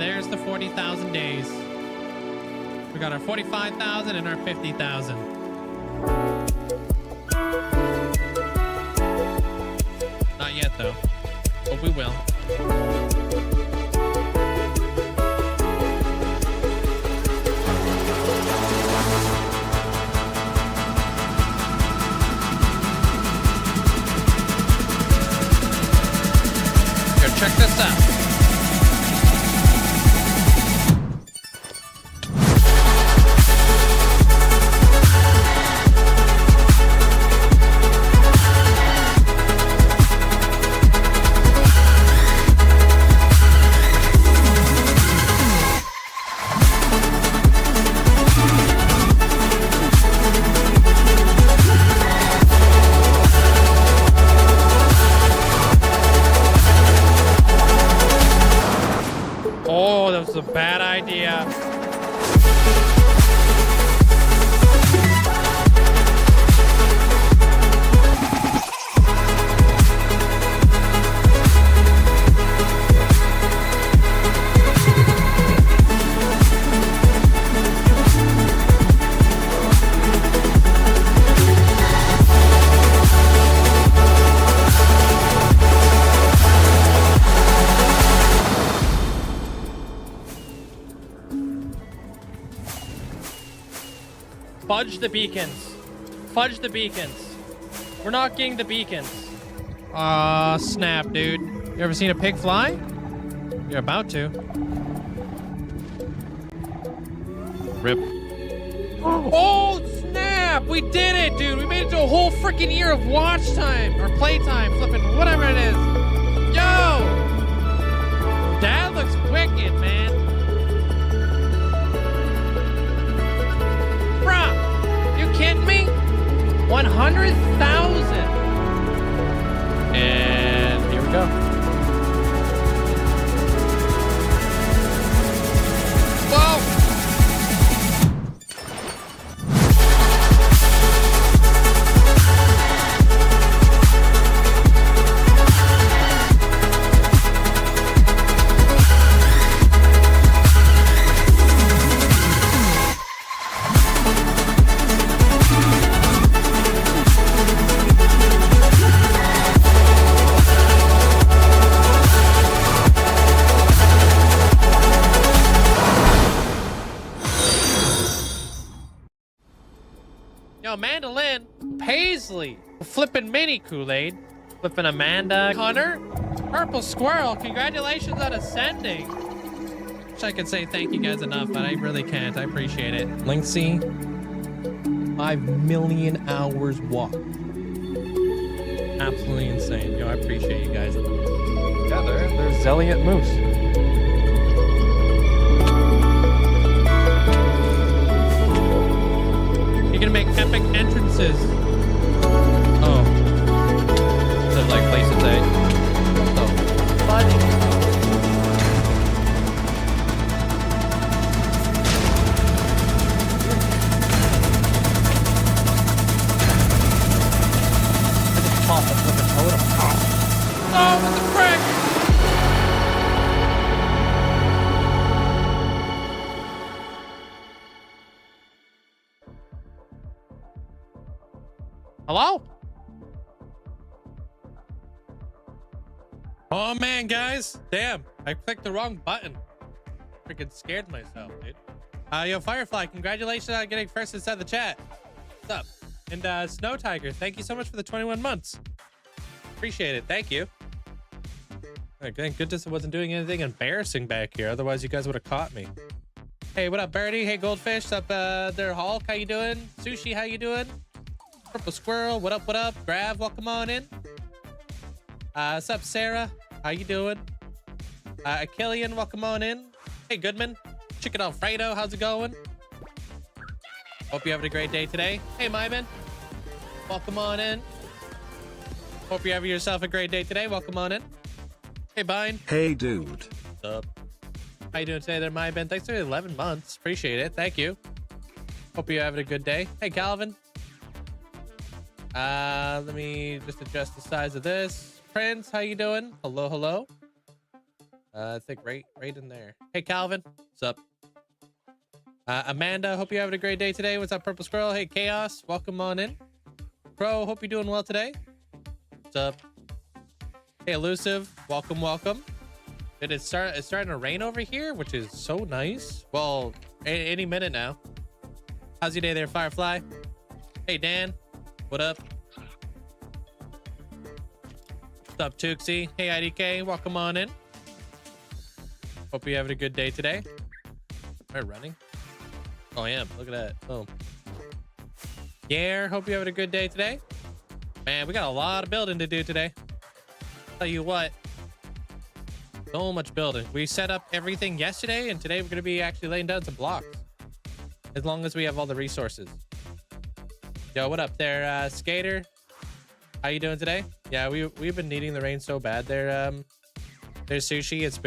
And there's the 40,000 days. We got our 45,000 and our 50,000. Not yet, though. But we will. Here, check this out. Oh, that was a bad idea. Fudge the beacons. Fudge the beacons. We're not getting the beacons. Aw, snap, dude. You ever seen a pig fly? You're about to. Rip. Oh, snap! We did it, dude! We made it to a whole freaking year of watch time, or playtime, flipping, whatever it is. Yo! That looks wicked, man. Kidding me? 100,000. And here we go. Whoa. Yo, Mandolin, Paisley, flipping mini Kool-Aid, flipping Amanda, Hunter, Purple Squirrel, congratulations on ascending. Wish I could say thank you guys enough, but I really can't. I appreciate it. Linkzzey, 5 million hours walked. Absolutely insane. Yo, I appreciate you guys. Yeah, there's Zelliot Moose. You're gonna make epic entrances. Oh. So like places A. Oh. Buddy. Pop a flippin' totem. Oh, what the frick? Hello? Oh man, guys. Damn, I clicked the wrong button. Freaking scared myself, dude. Yo, Firefly, congratulations on getting first inside the chat. What's up? And Snow Tiger, thank you so much for the 21 months. Appreciate it. Thank you. Thank goodness I wasn't doing anything embarrassing back here. Otherwise, you guys would have caught me. Hey, what up, Birdie? Hey, Goldfish. What's up there, Hulk? How you doing? Sushi, how you doing? Purple Squirrel, what up, what up? Grav, welcome on in. What's up, Sarah? How you doing? Achillian, welcome on in. Hey, Goodman. Chicken Alfredo, how's it going? Hope you're having a great day today. Hey, Myman. Welcome on in. Hope you're having yourself a great day today. Welcome on in. Hey, Bine. Hey, dude. What's up? How you doing today there, Myman? Thanks for 11 months. Appreciate it. Thank you. Hope you're having a good day. Hey, Calvin. Let me just adjust the size of this. Prince, how you doing? Hello, hello. I think right in there. Hey, Calvin. What's up? Amanda, hope you're having a great day today. What's up, Purple Squirrel? Hey, Chaos. Welcome on in. Pro, hope you're doing well today. What's up? Hey, Elusive. Welcome, welcome. It's starting to rain over here, which is so nice. Well, any minute now. How's your day there, Firefly? Hey, Dan. What up? What's up, Tuxie? Hey, IDK. Welcome on in. Hope you're having a good day today. Am I running? Oh, I am. Look at that. Boom. Yeah, hope you're having a good day today. Man, we got a lot of building to do today. Tell you what. So much building. We set up everything yesterday, and today we're going to be actually laying down some blocks. As long as we have all the resources. Yo, what up there, Skater? How you doing today? Yeah, we've been needing the rain so bad there. There's Sushi. It's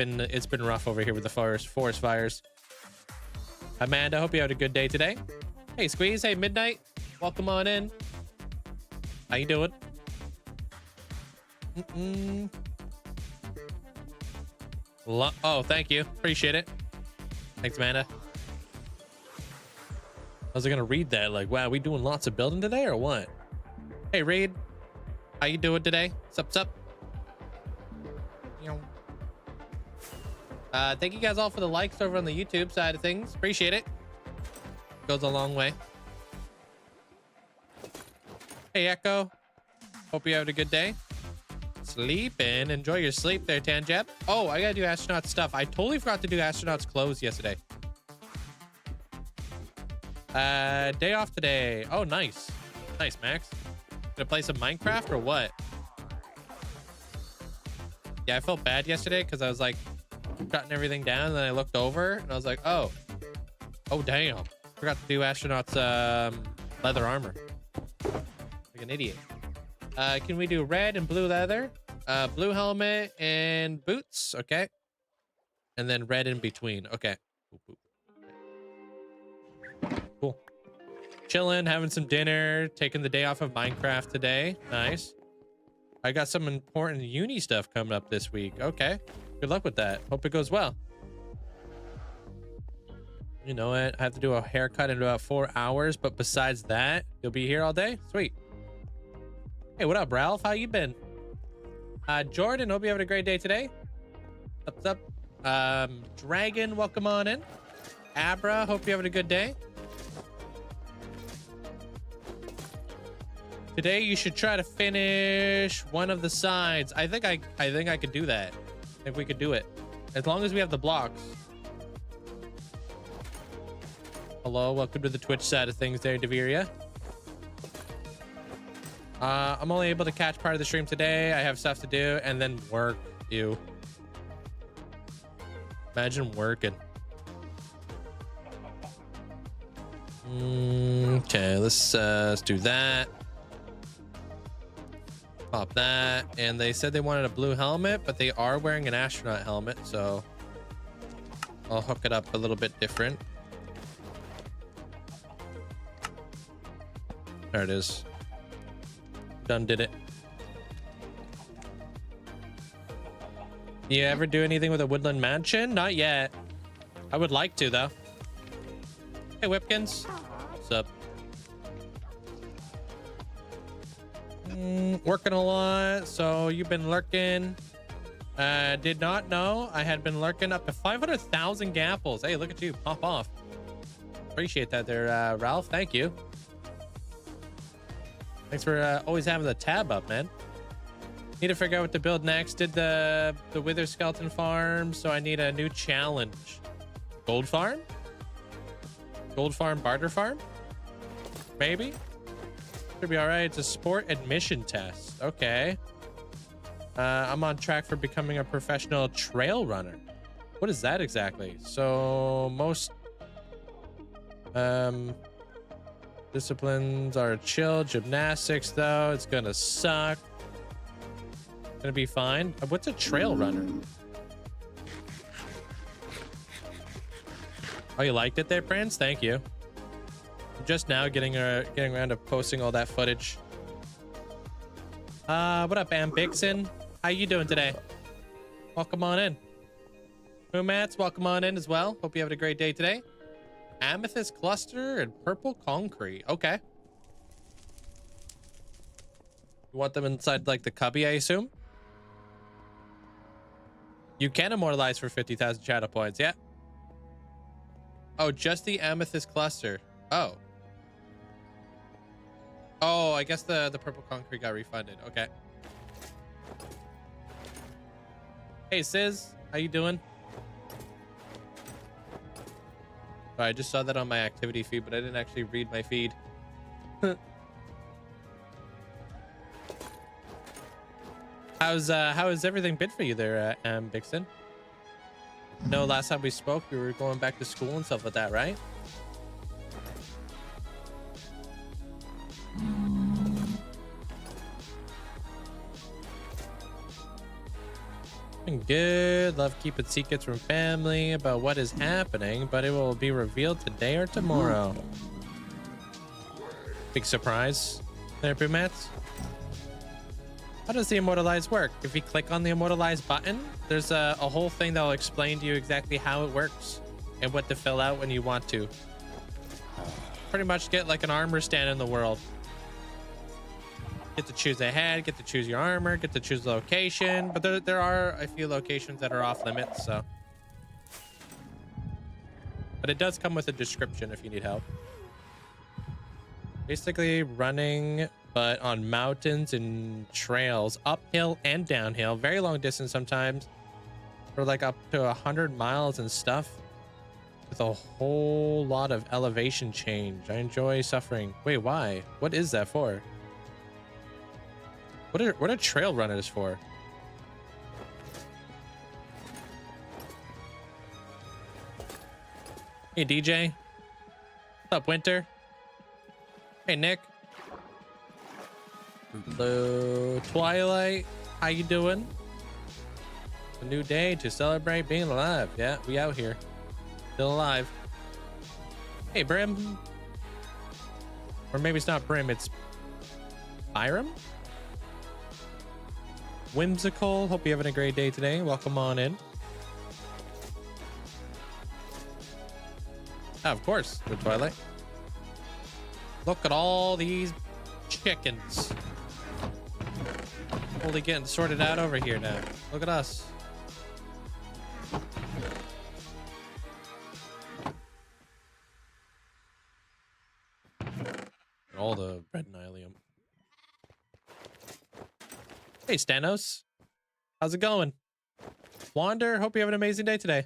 been rough over here with the forest fires. Amanda, hope you had a good day today. Hey, Squeeze. Hey, Midnight. Welcome on in. How you doing? Oh, thank you. Appreciate it. Thanks, Amanda. I was gonna read that like, wow, we doing lots of building today or what? Hey, Reed. How you doing today? Sup? Thank you guys all for the likes over on the YouTube side of things. Appreciate it. Goes a long way. Hey, Echo. Hope you had a good day. Sleep in. Enjoy your sleep there, Tanjab. Oh, I gotta do astronaut stuff. I totally forgot to do astronauts clothes yesterday. Day off today. Oh, nice. Nice, Max. Gonna play some Minecraft or what? Yeah, I felt bad yesterday because I was like shutting everything down, and then I looked over and I was like, oh damn, forgot to do astronauts leather armor. Like an idiot. Can we do red and blue leather, blue helmet and boots? Okay, and then red in between. Okay, cool. Chilling, having some dinner, taking the day off of Minecraft today. Nice. I got some important uni stuff coming up this week. Okay, good luck with that. Hope it goes well. You know what? I have to do a haircut in about 4 hours, but besides that, you'll be here all day? Sweet. Hey, what up, Ralph? How you been? Jordan, hope you having a great day today. What's up? Dragon, welcome on in. Abra, hope you having a good day. Today you should try to finish one of the sides. I think I could do that. I think we could do it. As long as we have the blocks. Hello, welcome to the Twitch side of things there, Deviria. I'm only able to catch part of the stream today. I have stuff to do and then work. Ew. Imagine working. Okay, let's do that. Pop that. And they said they wanted a blue helmet, but they are wearing an astronaut helmet, so I'll hook it up a little bit different. There it is. Done did it. You ever do anything with a woodland mansion? Not yet. I would like to, though. Hey, Whipkins. What's up? Working a lot, so you've been lurking. Did not know I had been lurking up to 500,000 gapples. Hey, look at you. Pop off. Appreciate that there, Ralph. Thank you. Thanks for always having the tab up, man. Need to figure out what to build next. Did the Wither Skeleton farm, so I need a new challenge. Gold farm? Gold farm, barter farm? Maybe? Should be all right. It's a sport admission test. Okay. I'm on track for becoming a professional trail runner. What is that exactly? So most disciplines are chill. Gymnastics, though, it's gonna suck. Gonna be fine. What's a trail runner? Oh, you liked it there, Prince? Thank you. I'm just now getting around to posting all that footage. What up, Ambixen? How you doing today? Welcome on in. Mats, welcome on in as well. Hope you have a great day today. Amethyst cluster and purple concrete. Okay. You want them inside like the cubby, I assume? You can immortalize for 50,000 shadow points. Yeah. Oh, just the amethyst cluster. Oh. Oh, I guess the purple concrete got refunded. Okay. Hey, Sis. How you doing? Sorry, I just saw that on my activity feed, but I didn't actually read my feed. How has everything been for you there, Bixton? No, last time we spoke, we were going back to school and stuff like that, right? Been good. Love keeping secrets from family about what is happening, but it will be revealed today or tomorrow. Big surprise there, Boomats. How does the immortalize work? If you click on the immortalize button, there's a whole thing that will explain to you exactly how it works and what to fill out when you want to. Pretty much get like an armor stand in the world. Get to choose a head, get to choose your armor, get to choose the location, but there are a few locations that are off limits, so. But it does come with a description if you need help. Basically running, but on mountains and trails, uphill and downhill, very long distance sometimes, for like up to 100 miles and stuff, with a whole lot of elevation change. I enjoy suffering. Wait, why? What is that for? What are trail runners for? Hey, DJ. What's up, Winter? Hey, Nick. Hello, Twilight. How you doing? A new day to celebrate being alive. Yeah, we out here. Still alive. Hey, Brim. Or maybe it's not Brim, it's Byram? Whimsical. Hope you're having a great day today. Welcome on in. Oh, of course, the Twilight. Look at all these chickens. Totally getting sorted out over here now. Look at us. All the red nylium. Hey, Stanos. How's it going? Wander, hope you have an amazing day today.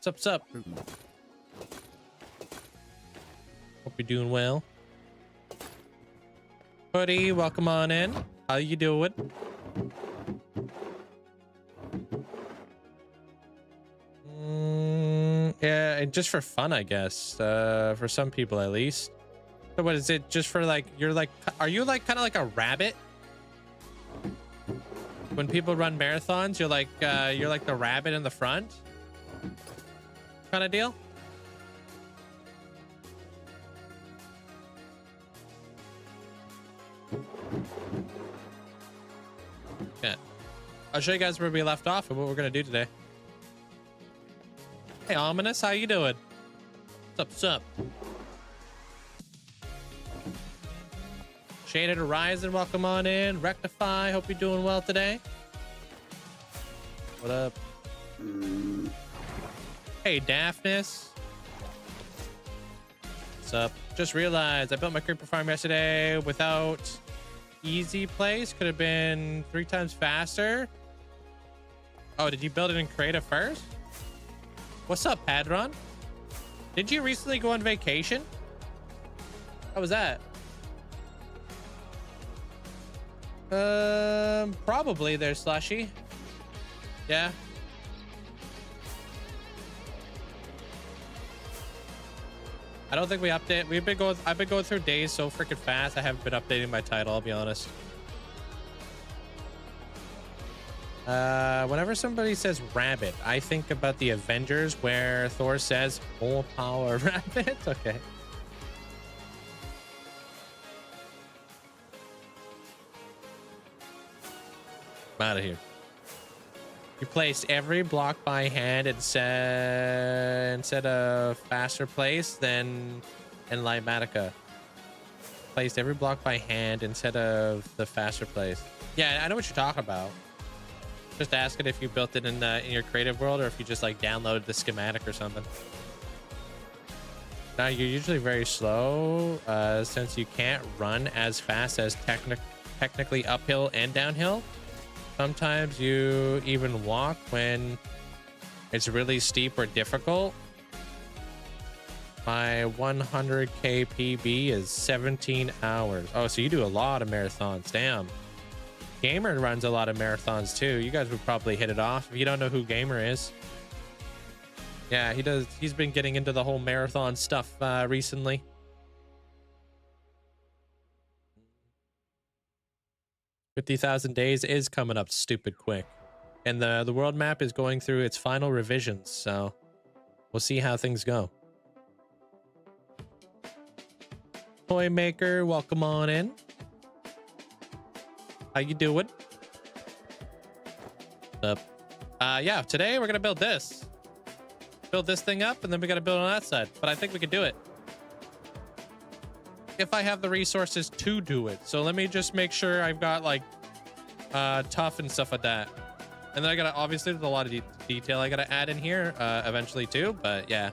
What's up? Hope you're doing well. Hoodie, welcome on in. How you doing? Yeah, and just for fun, I guess. For some people, at least. So what is it? Just for like, you're like, are you like kind of like a rabbit? When people run marathons, you're like the rabbit in the front kind of deal. Yeah, I'll show you guys where we left off and what we're gonna do today. Hey, Ominous, how you doing? What's up? Shaded Horizon, welcome on in. Rectify, hope you're doing well today. What up? Hey, Daphnis. What's up? Just realized I built my creeper farm yesterday without easy place. Could have been 3 times faster. Oh, did you build it in creative first? What's up, Padron? Did you recently go on vacation? How was that? Probably there, Slushy. Yeah. I don't think we update. I've been going through days so freaking fast. I haven't been updating my title, I'll be honest. Whenever somebody says rabbit, I think about the Avengers where Thor says full power rabbit. Okay. I'm out of here. You placed every block by hand instead of faster place than in Limatica. Placed every block by hand instead of the faster place. Yeah, I know what you're talking about. Just asking if you built it in your creative world or if you just like downloaded the schematic or something. Now you're usually very slow since you can't run as fast as technically uphill and downhill. Sometimes you even walk when it's really steep or difficult. My 100k PB is 17 hours. Oh, so you do a lot of marathons. Damn. Gamer runs a lot of marathons too. You guys would probably hit it off. If you don't know who Gamer is. Yeah, he does. He's been getting into the whole marathon stuff recently. $50,000 days is coming up stupid quick. And the world map is going through its final revisions, so we'll see how things go. Toy Maker, welcome on in. How you doing? What's up? Yeah, today we're gonna build this. Build this thing up, and then we gotta build on that side. But I think we can do it. If I have the resources to do it. So let me just make sure I've got like tough and stuff like that. And then I gotta, obviously there's a lot of detail I gotta add in here eventually too, but yeah.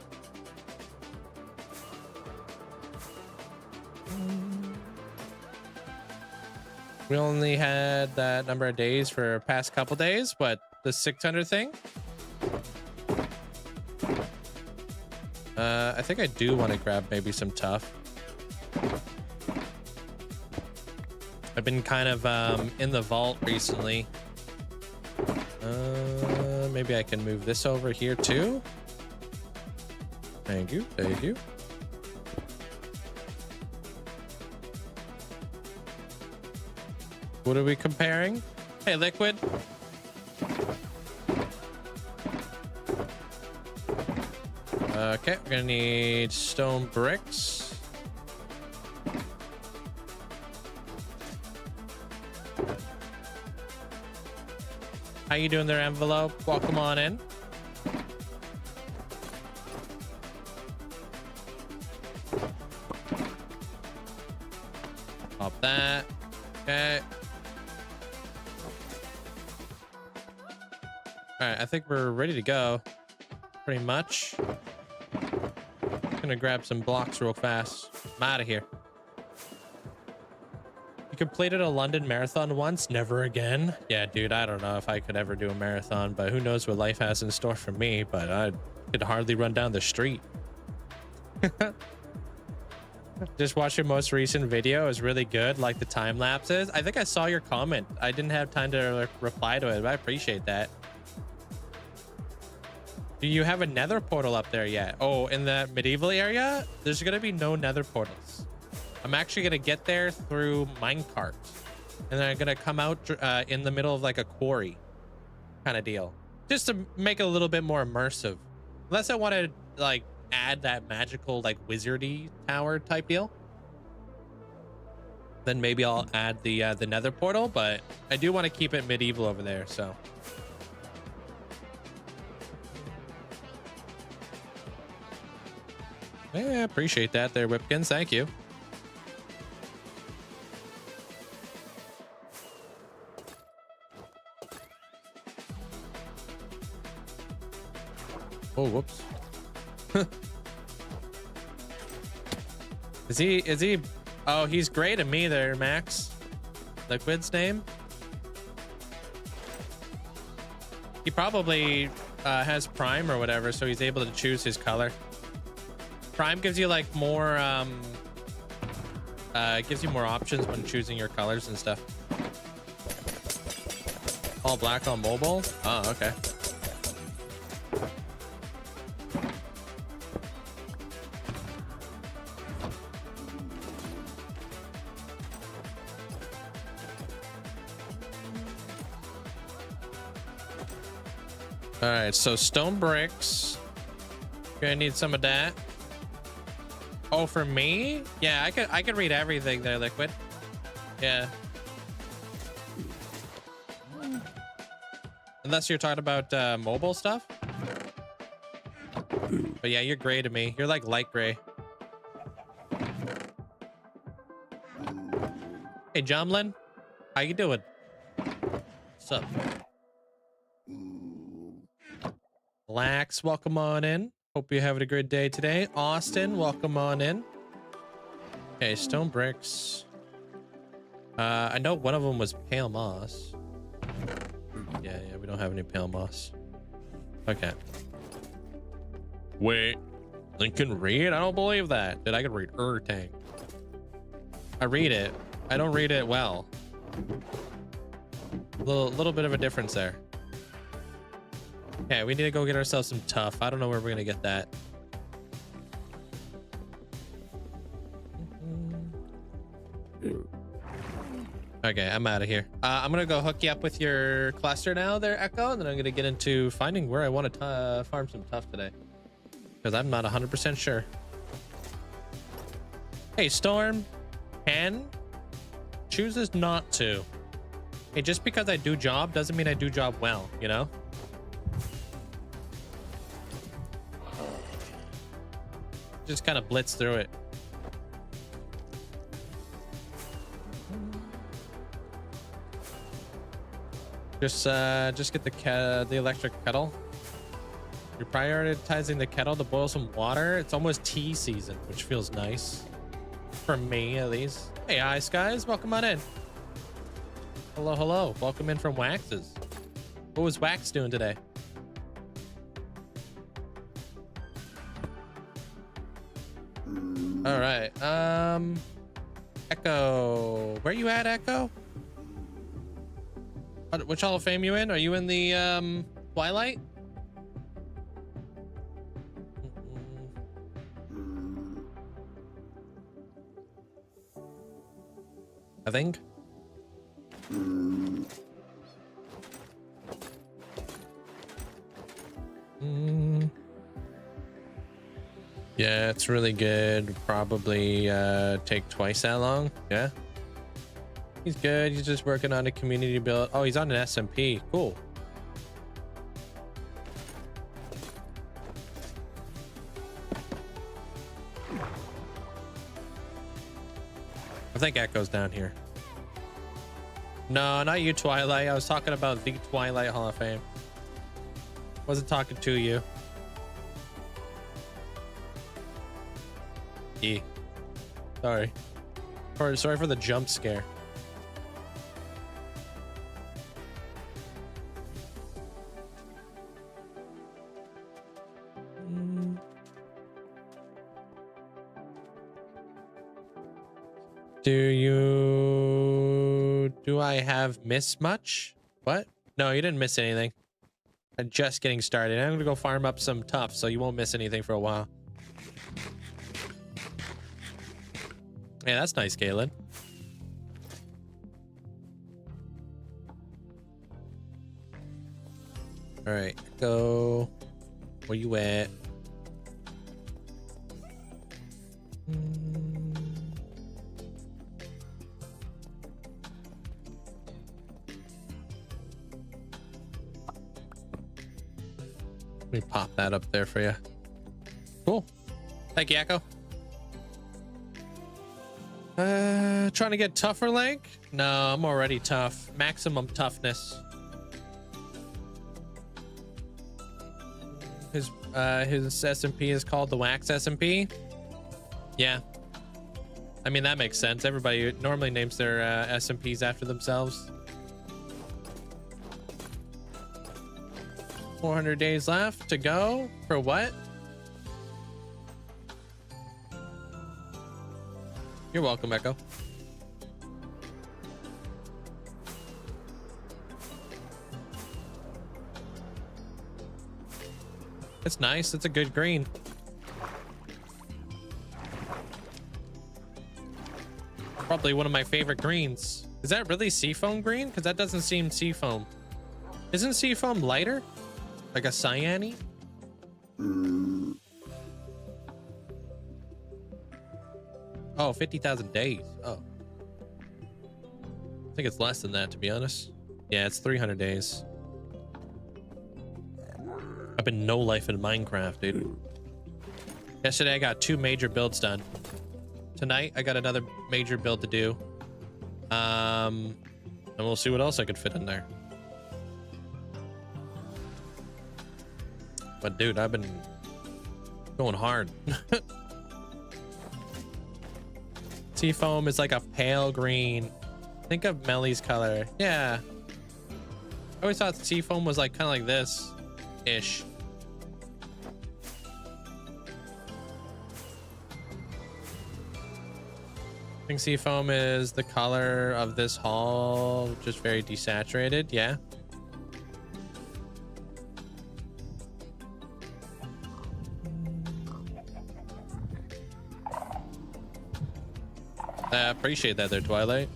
We only had that number of days for past couple days, but the 600 thing. I think I do want to grab maybe some tough. I've been kind of in the vault recently. Maybe I can move this over here too. Thank you, thank you. What are we comparing? Hey, Liquid. Okay, we're gonna need stone bricks. How you doing there, Envelope? Welcome on in. Pop that. Okay. All right, I think we're ready to go. Pretty much. Gonna grab some blocks real fast. I'm out of here. You completed a London marathon once, never again. Yeah, dude, I don't know if I could ever do a marathon, but who knows what life has in store for me, but I could hardly run down the street. Just watch your most recent video. It was really good, like the time lapses. I think I saw your comment. I didn't have time to reply to it, but I appreciate that. Do you have a nether portal up there yet? Oh, in the medieval area, there's gonna be no nether portals. I'm actually gonna get there through minecart, and then I'm gonna come out in the middle of like a quarry kind of deal, just to make it a little bit more immersive. Unless I want to like add that magical like wizardy tower type deal, then maybe I'll add the nether portal. But I do want to keep it medieval over there, so. Yeah, appreciate that there, Whipkins. Thank you. Oh, whoops. Is he? Oh, he's great at me there, Max. Liquid's name. He probably has Prime or whatever, so he's able to choose his color. Prime gives you like more gives you more options when choosing your colors and stuff. All black on mobile? Oh, okay. All right, so stone bricks. Gonna need some of that. Oh, for me? Yeah, I could read everything there, Liquid. Yeah. And Unless you're talking about mobile stuff. But yeah, you're gray to me. You're like light gray. Hey, Jomlin. How you doing? What's up? Lax, welcome on in. Hope you're having a good day today. Austin, welcome on in. Okay, stone bricks. I know one of them was pale moss. Yeah, we don't have any pale moss. Okay. Wait, Lincoln read? I don't believe that. Dude, I can read everything. I read it. I don't read it well. Little bit of a difference there. Okay, we need to go get ourselves some tough. I don't know where we're gonna get that. Okay, I'm out of here. I'm gonna go hook you up with your cluster now there, Echo, and then I'm gonna get into finding where I want to farm some tough today, because I'm not 100% sure. Hey, Storm, Ken chooses not to. Hey, just because I do job doesn't mean I do job well, you know? Just kind of blitz through it. Just get the electric kettle. You're prioritizing the kettle to boil some water. It's almost tea season, which feels nice. For me, at least. Hey, Ice Guys, welcome on in. Hello, hello. Welcome in from Wax's. What was Wax doing today? All right. Echo. Where you at, Echo? Which Hall of Fame you in? Are you in the Twilight? I think. Yeah, it's really good. Probably take twice that long. Yeah. He's good. He's just working on a community build. Oh, he's on an SMP. Cool. I think Echo's down here. No, not you, Twilight. I was talking about the Twilight Hall of Fame. Wasn't talking to you. E. Sorry. Sorry for the jump scare. Do I have missed much? What? No, you didn't miss anything. I'm just getting started. I'm gonna go farm up some tough, so you won't miss anything for a while. Yeah, that's nice, Galen. All right, go. Where you at? Let me pop that up there for you. Cool. Thank you, Echo. Trying to get tougher, Link? No, I'm already tough. Maximum toughness. His SMP is called the Wax SMP. Yeah. I mean, that makes sense. Everybody normally names their SMPs after themselves. 400 days left to go. For what? You're welcome, Echo. It's nice. It's a good green. Probably one of my favorite greens. Is that really seafoam green? Because that doesn't seem seafoam. Isn't seafoam lighter? Like a cyany? Oh, 50,000 days. Oh. I think it's less than that, to be honest. Yeah, it's 300 days. I've been no life in Minecraft, dude. Yesterday I got 2 major builds done. Tonight I got another major build to do. And we'll see what else I could fit in there. But dude, I've been going hard. Seafoam is like a pale green. Think of Melly's color. Yeah. I always thought seafoam was like kind of like this ish. I think seafoam is the color of this hall, just very desaturated. Yeah. I appreciate that there, Twilight.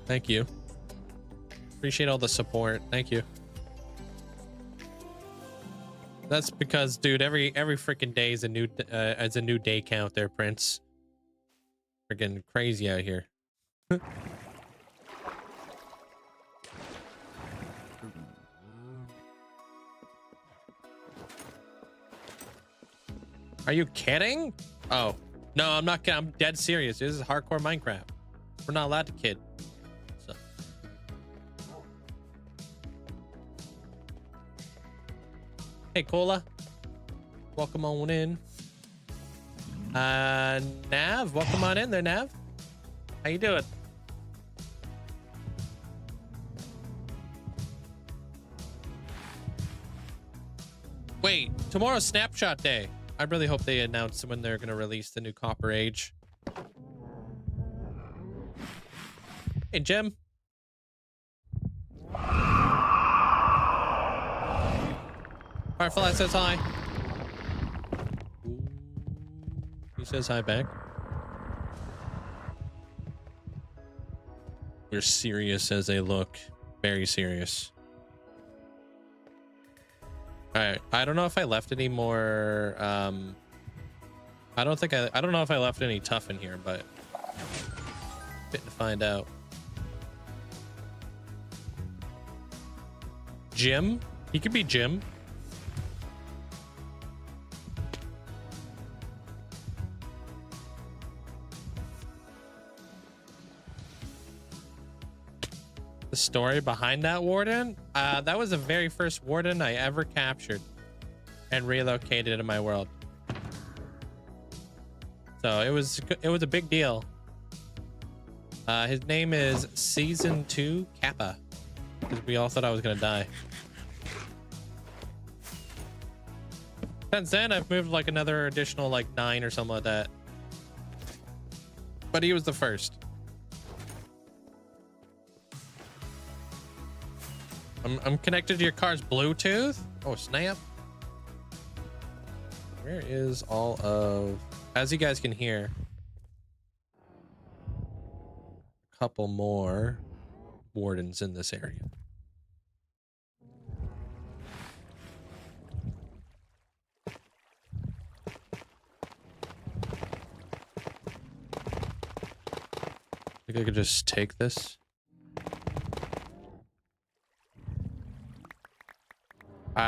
Thank you. Appreciate all the support. Thank you. That's because, dude, every freaking day is a new day count there, Prince. Freaking crazy out here. Are you kidding? Oh, no, I'm not kidding. I'm dead serious. This is hardcore Minecraft. We're not allowed to kid. So. Hey, Cola. Welcome on in. Nav, welcome on in there, Nav. How you doing? Wait, tomorrow's Snapshot Day. I really hope they announce when they're going to release the new Copper Age. Hey, Jim. Firefly says hi. Ooh, he says hi back. We're serious as they look. Very serious. All right, I don't know if I left any more. I don't know if I left any tough in here, but fit to find out. Jim, he could be Jim. The story behind that warden, that was the very first warden I ever captured and relocated in my world, so it was a big deal. His name is Season 2 Kappa, because we all thought I was gonna die. Since then I've moved like another additional like 9 or something like that, but he was the first. I'm connected to your car's Bluetooth. Oh, snap. Where is all of... As you guys can hear, a couple more wardens in this area. I think I could just take this.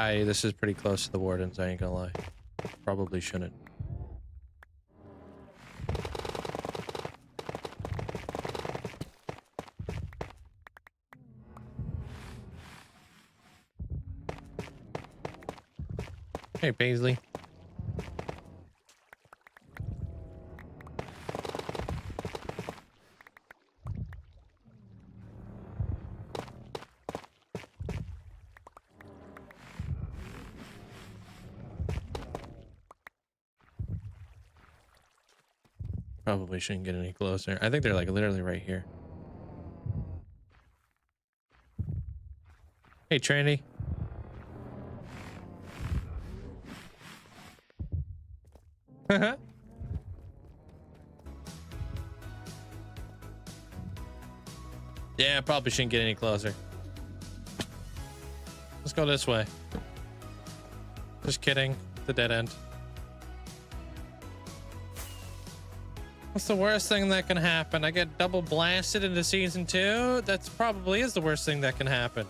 This is pretty close to the wardens, I ain't gonna lie. Probably shouldn't. Hey, Paisley. Probably shouldn't get any closer. I think they're like literally right here. Hey, Trinity. Yeah, probably shouldn't get any closer. Let's go this way. Just kidding. The dead end. What's the worst thing that can happen? I get double blasted into season 2? That's probably is the worst thing that can happen.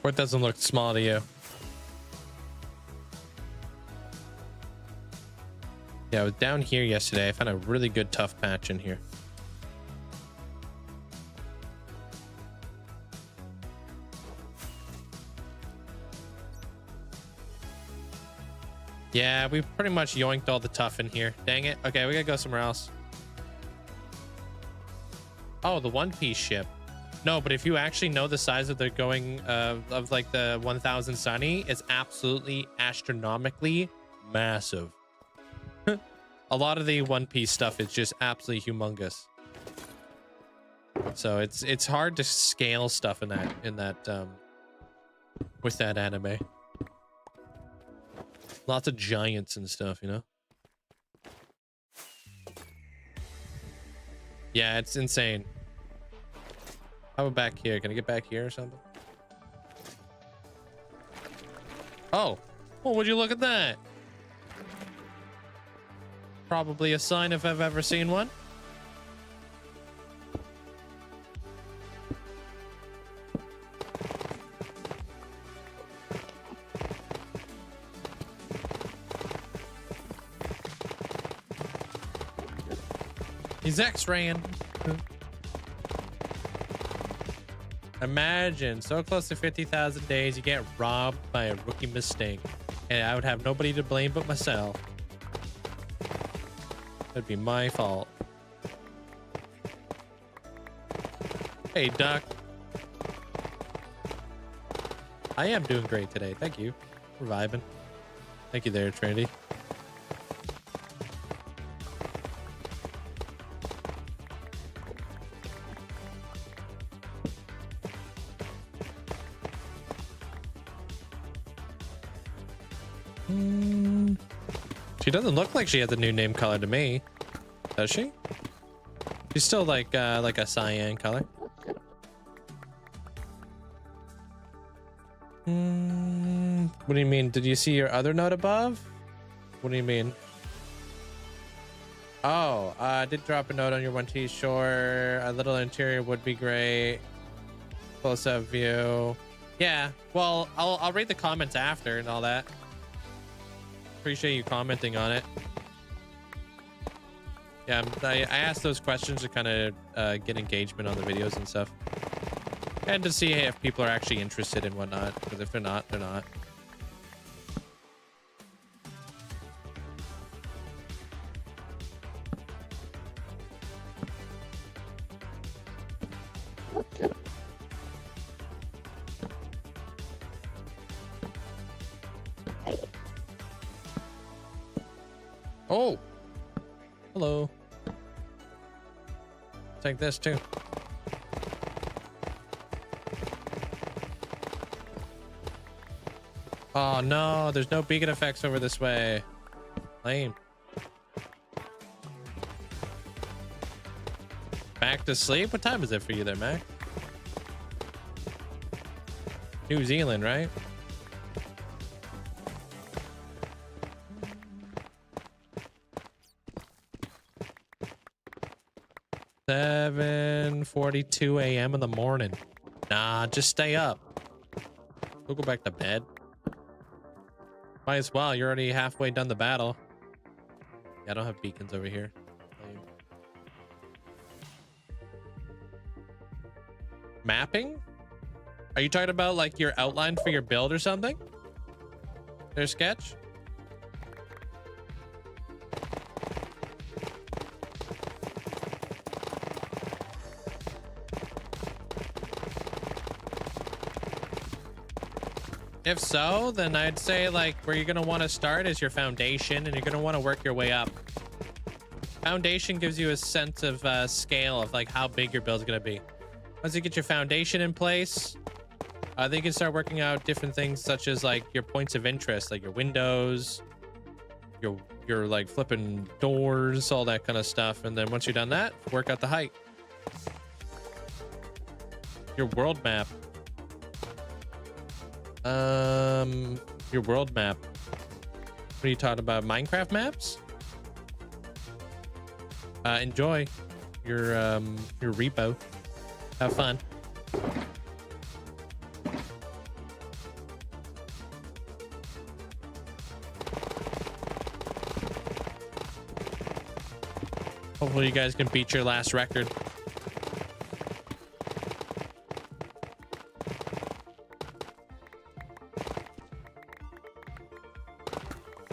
Or it doesn't look small to you? Yeah, I was down here yesterday. I found a really good tough patch in here. Yeah, we pretty much yoinked all the tough in here. Dang it. Okay, we gotta go somewhere else. Oh, the One Piece ship. No, but if you actually know the size of the going of like the 1000 Sunny, it's absolutely astronomically massive. A lot of the One Piece stuff is just absolutely humongous. So it's hard to scale stuff in that with that anime. Lots of giants and stuff, you know? Yeah, it's insane. How about back here? Can I get back here or something? Oh, well, would you look at that? Probably a sign if I've ever seen one. He's X-raying. Imagine so close to 50,000 days, you get robbed by a rookie mistake, and I would have nobody to blame but myself. That'd be my fault. Hey, Duck. I am doing great today. Thank you for vibing. Thank you there, Trinity. She doesn't look like she has a new name color to me, does she? She's still like a cyan color. What do you mean? Did you see your other note above? What do you mean? Oh, I did drop a note on your One Piece shore. A little interior would be great. Close-up view. Yeah. Well, I'll read the comments after and all that. Appreciate you commenting on it. Yeah, I asked those questions to kind of get engagement on the videos and stuff, and to see if people are actually interested in whatnot. Because if they're not, they're not. Oh, hello. Take this too. Oh no, there's no beacon effects over this way. Lame. Back to sleep? What time is it for you there, Mac? New Zealand, right? $7:42 a.m. in the morning. Nah, just stay up. We'll go back to bed. Might as well. You're already halfway done the battle. Yeah, I don't have beacons over here. Mapping? Are you talking about like your outline for your build or something? Their sketch? If so, then I'd say like where you're going to want to start is your foundation, and you're going to want to work your way up. Foundation gives you a sense of scale of like how big your build's going to be. Once you get your foundation in place, then you can start working out different things such as like your points of interest, like your windows, your like flipping doors, all that kind of stuff. And then once you're done that, work out the height. Your world map. Your world map. What are you talking about? Minecraft maps? Enjoy your repo. Have fun. Hopefully you guys can beat your last record.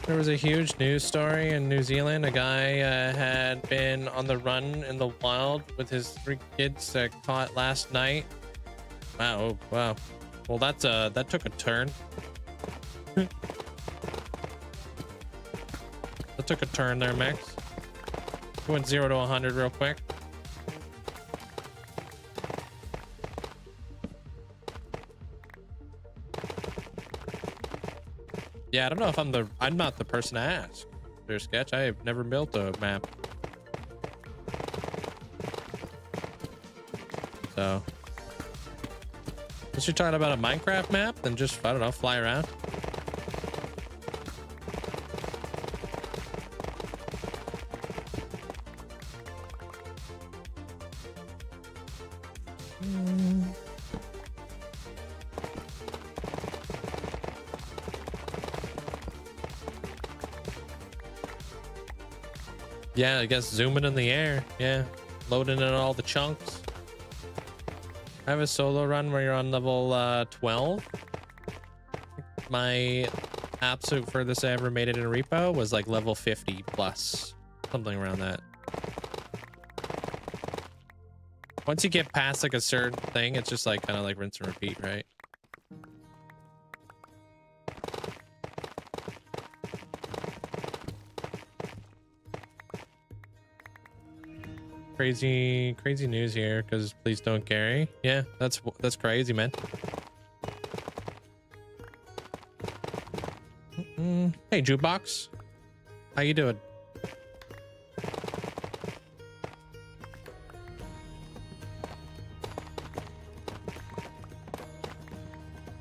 There was a huge news story in New Zealand. A guy had been on the run in the wild with his 3 kids caught last night. Wow, oh, wow. Well, that took a turn. That took a turn there, Max. Went 0 to 100 real quick. Yeah, I don't know if I'm not the person to ask. There's Sketch. I have never built a map. So, unless you're talking about a Minecraft map, then just, I don't know, fly around. Yeah, I guess zooming in the air. Yeah, loading in all the chunks. I have a solo run where you're on level 12. My absolute furthest I ever made it in a repo was like level 50 plus, something around that. Once you get past like a certain thing, it's just like kind of like rinse and repeat, right? Crazy news here, because please don't carry. Yeah, that's crazy, man. Hey, Jukebox, how you doing?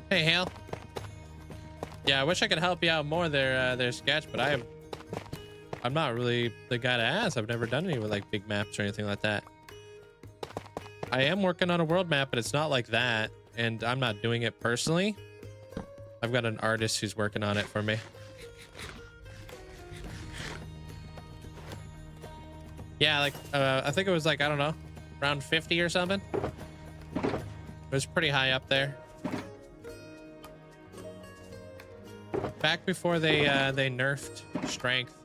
Hey, Hale. Yeah, I wish I could help you out more there, Sketch, but I'm not really the guy to ask. I've never done any with like big maps or anything like that. I am working on a world map, but it's not like that, and I'm not doing it personally. I've got an artist who's working on it for me. Yeah, like I think it was like, I don't know, around 50 or something. It was pretty high up there. Back before they nerfed strength.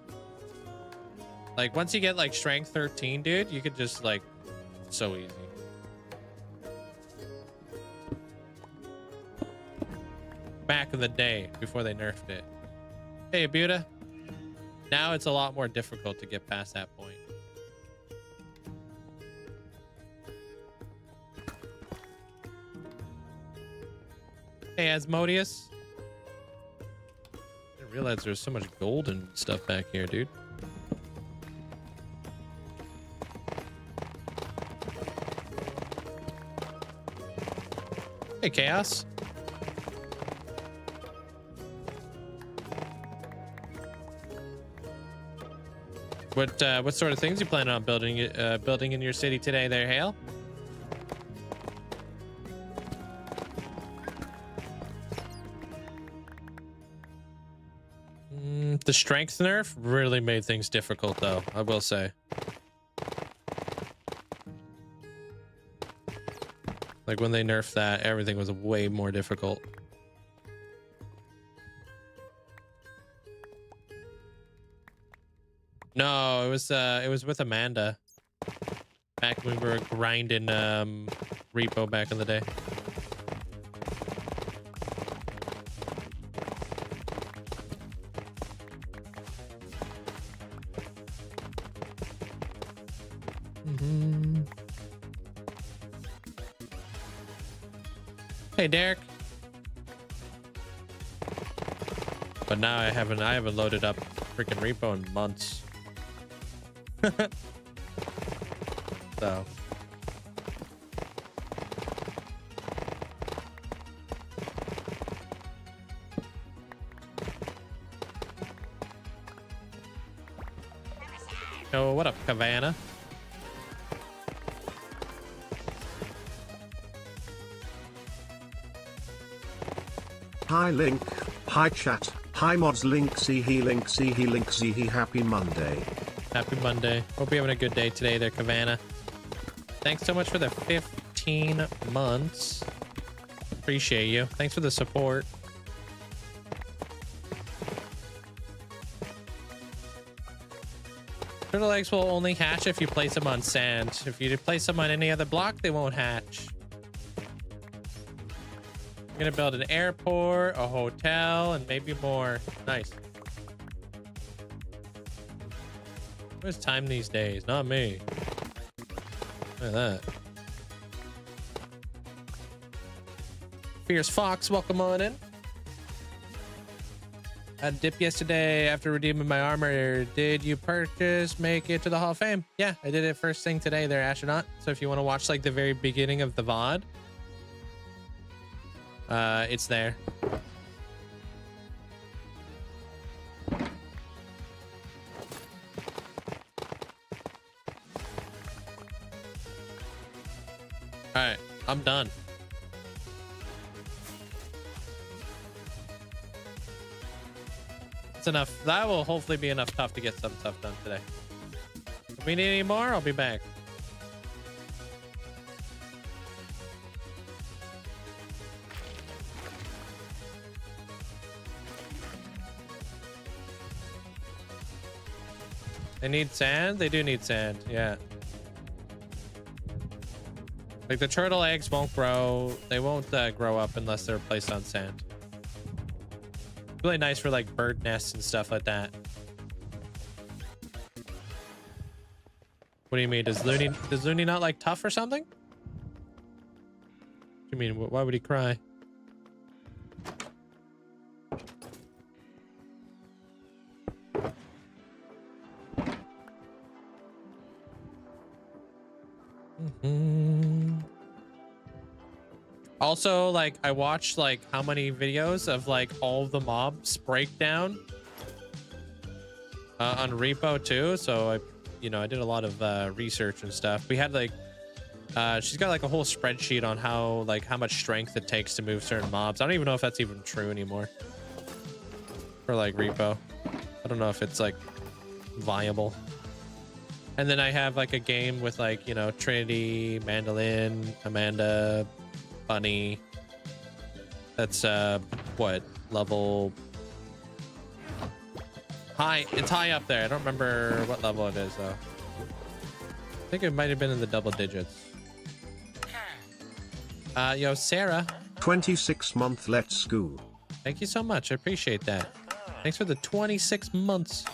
Like once you get like strength 13, dude, you could just like, so easy. Back in the day before they nerfed it. Hey, Buda. Now it's a lot more difficult to get past that point. Hey, Asmodeus. I didn't realize there was so much gold and stuff back here, dude. Hey, Chaos. What sort of things you planning on building in your city today there, Hale? The strength nerf really made things difficult, though, I will say. Like when they nerfed that, everything was way more difficult. No, it was with Amanda. Back when we were grinding repo back in the day. Hey, Derek. But now I haven't loaded up freaking repo in months. So. Oh, what up, Havana? Hi Link, hi chat, hi mods Linkzzey he Linkzzey he Linkzzey he happy Monday. Happy Monday. Hope you're having a good day today there, Kavana. Thanks so much for the 15 months. Appreciate you. Thanks for the support. Turtle eggs will only hatch if you place them on sand. If you place them on any other block, they won't hatch. I'm gonna build an airport, a hotel, and maybe more. Nice. Where's time these days? Not me. Look at that. Fierce Fox, welcome on in. I had a dip yesterday after redeeming my armor. Did you make it to the Hall of Fame? Yeah, I did it first thing today there, astronaut. So if you want to watch like the very beginning of the VOD, it's there. All right, I'm done. That's enough. That will hopefully be enough tough to get some stuff done today. If we need any more, I'll be back. They need sand? They do need sand, yeah. Like the turtle eggs won't grow. They won't grow up unless they're placed on sand. Really nice for like bird nests and stuff like that. What do you mean? Does Looney not like tough or something? What do you mean? Why would he cry? Also, like, I watched like how many videos of like all of the mobs breakdown on Repo too. So I did a lot of research and stuff. We had like she's got like a whole spreadsheet on how much strength it takes to move certain mobs. I don't even know if that's even true anymore for like Repo. I don't know if it's like viable. And then I have like a game with like, Trinity, Mandolin, Amanda, Bunny. That's what level? High. It's high up there. I don't remember what level it is though. I think it might have been in the double digits. Yo, Sarah. 26-month let's go. Thank you so much. I appreciate that. Thanks for the 26 months.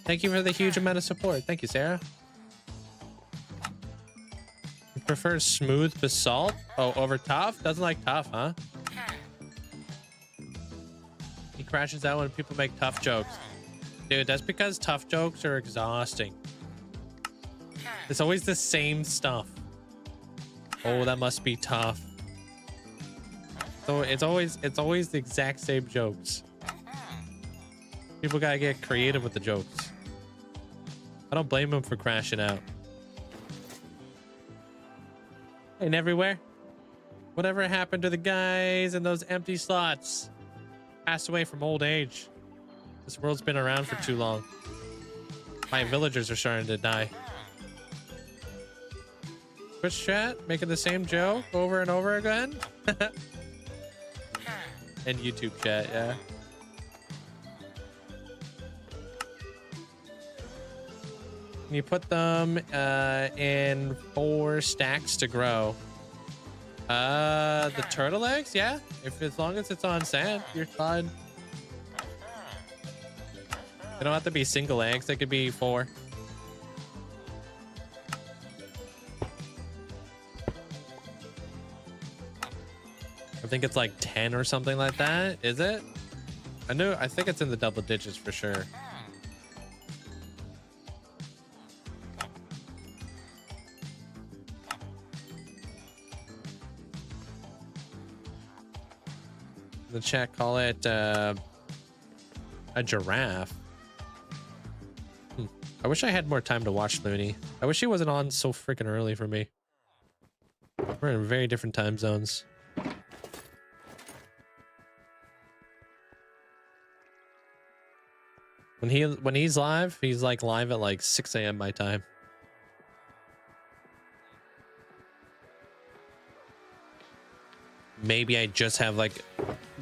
Thank you for the huge amount of support. Thank you, Sarah. You prefer smooth basalt? Oh, over tough? Doesn't like tough, huh? He crashes out when people make tough jokes. Dude, that's because tough jokes are exhausting. It's always the same stuff. Oh, that must be tough. So it's always the exact same jokes. People gotta get creative with the jokes. I don't blame him for crashing out. Ain't everywhere. Whatever happened to the guys in those empty slots? Passed away from old age. This world's been around for too long. My villagers are starting to die. Twitch chat making the same joke over and over again. And YouTube chat, yeah. You put them in 4 stacks to grow. The turtle eggs, yeah. As long as it's on sand, you're fine. They don't have to be single eggs. They could be 4. I think it's like 10 or something like that. Is it? I think it's in the double digits for sure. The chat call it a giraffe. I wish I had more time to watch Looney. I wish he wasn't on so freaking early for me. We're in very different time zones. When he's live, he's like live at like 6 a.m. my time. Maybe I just have like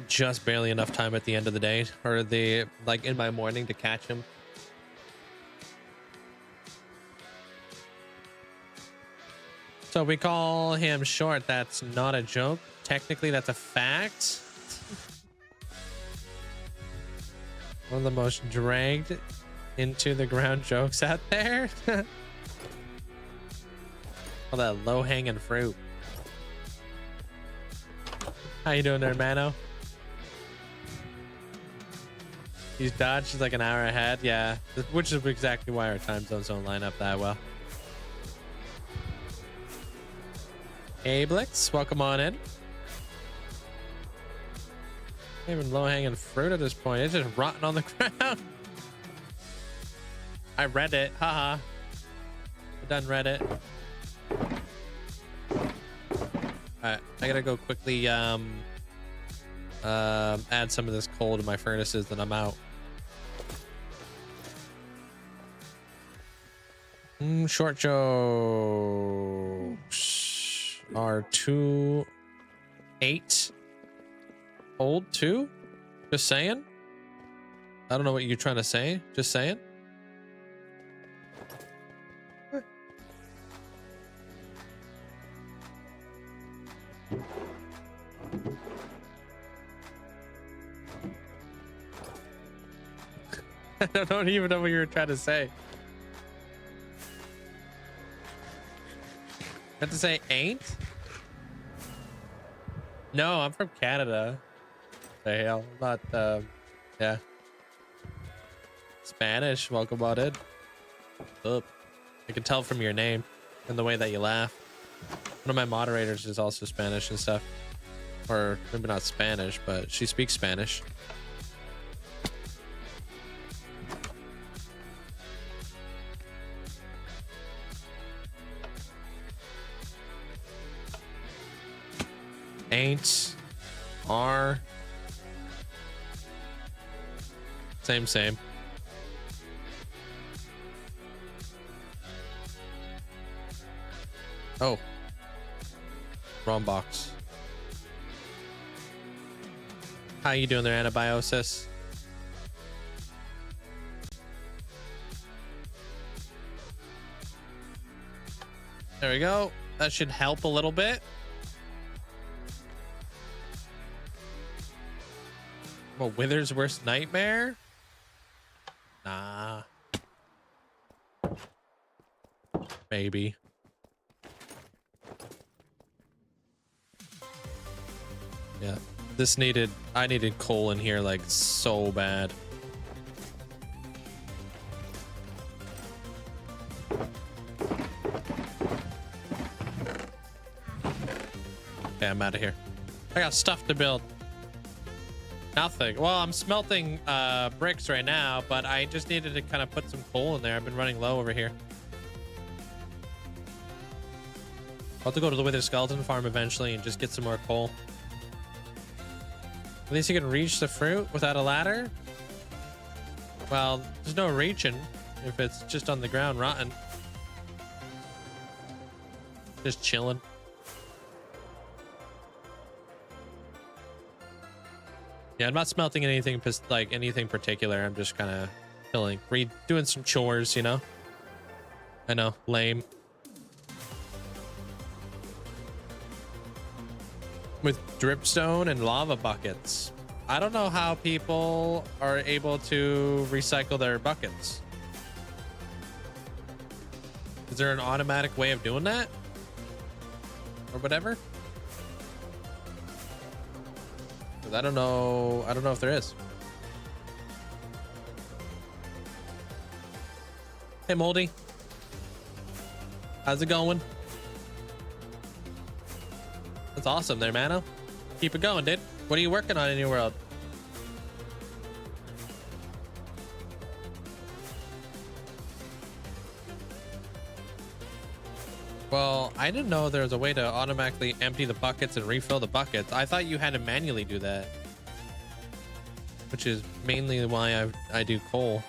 just barely enough time at the end of the day or the like in my morning to catch him. So we call him short. That's not a joke. Technically, that's a fact. One of the most dragged into the ground jokes out there. All that low-hanging fruit. How you doing there, Mano? He's dodged. He's like an hour ahead. Yeah, which is exactly why our time zones don't line up that well. Hey, Blix, welcome on in. Not even low-hanging fruit at this point. It's just rotting on the ground. I read it. Haha. I done read it. Alright, I gotta go quickly add some of this coal to my furnaces, then I'm out. Short jokes are 2-8 old too? Just saying. I don't know what you're trying to say. Just saying. I don't even know what you were trying to say. Have to say ain't? No, I'm from Canada. The hell, not yeah. Spanish, welcome on in. Up. I can tell from your name and the way that you laugh. One of my moderators is also Spanish and stuff. Or maybe not Spanish, but she speaks Spanish. Ain't, are, same. Oh, wrong box. How you doing there, Anabiosis? There we go. That should help a little bit. Well, Wither's worst nightmare? Nah. Maybe. Yeah. I needed coal in here like so bad. Okay, I'm out of here. I got stuff to build. Nothing. Well, I'm smelting bricks right now, but I just needed to kind of put some coal in there. I've been running low over here. I'll have to go to the Wither Skeleton farm eventually and just get some more coal. At least you can reach the fruit without a ladder. Well, there's no reaching if it's just on the ground rotten. Just chilling. Yeah, I'm not smelting anything like anything particular. I'm just kind of chilling, doing some chores, you know. I know, lame. With dripstone and lava buckets. I don't know how people are able to recycle their buckets. Is there an automatic way of doing that? Or whatever? I don't know if there is. Hey, Moldy. How's it going? That's awesome there, Mano. Keep it going, dude. What are you working on in your world? Well, I didn't know there was a way to automatically empty the buckets and refill the buckets. I thought you had to manually do that. Which is mainly why I do coal.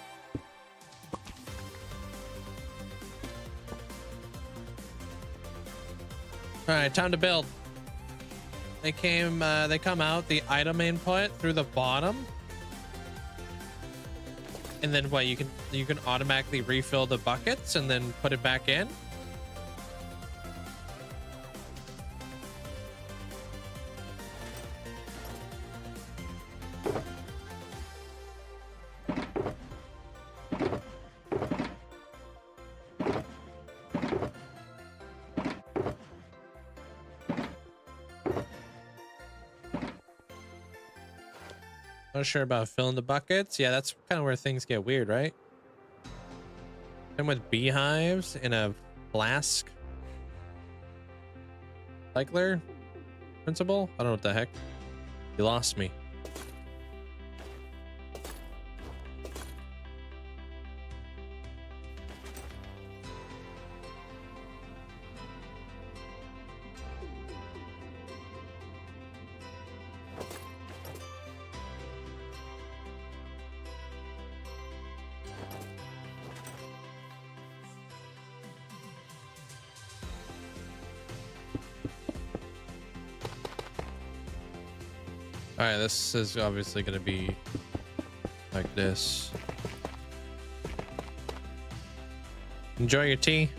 All right, time to build. They come out the item input through the bottom. And then what, you can automatically refill the buckets and then put it back in. Not sure about filling the buckets. Yeah, that's kind of where things get weird, right? And with beehives in a flask cycler principle? I don't know what the heck. You lost me. All right, this is obviously going to be like this. Enjoy your tea.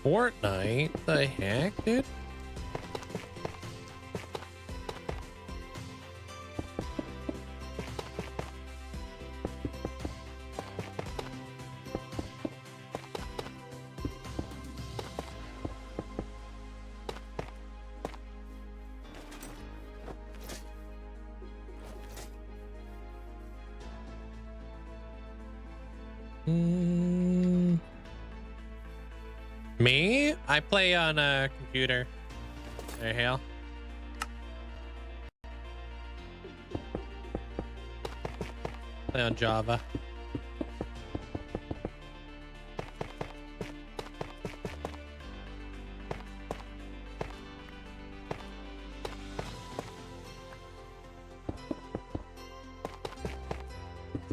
Fortnite? The heck, dude? Me? I play on a computer. There, Hale. Play on Java.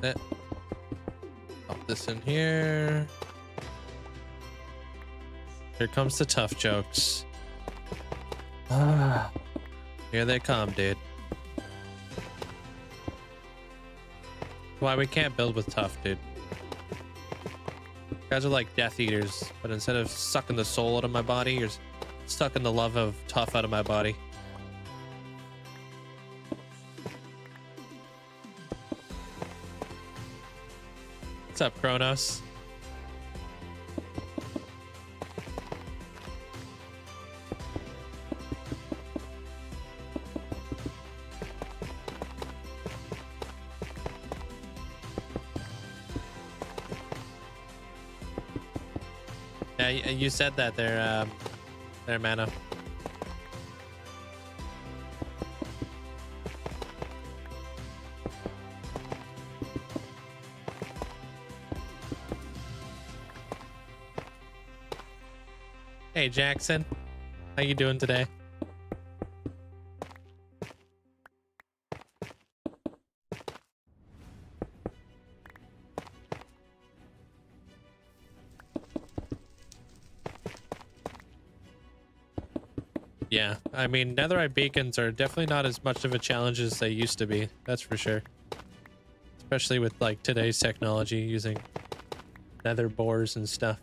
That's it. Pop this in here. Here comes the tough jokes. Here they come, dude. Why we can't build with tough, dude. You guys are like Death Eaters, but instead of sucking the soul out of my body, you're sucking the love of tough out of my body. What's up, Kronos? Yeah, you said that there, Mana. Hey, Jackson. How you doing today? Yeah, I mean, netherite beacons are definitely not as much of a challenge as they used to be. That's for sure. Especially with like today's technology using nether bores and stuff.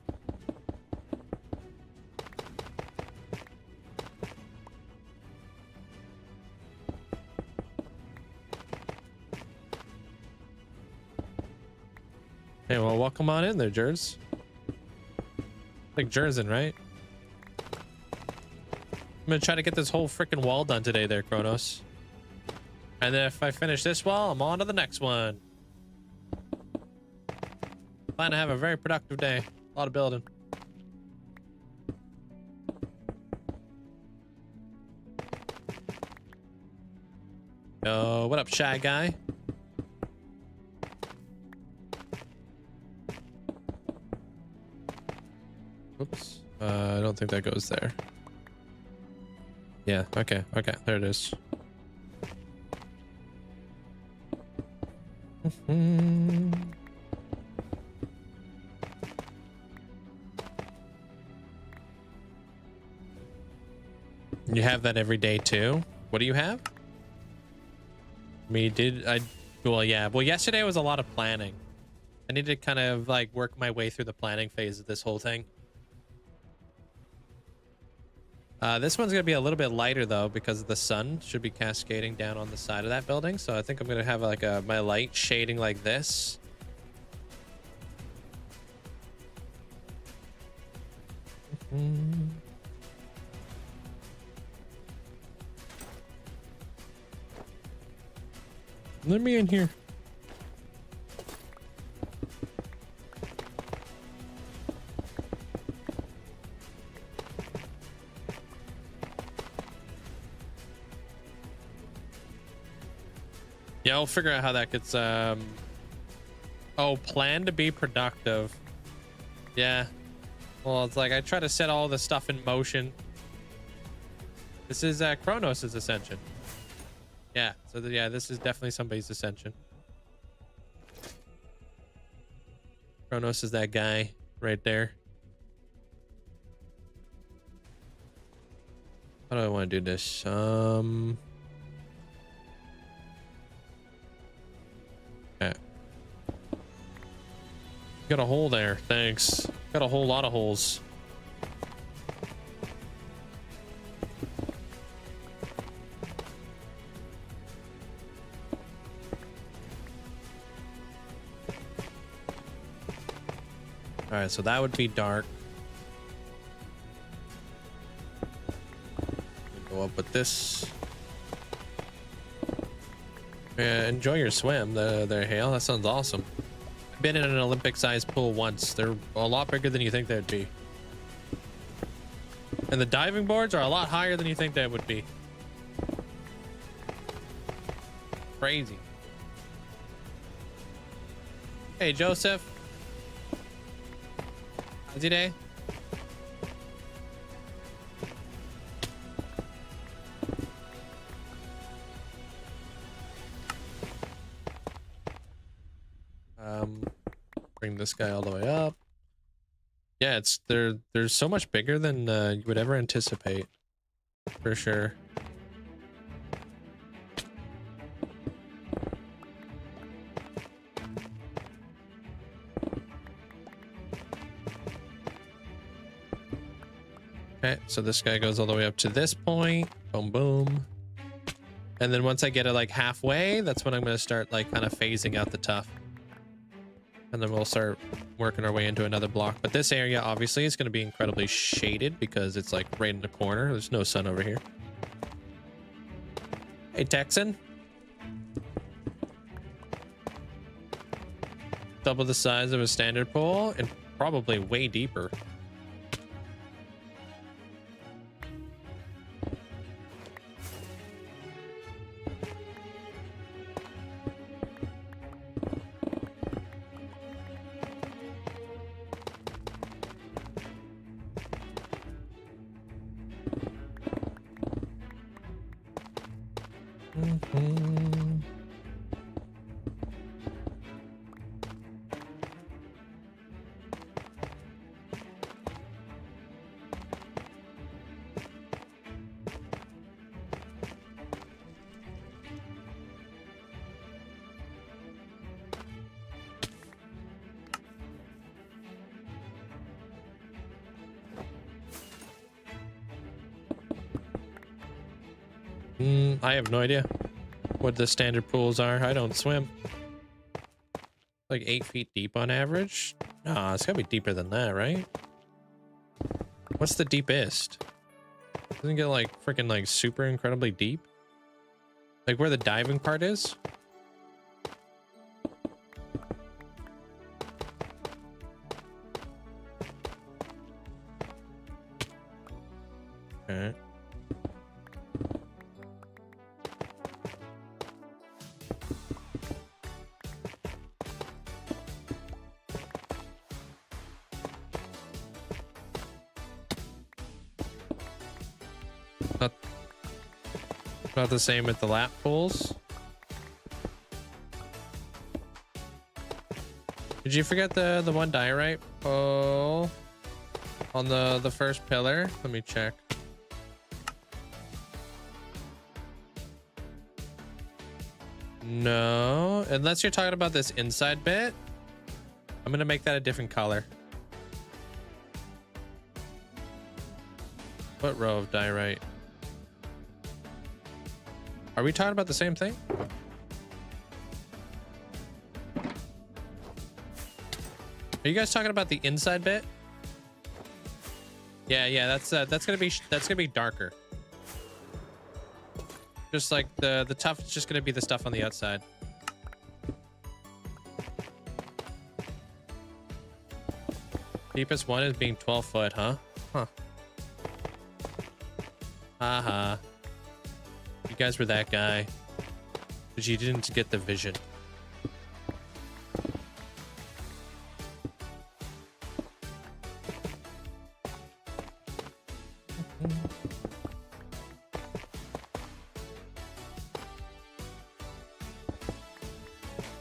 Hey, well, welcome on in there, Jers. Like Jersen, right? I'm gonna try to get this whole freaking wall done today there, Kronos. And then if I finish this wall, I'm on to the next one. Plan to have a very productive day. A lot of building. Yo, what up, Shy Guy? Oops. I don't think that goes there. Yeah, okay, there it is. You have that every day too. What do you have? Well, yeah. Well, yesterday was a lot of planning. I need to kind of like work my way through the planning phase of this whole thing. This one's gonna be a little bit lighter though, because the sun should be cascading down on the side of that building. So I think I'm gonna have like my light shading like this. Let me in here. Yeah, I'll figure out how that gets, oh, plan to be productive. Yeah. Well, it's like I try to set all the stuff in motion. This is Kronos' ascension. Yeah, so yeah, this is definitely somebody's ascension. Kronos is that guy right there. How do I want to do this? Got a hole there. Thanks. Got a whole lot of holes. All right, so that would be dark. Go up with this. Yeah, enjoy your swim there, Hale. That sounds awesome. Been in an Olympic-sized pool once. They're a lot bigger than you think they'd be. And the diving boards are a lot higher than you think they would be. Crazy. Hey, Joseph. How's your day? Bring this guy all the way up. Yeah, they're so much bigger than you would ever anticipate, for sure. Okay, so this guy goes all the way up to this point. Boom, boom. And then once I get it like halfway, that's when I'm going to start like kind of phasing out the tough. And then we'll start working our way into another block. But this area obviously is going to be incredibly shaded because it's like right in the corner. There's no sun over here. Hey, Texan. Double the size of a standard pool and probably way deeper. I have no idea what the standard pools are. I don't swim. Like 8 feet deep on average? Nah, it's gotta be deeper than that, right? What's the deepest? Doesn't it get like freaking like super incredibly deep? Like where the diving part is? Okay. Not the same with the lap pools. Did you forget the one diorite? Oh, on the first pillar. Let me check. No, unless you're talking about this inside bit. I'm gonna make that a different color. What row of diorite? Are we talking about the same thing? Are you guys talking about the inside bit? Yeah, that's gonna be darker. Just like the tough is just gonna be the stuff on the outside. Deepest one is being 12 foot, huh? Huh. Haha. You guys were that guy. But you didn't get the vision.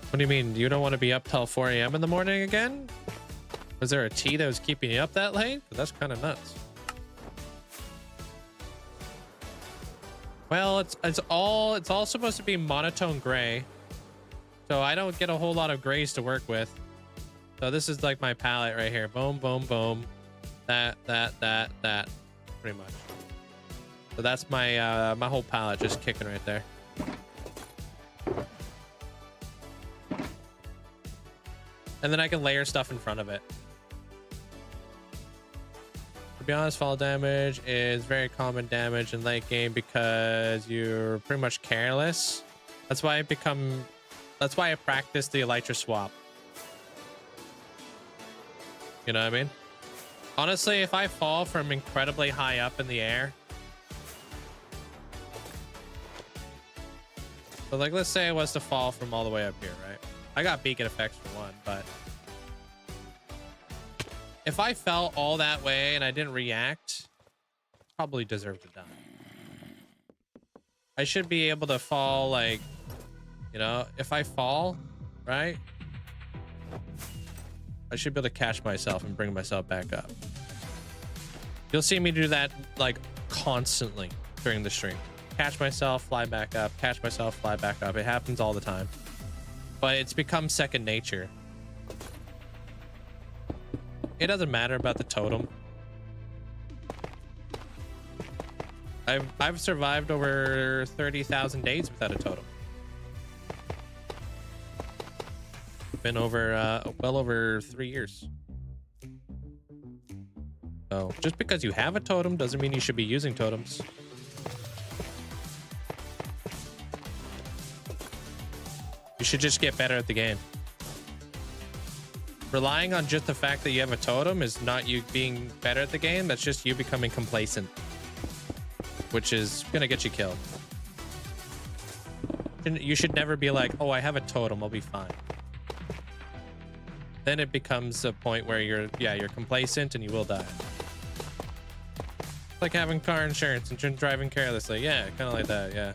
What do you mean? You don't want to be up till 4 a.m. in the morning again? Was there a tea that was keeping you up that late? That's kind of nuts. Well, it's all supposed to be monotone gray, so I don't get a whole lot of grays to work with. So this is like my palette right here. Boom, boom, boom. That, pretty much. So that's my my whole palette just kicking right there. And then I can layer stuff in front of it. To be honest, fall damage is very common damage in late game because you're pretty much careless. That's why I practice the elytra swap. You know what I mean? Honestly, if I fall from incredibly high up in the air, so like let's say I was to fall from all the way up here, right? I got beacon effects for one, but if I fell all that way and I didn't react, probably deserve to die. I should be able to fall, like, you know, if I fall, right? I should be able to catch myself and bring myself back up. You'll see me do that like constantly during the stream. Catch myself, fly back up, catch myself, fly back up. It happens all the time. But it's become second nature. It doesn't matter about the totem. I've survived over 30,000 days without a totem. Been over well over 3 years. So just because you have a totem doesn't mean you should be using totems. You should just get better at the game. Relying on just the fact that you have a totem is not you being better at the game. That's just you becoming complacent, which is gonna get you killed. You should never be like, oh, I have a totem, I'll be fine. Then it becomes a point where you're complacent and you will die. It's like having car insurance and driving carelessly. Yeah, kind of like that, yeah.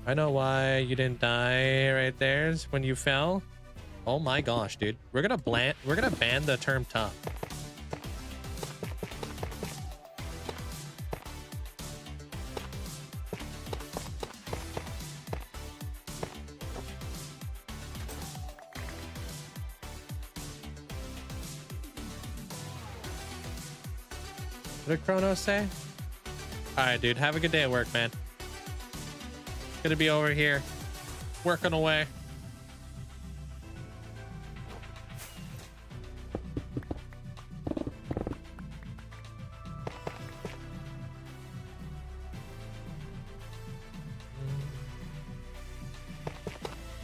I know why you didn't die right there when you fell. Oh my gosh, dude. We're gonna ban the term tough. What did Chronos say? Alright, dude. Have a good day at work, man. Gonna be over here working away.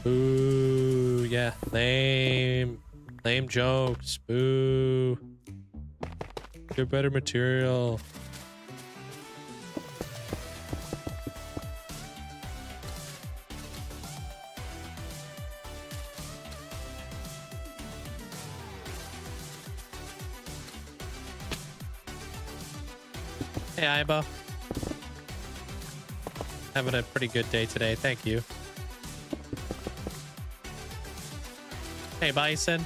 Boo, yeah, lame jokes. Boo. Get better material. Hey, Ibo. Having a pretty good day today. Thank you. Hey, Bison.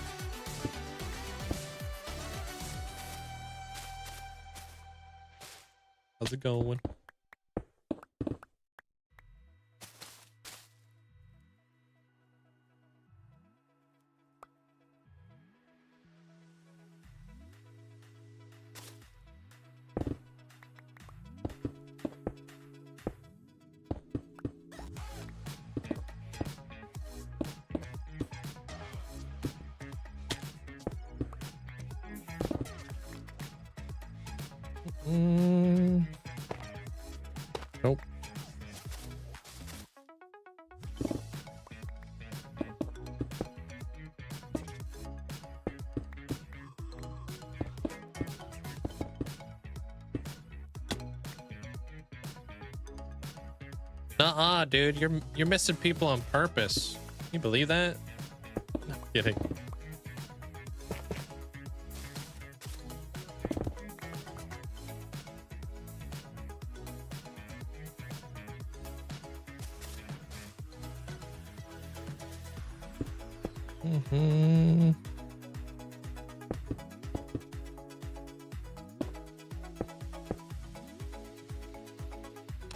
How's it going? Nope. Nuh-uh, dude. You're missing people on purpose. Can you believe that? No kidding.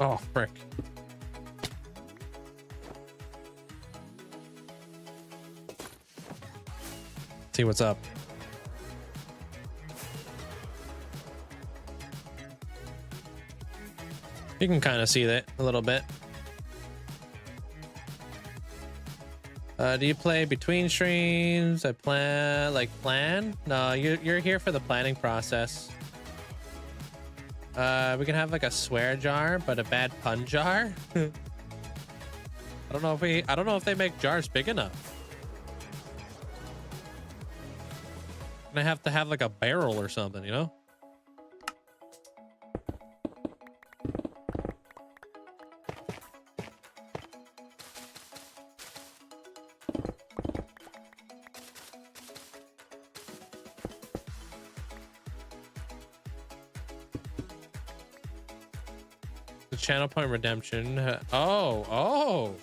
Oh, frick. See what's up. You can kind of see that a little bit. Do you play between streams? I plan? No, you're here for the planning process. We can have like a swear jar, but a bad pun jar. I don't know if they make jars big enough. I have to have like a barrel or something, you know? Channel point redemption. Oh.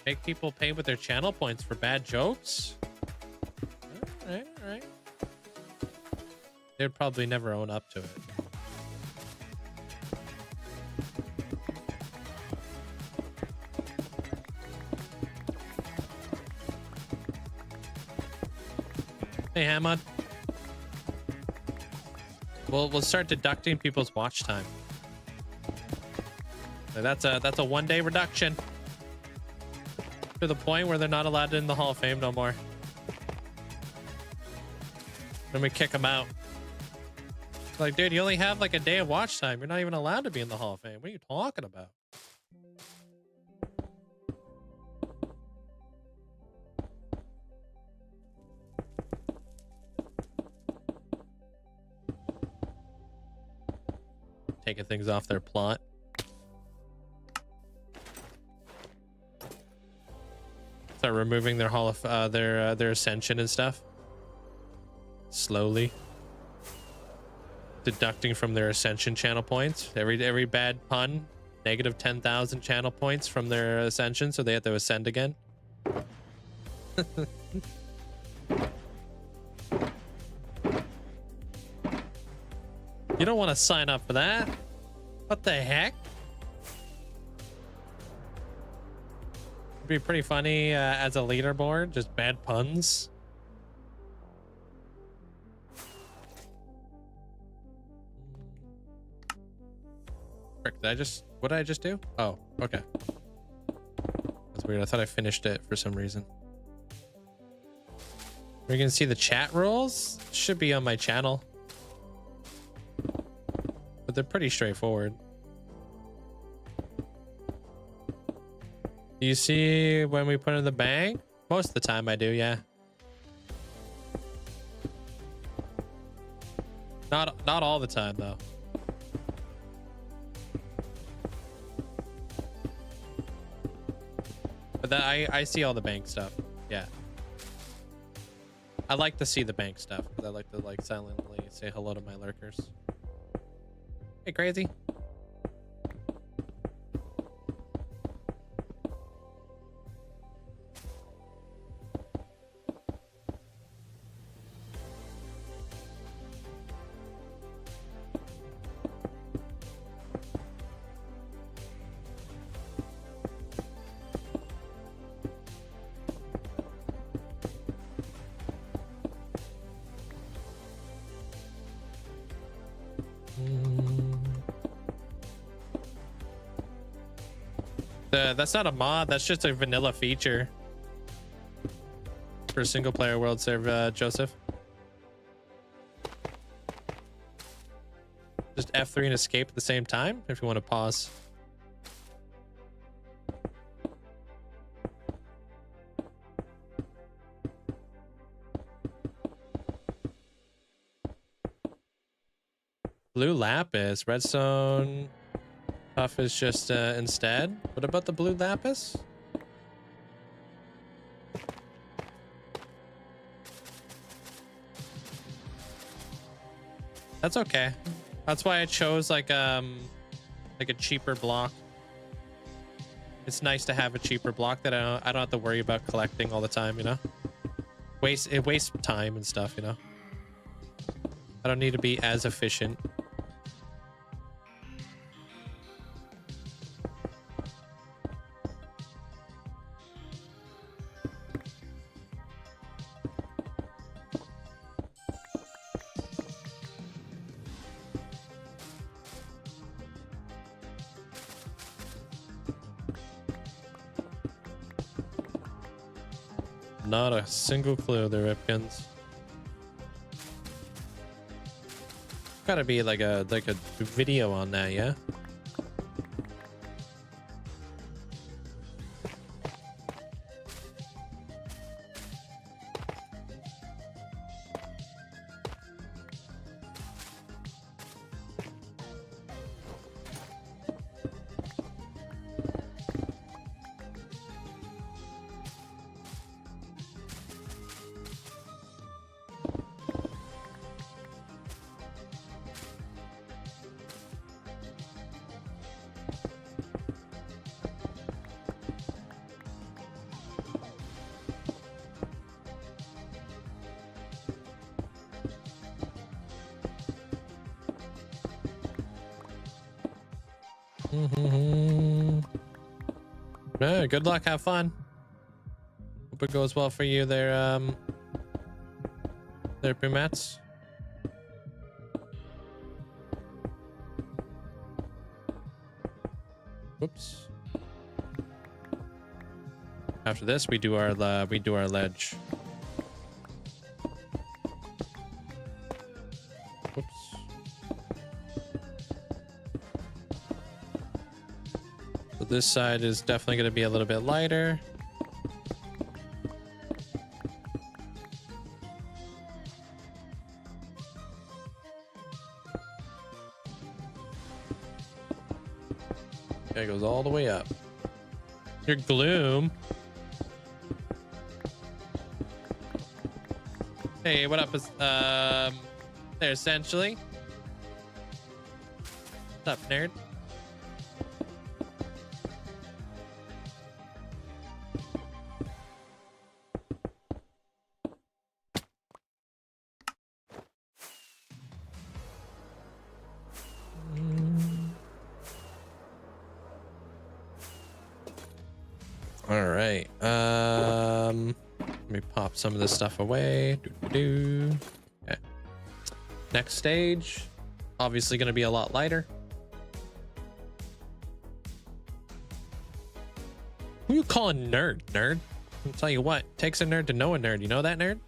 Make people pay with their channel points for bad jokes? All right. They'd probably never own up to it. Hey, Hamad. We'll start deducting people's watch time. That's a 1-day reduction to the point where they're not allowed in the Hall of Fame no more. Then we kick them out. Like, dude, you only have like a day of watch time. You're not even allowed to be in the Hall of Fame. What are you talking about? Taking things off their plot. Start removing their Hall of their ascension and stuff. Slowly deducting from their ascension channel points. Every bad pun, negative 10,000 channel points from their ascension, so they have to ascend again. You don't want to sign up for that. What the heck? It'd be pretty funny as a leaderboard, just bad puns. Frick, what did I just do? Oh, okay. That's weird. I thought I finished it for some reason. We're gonna see the chat rules. Should be on my channel. But they're pretty straightforward. Do you see when we put in the bank? Most of the time I do, yeah. Not all the time though. But that I see all the bank stuff. Yeah. I like to see the bank stuff because I like to silently say hello to my lurkers. Hey, crazy. That's not a mod. That's just a vanilla feature for single player world serve, Joseph. Just F3 and escape at the same time if you want to pause. Blue lapis, redstone. Tough is just instead. What about the blue lapis? That's okay. That's why I chose like a cheaper block. It's nice to have a cheaper block that I don't have to worry about collecting all the time, you know? It wastes time and stuff, you know? I don't need to be as efficient. Not a single clue, the Ripkins. Gotta be like a video on that, yeah? Yeah, good luck, have fun. Hope it goes well for you there, Primats. Whoops. After this, we do our ledge. Whoops. So this side is definitely going to be a little bit lighter. Okay, it goes all the way up. Your gloom. Hey, what up? There, essentially. What's up, nerd? All right. Let me pop some of this stuff away. Okay. Next stage, obviously going to be a lot lighter. Who you calling nerd? Nerd? I'll tell you what, takes a nerd to know a nerd. You know that, nerd?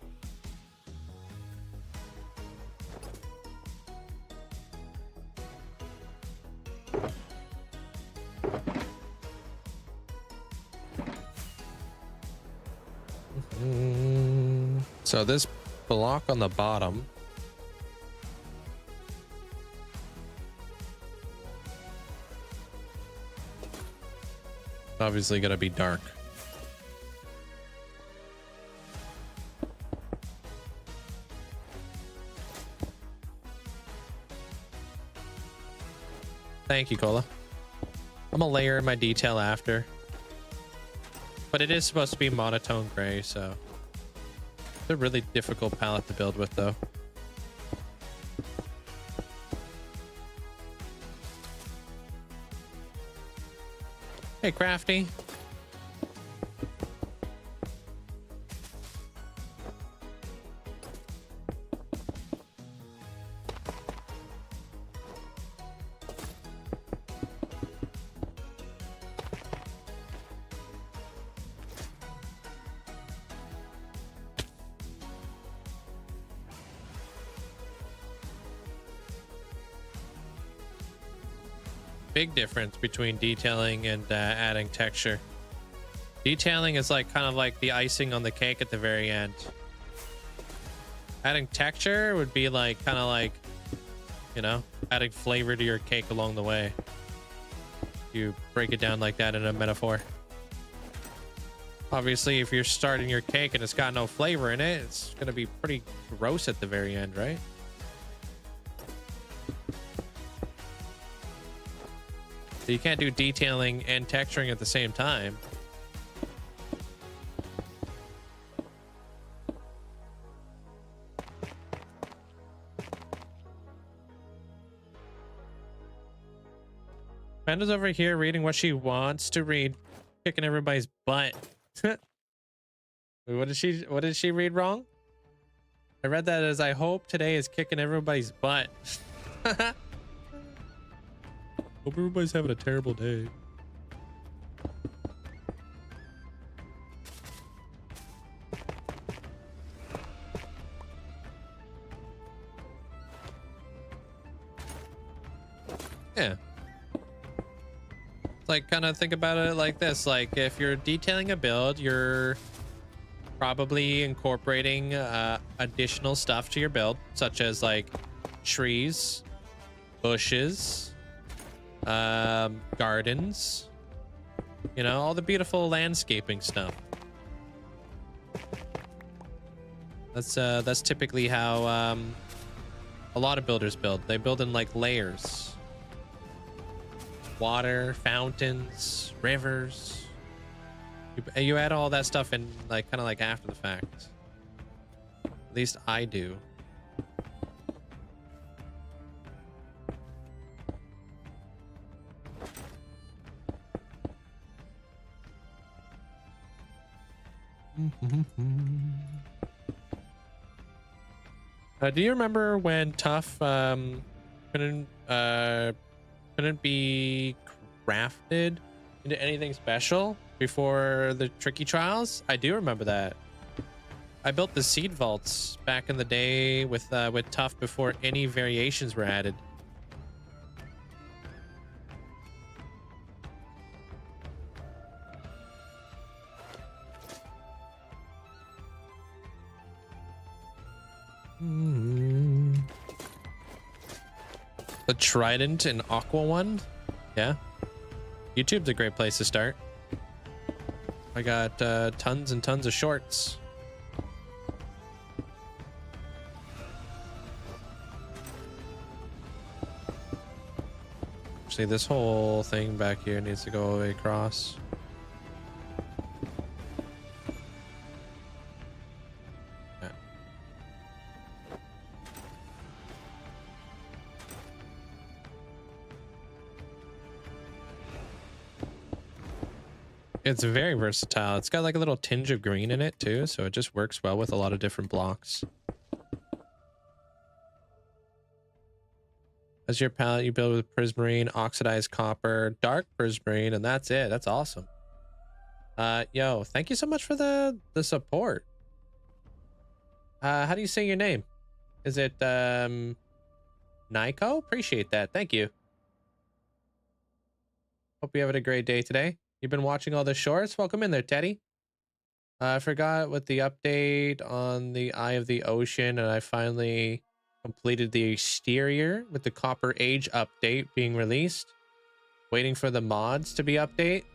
So this block on the bottom obviously gonna be dark. Thank you, Cola. I'm gonna layer in my detail after, but it is supposed to be monotone gray, so it's a really difficult palette to build with, though. Hey, Crafty. big difference between detailing and adding texture. Detailing is like kind of like the icing on the cake at the very end. Adding texture would be like kind of like, you know, adding flavor to your cake along the way. You break it down like that in a metaphor. Obviously, if you're starting your cake and it's got no flavor in it, it's gonna be pretty gross at the very end, right? So you can't do detailing and texturing at the same time. Panda's over here reading what she wants to read, kicking everybody's butt. What did she read wrong? I read that as I hope today is kicking everybody's butt. Hope everybody's having a terrible day. Yeah. Like, kind of think about it like this. Like, if you're detailing a build, you're probably incorporating additional stuff to your build, such as like trees, bushes, gardens, you know, all the beautiful landscaping stuff. That's typically how a lot of builders build. They build in like layers. Water, fountains, rivers. You add all that stuff in like kind of like after the fact. At least I do. Do you remember when Tough couldn't be crafted into anything special before the tricky trials? I do remember that. I built the seed vaults back in the day with Tough before any variations were added. The Trident and Aqua one? Yeah. YouTube's a great place to start. I got tons and tons of shorts. Actually, this whole thing back here needs to go all the way across. Yeah. It's very versatile. It's got like a little tinge of green in it too, so it just works well with a lot of different blocks. As your palette, you build with prismarine, oxidized copper, dark prismarine, and that's it. That's awesome. Yo, thank you so much for the support. How do you say your name? Is it Nico? Appreciate that. Thank you. Hope you're having a great day today. You've been watching all the shorts. Welcome in there, Teddy. I forgot with the update on the Eye of the Ocean, and I finally completed the exterior with the Copper Age update being released. Waiting for the mods to be update.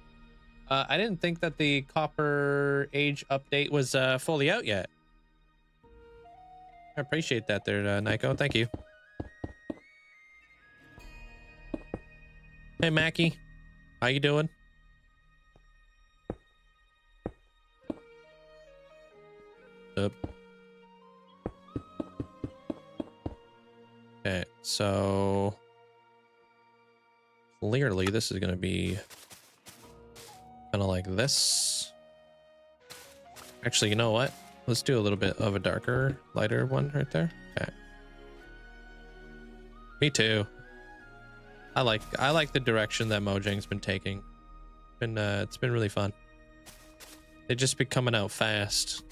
I didn't think that the Copper Age update was fully out yet. I appreciate that there, Nico. Thank you. Hey, Mackie. How you doing? Up. Okay, so clearly this is going to be kind of like this. Actually, you know what? Let's do a little bit of a darker, lighter one right there. Okay. Me too. I like the direction that Mojang's been taking. It's been really fun. They just be coming out fast.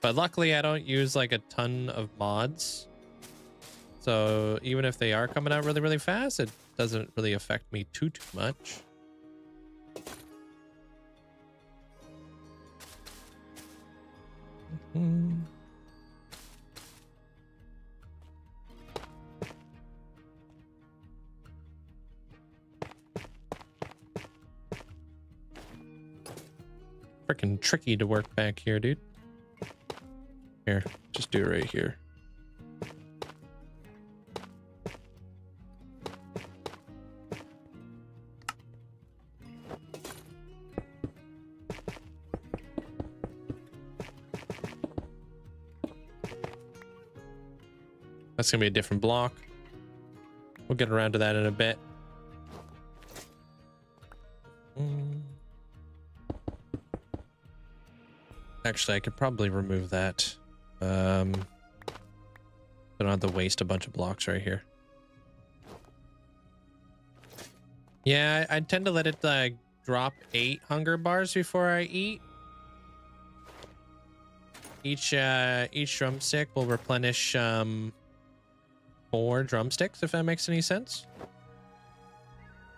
But luckily I don't use like a ton of mods. So even if they are coming out really, really fast, it doesn't really affect me too much. Freaking tricky to work back here, dude. Here, just do it right here. That's gonna be a different block. We'll get around to that in a bit. Actually, I could probably remove that. I don't have to waste a bunch of blocks right here. Yeah, I tend to let it drop 8 hunger bars before I eat. Each drumstick will replenish 4 drumsticks, if that makes any sense.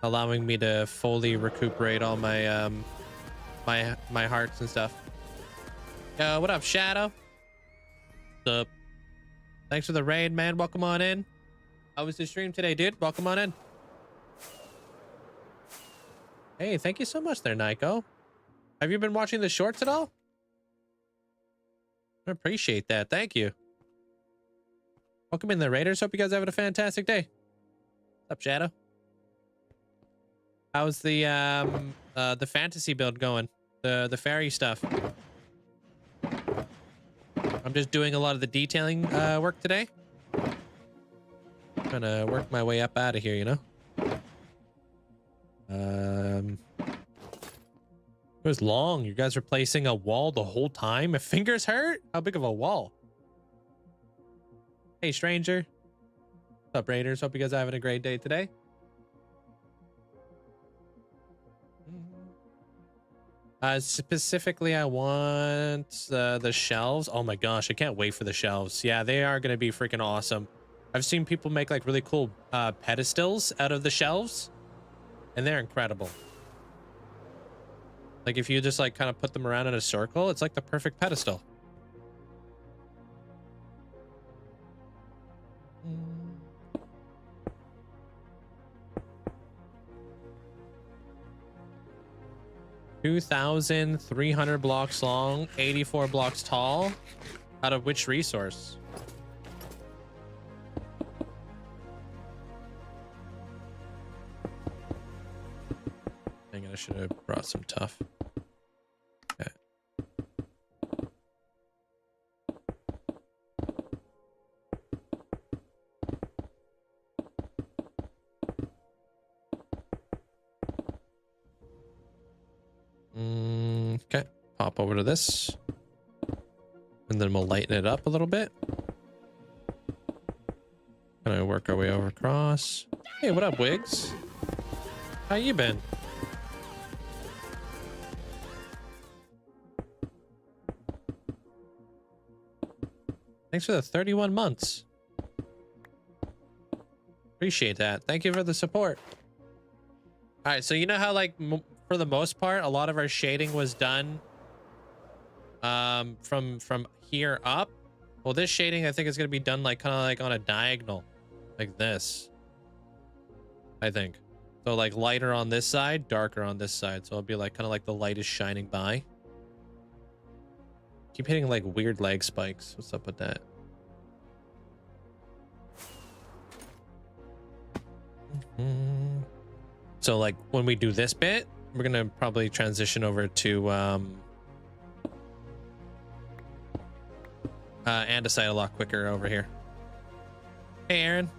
Allowing me to fully recuperate all my my hearts and stuff. What up, Shadow? What's up? Thanks for the raid, man. Welcome on in. How was the stream today, dude? Welcome on in. Hey, thank you so much there, Nico. Have you been watching the shorts at all? I appreciate that. Thank you. Welcome in the Raiders. Hope you guys are having a fantastic day. What's up, Shadow? How's the fantasy build going? The fairy stuff. I'm just doing a lot of the detailing work today. Trying to work my way up out of here, you know? It was long. You guys were placing a wall the whole time? My fingers hurt? How big of a wall? Hey, stranger. What's up, Raiders? Hope you guys are having a great day today. Specifically, I want the shelves. Oh my gosh, I can't wait for the shelves. Yeah, they are going to be freaking awesome. I've seen people make like really cool pedestals out of the shelves, and they're incredible. Like if you just like kind of put them around in a circle, it's like the perfect pedestal. $2,300 blocks long, 84 blocks tall. Out of which resource? Dang it, I should have brought some tough. Okay. Okay, pop over to this. And then we'll lighten it up a little bit. Gonna work our way over across. Hey, what up, Wiggs? How you been? Thanks for the 31 months. Appreciate that. Thank you for the support. All right, so you know how like for the most part, a lot of our shading was done from here up. Well, this shading I think is going to be done like kind of like on a diagonal like this, I think. So like lighter on this side, darker on this side. So it'll be like kind of like the light is shining by. Keep hitting like weird lag spikes. What's up with that? So like when we do this bit, we're gonna probably transition over to andesite a lot quicker over here. Hey, Aaron.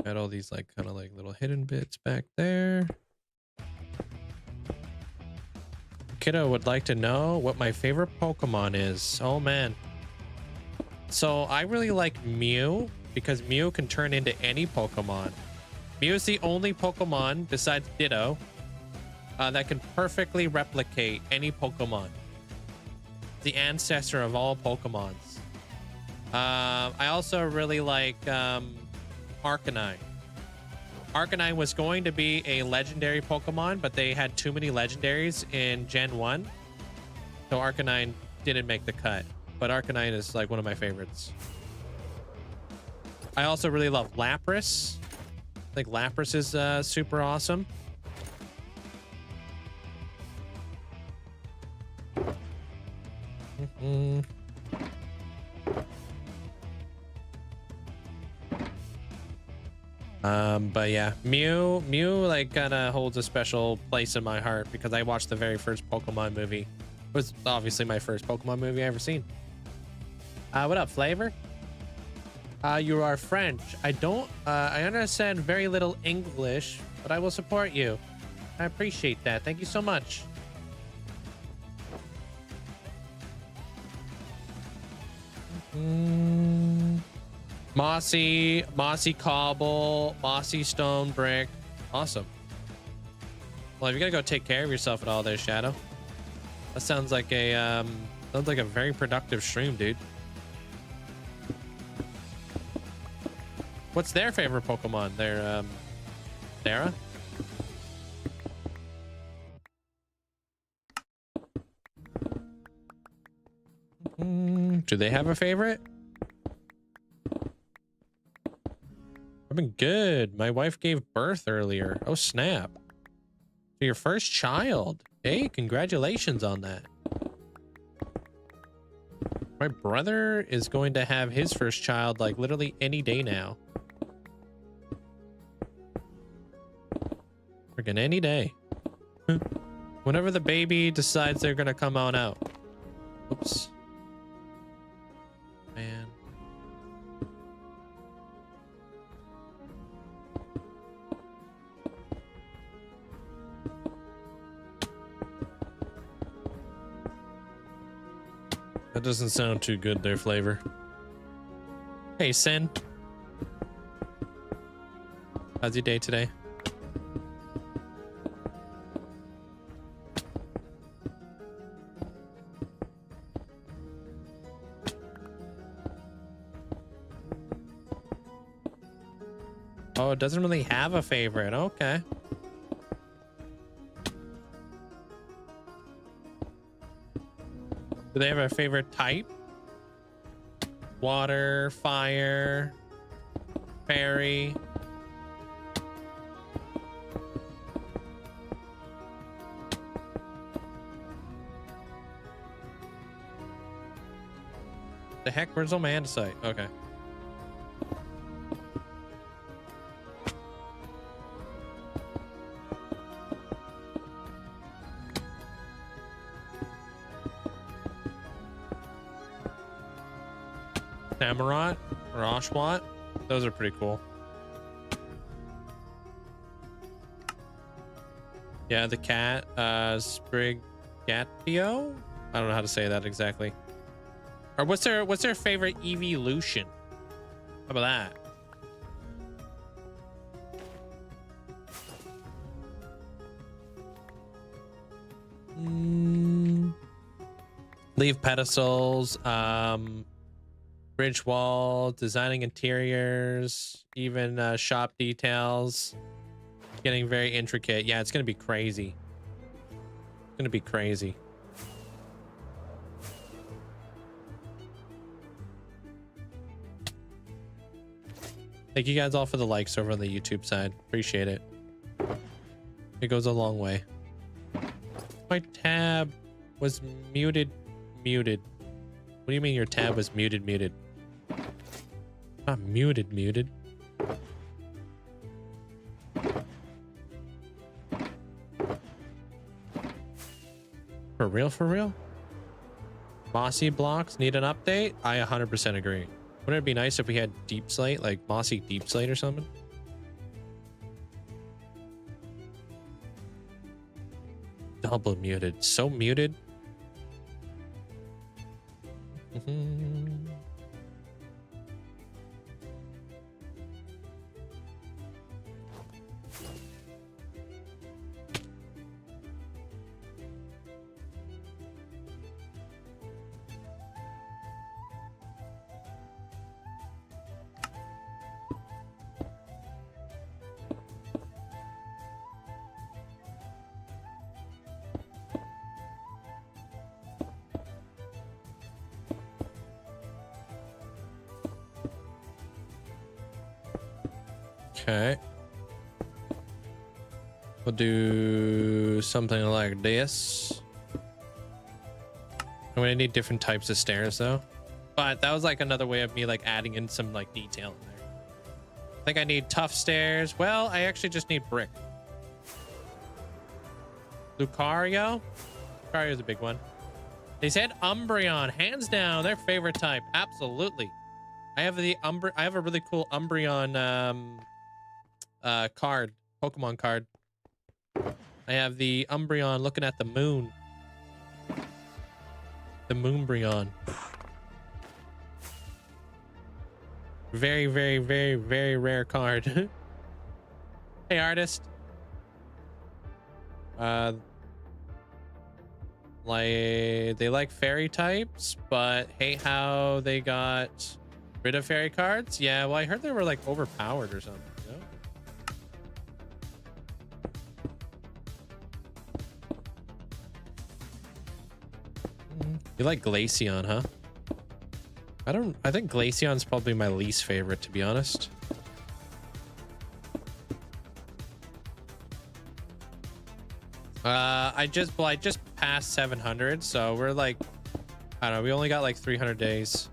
Got all these like kind of like little hidden bits back there. Kiddo would like to know what my favorite Pokemon is. Oh man. So I really like Mew because Mew can turn into any Pokemon. Mew is the only Pokemon besides Ditto that can perfectly replicate any Pokemon. The ancestor of all Pokemons. I also really like Arcanine. Arcanine was going to be a legendary Pokemon, but they had too many legendaries in Gen 1. So Arcanine didn't make the cut. But Arcanine is like one of my favorites. I also really love Lapras. I think Lapras is super awesome. But yeah, Mew like kind of holds a special place in my heart because I watched the very first Pokemon movie. It was obviously my first Pokemon movie I ever seen. What up, Flavor? You are French. I understand very little English, but I will support you. I appreciate that. Thank you so much. Mossy Cobble, Mossy Stone Brick. Awesome. Well, if you're gonna go take care of yourself and all there, Shadow. That sounds like a very productive stream, dude. What's their favorite Pokemon? Their Sarah? Do they have a favorite? I've been good. My wife gave birth earlier. Oh, snap. So your first child. Hey, congratulations on that. My brother is going to have his first child like literally any day now. Freaking any day. Whenever the baby decides they're gonna come on out. Oops. Man. That doesn't sound too good there, Flavor. Hey, Sin. How's your day today? Oh, it doesn't really have a favorite. Okay. Do they have a favorite type? Water, fire, fairy. The heck? Where's all my andesite? Okay. Samurott or Oshawott. Those are pretty cool. Yeah, the cat, Sprigatio? I don't know how to say that exactly. Or what's their favorite evolution? How about that? Leave pedestals, bridge wall, designing interiors, even shop details. Getting very intricate. Yeah, it's gonna be crazy. It's gonna be crazy. Thank you guys all for the likes over on the YouTube side. Appreciate it. It goes a long way. My tab was muted. What do you mean your tab was muted? Not muted. For real? Mossy blocks need an update? I 100% agree. Wouldn't it be nice if we had deep slate, like mossy deep slate or something? Double muted. So muted. Okay. We'll do something like this. I'm gonna need different types of stairs though. But that was like another way of me like adding in some like detail in there. I think I need tough stairs. Well, I actually just need brick. Lucario? Lucario is a big one. They said Umbreon, hands down, their favorite type. Absolutely. I have a really cool Umbreon card, Pokemon card. I have the Umbreon looking at the moon. The Moonbreon. Very, very, very, very rare card. Hey, artist. Like they like fairy types, but hate how they got rid of fairy cards. Yeah, well, I heard they were like overpowered or something. You know? You like Glaceon, huh? I think Glaceon's probably my least favorite, to be honest. I just passed 700, so we're like, I don't know, we only got like 300 days.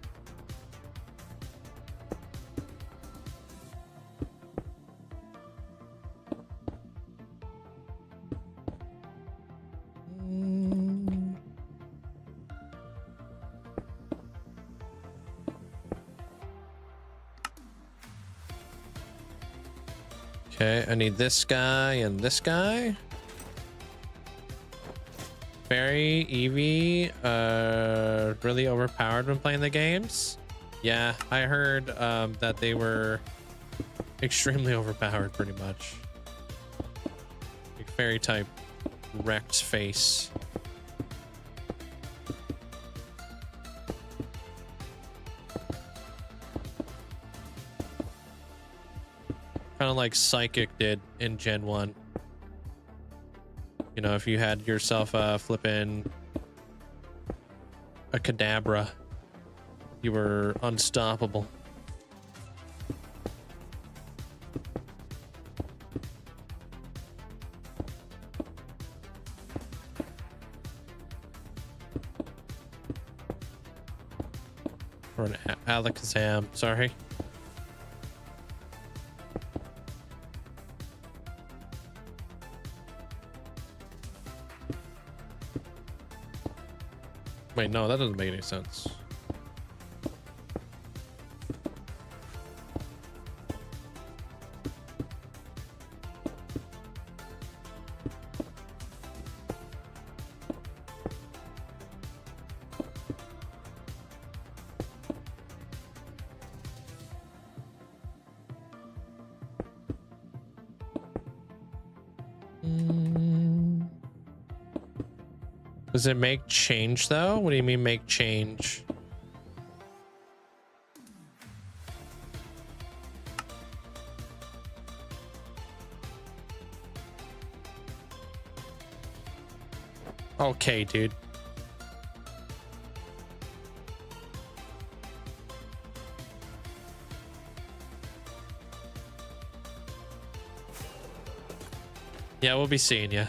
Okay, I need this guy and this guy. Fairy, Eevee, really overpowered when playing the games. Yeah, I heard that they were extremely overpowered pretty much. Like fairy type wrecked face. Kind of like Psychic did in Gen 1. You know, if you had yourself flipping a Kadabra, you were unstoppable. Or an Alakazam, sorry. Wait, no, that doesn't make any sense. Does it make change though? What do you mean make change? Okay, dude. Yeah, we'll be seeing you.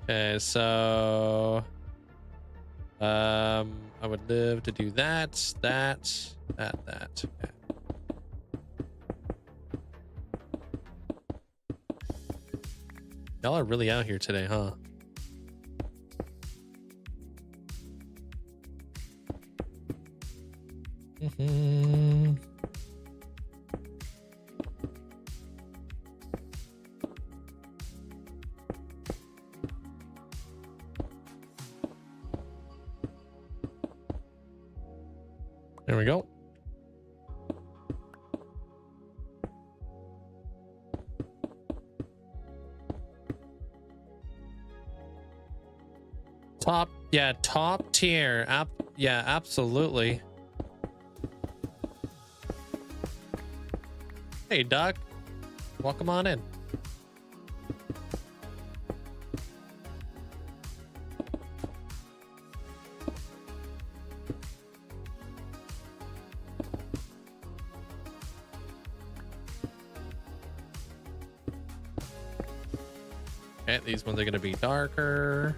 Okay, so I would love to do that. Okay. Y'all are really out here today, huh? There we go. Top tier. Yeah, absolutely. Hey, Doc. Welcome on in. Okay, these ones are gonna be darker.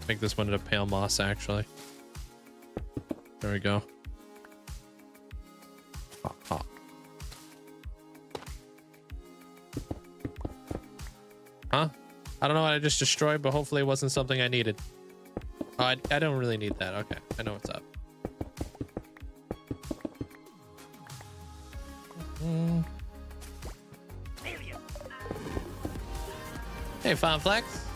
Make this one into pale moss, actually. There we go. Huh? I don't know what I just destroyed, but hopefully it wasn't something I needed. Oh, I don't really need that. Okay, I know what's up. Hey, Fun Flex.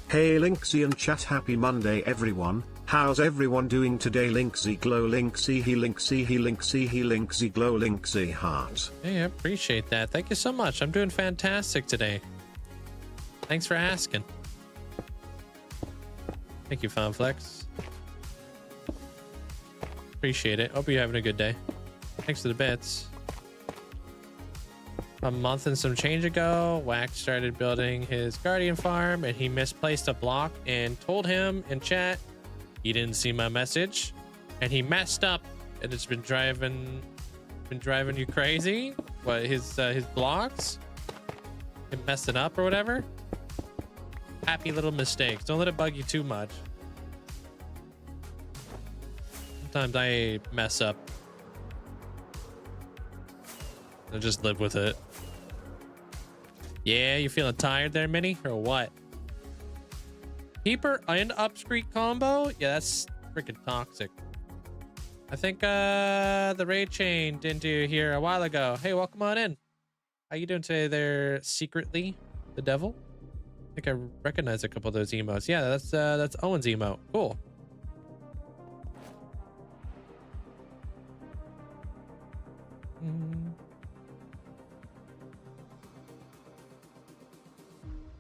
Hey Linkzzey and chat, happy Monday everyone. How's everyone doing today? Linkzzey glow, Linkzzey he, Linkzzey he, Linkzzey he, Linkzzey glow, Linkzzey heart. Hey, I appreciate that. Thank you so much. I'm doing fantastic today. Thanks for asking. Thank you, Fonflex. Appreciate it. Hope you're having a good day. Thanks for the bits. A month and some change ago, Wax started building his guardian farm and he misplaced a block and told him in chat he didn't see my message and he messed up and it's been driving you crazy. What, his blocks? Him messing up or whatever? Happy little mistakes. Don't let it bug you too much. Sometimes I mess up. I just live with it. Yeah, you feeling tired there, Minnie, or what? Keeper and upstreak combo? Yeah, that's freaking toxic. I think the raid chain didn't do here a while ago. Hey, welcome on in. How you doing today there, secretly? The devil? I think I recognize a couple of those emotes. Yeah, that's Owen's emote. Cool.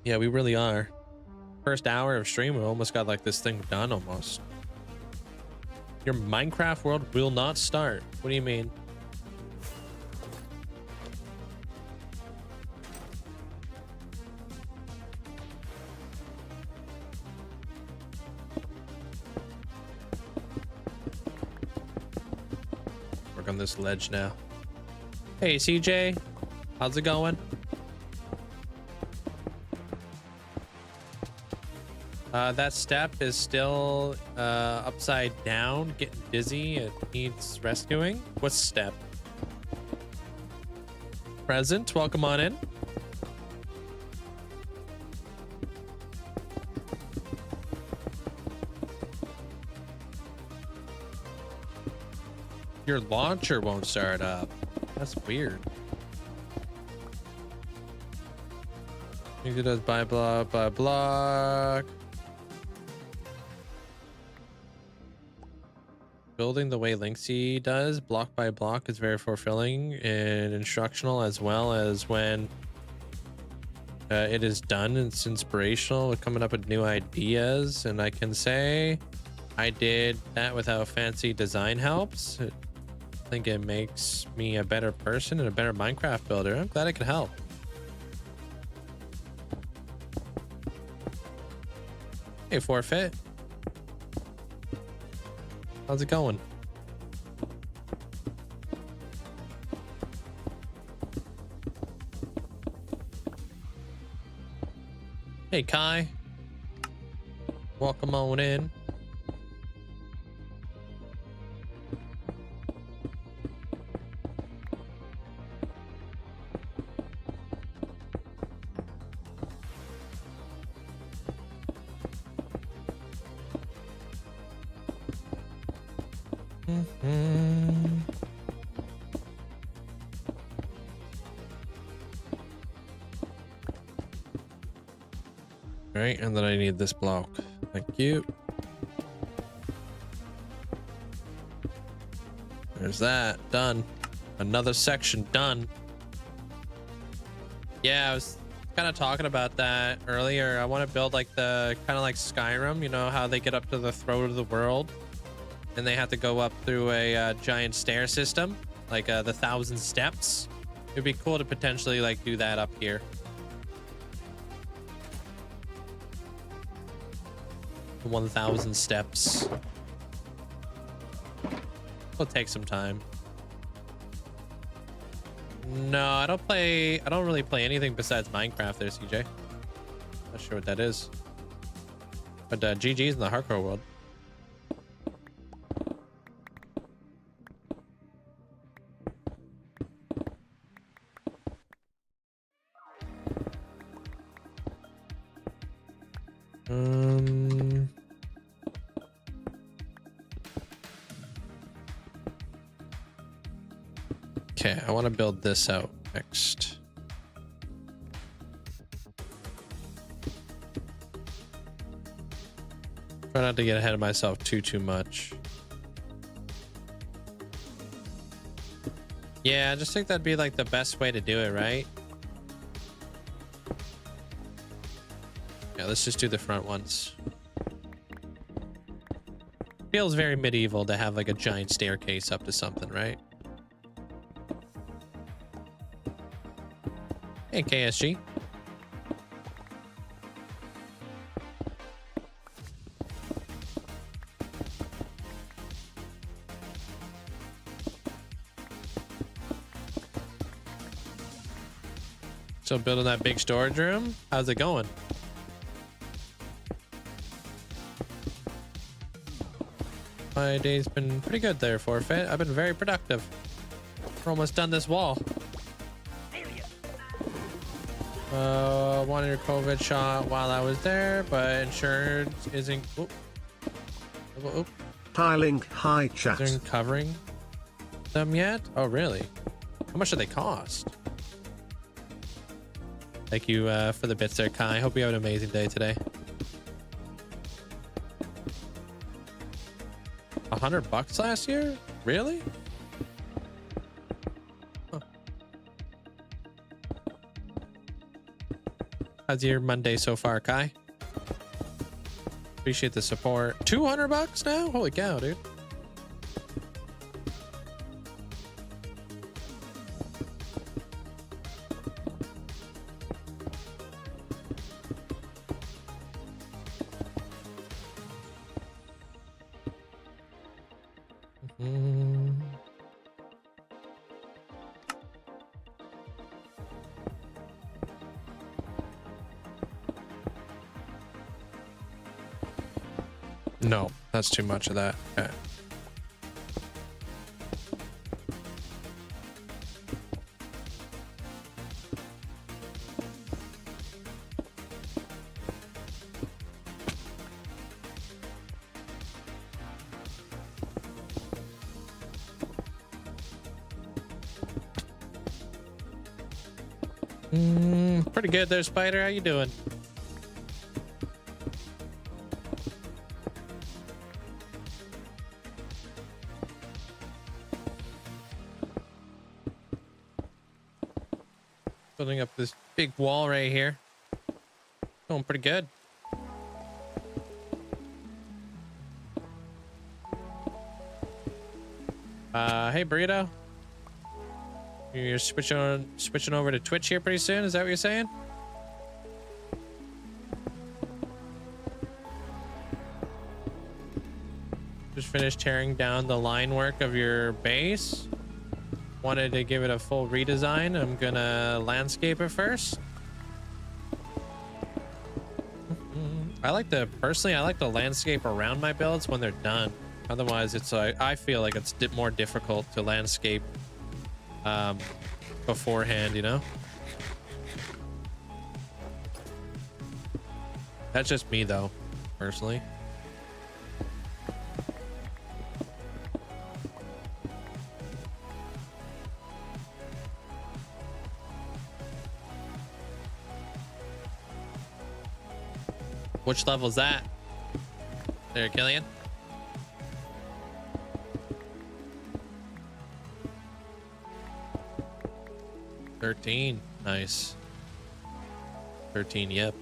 Yeah, we really are. First hour of stream, we almost got like this thing done almost. Your Minecraft world will not start. What do you mean? Work on this ledge now. Hey, CJ. How's it going? That step is still upside down, getting dizzy. It needs rescuing. What's step? Present, welcome on in. Your launcher won't start up. That's weird. I think it does by block by block. Building the way Linkzzey does, block by block, is very fulfilling and instructional, as well as when it is done. It's inspirational with coming up with new ideas, and I can say I did that without fancy design helps. I think it makes me a better person and a better Minecraft builder. I'm glad I could help. Hey, Forfeit. How's it going? Hey, Kai. Welcome on in. Right, and then I need this block. Thank you. There's that. Done. Another section done. Yeah, I was kind of talking about that earlier. I want to build like the kind of like Skyrim, you know how they get up to the throat of the world and they have to go up through a giant stair system, like the 1,000 steps. It'd be cool to potentially like do that up here. The 1,000 steps. It'll take some time. No, I don't really play anything besides Minecraft there, CJ. Not sure what that is. But GG's in the hardcore world. Okay, I want to build this out next. Try not to get ahead of myself too much. Yeah, I just think that'd be like the best way to do it, right? Yeah, let's just do the front ones. Feels very medieval to have like a giant staircase up to something, right? Hey, KSG. Still building that big storage room? How's it going? My day's been pretty good there, Forfeit. I've been very productive. We're almost done this wall. Wanted your COVID shot while I was there, but insurance isn't. Oop. Oop. Hi Link, hi chat. Isn't covering them yet? Oh, really? How much do they cost? Thank you for the bits there, Kai. Hope you have an amazing day today. $100 last year? Really? Huh. How's your Monday so far, Kai? Appreciate the support. $200 now? Holy cow, dude. No, that's too much of that. Okay. Pretty good there, Spider. How you doing? Building up this big wall right here. Going pretty good. Hey Burrito. You're switching over to Twitch here pretty soon, is that what you're saying? Just finished tearing down the line work of your base. Wanted to give it a full redesign. I'm gonna landscape it first. Personally, I like the landscape around my builds when they're done. Otherwise, it's like, I feel like it's more difficult to landscape beforehand, you know? That's just me though, personally. Which level is that? There, Killian. $13. Nice. 13, yep.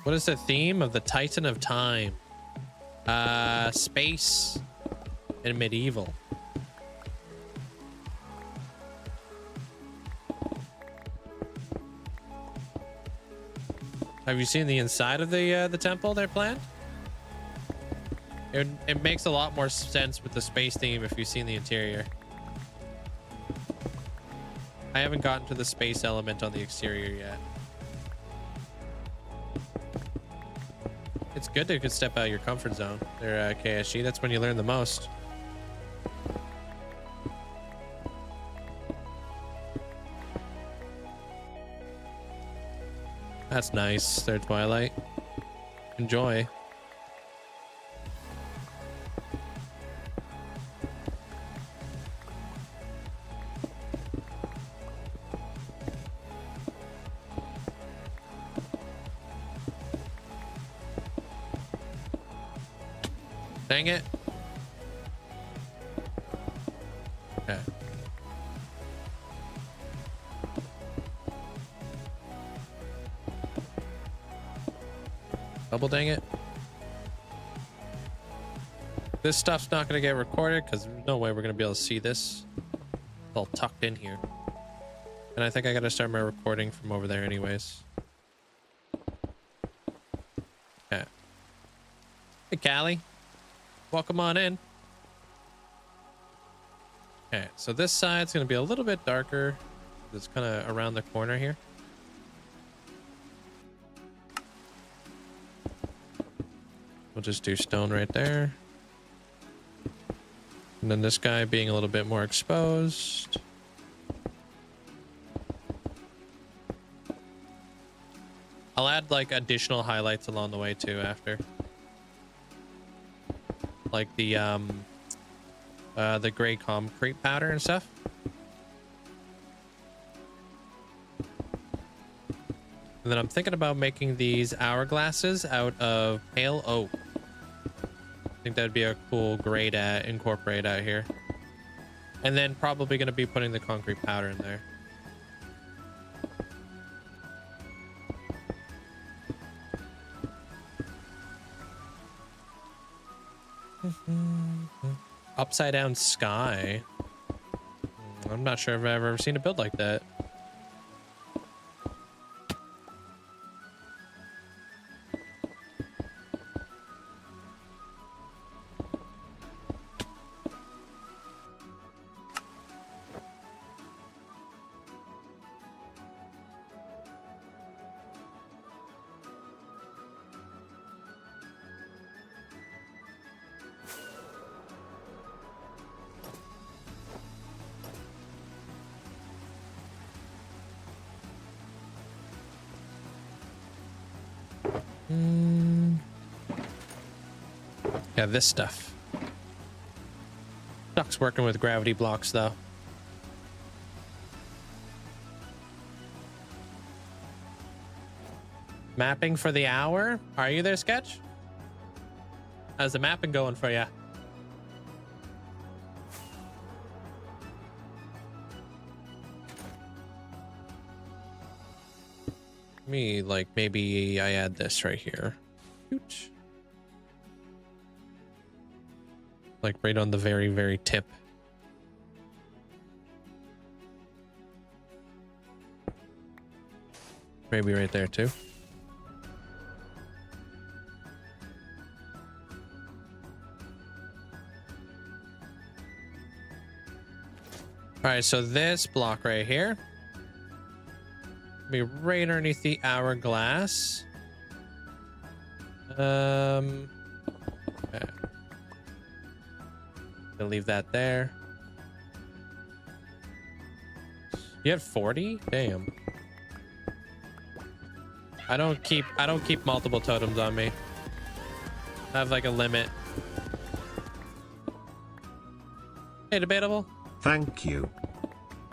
What is the theme of the Titan of Time? Space. and medieval. Have you seen the inside of the temple they're planned? It makes a lot more sense with the space theme if you've seen the interior. I haven't gotten to the space element on the exterior yet. It's good to step out of your comfort zone there, KSG. That's when you learn the most. That's nice there, Twilight. Enjoy. Dang it. Okay. Double dang it. This stuff's not going to get recorded because there's no way we're going to be able to see this. It's all tucked in here. And I think I got to start my recording from over there anyways. Okay. Hey, Callie. Welcome on in. Okay, so this side's going to be a little bit darker. It's kind of around the corner here. We'll just do stone right there. And then this guy being a little bit more exposed. I'll add like additional highlights along the way too after. Like the gray concrete powder and stuff. And then I'm thinking about making these hourglasses out of pale oak. I think that'd be a cool gray to incorporate out here. And then probably going to be putting the concrete powder in there. Upside down sky. I'm not sure if I've ever seen a build like that. Yeah, this stuff. Sucks working with gravity blocks, though. Mapping for the hour? Are you there, Sketch? How's the mapping going for you? Me, like, maybe I add this right here. Ooch. Like right on the very, very tip. Maybe right there too. All right, so this block right here be right underneath the hourglass. Okay. Gonna leave that there. You have 40? Damn. I don't keep multiple totems on me. I have like a limit. Hey, Debatable. Thank you.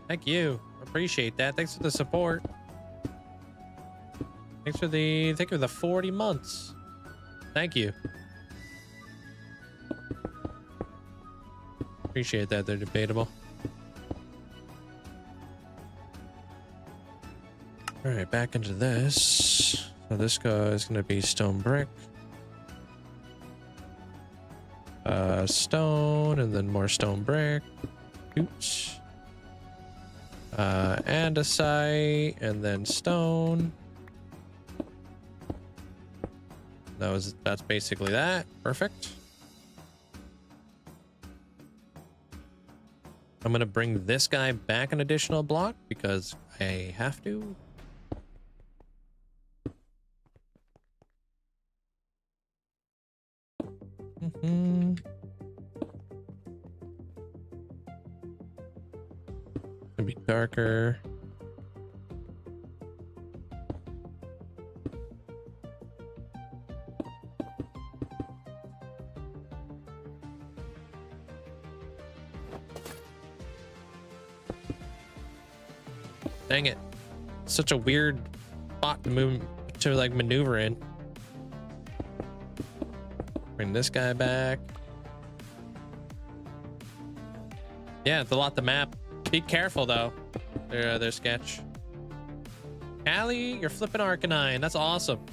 Thank you. Appreciate that. Thanks for the support. Thanks for the 40 months. Thank you. Appreciate that. They're debatable. All right, back into this. So this guy is going to be stone brick. Stone, and then more stone brick. Oops. Andesite, and then stone. That's basically that. Perfect. I'm gonna bring this guy back an additional block because I have to. Gonna be darker. Dang it. Such a weird spot to move to like maneuver in. Bring this guy back. Yeah, it's a lot to map. Be careful though. Their sketch. Allie, you're flipping Arcanine. That's awesome.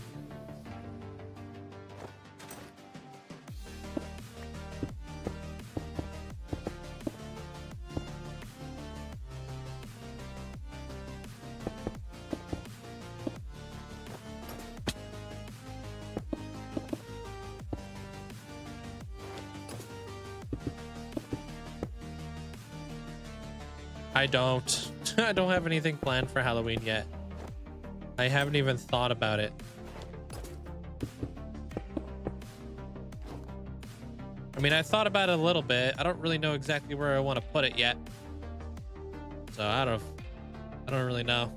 I don't. I don't have anything planned for Halloween yet. I haven't even thought about it. I mean, I thought about it a little bit. I don't really know exactly where I want to put it yet. So I don't really know.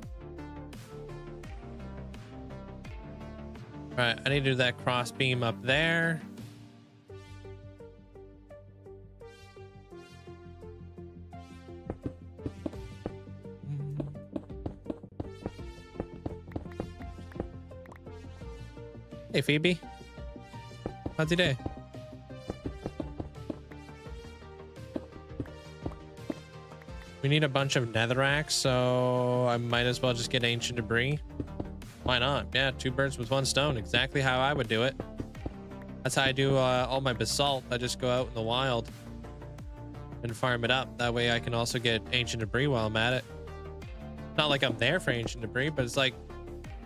All right, I need to do that cross beam up there. Hey, Phoebe. How's your day? We need a bunch of netherrack, so I might as well just get ancient debris. Why not? Yeah, 2 birds with 1 stone. Exactly how I would do it. That's how I do all my basalt. I just go out in the wild and farm it up. That way I can also get ancient debris while I'm at it. Not like I'm there for ancient debris, but it's like,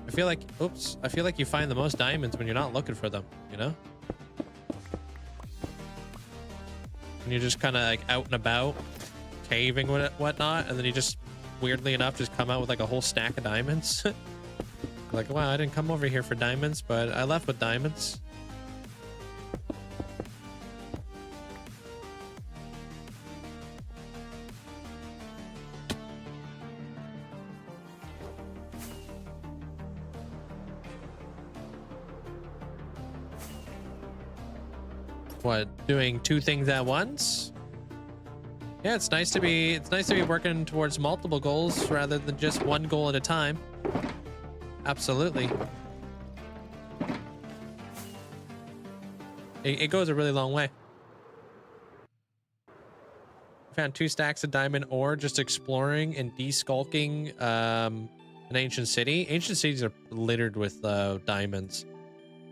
I feel like, oops, I feel like you find the most diamonds when you're not looking for them, you know? And you're just kind of like out and about, caving with it, whatnot, and then you just, weirdly enough, just come out with like a whole stack of diamonds. Like, wow, I didn't come over here for diamonds, but I left with diamonds. What, doing 2 things at once? Yeah, it's nice to be working towards multiple goals rather than just one goal at a time. Absolutely. It goes a really long way. Found 2 stacks of diamond ore just exploring and deskulking an ancient city. Ancient cities are littered with diamonds.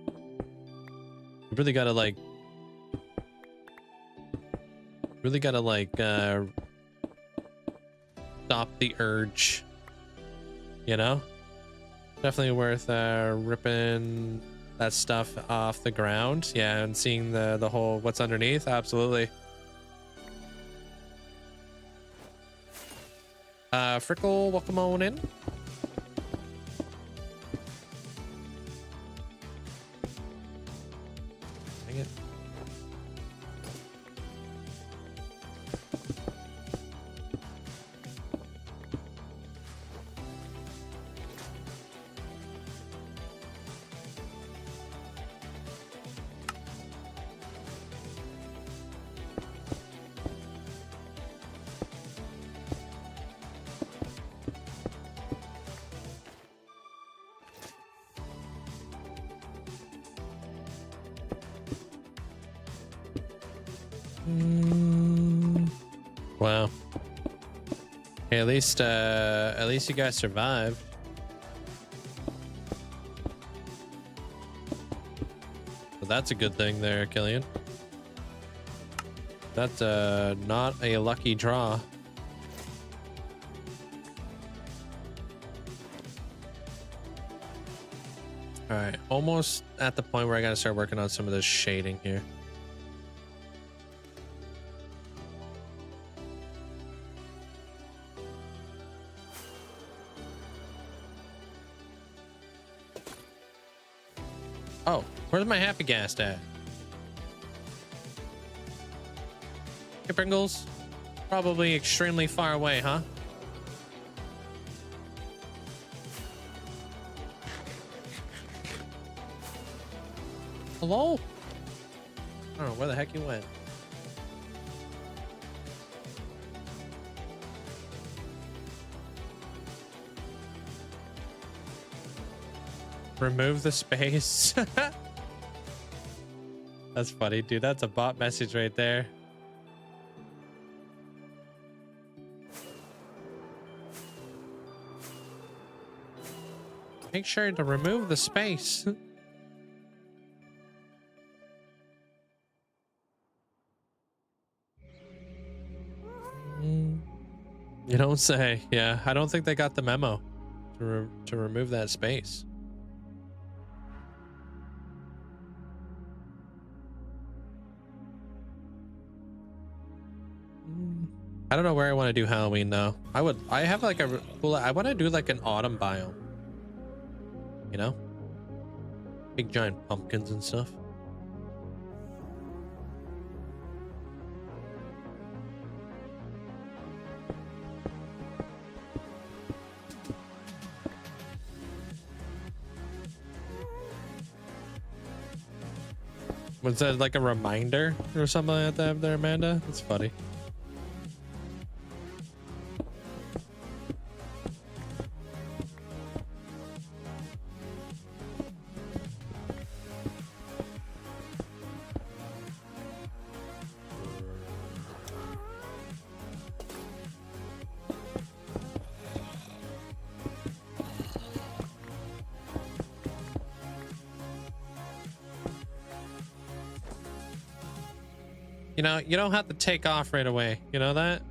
You really gotta like stop the urge, you know? Definitely worth ripping that stuff off the ground. Yeah, and seeing the whole what's underneath. Absolutely. Frickle, welcome on in. Dang it. Wow. Hey, at least you guys survived. So that's a good thing there, Killian. That's not a lucky draw. All right, almost at the point where I gotta start working on some of this shading here. Oh, where's my happy gas at? Hey, Pringles. Probably extremely far away, huh? Hello? I don't know where the heck you went. Remove the space. That's funny, dude. That's a bot message right there. Make sure to remove the space. You don't say. Yeah, I don't think they got the memo to remove that space. I don't know where I want to do Halloween though. I have like a cool, I want to do like an autumn biome. You know? Big giant pumpkins and stuff. Was that like a reminder or something like that there, Amanda? That's funny. You know, you don't have to take off right away. You know that?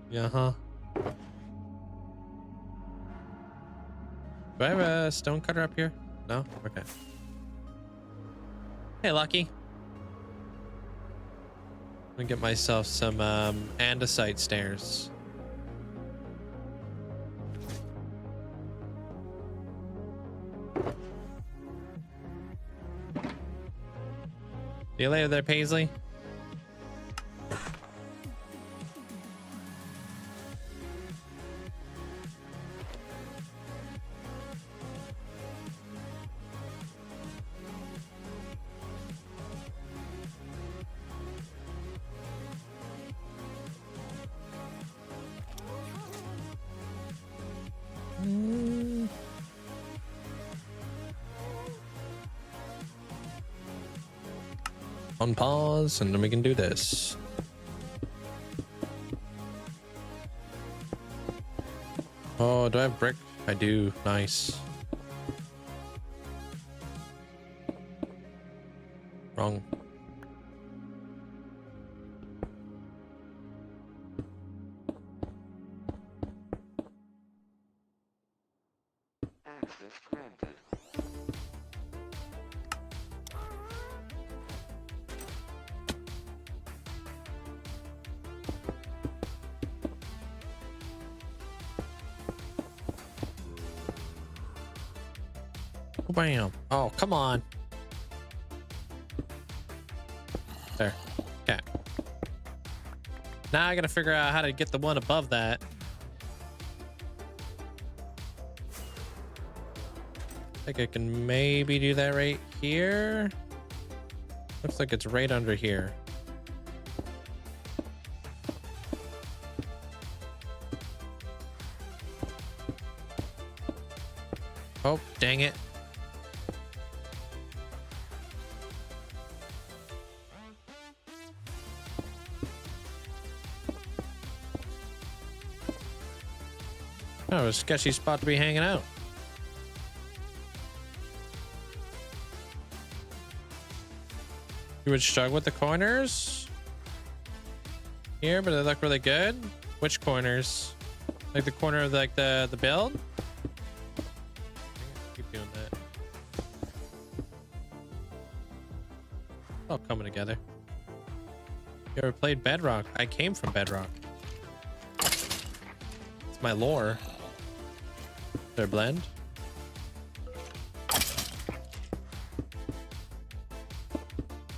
Yeah, huh? Do I have a stone cutter up here? No? Okay. Hey, Lucky. I'm gonna get myself some andesite stairs. See you later there, Paisley. On pause, and then we can do this. Oh, do I have brick? I do. Nice. Wrong. Access granted. Bam. Oh, come on. There. Okay. Now I gotta figure out how to get the one above that. I think I can maybe do that right here. Looks like it's right under here. Oh, dang it. Oh, a sketchy spot to be hanging out. You would struggle with the corners here, but they look really good. Which corners? Like the corner of like the build? Keep doing that. All coming together. You ever played Bedrock? I came from Bedrock. It's my lore. Their blend.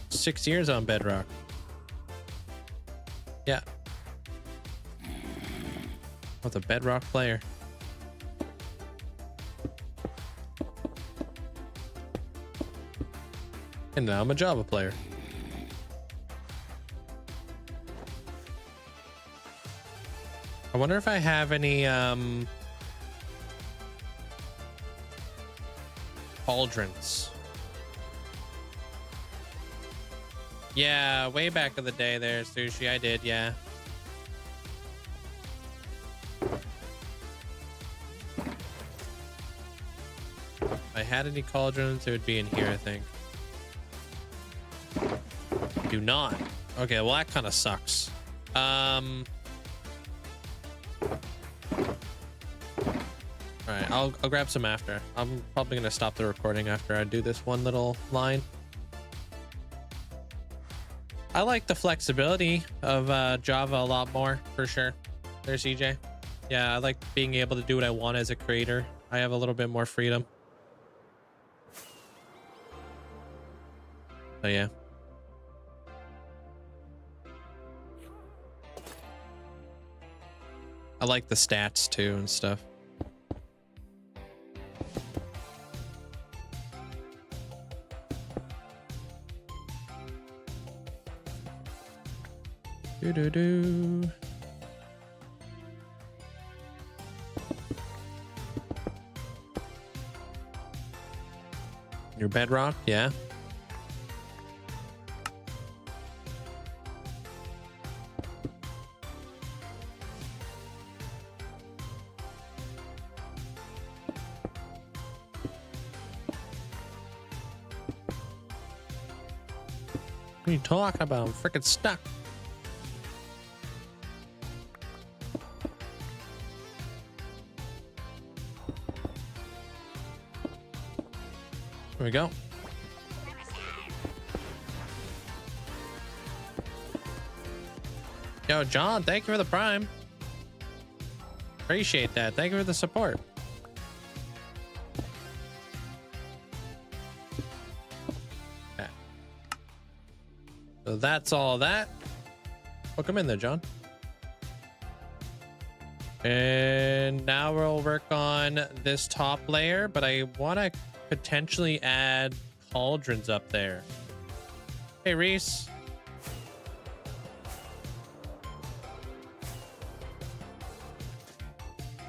Six years on Bedrock. Yeah. What's a Bedrock player? And now I'm a Java player. I wonder if I have any cauldrons. Yeah, way back in the day there, Sushi. I did, yeah. If I had any cauldrons, it would be in here, I think. Do not. Okay, well that kind of sucks. All right, I'll grab some after. I'm probably gonna stop the recording after I do this one little line. I like the flexibility of Java a lot more, for sure. There's EJ. Yeah, I like being able to do what I want as a creator. I have a little bit more freedom. So yeah. I like the stats too and stuff. Do. Your Bedrock, yeah. What are you talking about? I'm freaking stuck. There we go. Yo, John, thank you for the Prime. Appreciate that. Thank you for the support. Okay. So that's all that. Oh, come in there, John. And now we'll work on this top layer, but I want to potentially add cauldrons up there. Hey, Reese.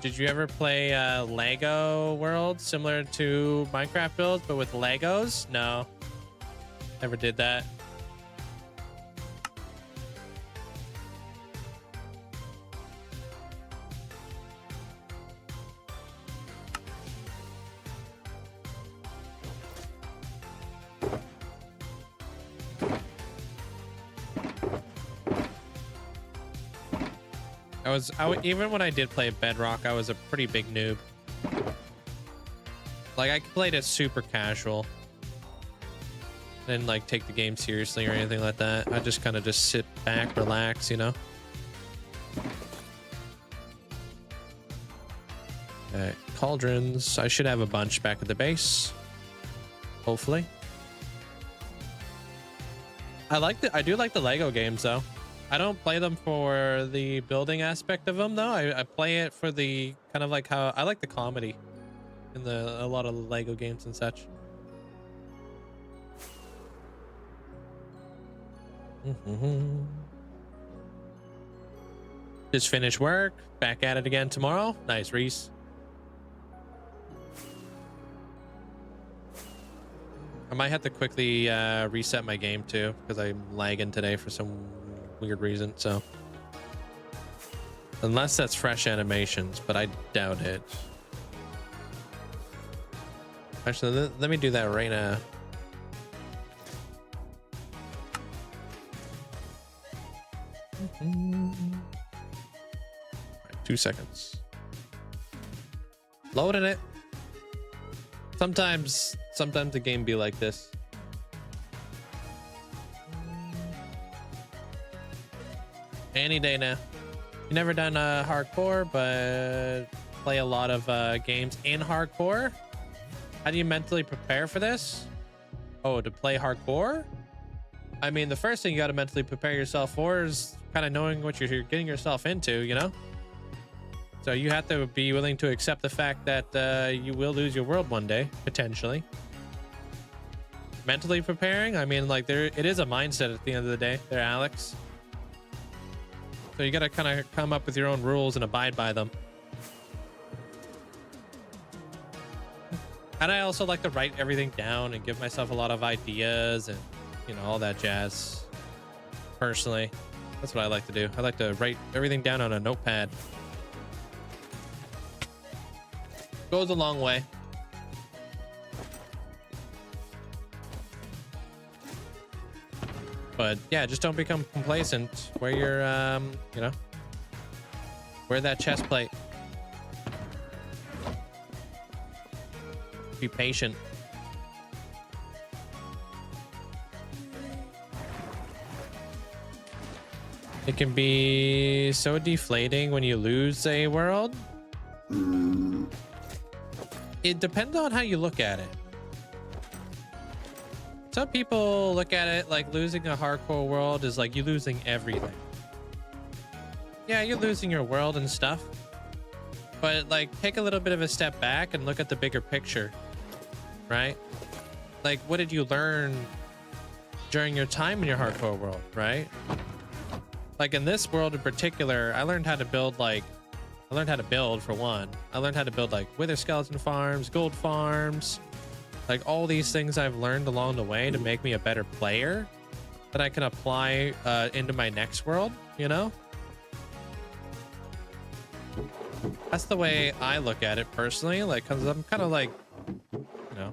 Did you ever play Lego World, similar to Minecraft builds, but with Legos? No, never did that. Even when I did play Bedrock, I was a pretty big noob. Like, I played it super casual. I didn't like take the game seriously or anything like that. I just kind of just sit back, relax, you know? Okay, cauldrons. I should have a bunch back at the base. Hopefully. I do like the Lego games though. I don't play them for the building aspect of them though. I play it for the kind of like how I like the comedy in a lot of the Lego games and such. Just finished work, back at it again tomorrow. Nice, Reese. I might have to quickly reset my game too because I'm lagging today for some weird reason. So unless that's fresh animations, but I doubt it. Actually, let me do that right now. 2 seconds. Loading it. Sometimes the game be like this. Any day now. You never done hardcore, but play a lot of games in hardcore. How do you mentally prepare for this? Oh, to play hardcore? I mean, the first thing you got to mentally prepare yourself for is kind of knowing what you're getting yourself into, you know? So you have to be willing to accept the fact that you will lose your world one day, potentially. Mentally preparing, I mean, like, it is a mindset at the end of the day there, Alex. So you got to kind of come up with your own rules and abide by them. And I also like to write everything down and give myself a lot of ideas and, you know, all that jazz. Personally, that's what I like to do. I like to write everything down on a notepad. Goes a long way. But yeah, just don't become complacent. Wear your, you know, wear that chest plate. Be patient. It can be so deflating when you lose a world. It depends on how you look at it. Some people look at it like losing a hardcore world is like you losing everything. Yeah, you're losing your world and stuff. But like, take a little bit of a step back and look at the bigger picture, right? Like, what did you learn during your time in your hardcore world, right? Like in this world in particular, I learned how to build for one. I learned how to build like wither skeleton farms, gold farms, like all these things I've learned along the way to make me a better player that I can apply into my next world, you know? That's the way I look at it personally, like, cause I'm kind of like, you know,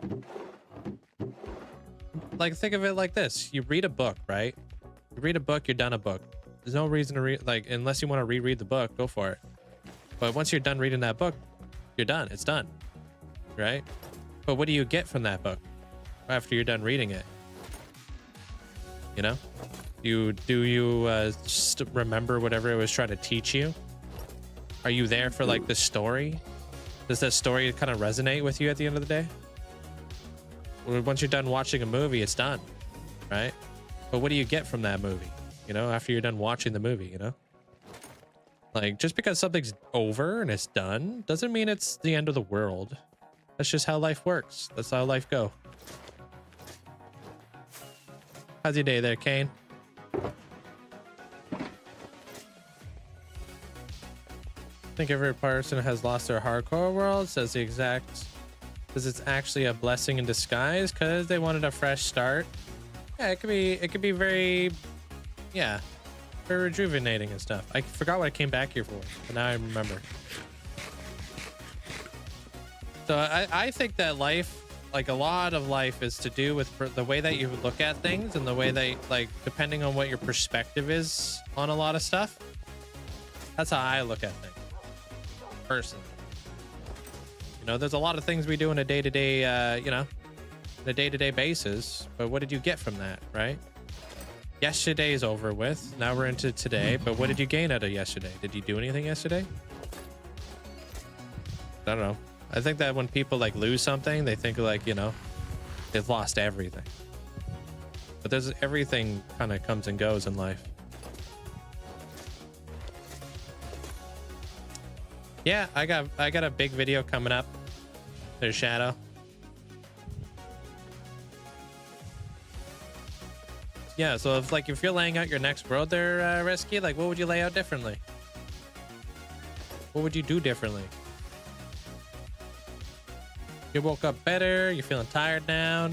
like think of it like this. You read a book, right? You read a book, you're done a book. There's no reason to read, like, unless you want to reread the book, go for it. But once you're done reading that book, you're done. It's done, right? But what do you get from that book after you're done reading it? You know, do you just remember whatever it was trying to teach you? Are you there for like the story? Does that story kind of resonate with you at the end of the day? Once you're done watching a movie, it's done, right? But what do you get from that movie? You know, after you're done watching the movie, you know? Like, just because something's over and it's done doesn't mean it's the end of the world. That's just how life works. That's how life go. How's your day there, Kane? I think every person has lost their hardcore world, says the exact, because it's actually a blessing in disguise because they wanted a fresh start. Yeah, it could be very, yeah, very rejuvenating and stuff. I forgot what I came back here for, but now I remember. So I think that life, like a lot of life, is to do with the way that you look at things and the way that, like, depending on what your perspective is on a lot of stuff. That's how I look at things, personally. You know, there's a lot of things we do on a day-to-day, you know, on a day-to-day basis, but what did you get from that, right? Yesterday is over with. Now we're into today, but what did you gain out of yesterday? Did you do anything yesterday? I don't know. I think that when people like lose something, they think like, you know, they've lost everything. But there's everything kind of comes and goes in life. Yeah, I got a big video coming up. There's Shadow. Yeah, so if you're laying out your next world there, Risky, like what would you lay out differently? What would you do differently? You woke up better, you're feeling tired now.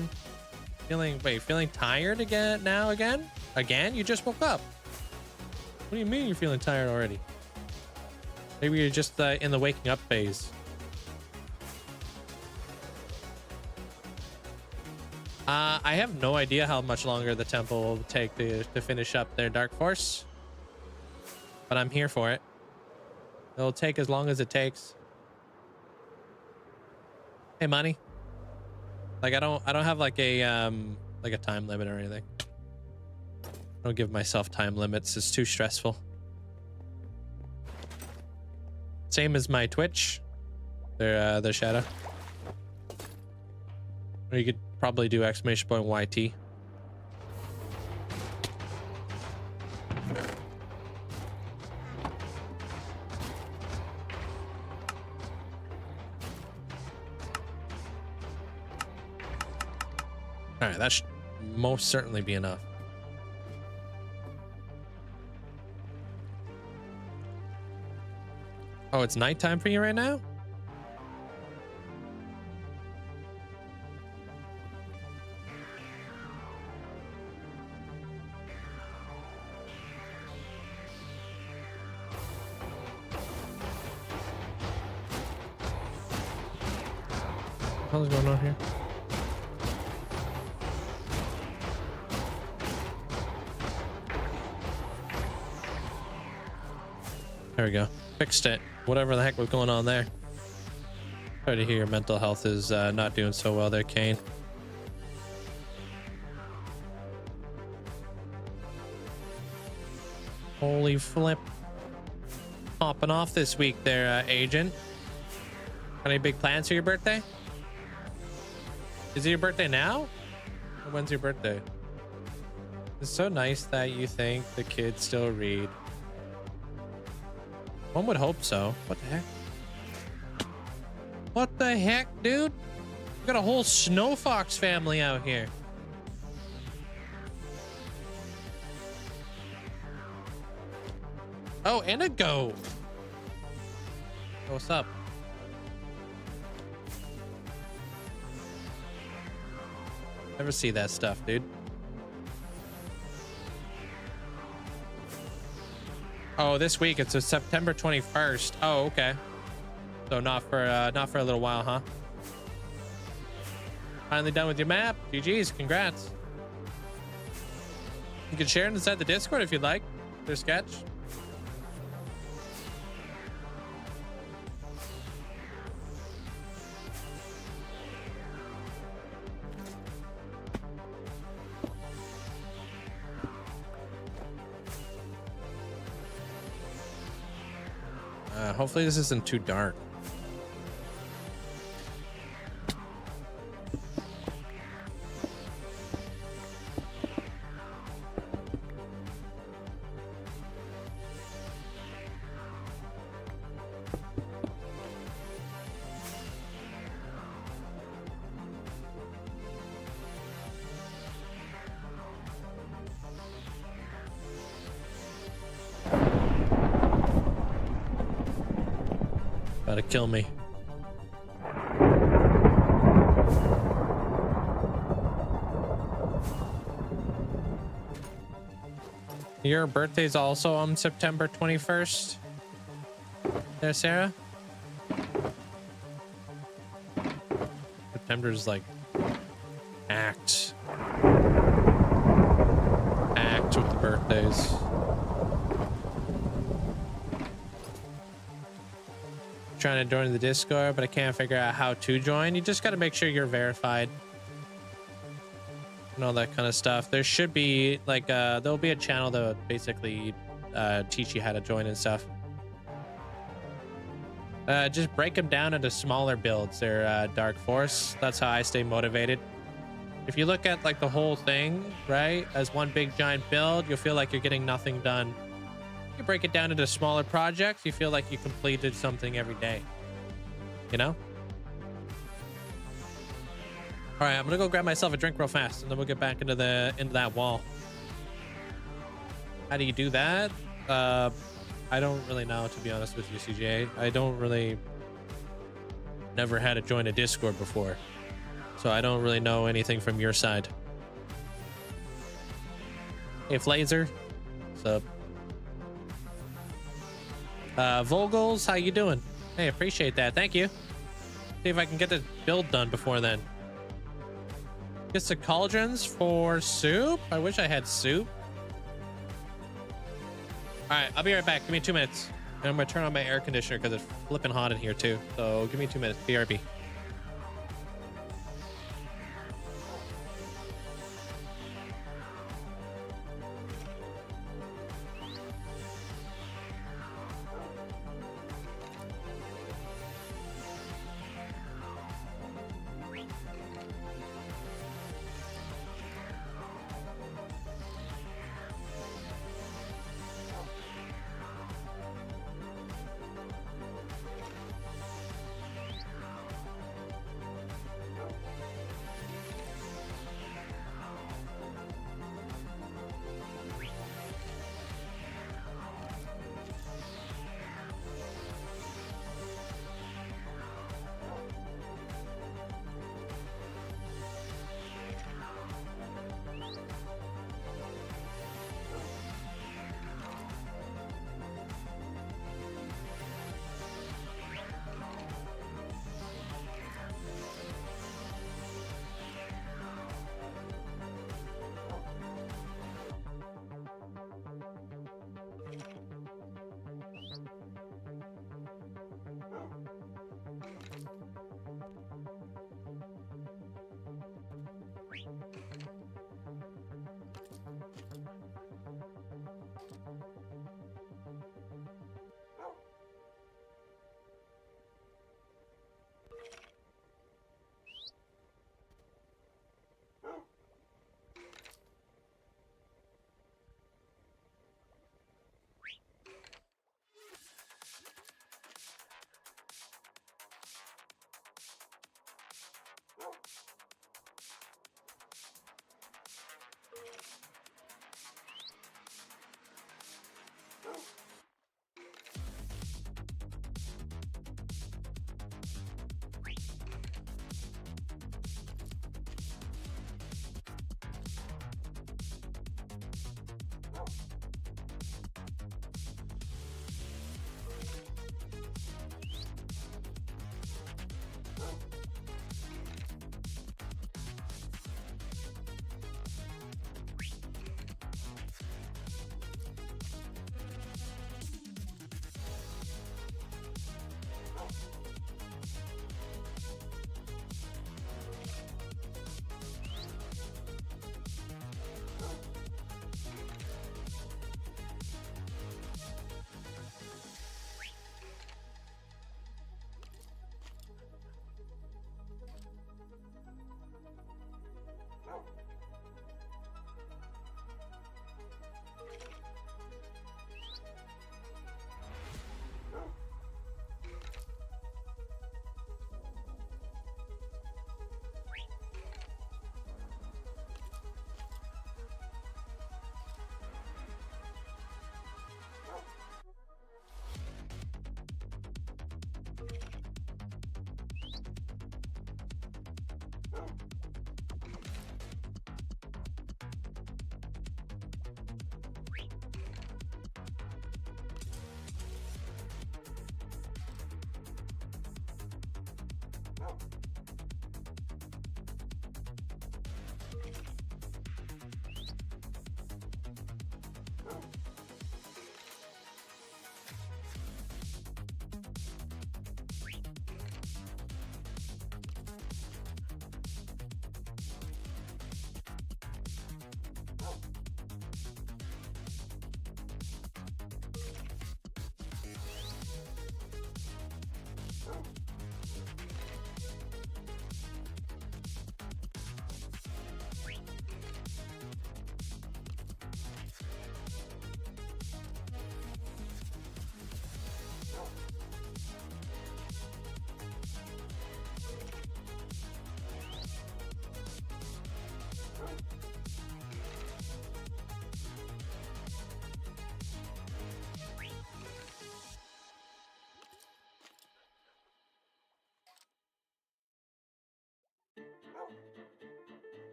Feeling tired again now again? Again? You just woke up. What do you mean you're feeling tired already? Maybe you're just in the waking up phase. I have no idea how much longer the temple will take to finish up their Dark Force. But I'm here for it. It'll take as long as it takes. Hey, money. Like I don't have like a time limit or anything. I don't give myself time limits. It's too stressful. Same as my Twitch. Their shadow. Or you could probably do exclamation point YT. All right, that should most certainly be enough. Oh, it's nighttime for you right now? What's going on here? There we go. Fixed it. Whatever the heck was going on there. Sorry to hear your mental health is not doing so well there, Kane. Holy flip. Popping off this week there, Agent. Got any big plans for your birthday? Is it your birthday now? Or when's your birthday? It's so nice that you think the kids still read. One would hope so. What the heck? What the heck, dude? We got a whole Snow Fox family out here. Oh, and a goat. What's up? Never see that stuff, dude. Oh, this week it's a September 21st. Oh, okay. So not for a little while, huh? Finally done with your map. GG's, congrats. You can share it inside the Discord if you'd like. Their sketch. Hopefully this isn't too dark. About to kill me. Your birthday's also on September 21st. There, Sarah? September's like act with the birthdays. Trying to join the Discord, but I can't figure out how to join. You just got to make sure you're verified and all that kind of stuff. There should be like there'll be a channel that would basically teach you how to join and stuff. Just break them down into smaller builds. They're Dark Force. That's how I stay motivated. If you look at like the whole thing, right, as one big giant build, you'll feel like you're getting nothing done. You break it down into smaller projects, you feel like you completed something every day, you know? All right, I'm gonna go grab myself a drink real fast and then we'll get back into that wall. How do you do that? I don't really know, to be honest with you, CJ. I don't really never had to join a Discord before, so I don't really know anything from your side. Hey Flazer, what's up? Vogels, how you doing? Hey, appreciate that. Thank you. See if I can get this build done before then. Get some cauldrons for soup. I wish I had soup. All right, I'll be right back. Give me 2 minutes. And I'm gonna turn on my air conditioner because it's flipping hot in here too. So give me 2 minutes. BRB.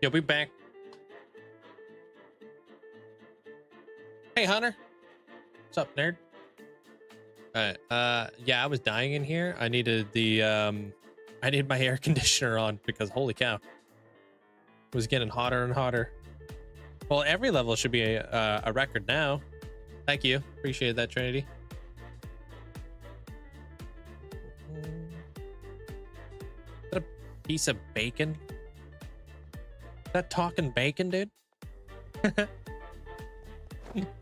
Yeah, we back. Hey, Hunter. What's up, nerd? All right. Yeah, I was dying in here. I needed the I needed my air conditioner on because holy cow, it was getting hotter and hotter. Well, every level should be a record now. Thank you. Appreciate that, Trinity. a piece of bacon? Is that talking bacon, dude?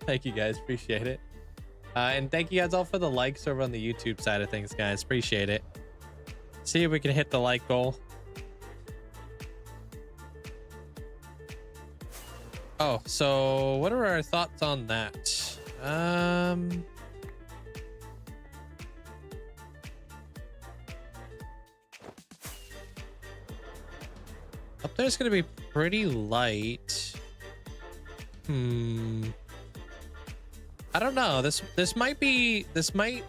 Thank you guys, appreciate it. And thank you guys all for the likes over on the YouTube side of things, guys. Appreciate it. See if we can hit the like goal. Oh, so what are our thoughts on that? Up there's gonna be pretty light. I don't know. This might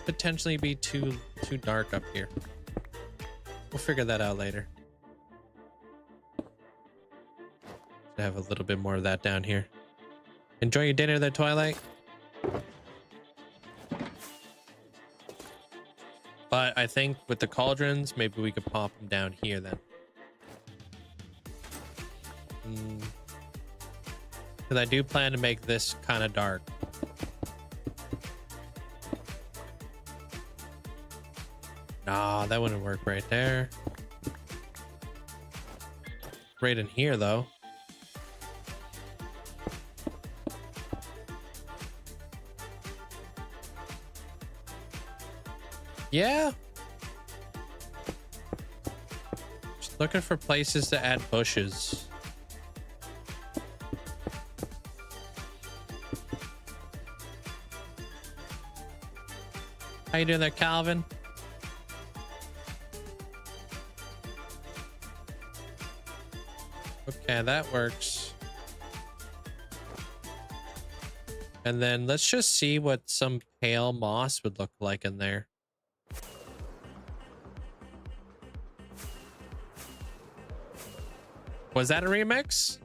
potentially be too dark up here. We'll figure that out later. I have a little bit more of that down here. Enjoy your dinner there, Twilight. But I think with the cauldrons, maybe we could pop them down here then. Because I do plan to make this kind of dark. Nah, that wouldn't work right there. Right in here, though. Yeah. Just looking for places to add bushes. How you doing there, Calvin? Okay, that works. And then let's just see what some pale moss would look like in there. Was that a remix?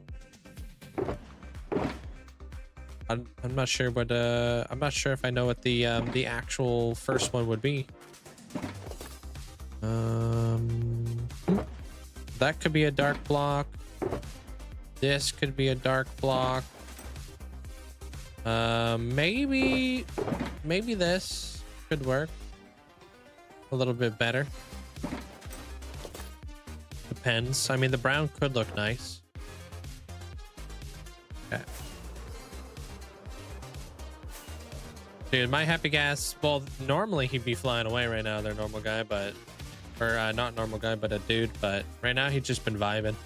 I'm not sure what I'm not sure if I know what the actual first one would be. That could be a dark block. This could be a dark block. Maybe this could work a little bit better. Depends. I mean, the brown could look nice. Okay. Dude, my happy gas. Well, normally he'd be flying away right now. They're normal guy, but not normal guy, but a dude. But right now he's just been vibing.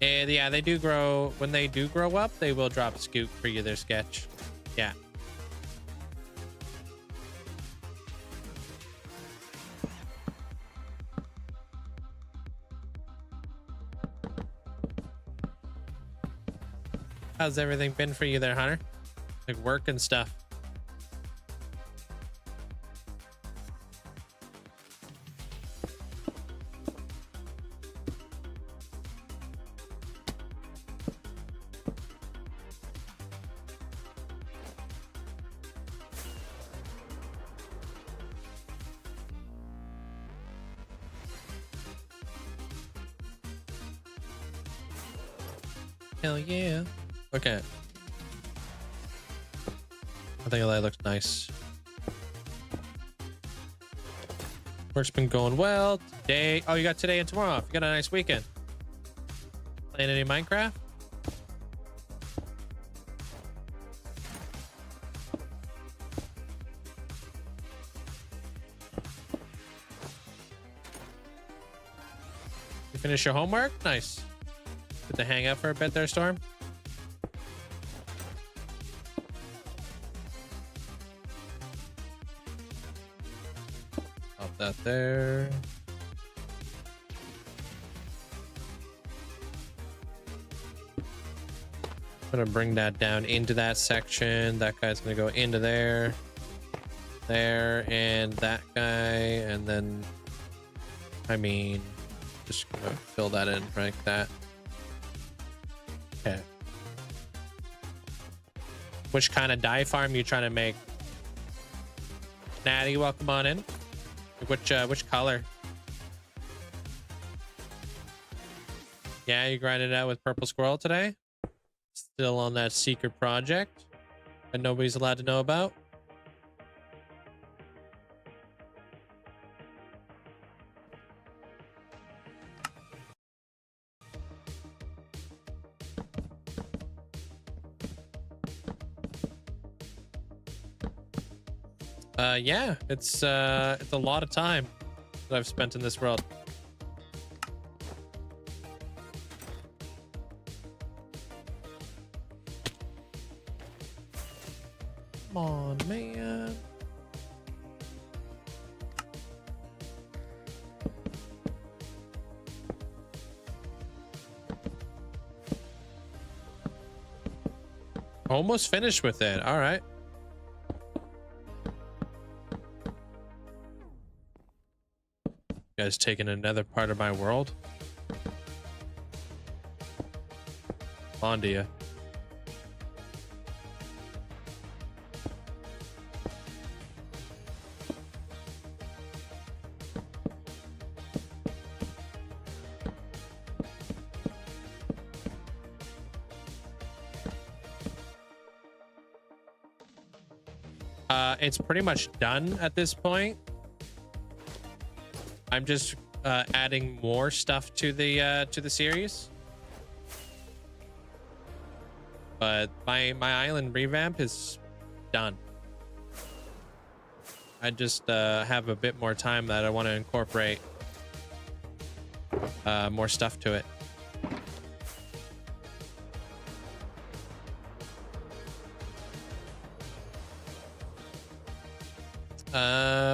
And yeah, they do grow. When they do grow up, they will drop scoop for you their sketch. Yeah. How's everything been for you there, Hunter? Like work and stuff. Hell yeah. Okay. I think that looks nice. Work's been going well. Today. Oh, you got today and tomorrow off. You got a nice weekend. Playing any Minecraft? You finish your homework? Nice. Get to hang out for a bit there, Storm. Pop that there. I'm gonna bring that down into that section. That guy's gonna go into there, and that guy, and then, I mean, just gonna fill that in like that. Okay. Which kind of dye farm you trying to make? Natty, welcome on in. Which color? Yeah, you grinded it out with Purple Squirrel today? Still on that secret project that nobody's allowed to know about? Yeah, it's a lot of time that I've spent in this world. Come on, man. Almost finished with it. All right. You guys taking another part of my world? On to you. It's pretty much done at this point. I'm just adding more stuff to the series. But my island revamp is done. I just have a bit more time that I want to incorporate more stuff to it.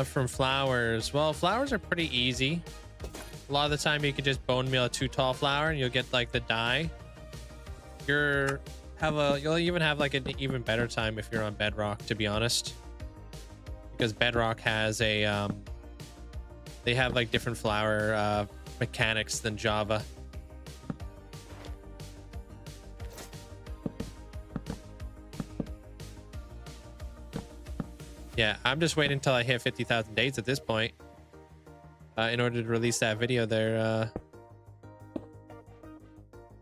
From flowers. Well, flowers are pretty easy. A lot of the time you can just bone meal a 2 tall flower and you'll get like the dye. You'll even have like an even better time if you're on Bedrock, to be honest. Because Bedrock has a they have like different flower mechanics than Java. Yeah, I'm just waiting until I hit 50,000 days at this point in order to release that video there.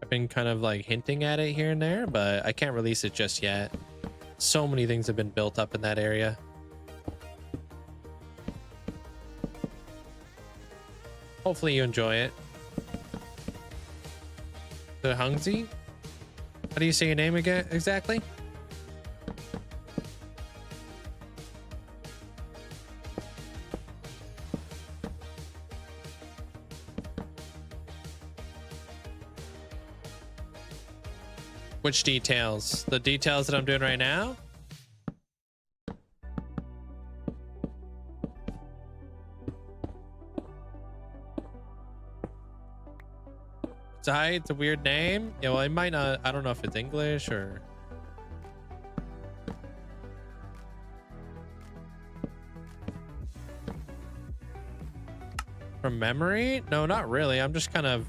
I've been kind of like hinting at it here and there, but I can't release it just yet. So many things have been built up in that area. Hopefully you enjoy it. The Linkzzey? How do you say your name again exactly? Which details? The details that I'm doing right now? It's a weird name. Yeah, well, it might not. I don't know if it's English or. From memory? No, not really. I'm just kind of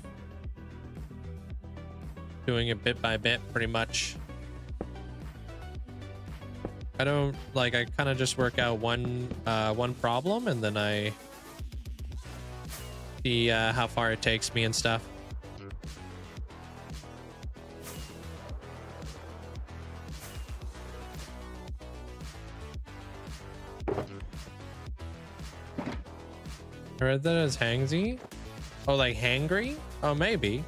doing it bit by bit, pretty much. I don't like. I kind of just work out one problem, and then I see how far it takes me and stuff. I read that as Linkzzey. Oh, like hangry? Oh, maybe.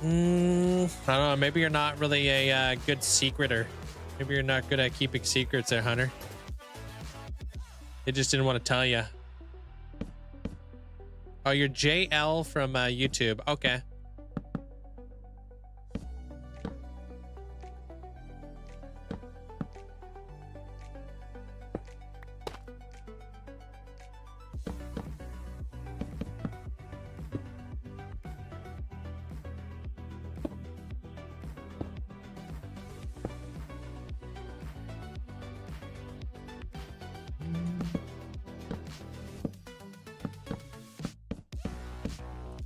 I don't know. Maybe you're not really a good secreter. Maybe you're not good at keeping secrets there, Hunter. They just didn't want to tell you. Oh, you're JL from YouTube. Okay.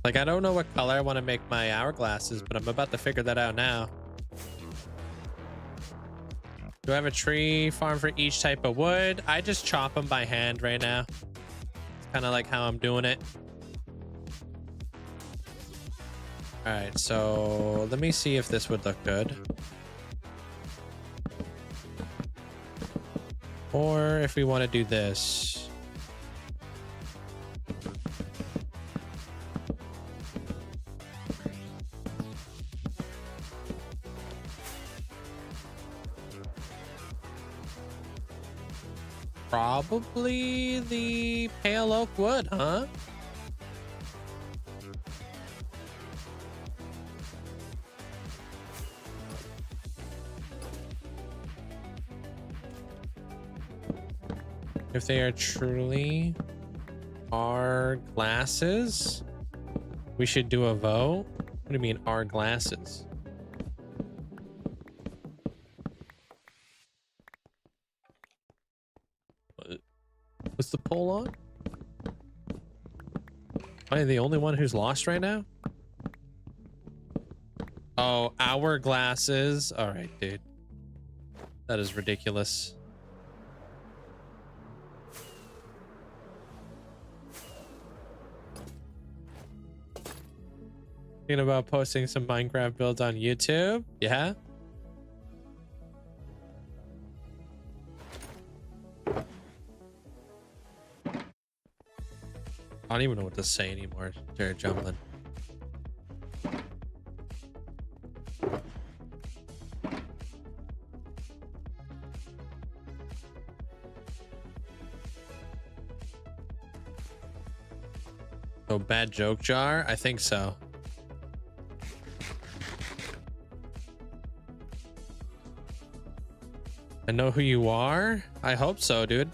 Like, I don't know what color I want to make my hourglasses, but I'm about to figure that out now. Do I have a tree farm for each type of wood? I just chop them by hand right now. It's kind of like how I'm doing it. All right, so let me see if this would look good. Or if we want to do this. Probably the pale oak wood, huh? If they are truly our glasses, we should do a vote. What do you mean our glasses? What's the poll on? Am I the only one who's lost right now? Oh, our glasses. All right, dude. That is ridiculous. Thinking about posting some Minecraft builds on YouTube? Yeah? I don't even know what to say anymore. Jared Jumblin. Oh, bad joke jar? I think so. I know who you are? I hope so, dude.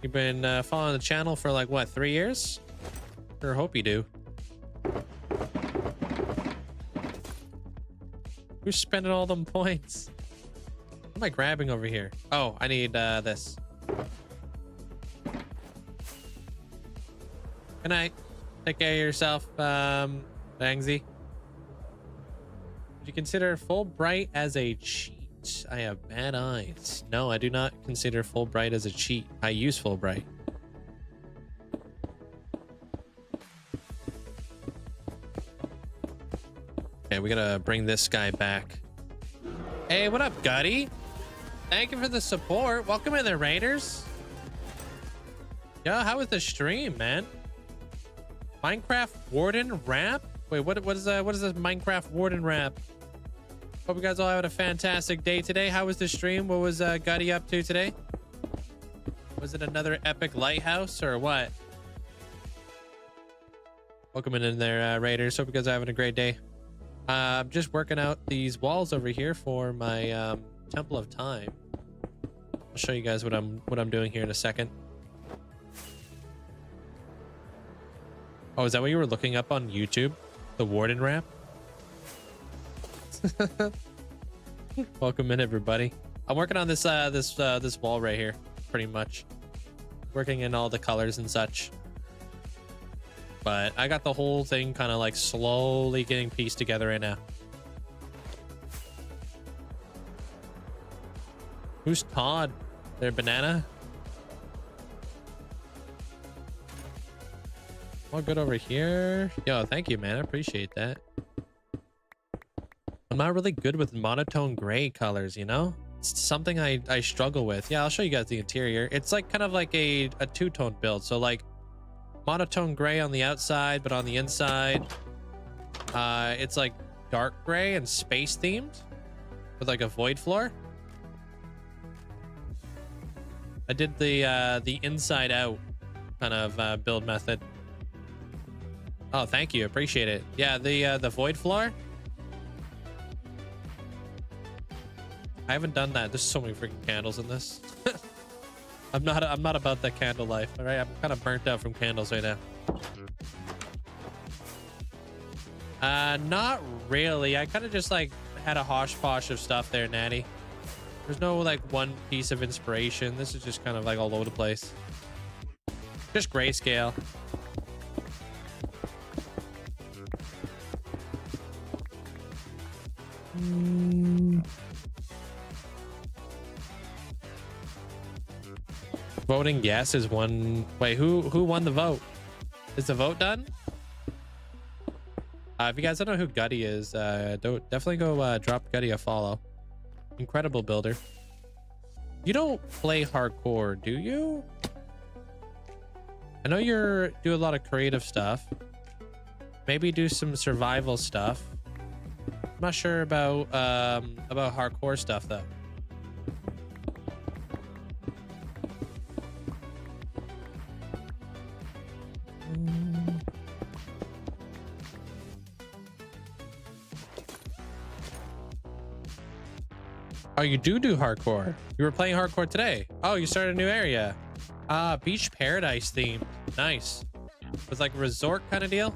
You've been following the channel for like, what, 3 years? Sure hope you do. Who's spending all them points? What am I grabbing over here? Oh, I need this. Good night. Take care of yourself, Linkzzey. Would you consider Fulbright as a cheat? I have bad eyes. No, I do not consider Fulbright as a cheat. I use Fulbright. Okay, we gotta bring this guy back. Hey, what up, Gutty? Thank you for the support. Welcome in there, Raiders. Yo, how was the stream, man? Minecraft Warden rap? Wait, what is this Minecraft Warden rap? Hope you guys all had a fantastic day today. How was the stream? What was Gutty up to today? Was it another epic lighthouse or what? Welcome in there, Raiders. Hope you guys are having a great day. I'm just working out these walls over here for my Temple of Time. I'll show you guys what I'm doing here in a second. Oh, is that what you were looking up on YouTube? The Warden rap? Welcome in, everybody. I'm working on this this wall right here, pretty much. Working in all the colors and such. But I got the whole thing kind of like slowly getting pieced together right now. Who's Todd? Their banana? All good over here. Yo, thank you, man. I appreciate that. I'm not really good with monotone gray colors, you know? It's something I struggle with. Yeah, I'll show you guys the interior. It's like kind of like a two-tone build. So like monotone gray on the outside, but on the inside, it's like dark gray and space themed with like a void floor. I did the inside out kind of build method. Oh, thank you. Appreciate it. Yeah, the void floor. I haven't done that. There's so many freaking candles in this. I'm not about that candle life. All right, I'm kind of burnt out from candles right now. Not really. I kind of just like had a hodgepodge of stuff there, Natty. There's no like one piece of inspiration. This is just kind of like all over the place. Just grayscale. Voting yes is one. Wait, who won the vote? Is the vote done? If you guys don't know who Gutty is, definitely go drop Gutty a follow. Incredible builder. You don't play hardcore, do you? I know do a lot of creative stuff. Maybe do some survival stuff. I'm not sure about hardcore stuff though. Oh, you do hardcore. You were playing hardcore today. Oh, you started a new area. Beach Paradise theme. Nice. It's like a resort kind of deal.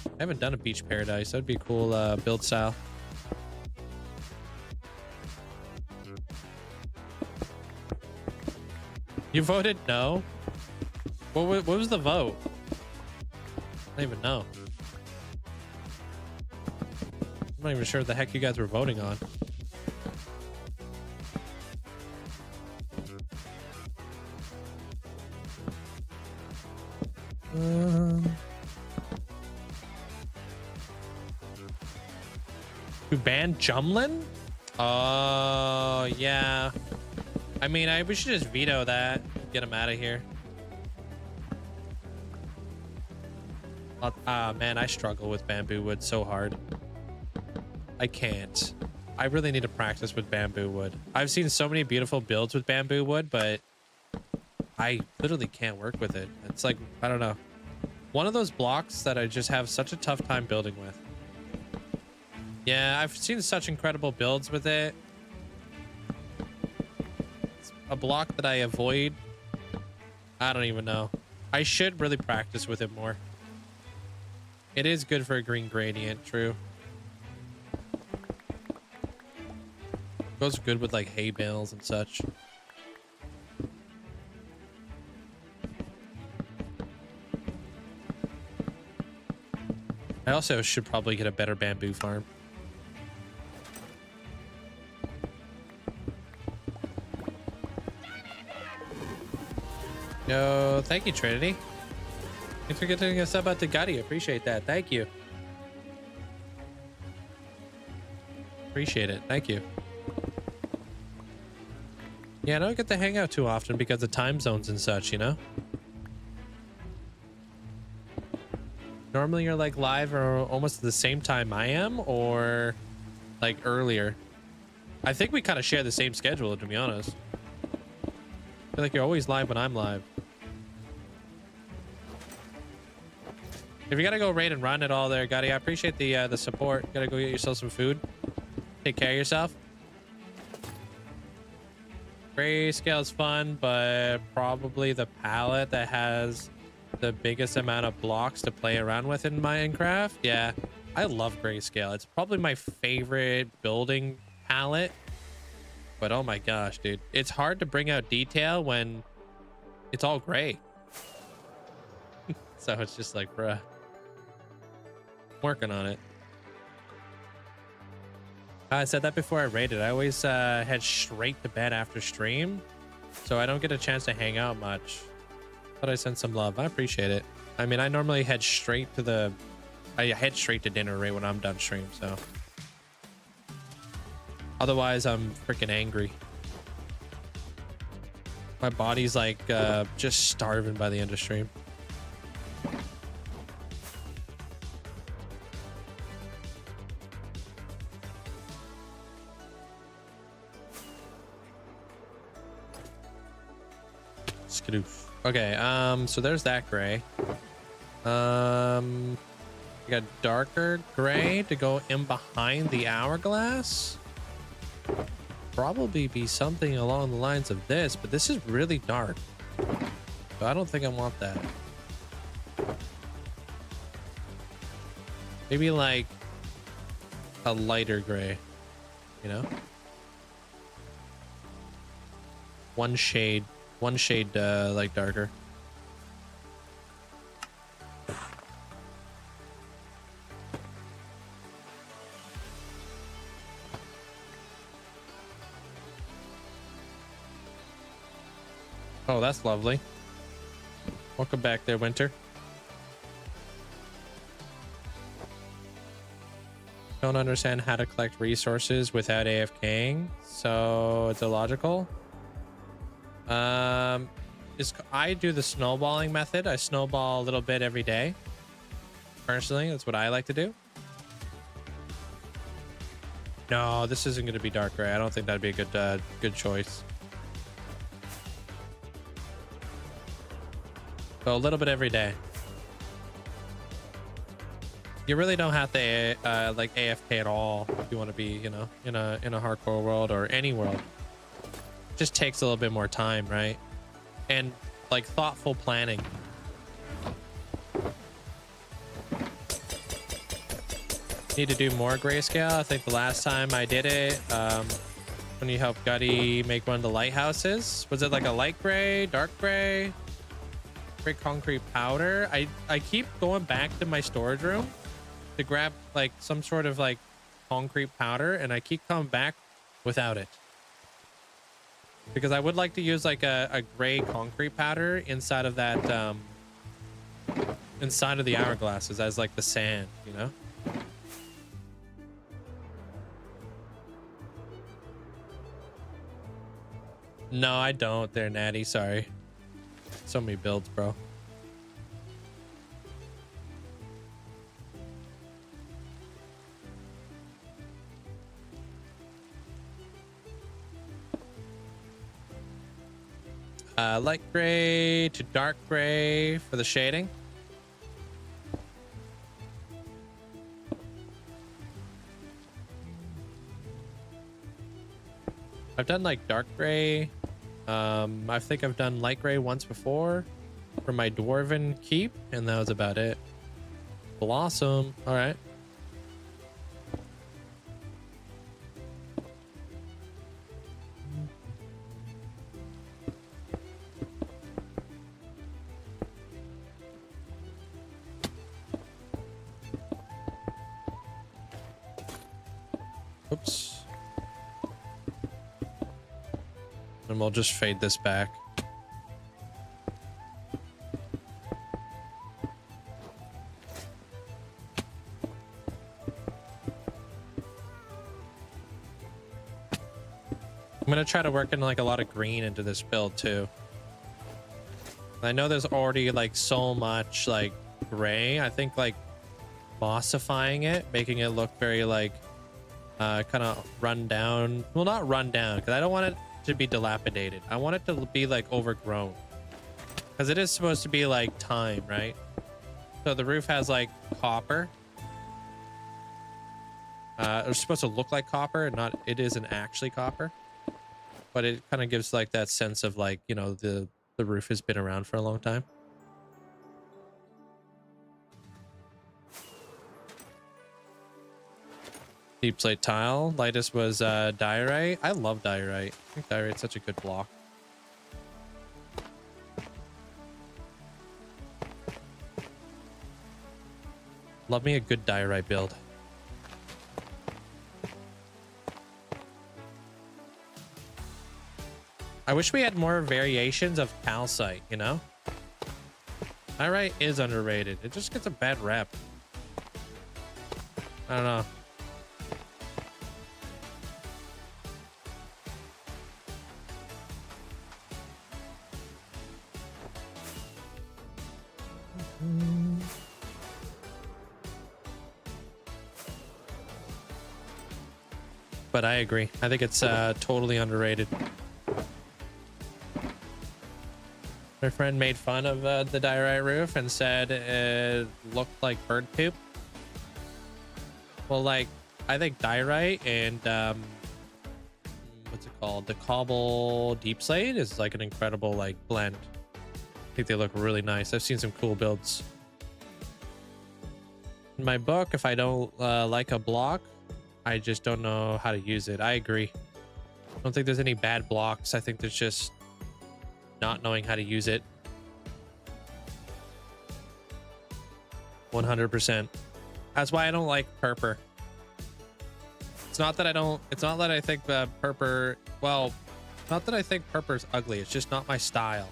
I haven't done a Beach Paradise. That'd be a cool build style. You voted no? What was the vote? I don't even know. I'm not even sure what the heck you guys were voting on. To ban Jumlin? Oh, yeah. I mean, we should just veto that. Get him out of here. Man, I struggle with bamboo wood so hard. I can't. I really need to practice with bamboo wood. I've seen so many beautiful builds with bamboo wood, but I literally can't work with it. It's like, I don't know. One of those blocks that I just have such a tough time building with. Yeah, I've seen such incredible builds with it. It's a block that I avoid. I don't even know. I should really practice with it more. It is good for a green gradient, true. Goes good with like hay bales and such. I also should probably get a better bamboo farm. Yo, thank you, Trinity. Thanks for getting us up out to Gotti. Appreciate that. Thank you. Appreciate it. Thank you. Yeah, I don't get to hang out too often because of time zones and such, you know? Normally you're like live or almost at the same time I am, or like earlier. I think we kind of share the same schedule, to be honest. I feel like you're always live when I'm live. If you gotta go raid and run it all there, Gotti, I appreciate the support. Gotta go get yourself some food. Take care of yourself. Grayscale is fun, but probably the palette that has the biggest amount of blocks to play around with in Minecraft. Yeah, I love grayscale. It's probably my favorite building palette. But oh my gosh, dude, it's hard to bring out detail when it's all gray. So it's just like, bruh, working on it. I said that before I raided. I always head straight to bed after stream, so I don't get a chance to hang out much. But I sent some love. I appreciate it. I mean, I normally head straight to dinner right when I'm done stream, so. Otherwise, I'm freaking angry. My body's like just starving by the end of stream. Skadoof. Okay, so there's that gray. We got darker gray to go in behind the hourglass. Probably be something along the lines of this, but this is really dark. So I don't think I want that. Maybe like a lighter gray, you know? One shade like darker. Oh, that's lovely. Welcome back there, Winter. Don't understand how to collect resources without AFKing, so it's illogical. I do the snowballing method. I snowball a little bit every day. Personally, that's what I like to do. No, this isn't going to be dark gray. I don't think that'd be a good choice. So a little bit every day. You really don't have to like AFK at all if you want to be, you know, in a hardcore world or any world. It just takes a little bit more time, right? And like thoughtful planning. Need to do more grayscale. I think the last time I did it, when you helped Gutty make one of the lighthouses, was it like a light gray, dark gray, gray concrete powder? I keep going back to my storage room to grab like some sort of like concrete powder, and I keep coming back without it because I would like to use like a gray concrete powder inside of that inside of the hourglasses as like the sand, you know. No, I don't there, Natty. Sorry. So many builds, bro. Light gray to dark gray for the shading. I've done like dark gray. I think I've done light gray once before for my dwarven keep, and that was about it. Blossom. All right. Oops. And we'll just fade this back. I'm gonna try to work in like a lot of green into this build too. I know there's already like so much like gray. I think like mossifying it, making it look very like kind of run down. Well, not run down, because I don't want it to be dilapidated. I want it to be like overgrown, because it is supposed to be like time, right? So the roof has like copper. It's supposed to look like copper, not it isn't actually copper, but it kind of gives like that sense of like, you know, the roof has been around for a long time. Deep slate tile. Lightest was diorite. I love diorite. I think diorite's such a good block. Love me a good diorite build. I wish we had more variations of calcite, you know? Diorite is underrated. It just gets a bad rep. I don't know. But I agree. I think it's totally underrated. My friend made fun of the diorite roof and said it looked like bird poop. Well, like, I think diorite and what's it called? The cobble deep slate is like an incredible like blend. I think they look really nice. I've seen some cool builds. In my book, if I don't like a block, I just don't know how to use it. I agree. I don't think there's any bad blocks. I think there's just not knowing how to use it. 100%. That's why I don't like purpur. It's not that I don't, it's not that I think purpur, well, not that I think purpur's ugly. It's just not my style.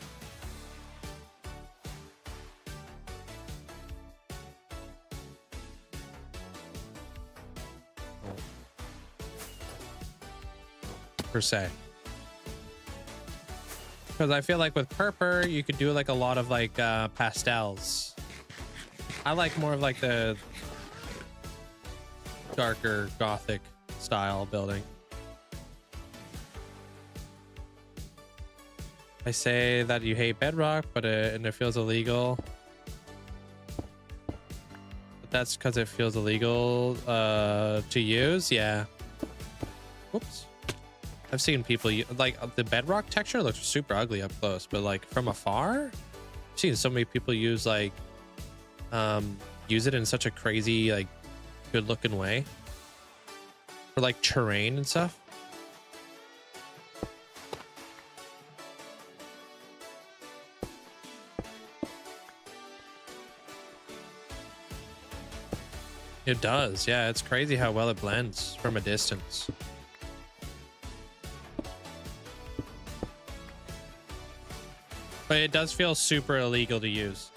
Per se, because I feel like with purpur you could do like a lot of like pastels. I like more of like the darker gothic style building. I say that you hate bedrock, but and it feels illegal. But that's because it feels illegal to use. Yeah. Whoops. I've seen people like the bedrock texture looks super ugly up close, but like from afar, I've seen so many people use like use it in such a crazy like good looking way for like terrain and stuff. It does, yeah. It's crazy how well it blends from a distance. But it does feel super illegal to use.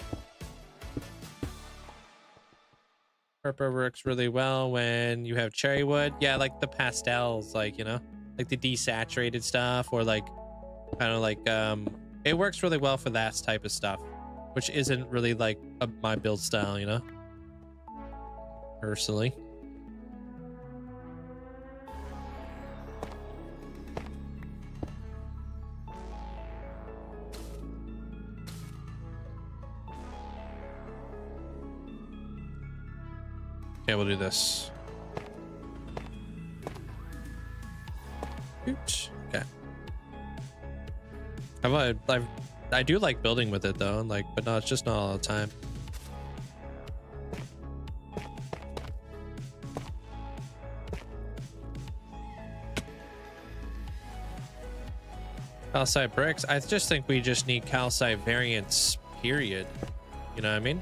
Purple works really well when you have cherry wood. Yeah, like the pastels, like, you know, like the desaturated stuff, or like kind of like it works really well for that type of stuff, which isn't really like my build style, you know, personally. Okay, we'll do this. Oops. Okay. I do like building with it though, like, but no, it's just not all the time. Calcite bricks. I just think we just need calcite variants, period. You know what I mean?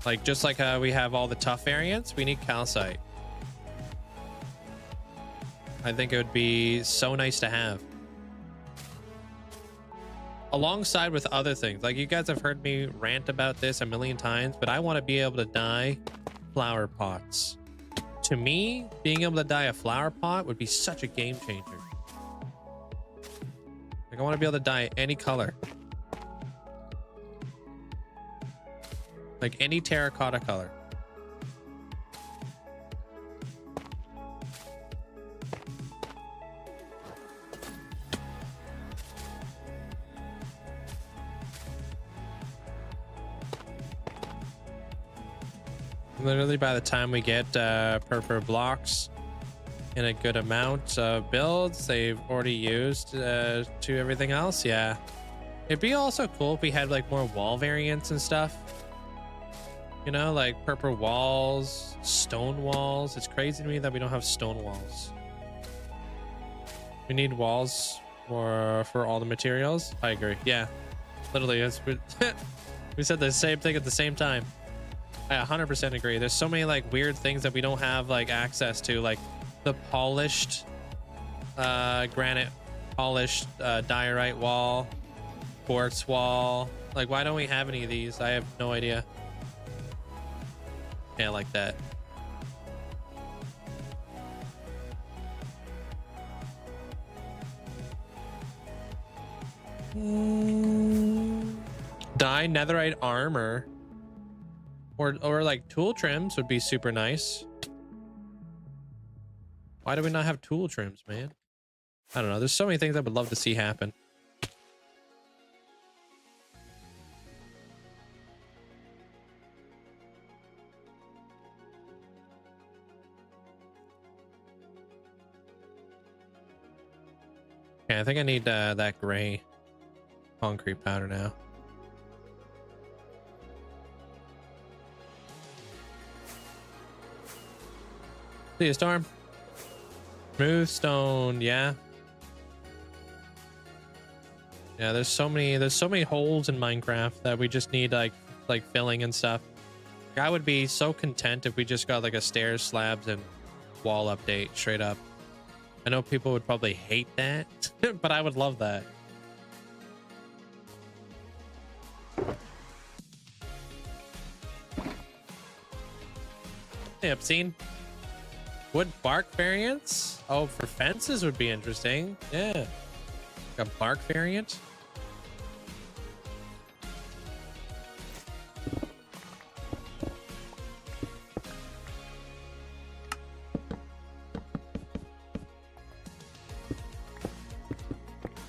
Like, just like we have all the tough variants, we need calcite. I think it would be so nice to have. Alongside with other things. Like, you guys have heard me rant about this a million times, but I want to be able to dye flower pots. To me, being able to dye a flower pot would be such a game changer. Like, I want to be able to dye any color. Like any terracotta color. Literally by the time we get purple blocks in a good amount of builds, they've already used to everything else. Yeah. It'd be also cool if we had like more wall variants and stuff. You know, like purple walls, stone walls. It's crazy to me that we don't have stone walls. We need walls for all the materials. I agree. Yeah, literally, we said the same thing at the same time. I 100% agree. There's so many like weird things that we don't have like access to, like the polished granite polished diorite wall, quartz wall. Like, why don't we have any of these? I have no idea. Yeah, like that. Dye netherite armor or like tool trims would be super nice. Why do we not have tool trims, man? I don't know. There's so many things I would love to see happen. Okay, I think I need that gray concrete powder now. See you, Storm. Smooth stone, yeah. Yeah, there's so many holes in Minecraft that we just need like filling and stuff. I would be so content if we just got like a stairs, slabs, and wall update straight up. I know people would probably hate that, but I would love that. Hey, obscene. Wood bark variants? Oh, for fences would be interesting. Yeah. Like a bark variant.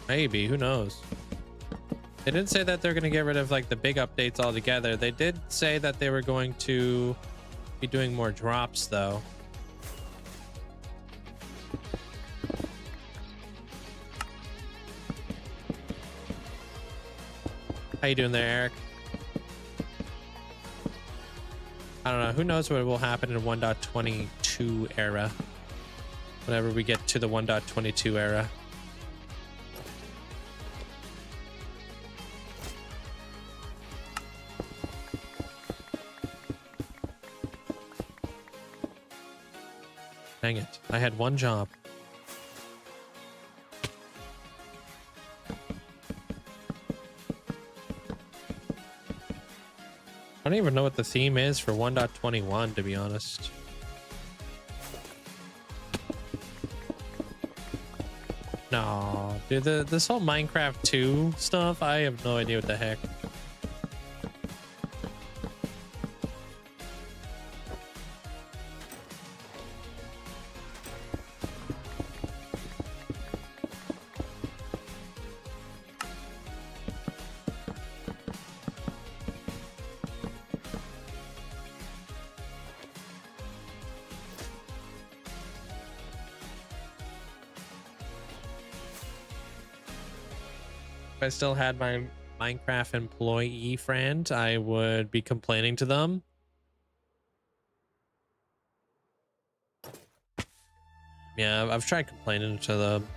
Maybe, who knows? They didn't say that they're going to get rid of like the big updates altogether. They did say that they were going to be doing more drops though. How you doing there, Eric? I don't know. Who knows what will happen in 1.22 era? Whenever we get to the 1.22 era. Dang it. I had one job. I don't even know what the theme is for 1.21, to be honest. No, dude, this whole Minecraft 2 stuff, I have no idea what the heck. I still had my Minecraft employee friend, I would be complaining to them. Yeah, I've tried complaining to them.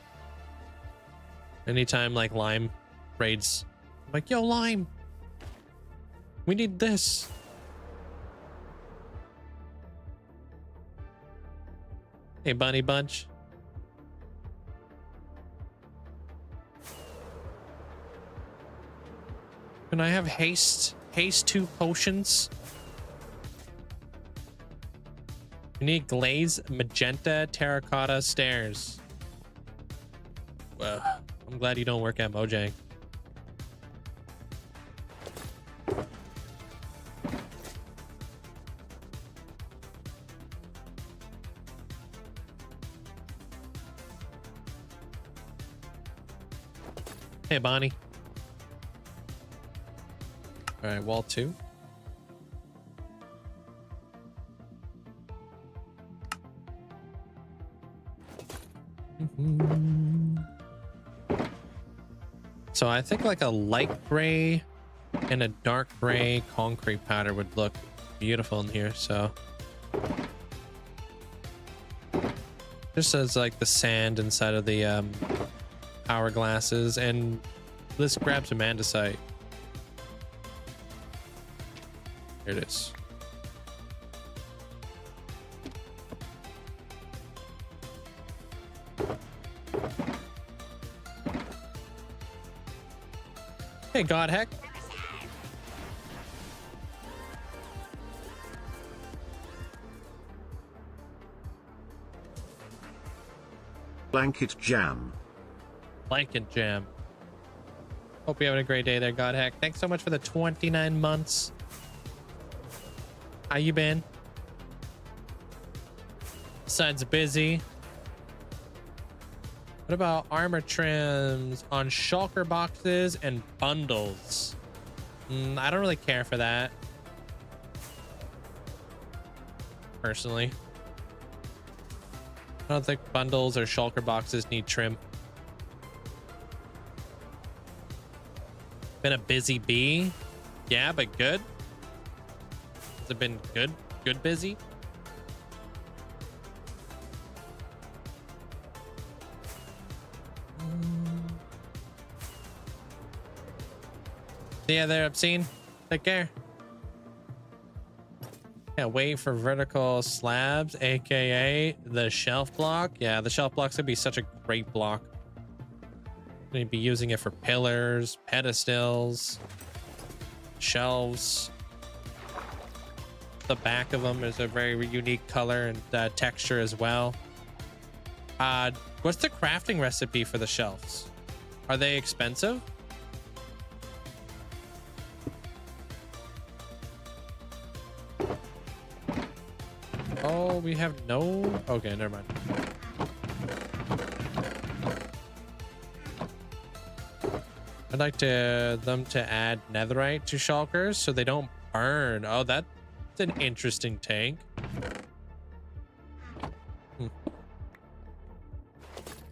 Anytime like Lime raids, I'm like, yo, Lime, we need this. Hey, Bunny Bunch. Can I have haste 2 potions? We need glazed magenta terracotta stairs. Well, I'm glad you don't work at Mojang. Hey, Bonnie. All right, wall 2. So I think like a light gray and a dark gray concrete powder would look beautiful in here. So just as like the sand inside of the hourglasses, and let's grab some andesite. Here it is. Hey, God heck. Blanket jam. Blanket jam. Hope you're having a great day there, God heck. Thanks so much for the 29 months. How you been? Besides busy. What about armor trims on shulker boxes and bundles? I don't really care for that. Personally. I don't think bundles or shulker boxes need trim. Been a busy bee? Yeah, but good. Has it been good? Good busy? Yeah, there, Obscene. Take care. Can't wait for vertical slabs, aka the shelf block. Yeah, the shelf block's gonna be such a great block. I'm gonna be using it for pillars, pedestals, shelves. The back of them is a very unique color and texture as well. What's the crafting recipe for the shelves? Are they expensive? Oh, we have no... Okay, never mind. I I'd like them to add netherite to shulkers so they don't burn. Oh, that's an interesting take.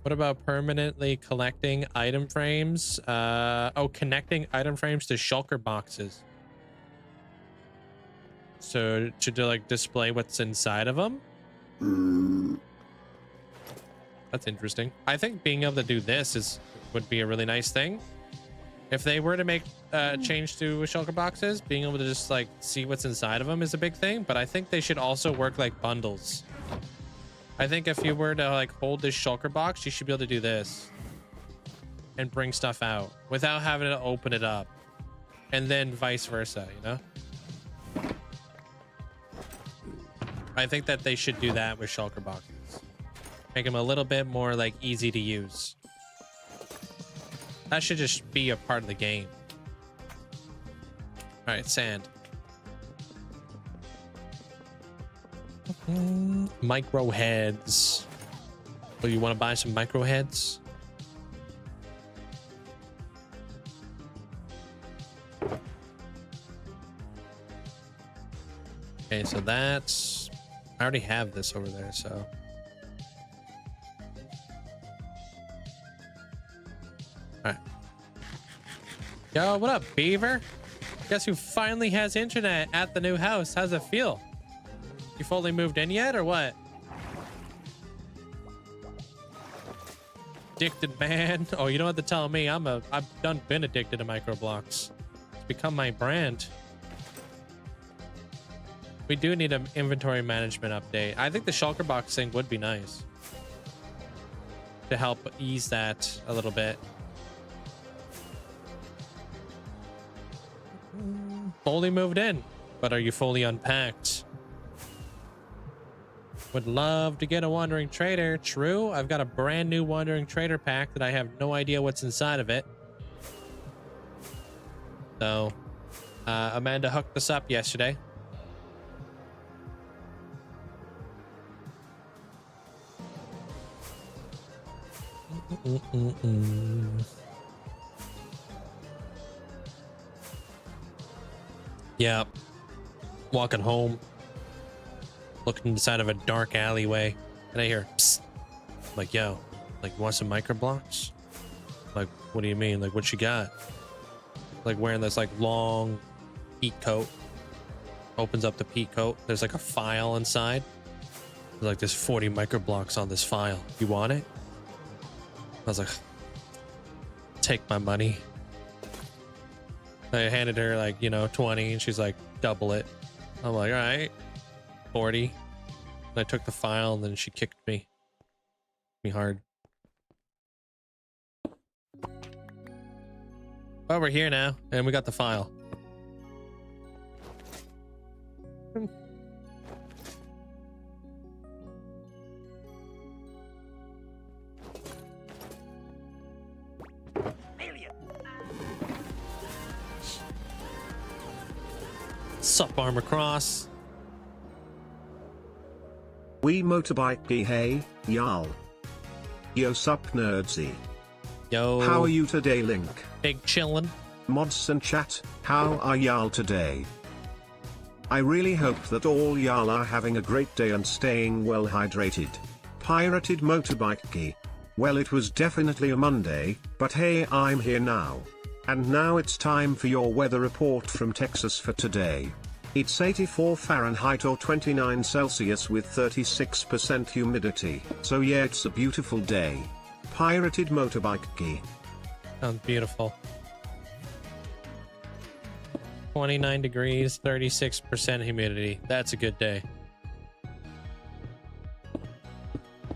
What about permanently collecting item frames? Oh, connecting item frames to shulker boxes. So to like display what's inside of them. That's interesting. I think being able to do this would be a really nice thing. If they were to make change to shulker boxes, being able to just like see what's inside of them is a big thing. But I think they should also work like bundles. I think if you were to like hold this shulker box, you should be able to do this and bring stuff out without having to open it up, and then vice versa, you know? I think that they should do that with shulker boxes. Make them a little bit more like easy to use. That should just be a part of the game. All right, sand. Micro heads. Oh, you want to buy some micro heads? Okay, so that's... I already have this over there, so... Alright. Yo, what up, Beaver? Guess who finally has internet at the new house? How's it feel? You fully moved in yet, or what? Addicted man. Oh, you don't have to tell me. I've been addicted to microblocks. It's become my brand. We do need an inventory management update. I think the shulker box thing would be nice to help ease that a little bit. Fully moved in, but are you fully unpacked? Would love to get a wandering trader. True, I've got a brand new wandering trader pack that I have no idea what's inside of it. So Amanda hooked us up yesterday. Yeah, walking home, looking inside of a dark alleyway, and I hear, psst. I'm like, yo, like, you want some micro blocks? Like, what do you mean? Like, what you got? Like, wearing this, like, long peat coat. Opens up the peat coat. There's, like, a file inside. There's, like, there's 40 micro blocks on this file. You want it? I was like, take my money. I handed her, like, you know, 20, and she's like, double it. I'm like, all right, 40. And I took the file, and then she kicked me hard. Well, we're here now, and we got the file. Sup, Armor Cross. We motorbike hey, y'all. Yo sup Nerdsy. Yo. How are you today, Link? Big chillin'. Mods and chat, how are y'all today? I really hope that all y'all are having a great day and staying well hydrated. Pirated Motorbike. Well, it was definitely a Monday, but hey, I'm here now. And now it's time for your weather report from Texas for today. It's 84 Fahrenheit or 29 Celsius with 36% humidity. So yeah, it's a beautiful day. Pirated Motorbike. Sounds beautiful. 29 degrees, 36% humidity. That's a good day.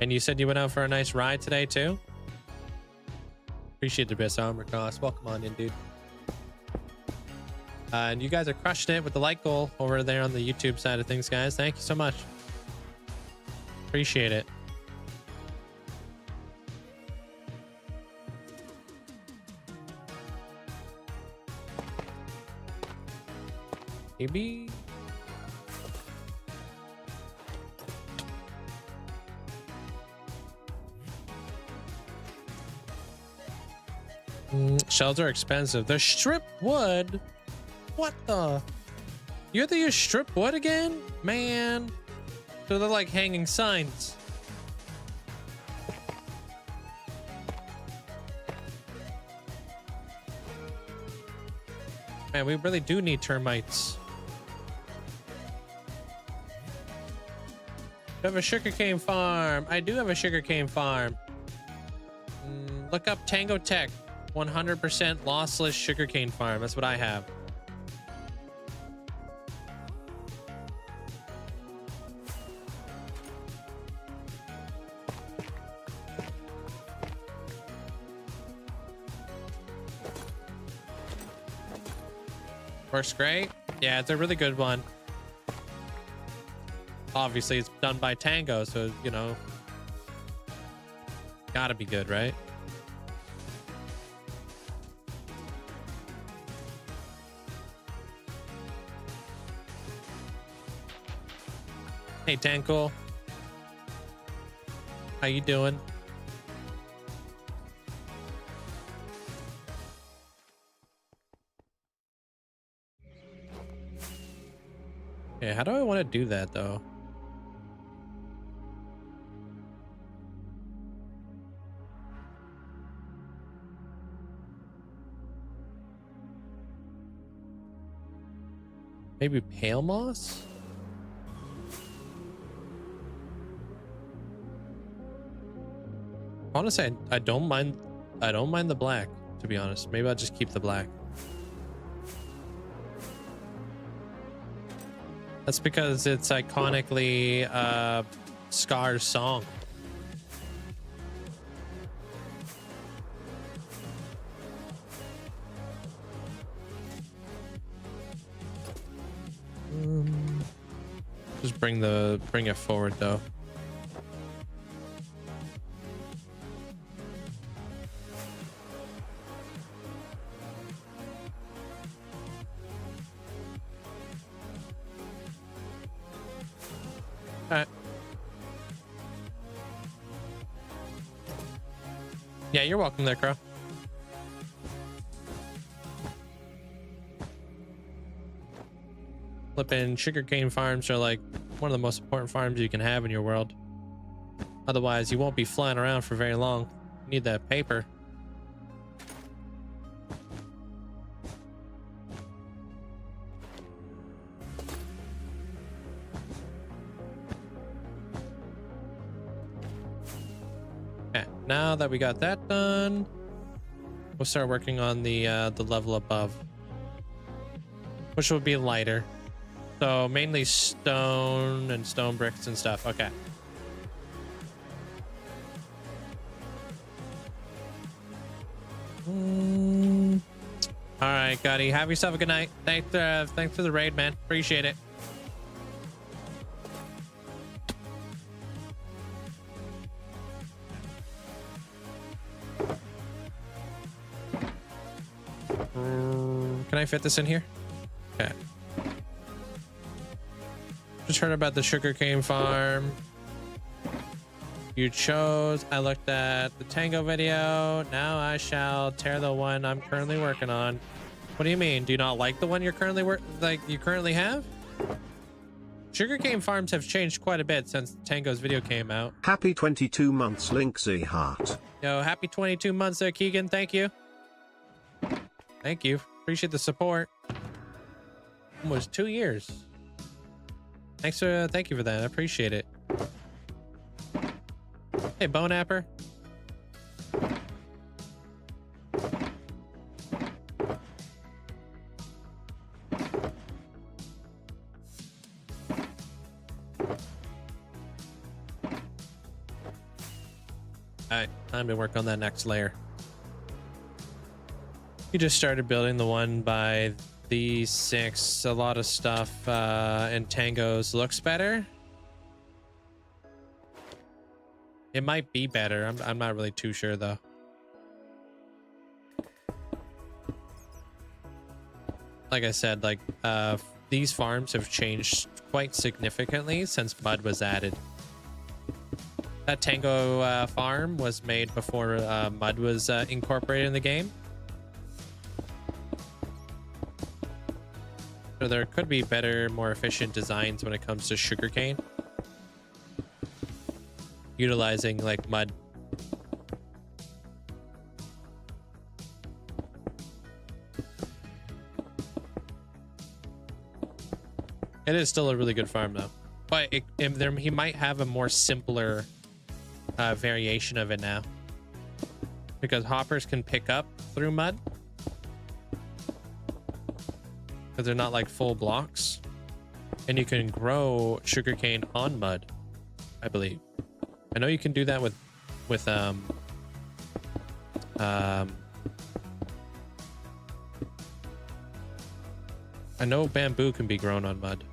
And you said you went out for a nice ride today too? Appreciate the best Armor Cross. Welcome on in, dude. And you guys are crushing it with the like goal over there on the YouTube side of things, guys. Thank you so much. Appreciate it. Maybe. Shells are expensive. They're strip wood. What the? You have to use strip wood again? Man. So they're like hanging signs. Man, we really do need termites. I have a sugarcane farm. I do have a sugarcane farm. Look up Tango Tech. 100% lossless sugarcane farm. That's what I have. Works great. Yeah, it's a really good one. Obviously, it's done by Tango, so, you know, gotta be good, right? Hey, Tanko. How you doing? Okay, how do I want to do that, though? Maybe pale moss? Honestly, I don't mind the black, to be honest. Maybe I'll just keep the black. That's because it's iconically Scar's song. Just bring it forward though. Alright. Yeah, you're welcome there, Crow. Flipping sugarcane farms are like one of the most important farms you can have in your world. Otherwise, you won't be flying around for very long. You need that paper. Okay, now that we got that done, we'll start working on the level above, which will be lighter. So mainly stone and stone bricks and stuff. Okay. All right, Gotti. Have yourself a good night. Thanks for the raid, man. Appreciate it. Can I fit this in here? Okay. Just heard about the sugarcane farm you chose. I looked at the Tango video. Now I shall tear the one I'm currently working on. What do you mean? Do you not like the one you're currently currently have? Sugarcane farms have changed quite a bit since Tango's video came out. Happy 22 months, Linkzzey heart. Yo, happy 22 months there, Keegan. Thank you. Thank you. Appreciate the support. Almost 2 years. Thank you for that. I appreciate it. Hey, Bone Apper. Alright, time to work on that next layer. You just started building the one by the 6. A lot of stuff in Tango's looks better. It might be better. I'm not really too sure though. Like I said, like these farms have changed quite significantly since mud was added. That Tango farm was made before mud was incorporated in the game. So there could be better, more efficient designs when it comes to sugarcane. Utilizing like mud. It is still a really good farm though. But he might have a more simpler variation of it now. Because hoppers can pick up through mud. Because they're not like full blocks. And you can grow sugarcane on mud, I believe. I know you can do that with I know bamboo can be grown on mud.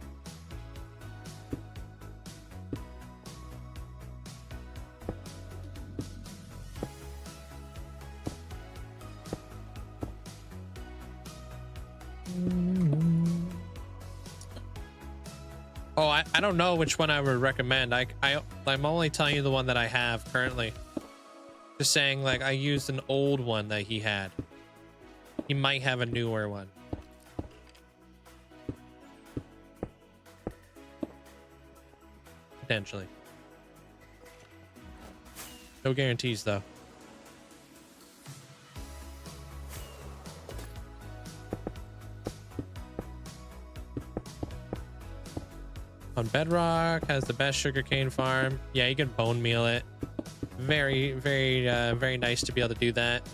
Oh, I don't know which one I would recommend. I'm only telling you the one that I have currently. Just saying, like, I used an old one that he had. He might have a newer one. Potentially. No guarantees, though. On Bedrock has the best sugarcane farm. Yeah, you can bone meal it. Very, very nice to be able to do that.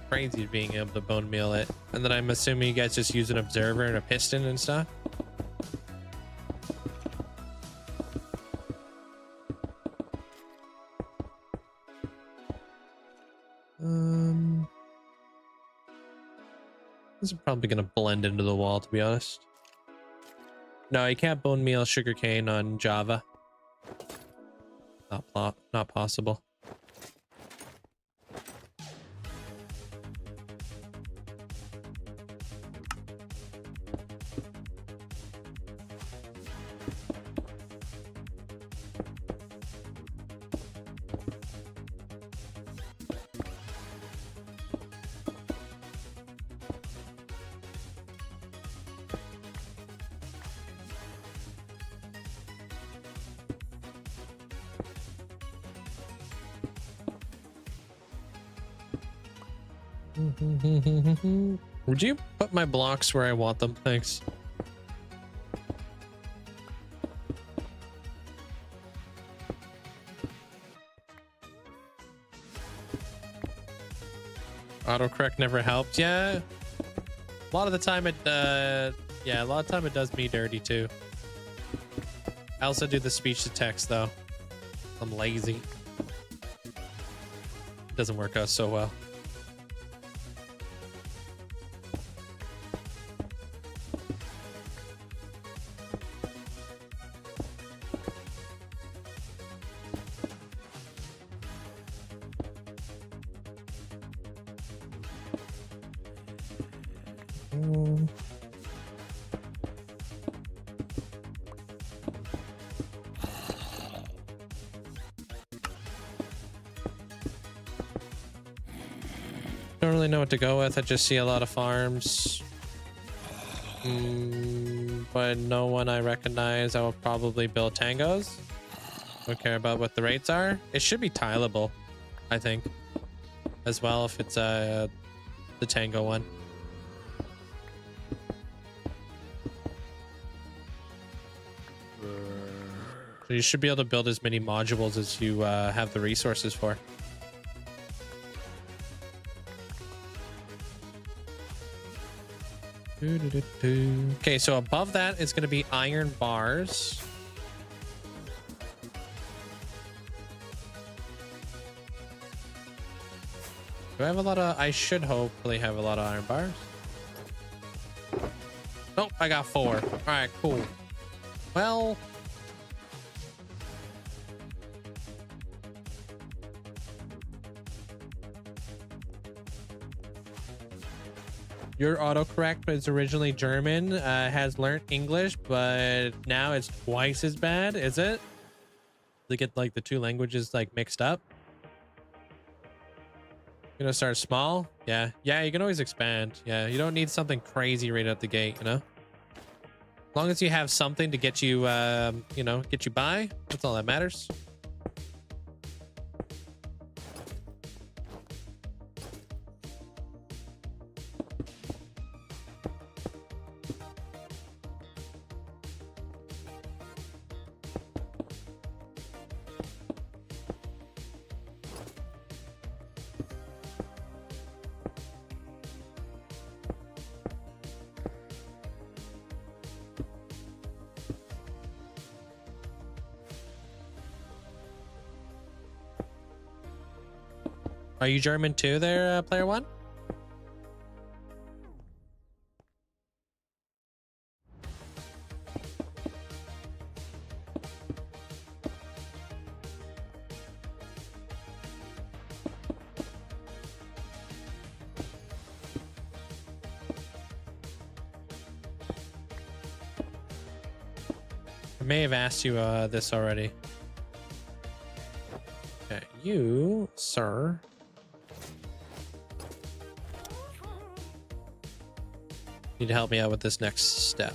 Crazy being able to bone meal it. And then I'm assuming you guys just use an observer and a piston and stuff. This is probably going to blend into the wall, to be honest. No, you can't bone meal sugarcane on Java. Not possible. Would you put my blocks where I want them? Thanks. Autocorrect never helped. Yeah. A lot of the time it yeah, a lot of time it does me dirty too. I also do the speech to text though. I'm lazy. It doesn't work out so well. Don't really know what to go with. I just see a lot of farms. But no one I recognize. I will probably build tangos. Don't care about what the rates are. It should be tileable, I think, as well, if it's the tango one. So you should be able to build as many modules as you have the resources for. Okay, so above that is going to be iron bars. Do I have a lot of... I should hopefully have a lot of iron bars. Nope, I got 4. All right, cool. Well... Your autocorrect is originally German, has learned English, but now it's twice as bad, is it? They get like the two languages like mixed up. You gonna start small? Yeah. Yeah, you can always expand. Yeah, you don't need something crazy right out the gate, you know? As long as you have something to get you, you know, get you by, that's all that matters. Are you German too there, player one? I may have asked you this already. Okay, you, sir. Need to help me out with this next step.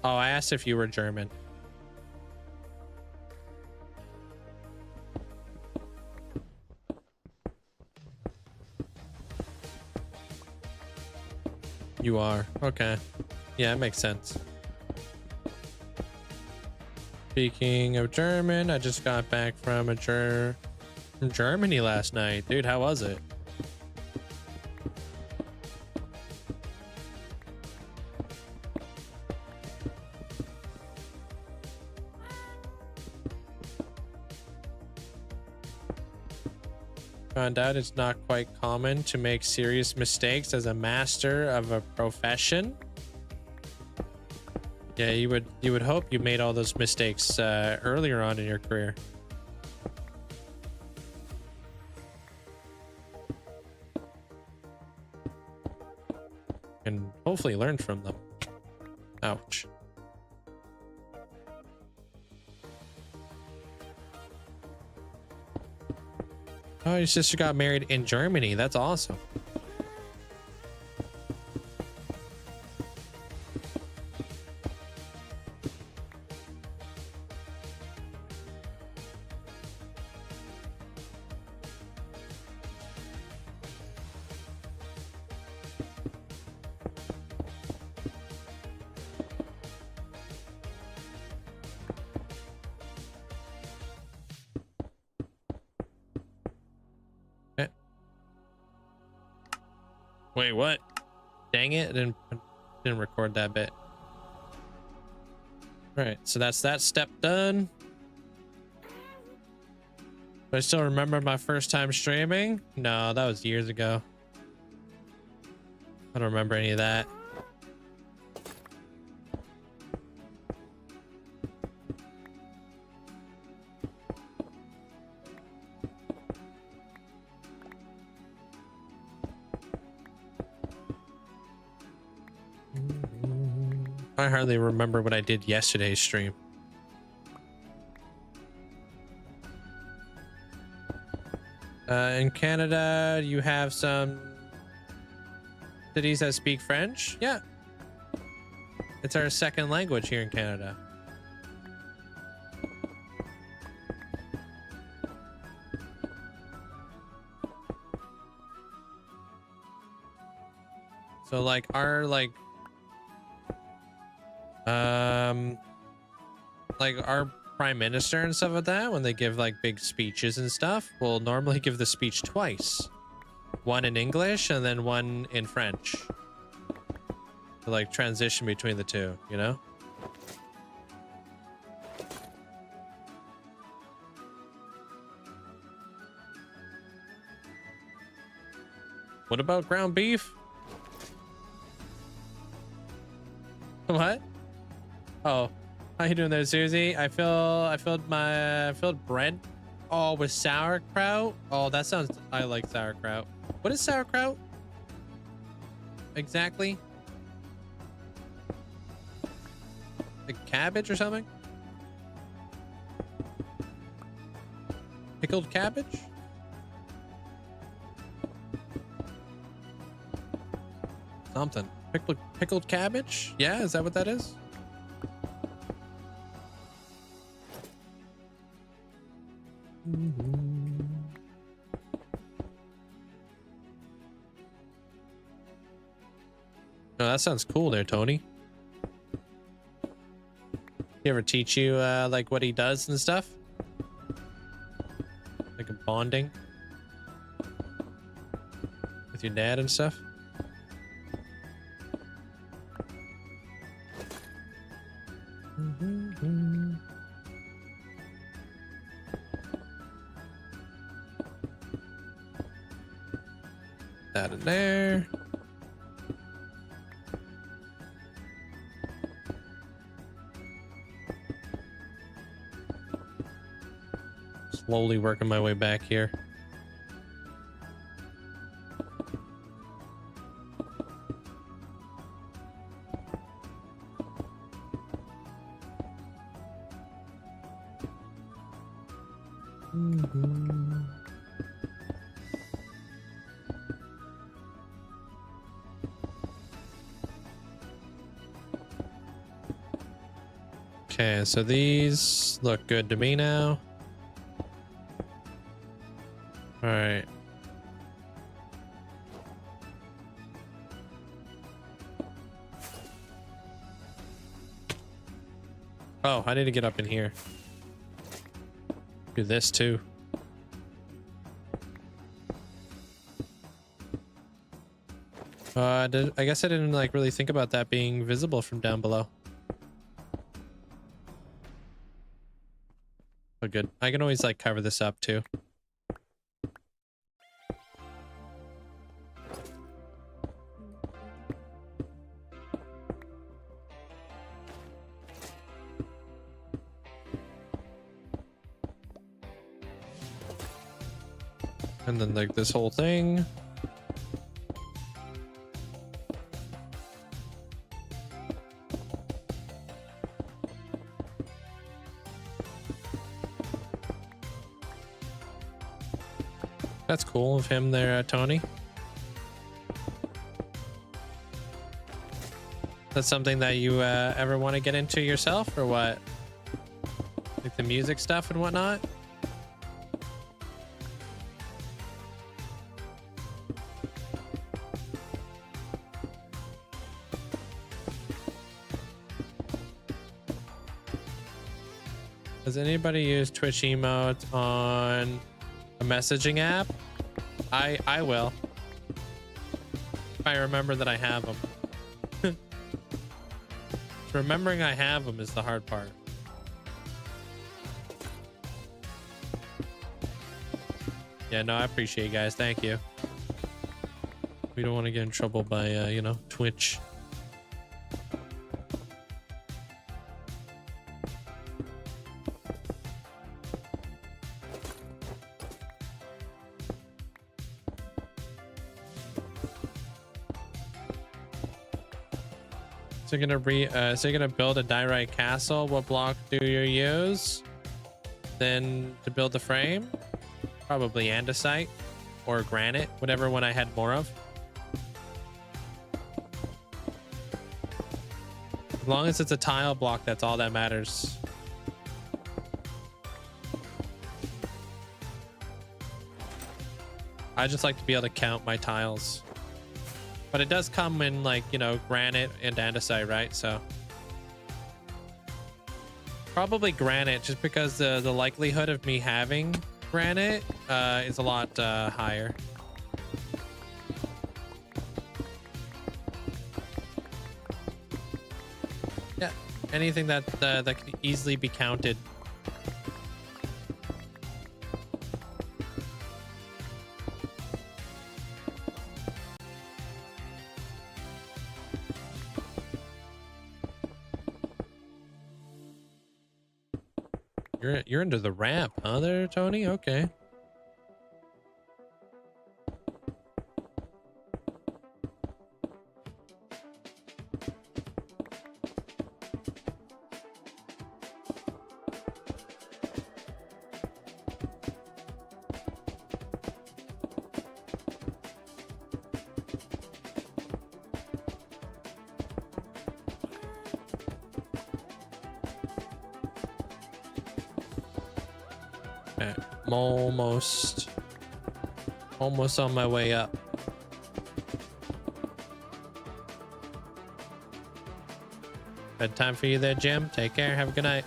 Oh, I asked if you were German. You are. Okay. Yeah, it makes sense. Speaking of German, I just got back from from Germany last night. Dude, how was it? Found out it's not quite common to make serious mistakes as a master of a profession. Yeah, you would hope you made all those mistakes earlier on in your career. And hopefully learn from them. Ouch. Oh, your sister got married in Germany. That's awesome. Wait, what? Dang it, I didn't record that bit. All right, so that's that step done. Do I still remember my first time streaming? No, that was years ago. I don't remember any of that. I hardly remember what I did yesterday's stream. In Canada, you have some cities that speak French. Yeah. It's our second language here in Canada. So like our our prime minister and stuff like that, when they give like big speeches and stuff, will normally give the speech twice. One in English and then one in French. To like transition between the two, you know? What about ground beef? What? Oh, how you doing there, Susie? I filled bread. Oh, with sauerkraut. Oh, that sounds. I like sauerkraut. What is sauerkraut? Exactly. Like cabbage or something? Pickled cabbage? Something. Pickled cabbage? Yeah, is that what that is? Oh, that sounds cool there, Tony. He ever teach you like what he does and stuff? Like a bonding with your dad and stuff? That in there. Slowly working my way back here. Okay, so these look good to me now. All right. Oh, I need to get up in here. Do this too. I guess I didn't like really think about that being visible from down below. Oh, good. I can always like cover this up too. And then like this whole thing. That's cool of him there, Tony. That's something that you ever want to get into yourself, or what? Like the music stuff and whatnot? Does anybody use Twitch emotes on a messaging app? I will. If I remember that I have them. Remembering I have them is the hard part. Yeah, no, I appreciate you guys. Thank you. We don't want to get in trouble by, you know, Twitch. So you're gonna build a diorite castle. What block do you use? Then to build the frame, probably andesite or granite, whatever one I had more of. As long as it's a tile block, that's all that matters. I just like to be able to count my tiles. But it does come in like, you know, granite and andesite, right? So probably granite, just because the likelihood of me having granite is a lot higher. Yeah, anything that that can easily be counted. You're into the ramp, huh there, Tony? Okay. Okay, I'm almost on my way up. Bedtime for you there, Jim. Take care. Have a good night.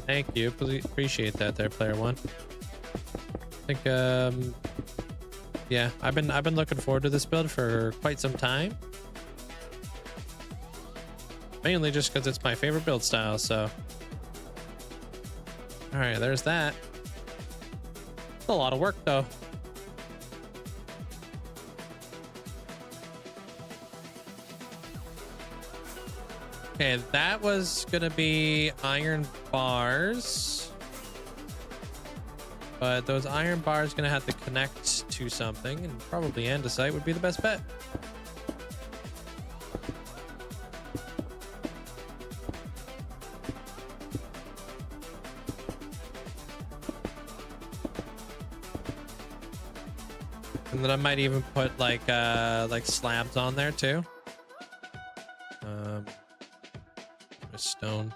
Thank you. Appreciate that there, player one. I think yeah, I've been looking forward to this build for quite some time. Mainly just because it's my favorite build style, so. All right, there's that. It's a lot of work though. Okay, that was gonna be iron bars. But those iron bars gonna have to connect to something, and probably andesite would be the best bet. And then I might even put like slabs on there too. A stone.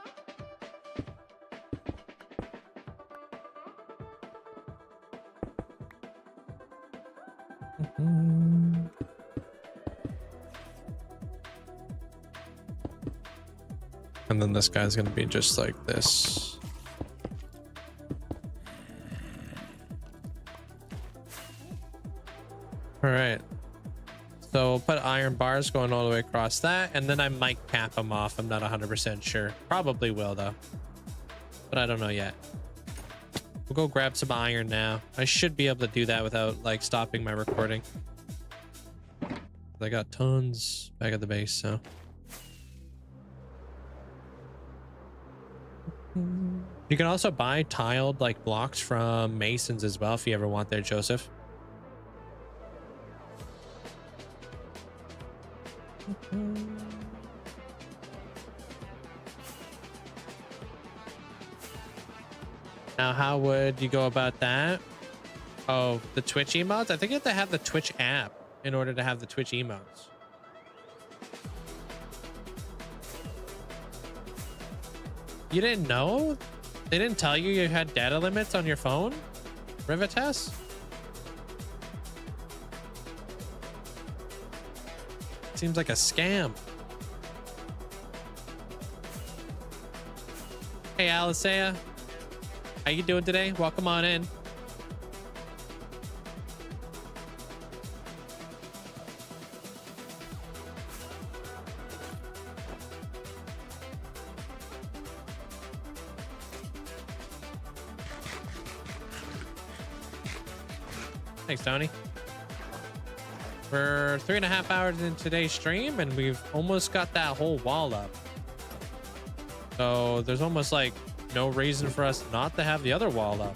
And then this guy's gonna be just like this. All right. So we'll put iron bars going all the way across that, and then I might cap them off. I'm not 100% sure. Probably will though, but I don't know yet. We'll go grab some iron now. I should be able to do that without like stopping my recording. I got tons back at the base, so. You can also buy tiled like blocks from masons as well if you ever want there, Joseph. Now, how would you go about that? Oh, the Twitch emotes? I think you have to have the Twitch app in order to have the Twitch emotes. You didn't know? They didn't tell you you had data limits on your phone? Rivites? Seems like a scam. Hey, Alicea. How you doing today? Welcome on in. Thanks, Tony. We're 3.5 hours in today's stream, and we've almost got that whole wall up. So there's almost like no reason for us not to have the other wall up.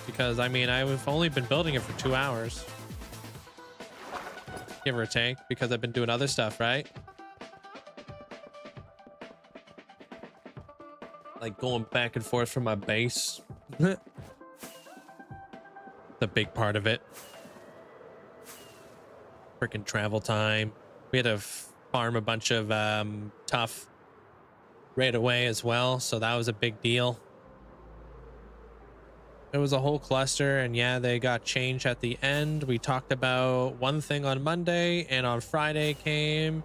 Because, I mean, I've only been building it for 2 hours. Give or take, because I've been doing other stuff, right? Like going back and forth from my base. The big part of it. Freaking travel time. We had to farm a bunch of tough right away as well, so that was a big deal. It was a whole cluster, and yeah, they got changed at the end. We talked about one thing on Monday, and on Friday came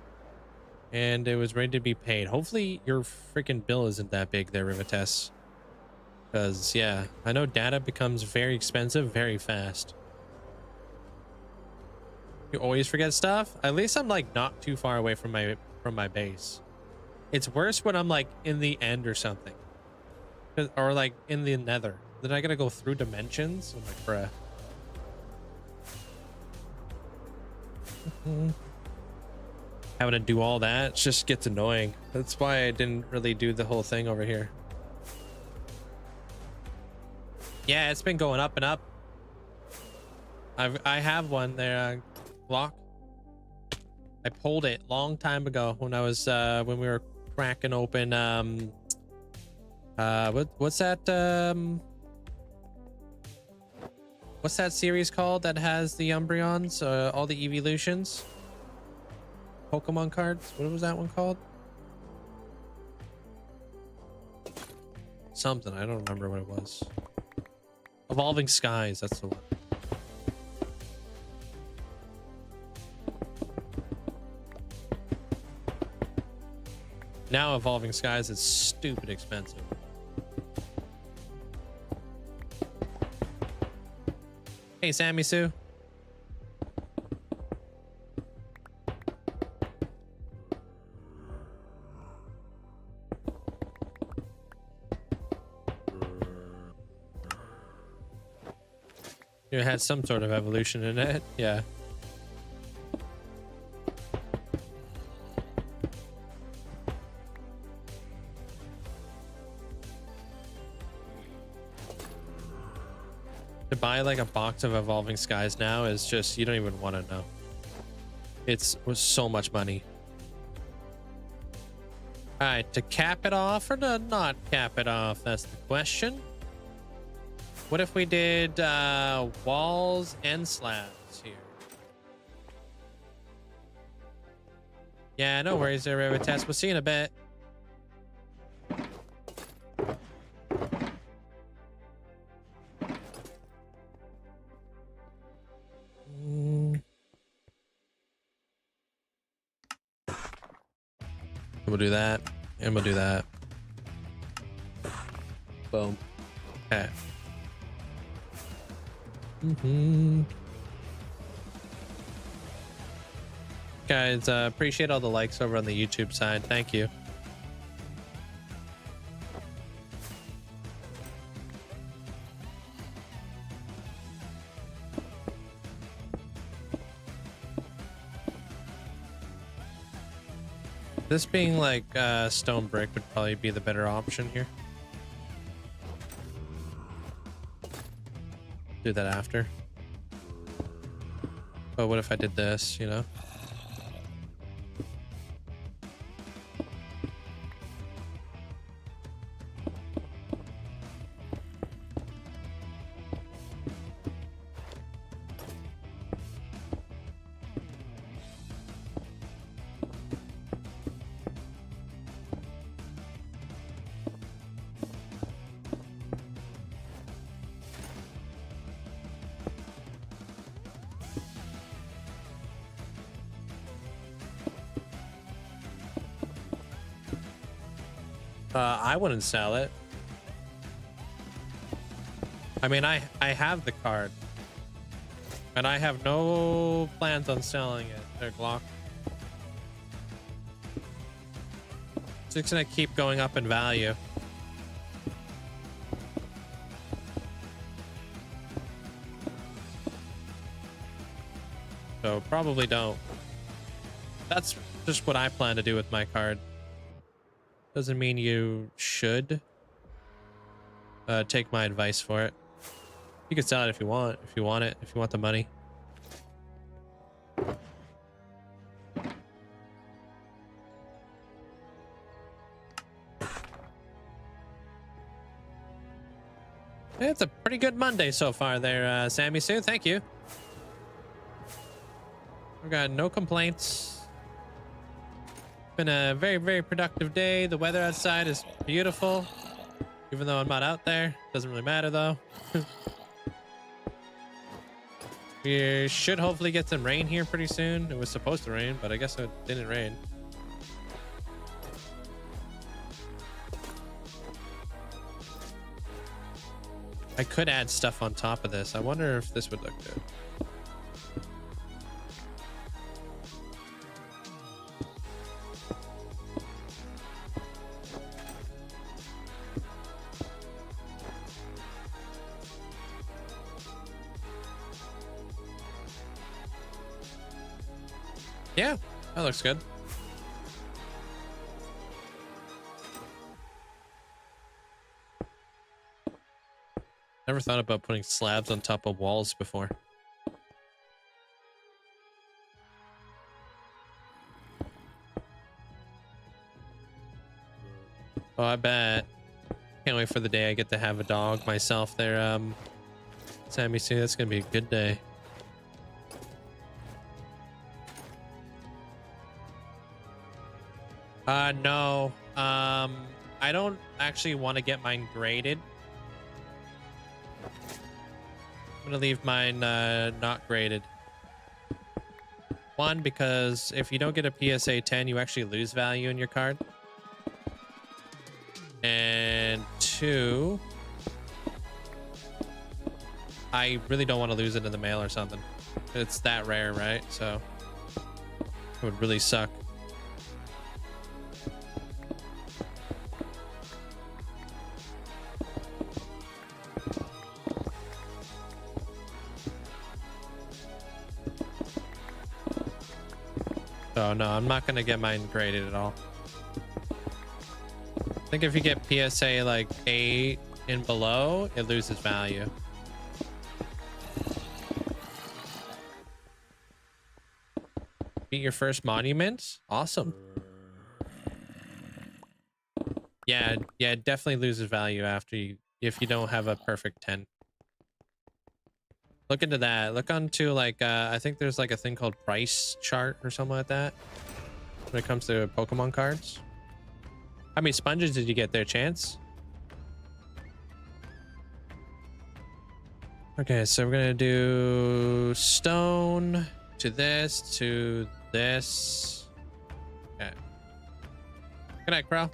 and it was ready to be paid. Hopefully your freaking bill isn't that big there, Rivites, because yeah, I know data becomes very expensive very fast. You always forget stuff. At least I'm like not too far away from my base. It's worse when I'm like in the end or something, or like in the nether. Then I gotta go through dimensions. I'm like, bruh. Having to do all that just gets annoying. That's why I didn't really do the whole thing over here. Yeah, it's been going up and up. I have one there, block. I pulled it long time ago when I was when we were cracking open what's that series called that has the Umbreons, all the evolutions? Pokemon cards. What was that one called? Something. I don't remember what it was. Evolving Skies. That's the one. Now Evolving Skies is stupid expensive. Hey, Sammy Sue. It had some sort of evolution in it. Yeah. To buy like a box of Evolving Skies now is just, you don't even want to know. It was so much money. All right, to cap it off or to not cap it off? That's the question. What if we did walls and slabs here? Yeah, no worries there, Rabbit Test. We'll see you in a bit. We'll do that, and we'll do that. Boom. Okay. Guys, appreciate all the likes over on the YouTube side. Thank you. This being like stone brick would probably be the better option here. Do that after. But what if I did this, you know? I wouldn't sell it. I mean, I have the card. And I have no plans on selling it. There, Glock. It's just gonna keep going up in value. So probably don't. That's just what I plan to do with my card. Doesn't mean you should take my advice for it. You can sell it if you want it, if you want the money. It's a pretty good Monday so far there, Sammy Sue. Thank you. We've got no complaints. Been a very, very productive day. The weather outside is beautiful, even though I'm not out there. Doesn't really matter though. We should hopefully get some rain here pretty soon. It was supposed to rain, but I guess it didn't rain. I could add stuff on top of this. I wonder if this would look good. Yeah, that looks good. Never thought about putting slabs on top of walls before. Oh, I bet. Can't wait for the day I get to have a dog myself there, Sammy Sue. That's gonna be a good day. No. I don't actually want to get mine graded. I'm gonna leave mine not graded. One, because if you don't get a PSA 10, you actually lose value in your card. And two, I really don't want to lose it in the mail or something. It's that rare, right? So it would really suck. So no, I'm not gonna get mine graded at all. I think if you get PSA like 8 and below, it loses value. Beat your first monument? Awesome. Yeah, it definitely loses value after if you don't have a perfect 10. Look into that. Look onto like I think there's like a thing called price chart or something like that when it comes to Pokemon cards. How many sponges did you get there, Chance? Okay, so we're gonna do stone to this. Okay. Good night, Crow.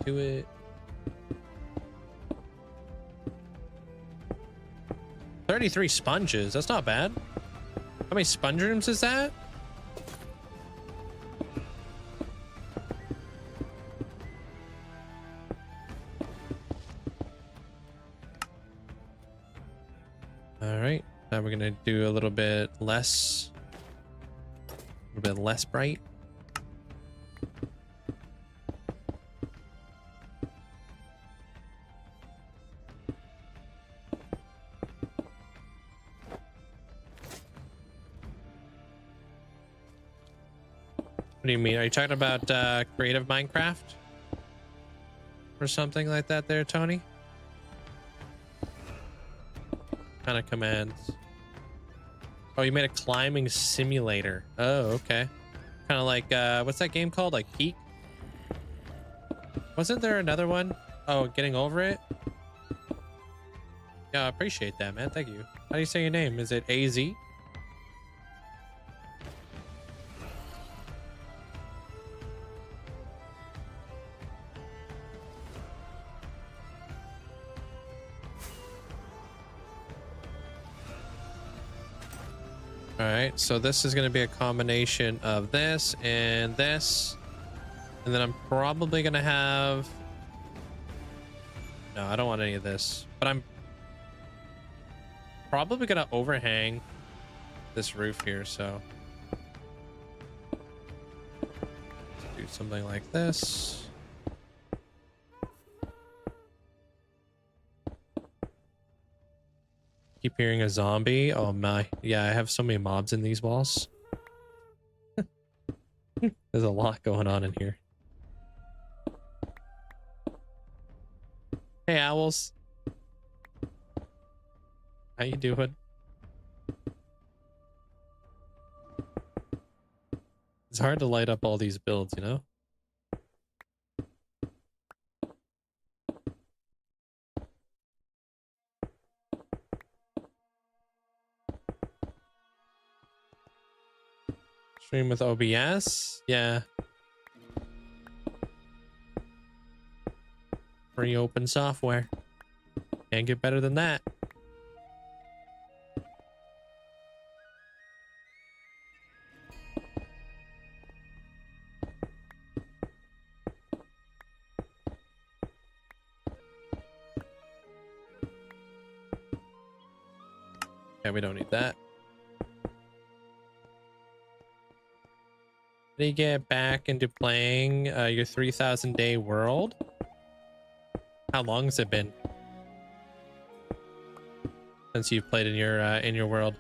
To it. 33 sponges. That's not bad. How many sponge rooms is that? All right. Now we're gonna do a little bit less bright. What do you mean? Are you talking about creative Minecraft or something like that there, Tony? Kind of commands. Oh, you made a climbing simulator. Oh, okay. Kind of like what's that game called? Like Peak? Wasn't there another one? Oh, getting over it? Yeah, I appreciate that, man. Thank you. How do you say your name? Is it AZ? All right, so this is going to be a combination of this, and then I'm probably going to have, no, I don't want any of this, but I'm probably going to overhang this roof here. So let's do something like this. Keep hearing a zombie. Oh my, yeah, I have so many mobs in these walls. There's a lot going on in here. Hey owls, how you doing? It's hard to light up all these builds, you know. Stream with OBS? Yeah. Free open software. Can't get better than that. Yeah, we don't need that. How do you get back into playing your 3,000 day world? How long has it been since you've played in your world?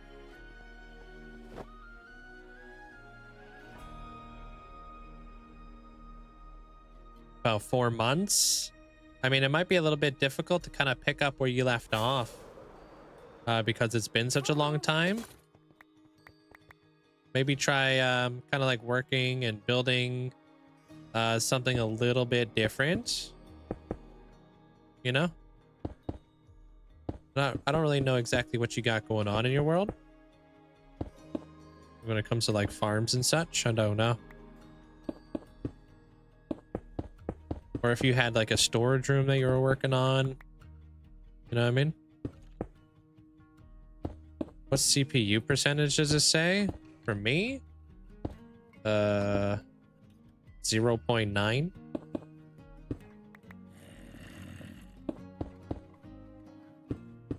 about 4 months. I mean, it might be a little bit difficult to kind of pick up where you left off because it's been such a long time. Maybe try kind of like working and building something a little bit different, you know? I don't really know exactly what you got going on in your world when it comes to like farms and such. I don't know. Or if you had like a storage room that you were working on, you know what I mean? What CPU percentage does it say for me? 0.9.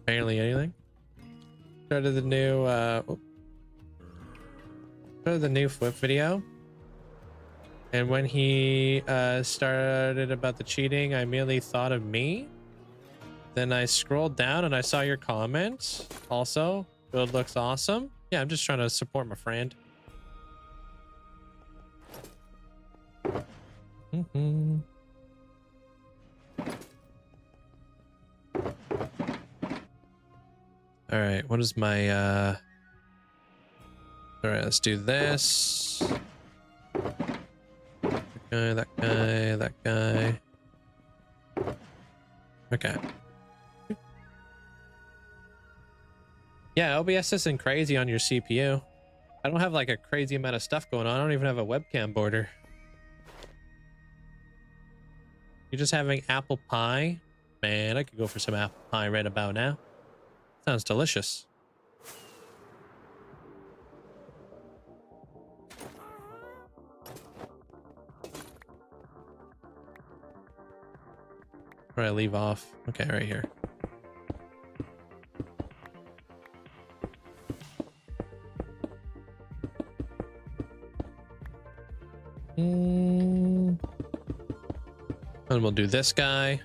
Barely anything. Started the new Flip video, and when he started about the cheating, I immediately thought of me. Then I scrolled down and I saw your comment. Also, build looks awesome. Yeah, I'm just trying to support my friend. All right, what is my all right, let's do this. That guy. Okay. Yeah, OBS isn't crazy on your CPU. I don't have like a crazy amount of stuff going on. I don't even have a webcam border. You're just having apple pie? Man, I could go for some apple pie right about now. Sounds delicious. Where I leave off? Okay, right here. And we'll do this guy.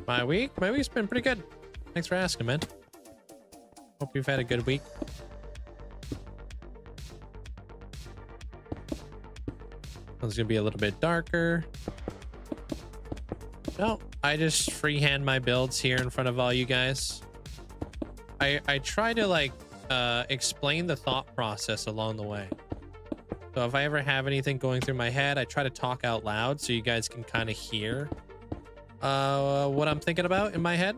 My week's been pretty good. Thanks for asking, man. Hope you've had a good week. It's gonna be a little bit darker. No, I just freehand my builds here in front of all you guys. I try to like explain the thought process along the way. So if I ever have anything going through my head, I try to talk out loud so you guys can kind of hear what I'm thinking about in my head.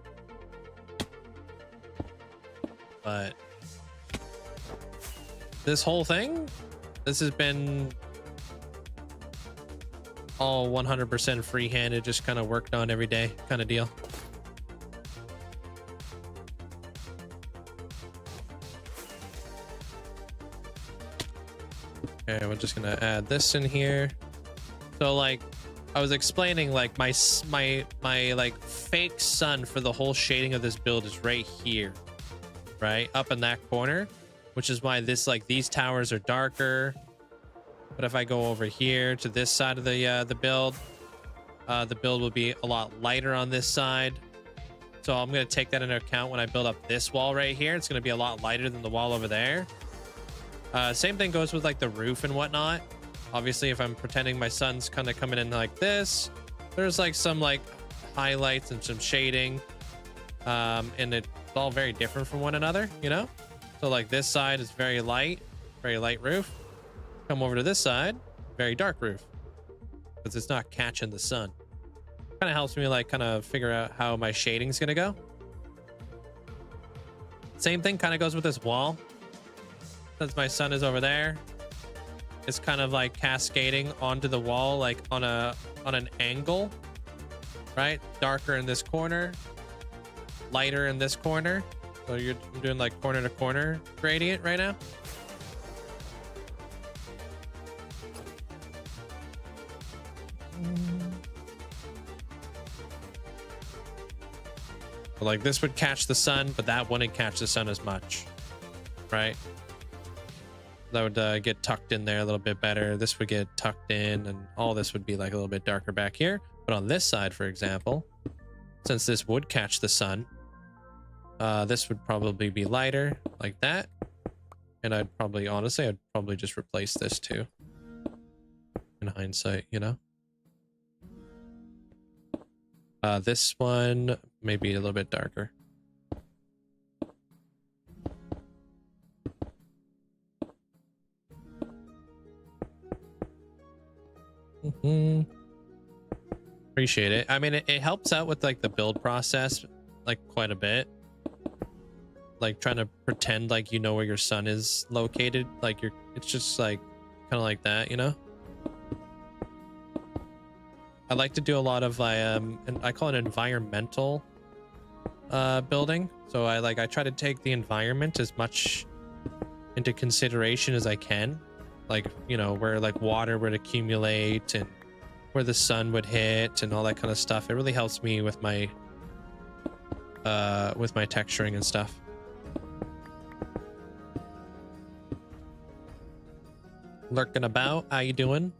But this whole thing, this has been all 100% free-handed, just kind of worked on every day kind of deal. Okay, we're just gonna add this in here. So like I was explaining, like my like fake sun for the whole shading of this build is right here, right up in that corner, which is why this like these towers are darker. But if I go over here to this side of the build will be a lot lighter on this side. So I'm going to take that into account when I build up this wall right here. It's going to be a lot lighter than the wall over there. Same thing goes with like the roof and whatnot. Obviously, if I'm pretending my sun's kind of coming in like this, there's like some like highlights and some shading. And it's all very different from one another, you know? So like this side is very light roof. Come over to this side, very dark roof, because it's not catching the sun. Kind of helps me like kind of figure out how my shading's gonna go. Same thing kind of goes with this wall. Since my sun is over there, it's kind of like cascading onto the wall, like on an angle, right? Darker in this corner, lighter in this corner. So you're doing like corner to corner gradient right now. Like this would catch the sun, but that wouldn't catch the sun as much, right? That would get tucked in there a little bit better. This would get tucked in, and all this would be like a little bit darker back here. But on this side, for example, since this would catch the sun, this would probably be lighter like that. And I'd probably just replace this too. In hindsight, you know? This one may be a little bit darker. Appreciate it. I mean, it helps out with like the build process like quite a bit. Like trying to pretend like you know where your sun is located. Like it's just like kind of like that, you know? I like to do a lot of and I call it environmental building. So I try to take the environment as much into consideration as I can. Like, you know, where like water would accumulate and where the sun would hit and all that kind of stuff. It really helps me with my texturing and stuff. Lurking about, how you doing?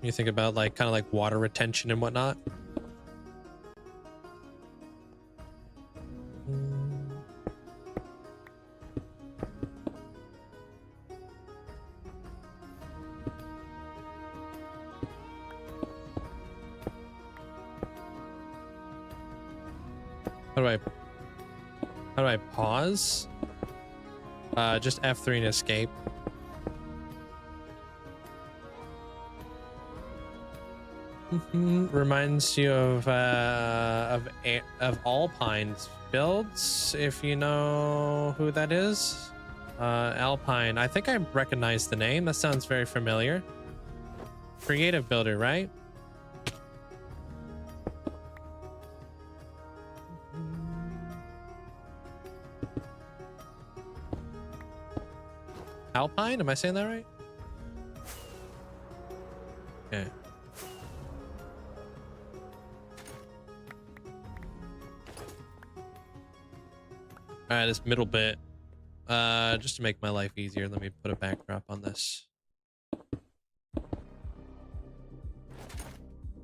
You think about like kind of like water retention and whatnot. How do I pause? Just F3 and escape. Reminds you of Alpine's builds, if you know who that is. Alpine. I think I recognize the name. That sounds very familiar. Creative builder, right? Alpine? Am I saying that right? Okay. All right, this middle bit, just to make my life easier, let me put a backdrop on this.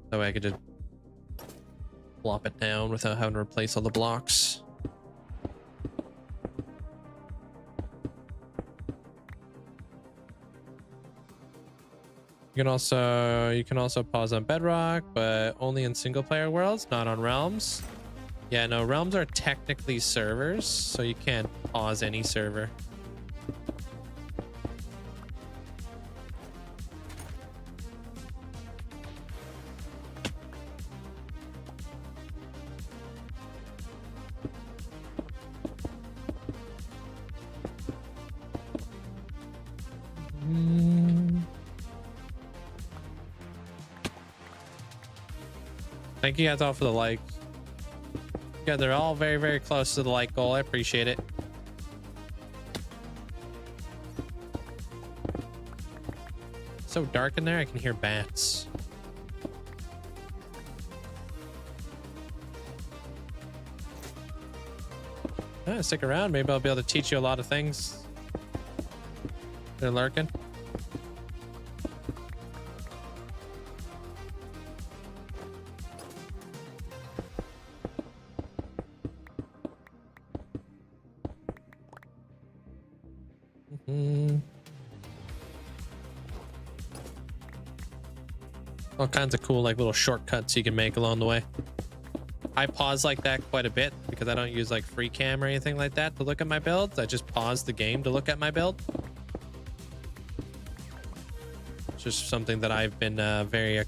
That way I could just plop it down without having to replace all the blocks. You can also pause on Bedrock, but only in single player worlds, not on Realms. Yeah, no, Realms are technically servers, so you can't pause any server. Thank you guys all for the likes. Yeah, they're all very, very close to the like goal. I appreciate it. So dark in there, I can hear bats. Stick around. Maybe I'll be able to teach you a lot of things. They're lurking. All kinds of cool like little shortcuts you can make along the way. I pause like that quite a bit because I don't use like free cam or anything like that to look at my builds. I just pause the game to look at my build. It's just something that I've been very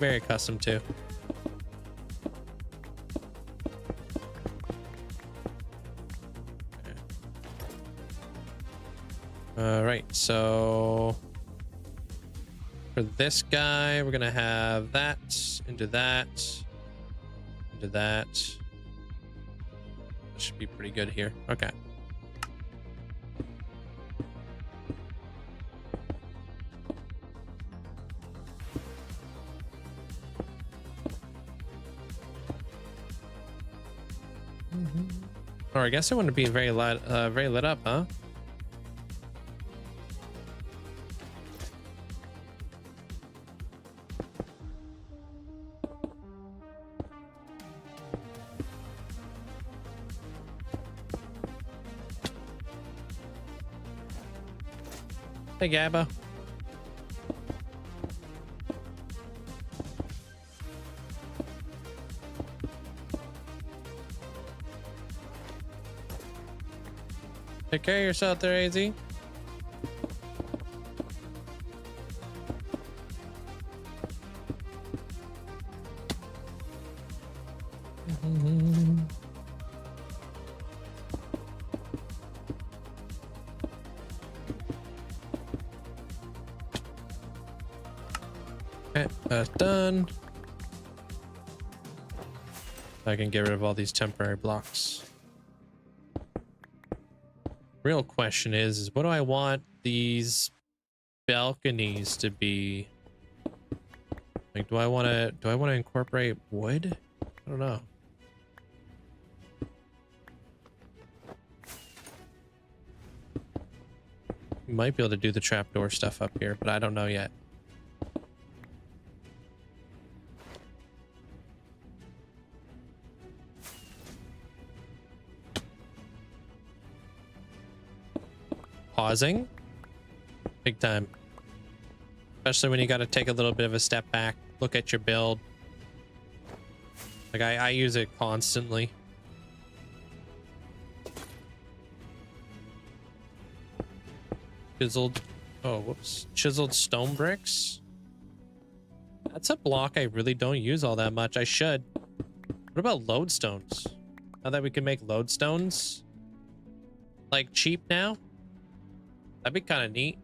accustomed to. All right, so for this guy, we're gonna have that into that, into that. That should be pretty good here. Okay. Or I guess it wouldn't be very lit up, huh? Hey, Gabba. Take care of yourself there, AZ. Okay, that's done. I can get rid of all these temporary blocks. Real question is what do I want these balconies to be? Like, do I want to incorporate wood? I don't know. You might be able to do the trapdoor stuff up here, but I don't know yet. Pausing big time, especially when you got to take a little bit of a step back, look at your build. Like I use it constantly. Chiseled, oh whoops, chiseled stone bricks. That's a block I really don't use all that much. I should. What about lodestones? Now that we can make lodestones like cheap now, that'd be kind of neat.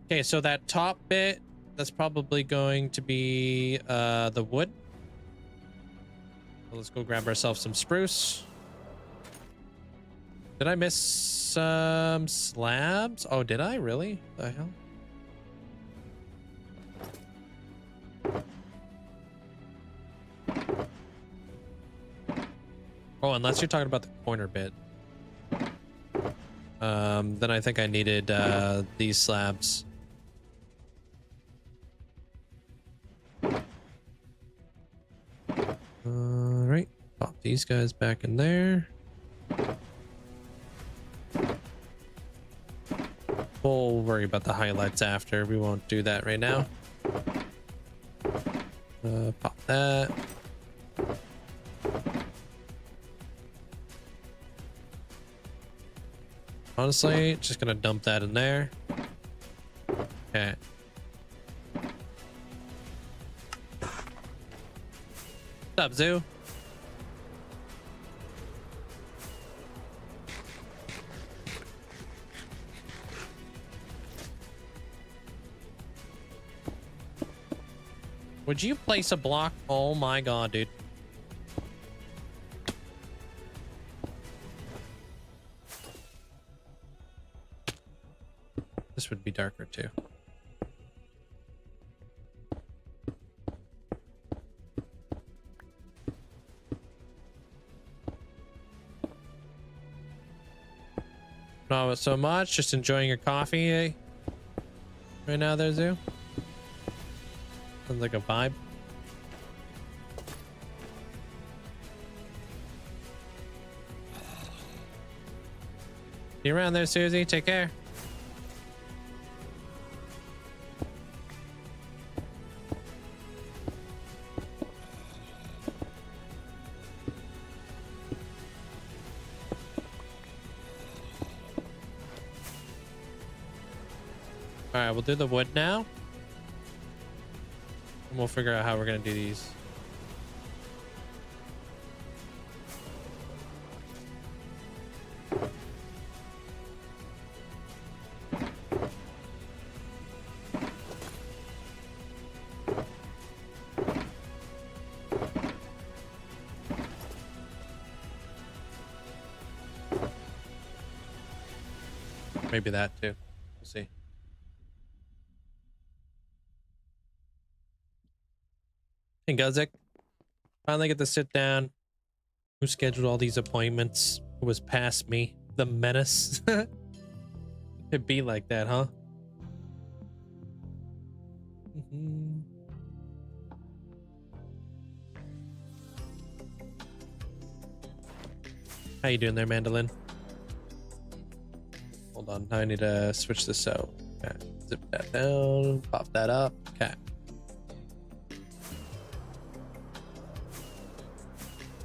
Okay, so that top bit, that's probably going to be the wood. So let's go grab ourselves some spruce. Did I miss some slabs? Oh, did I really? The hell? Oh, unless you're talking about the corner bit. Then I think I needed these slabs. All right, pop these guys back in there. We'll worry about the highlights after. We won't do that right now. Pop that. Honestly, just gonna dump that in there. Okay. What's up, Zoo? Would you place a block? Oh my god, dude. This would be darker too. Not so much, just enjoying your coffee, eh? Right now there, Zoo? Sounds like a vibe. You around there, Susie? Take care. All right, we'll do the wood now. And we'll figure out how we're going to do these. Maybe that too. We'll see. Hey, Guzik. Finally get to sit down. Who scheduled all these appointments? Who was past me? The menace. It'd be like that, huh? How you doing there, Mandolin? Hold Hold on, now I need to switch this out. Okay, zip that down, pop that up. Okay.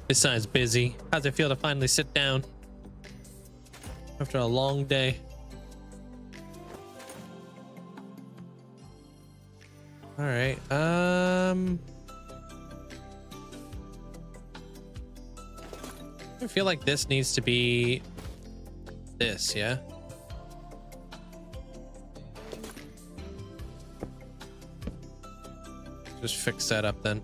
This side's busy. How's it feel to finally sit down after a long day? All right. I feel like this needs to be this, yeah? Just fix that up then.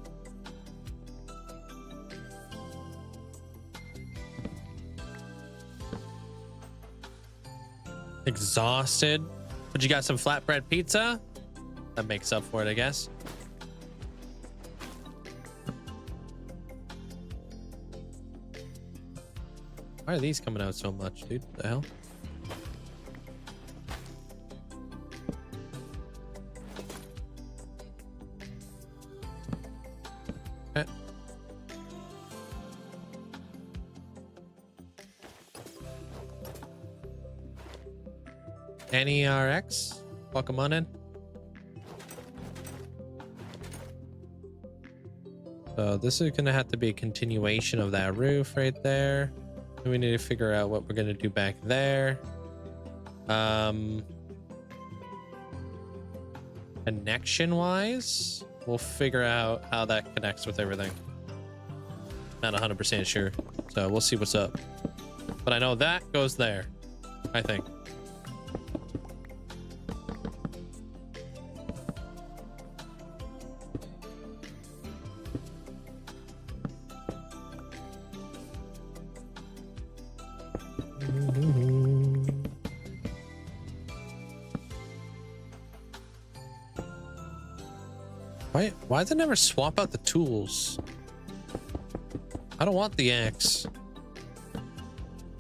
Exhausted, but you got some flatbread pizza? That makes up for it, I guess. Why are these coming out so much, dude? What the hell? Okay. NERX, welcome on in. So this is gonna have to be a continuation of that roof right there. And we need to figure out what we're gonna do back there. Connection wise, we'll figure out how that connects with everything. Not 100% sure, so we'll see what's up. But I know that goes there, I think. Why does it never swap out the tools? I don't want the axe.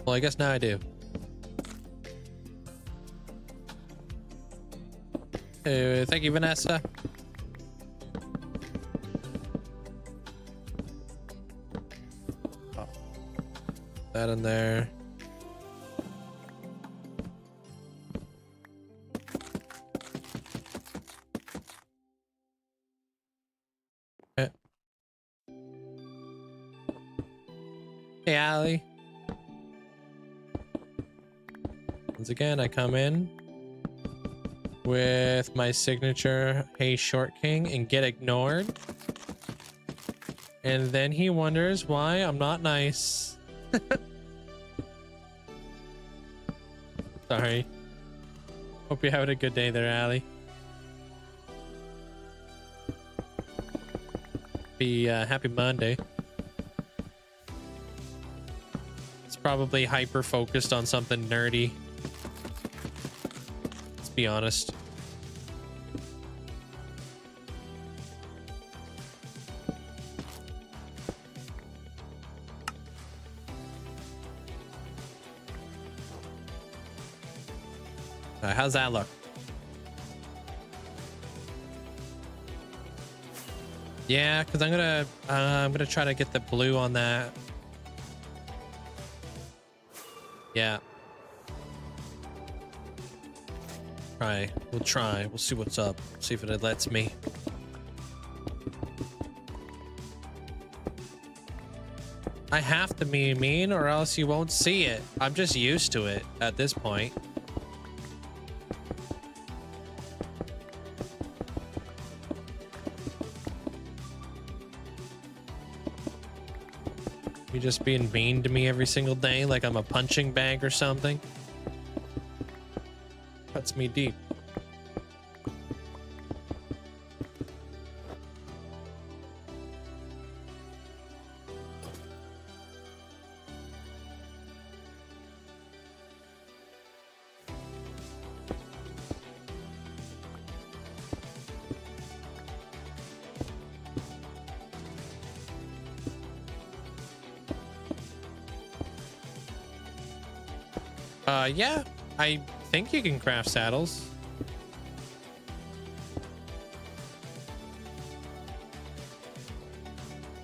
Well, I guess now I do. Thank you, Vanessa. Oh. That in there. Hey, Allie. Once again, I come in with my signature, Hey Short King, and get ignored. And then he wonders why I'm not nice. Sorry. Hope you're having a good day there, Allie. Happy Monday. Probably hyper focused on something nerdy. Let's be honest. How's that look? Yeah, because I'm gonna try to get the blue on that. Yeah. We'll try. We'll see what's up. See if it lets me. I have to be mean or else you won't see it. I'm just used to it at this point. You just being mean to me every single day like I'm a punching bag or something. Cuts me deep. Yeah, I think you can craft saddles.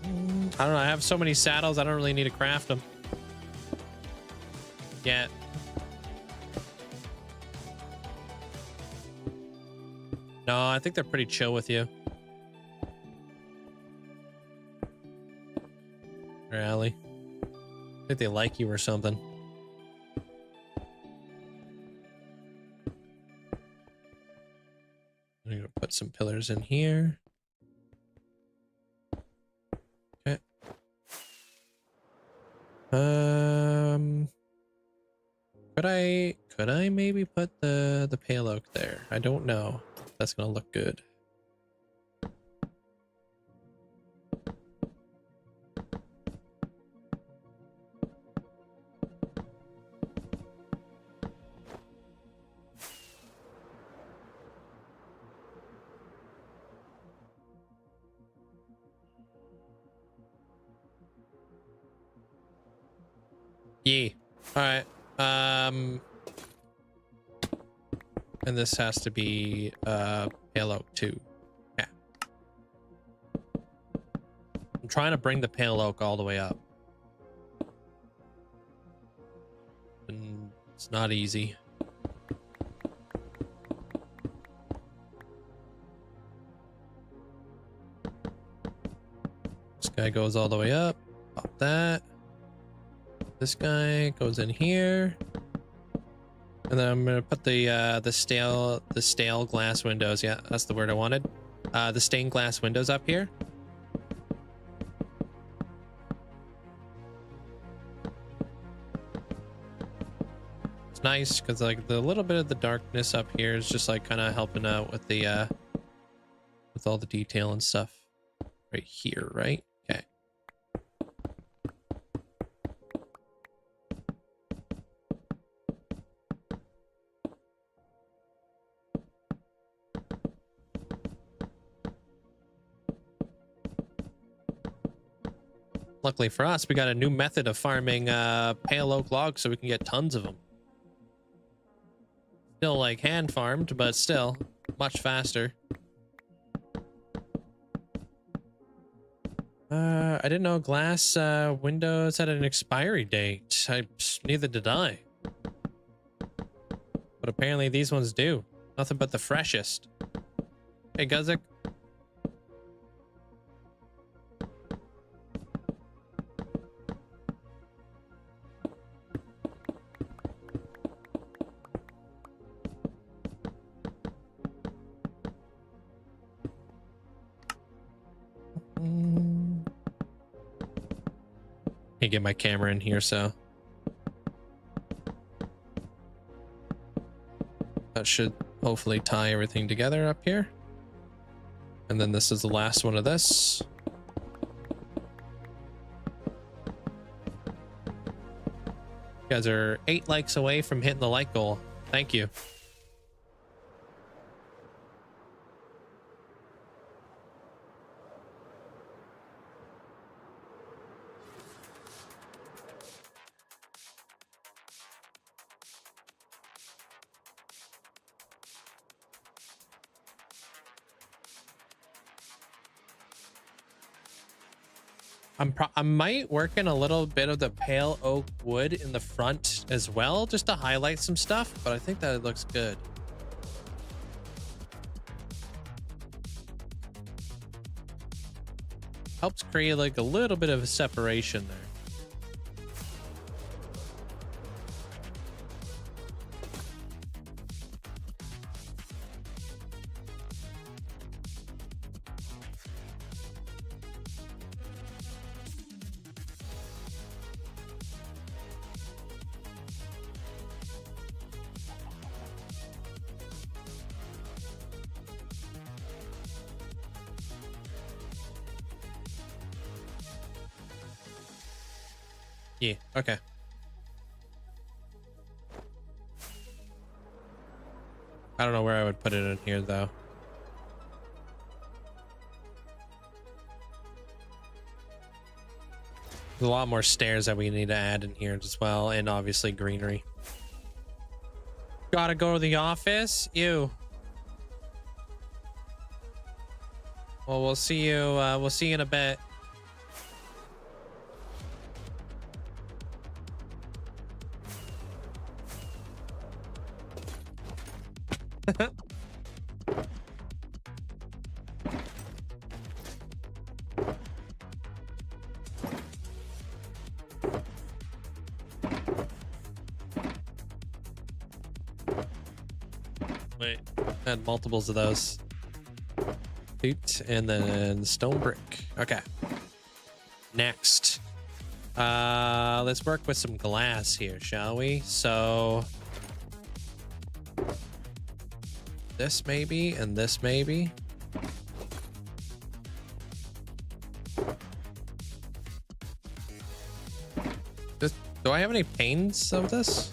I don't know. I have so many saddles. I don't really need to craft them yet. No, I think they're pretty chill with you. Or Allie. I think they like you or something. I'm gonna put some pillars in here. Okay. Could I maybe put the pale oak there? I don't know. That's gonna look good. Yeah. All right. And this has to be pale oak too. Yeah. I'm trying to bring the pale oak all the way up. And it's not easy. This guy goes all the way up. Pop that. This guy goes in here, and then I'm gonna put the stale glass windows. Yeah, that's the word I wanted. The stained glass windows up here. It's nice because like the little bit of the darkness up here is just like kind of helping out with the with all the detail and stuff right here, right? Okay. Luckily for us, we got a new method of farming pale oak logs so we can get tons of them. Still like hand farmed, but still much faster. I didn't know glass windows had an expiry date. Neither did I. But apparently these ones do. Nothing but the freshest. Hey, Guzik. Can't get my camera in here, so that should hopefully tie everything together up here. And then this is the last one of this. You guys are 8 likes away from hitting the like goal. Thank you. I might work in a little bit of the pale oak wood in the front as well, just to highlight some stuff, but I think that it looks good. Helps create like a little bit of a separation there. Yeah, okay. I don't know where I would put it in here though. There's a lot more stairs that we need to add in here as well, and obviously greenery. Gotta go to the office? Ew. Well, we'll see you in a bit. Wait, had multiples of those. Boot, and then stone brick. Okay. Next. Let's work with some glass here, shall we? So this maybe, and this maybe. Do I have any panes of this?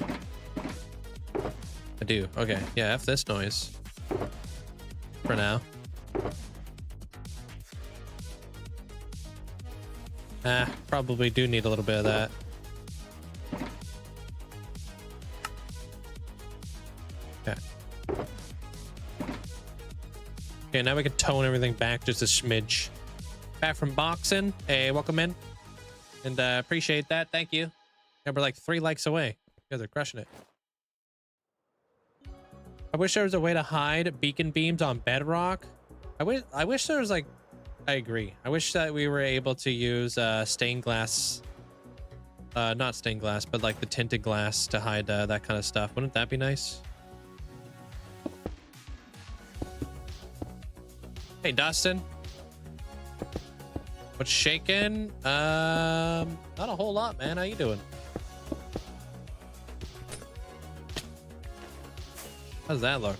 I do. Okay. Yeah, F this noise. For now. Probably do need a little bit of that. Okay. Okay, now we can tone everything back just a smidge. Back from boxing. Hey, welcome in. And appreciate that. Thank you. Yeah, we're like 3 likes away. You guys are crushing it. I wish there was a way to hide beacon beams on bedrock. I wish there was like, I agree. I wish that we were able to use stained glass, not stained glass, but like the tinted glass to hide that kind of stuff. Wouldn't that be nice? Hey, Dustin. What's shaking? Not a whole lot, man. How you doing? How's that look?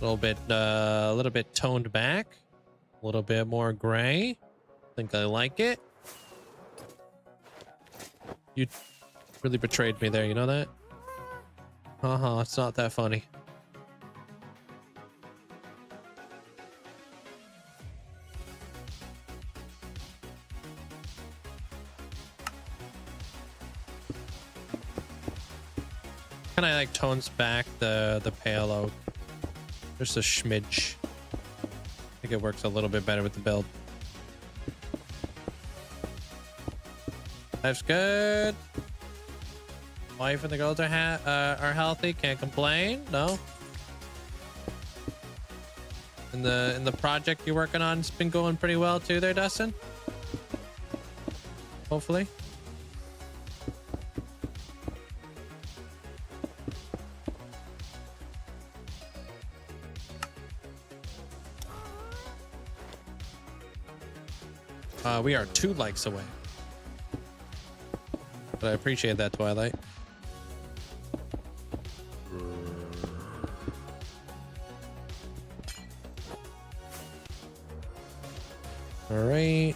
A little bit toned back, a little bit more gray. Think I like it. You really betrayed me there, you know that? It's not that funny. Kind of like tones back the pale oak. Just a smidge. I think it works a little bit better with the build. Life's good. Wife and the girls are healthy. Can't complain. No. And the project you're working on has been going pretty well too, there, Dustin. Hopefully. We are 2 likes away. But I appreciate that, Twilight. All right.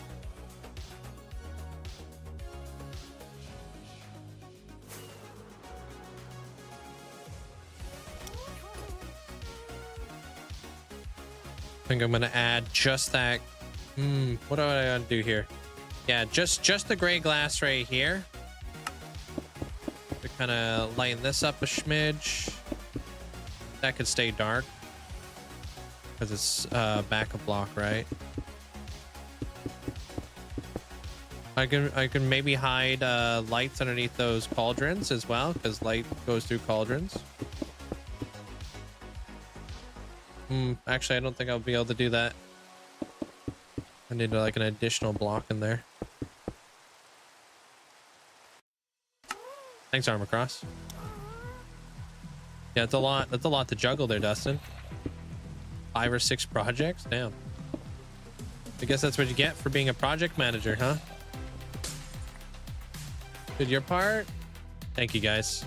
I think I'm going to add just that. What do I gotta do here? Yeah, just the gray glass right here. To kind of lighten this up a smidge. That could stay dark because it's backup block, right? I can maybe hide lights underneath those cauldrons as well, because light goes through cauldrons. Actually, I don't think I'll be able to do that. I need like an additional block in there. Thanks, Armor Cross. Yeah, it's a lot. That's a lot to juggle there, Dustin. 5 or 6 projects. Damn. I guess that's what you get for being a project manager, huh? Did your part? Thank you, guys.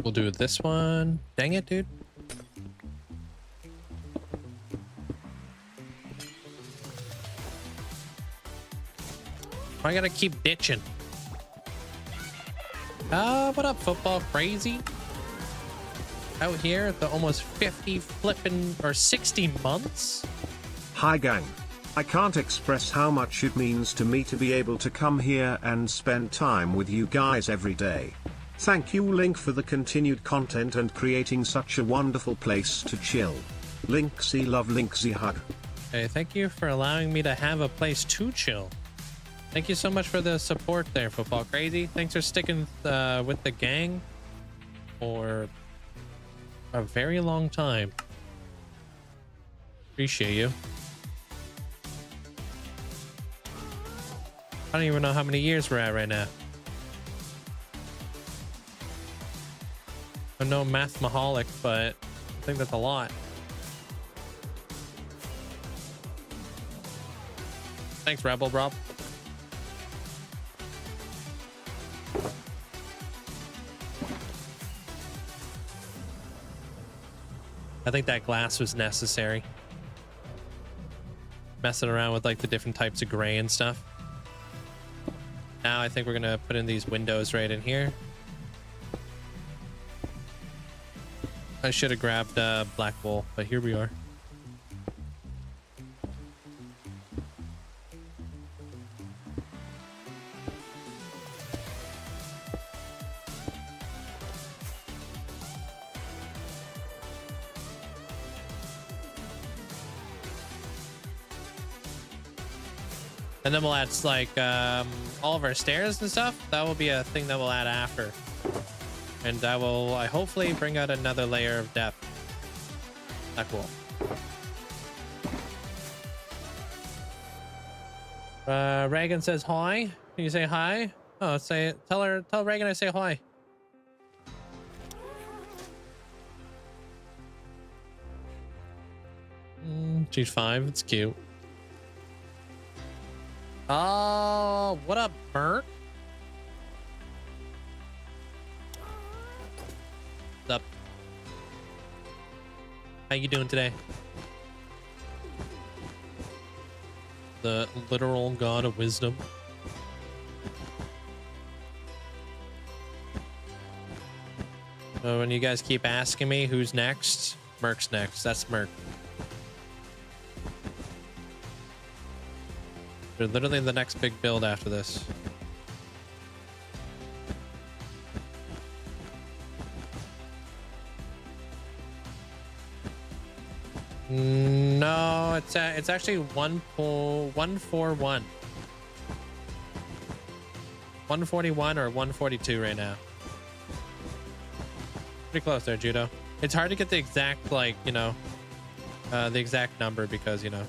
We'll do this one. Dang it, dude. I gotta keep ditching. What up, football crazy? Out here at the almost 50 flipping or 60 months. Hi gang. I can't express how much it means to me to be able to come here and spend time with you guys every day. Thank you, Link, for the continued content and creating such a wonderful place to chill. Linkzzey, love, Linkzzey, hug. Hey, thank you for allowing me to have a place to chill. Thank you so much for the support there, Football Crazy. Thanks for sticking with the gang for a very long time. Appreciate you. I don't even know how many years we're at right now. I'm no mathmaholic, but I think that's a lot. Thanks, Rebel Rob. I think that glass was necessary. Messing around with like the different types of gray and stuff. Now I think we're gonna put in these windows right in here. I should have grabbed black wool, but here we are. And then we'll add like all of our stairs and stuff. That will be a thing that we'll add after. And that will I hopefully bring out another layer of depth. That's cool. Reagan says hi. Can you say hi? Oh, tell Reagan I say hi. She's 5. It's cute. Oh, what up, Bert? What's up? How you doing today? The literal god of wisdom. So when you guys keep asking me who's next, Merc's next. That's Merc. They're literally the next big build after this. No, it's actually 141. 141 or 142 right now. Pretty close there, Judo. It's hard to get the exact, like, you know, the exact number because, you know,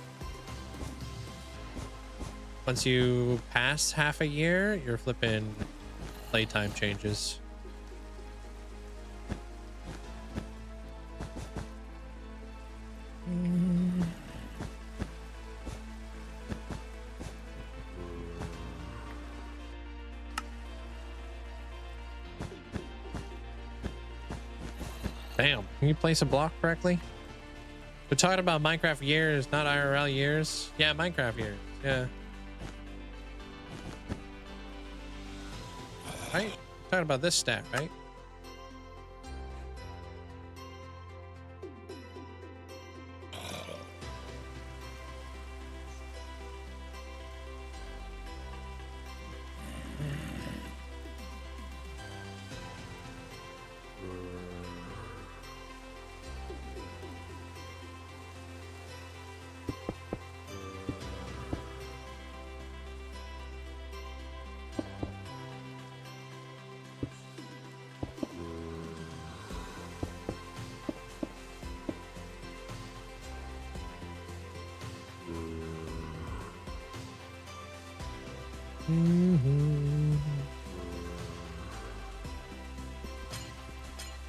once you pass half a year, your flipping playtime changes. Damn, can you place a block correctly? We're talking about Minecraft years, not IRL years. Yeah, Minecraft years. Yeah. Right? Talking about this stat, right?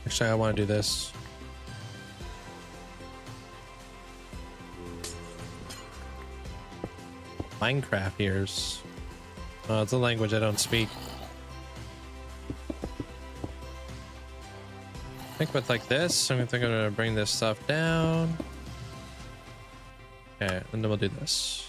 Actually, I want to do this. Minecraft ears. Oh, it's a language I don't speak. I think with like this, I'm gonna bring this stuff down. Okay, and then we'll do this.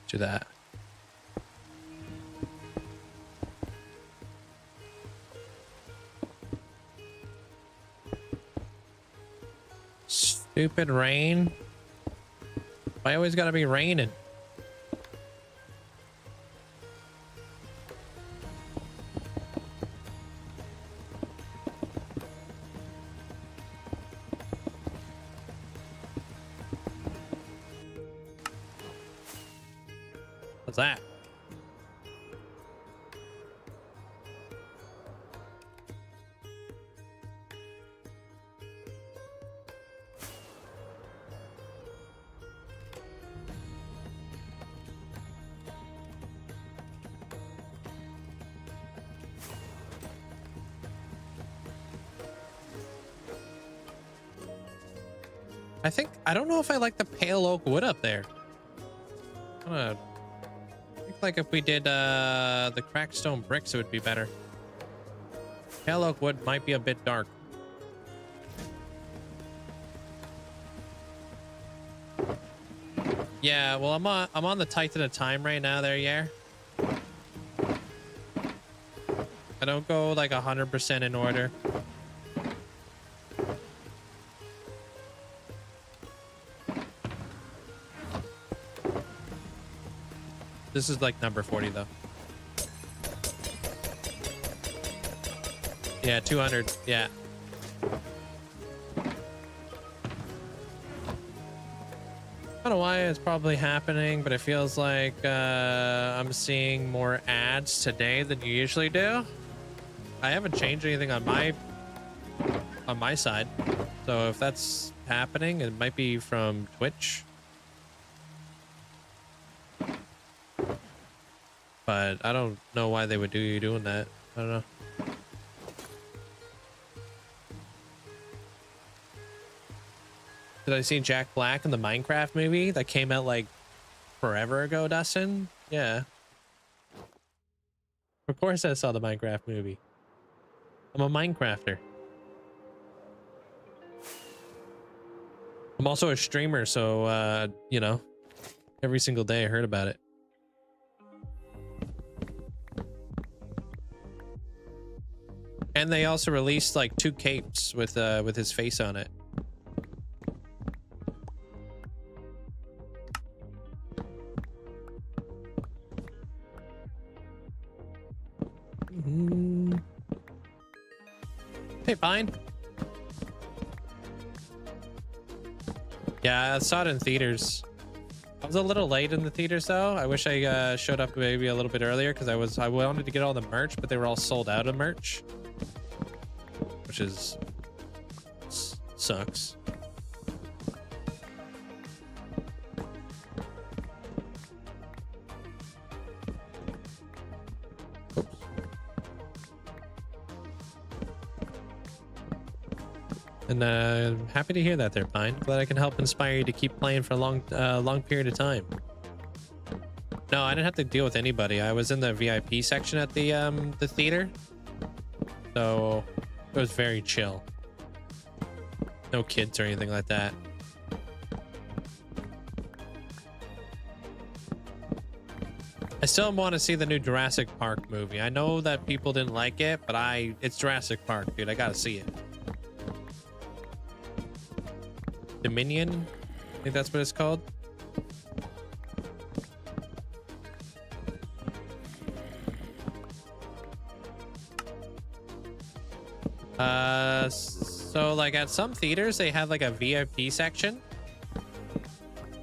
Do that. Stupid rain. Why always gotta be raining? What's that? I don't know if I like the pale oak wood up there. I think like if we did the cracked stone bricks, it would be better. Pale oak wood might be a bit dark. Yeah, well, I'm on the tight of time right now there, yeah. I don't go like 100% in order. This is like number 40 though. Yeah, 200. Yeah. I don't know why it's probably happening, but it feels like I'm seeing more ads today than you usually do. I haven't changed anything on my side, so if that's happening, it might be from Twitch. But I don't know why they would do you doing that. I don't know. Did I see Jack Black in the Minecraft movie that came out like forever ago, Dustin? Yeah. Of course I saw the Minecraft movie. I'm a Minecrafter. I'm also a streamer, so you know, every single day I heard about it. And they also released like 2 capes with his face on it. Hey, fine. Yeah, I saw it in theaters. I was a little late in the theaters though. I wish I showed up maybe a little bit earlier because I wanted to get all the merch, but they were all sold out of merch, which is sucks. And I'm happy to hear that there, Pine. Glad I can help inspire you to keep playing for a long period of time. No, I didn't have to deal with anybody. I was in the VIP section at the theater, so it was very chill. No kids or anything like that. I still want to see the new Jurassic Park movie. I know that people didn't like it, but it's Jurassic Park, dude. I gotta see it. Dominion? I think that's what it's called. So like at some theaters, they have like a VIP section.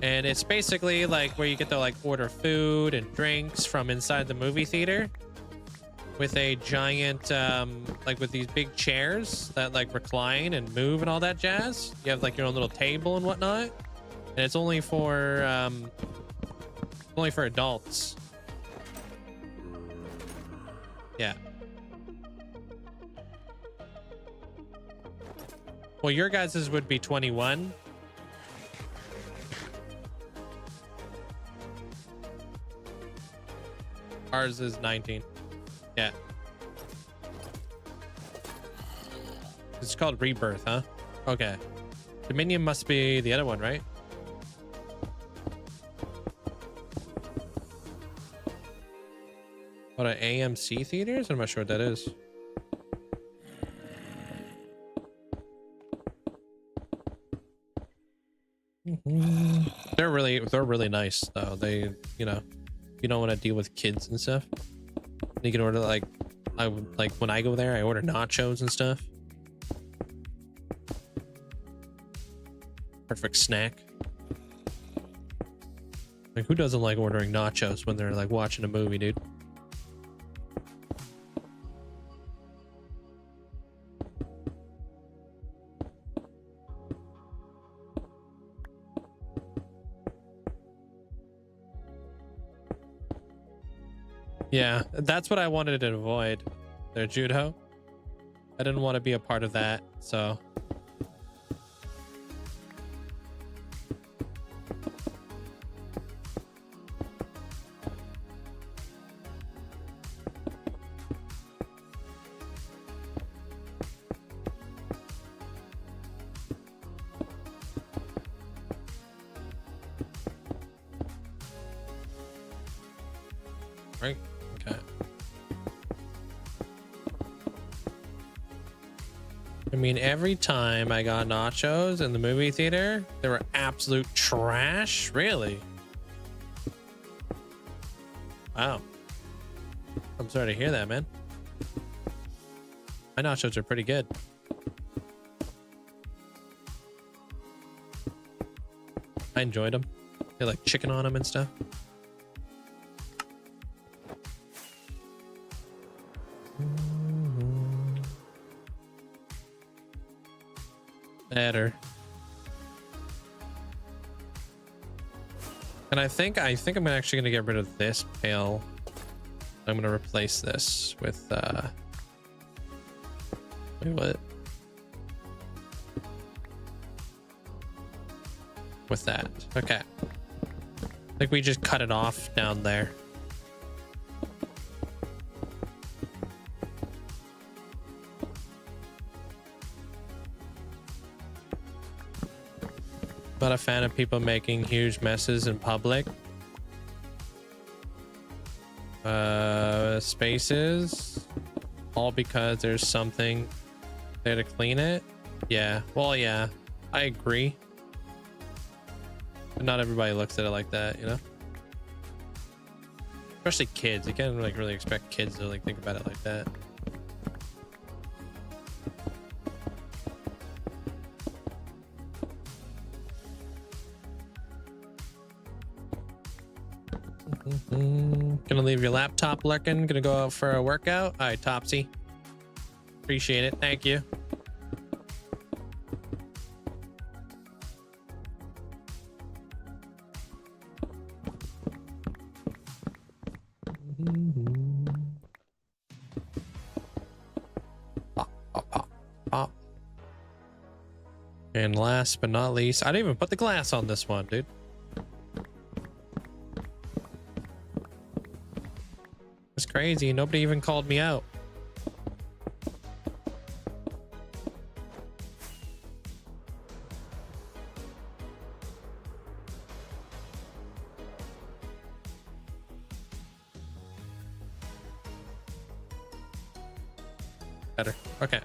And it's basically like where you get to like order food and drinks from inside the movie theater. With a giant, like with these big chairs that like recline and move and all that jazz. You have like your own little table and whatnot. And it's only for adults. Yeah. Well, your guys's would be 21. Ours is 19. Yeah. It's called Rebirth, huh? Okay. Dominion must be the other one, right? What, an AMC theaters? I'm not sure what that is. They're really nice though. They, you know, you don't want to deal with kids and stuff. You can order like when I go there, I order nachos and stuff. Perfect snack. Like, who doesn't like ordering nachos when they're like watching a movie, dude? Yeah, that's what I wanted to avoid. Their judo. I didn't want to be a part of that, so. Right? Okay. I mean, every time I got nachos in the movie theater, they were absolute trash. Really? Wow. I'm sorry to hear that, man. My nachos are pretty good. I enjoyed them. They like chicken on them and stuff. Better. And I think I'm actually gonna get rid of this pail. I'm gonna replace this with wait, what? With that. Okay. I think we just cut it off down there. Not a fan of people making huge messes in public spaces, all because there's something there to clean it. Yeah, well, yeah, I agree, but not everybody looks at it like that, you know, especially kids. You can't like really expect kids to like think about it like that. Gonna leave your laptop lurking. Gonna go out for a workout. All right, Topsy. Appreciate it. Thank you. Pop, pop, pop, pop. And last but not least, I didn't even put the glass on this one, dude. Crazy. Nobody even called me out. Better. Okay.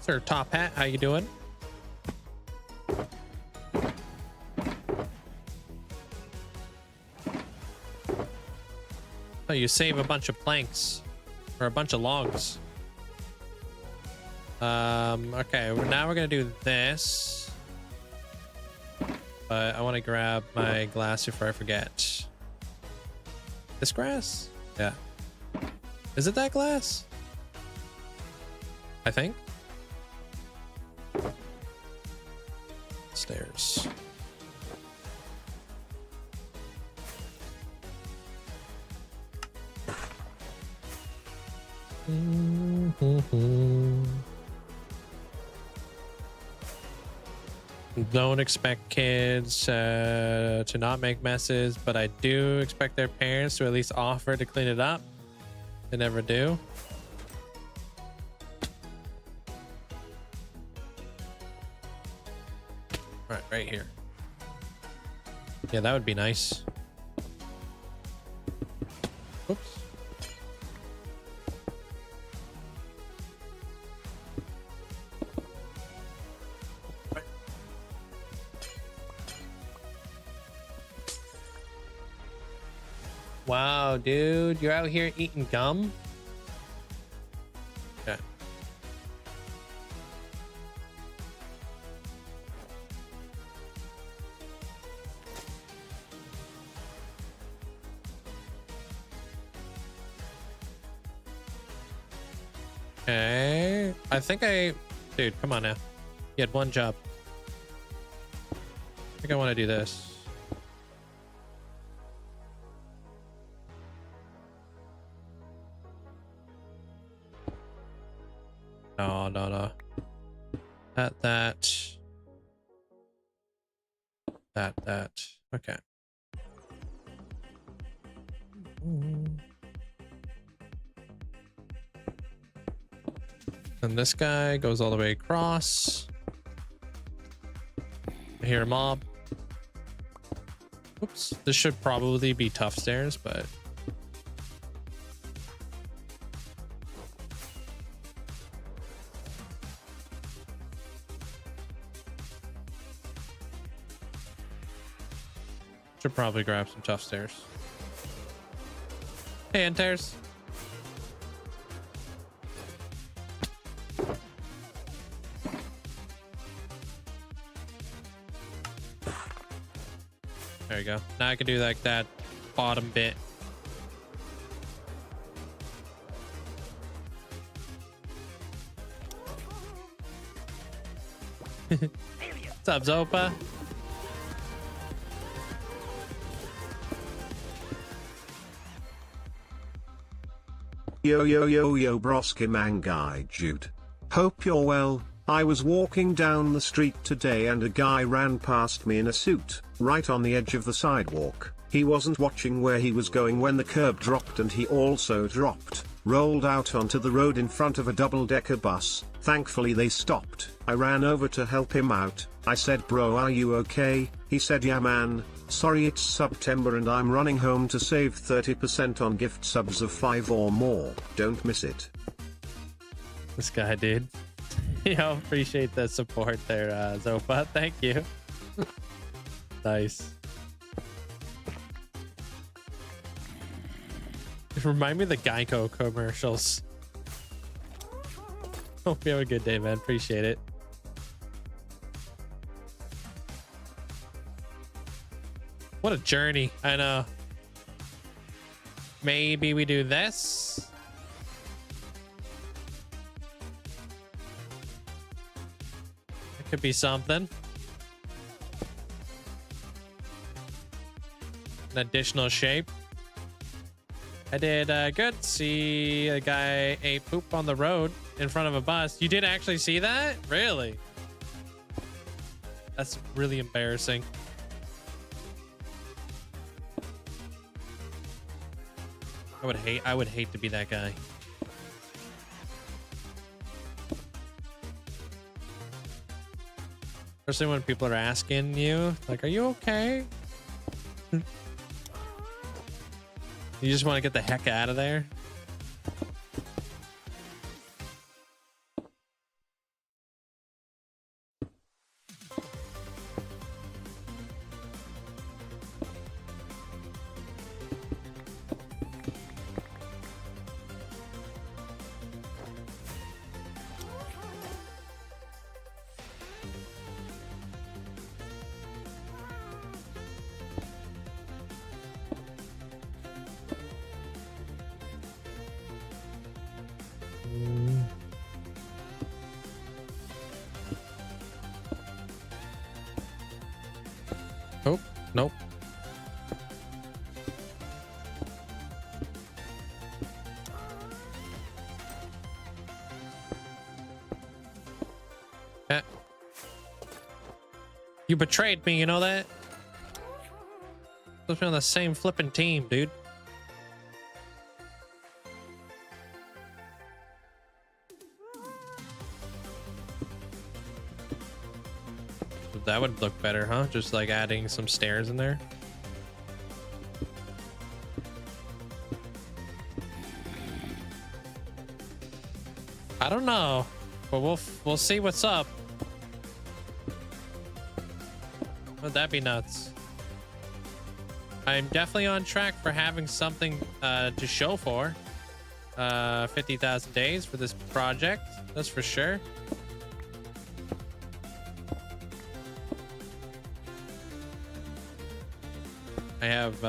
Sir Top Hat, how you doing? Oh, you save a bunch of planks or a bunch of logs. Okay, now we're gonna do this, but I want to grab my glass before I forget. This grass? Yeah. Is it that glass? I think. Stairs. Don't expect kids to not make messes, but I do expect their parents to at least offer to clean it up. They never do. All right, right here. Yeah, that would be nice. Oops. Wow, dude, you're out here eating gum? Okay. Okay. I think dude, come on now. You had one job. I think I want to do this. No, no, no. That. Okay. And this guy goes all the way across. I hear a mob. Oops. This should probably be tough stairs, but should probably grab some tough stairs. Hey, Enters. There you go. Now I can do like that bottom bit. What's up, Zopa? Yo yo yo yo broski mangai Jude. Hope you're well. I was walking down the street today and a guy ran past me in a suit, right on the edge of the sidewalk. He wasn't watching where he was going when the curb dropped, and he also dropped, rolled out onto the road in front of a double-decker bus. Thankfully they stopped. I ran over to help him out. I said, "Bro, are you okay?" He said, "Yeah man, sorry it's September and I'm running home to save 30% on gift subs of 5 or more. Don't miss it." This guy, dude. Yo, appreciate the support there, Zopa. Thank you. Nice. Remind me of the Geico commercials. Hope you have a good day, man. Appreciate it. What a journey. I know. Maybe we do this. It could be something. An additional shape. I did good. See a guy ate poop on the road in front of a bus. You did actually see that? Really? That's really embarrassing. I would hate to be that guy. Especially when people are asking you, like, "Are you okay?" You just want to get the heck out of there. Oh, nope. You betrayed me, you know that? Supposed to be on the same flipping team, dude. That would look better, huh? Just like adding some stairs in there. I don't know, but we'll see what's up. Would that be nuts? I'm definitely on track for having something to show for 50,000 days for this project. That's for sure. I have,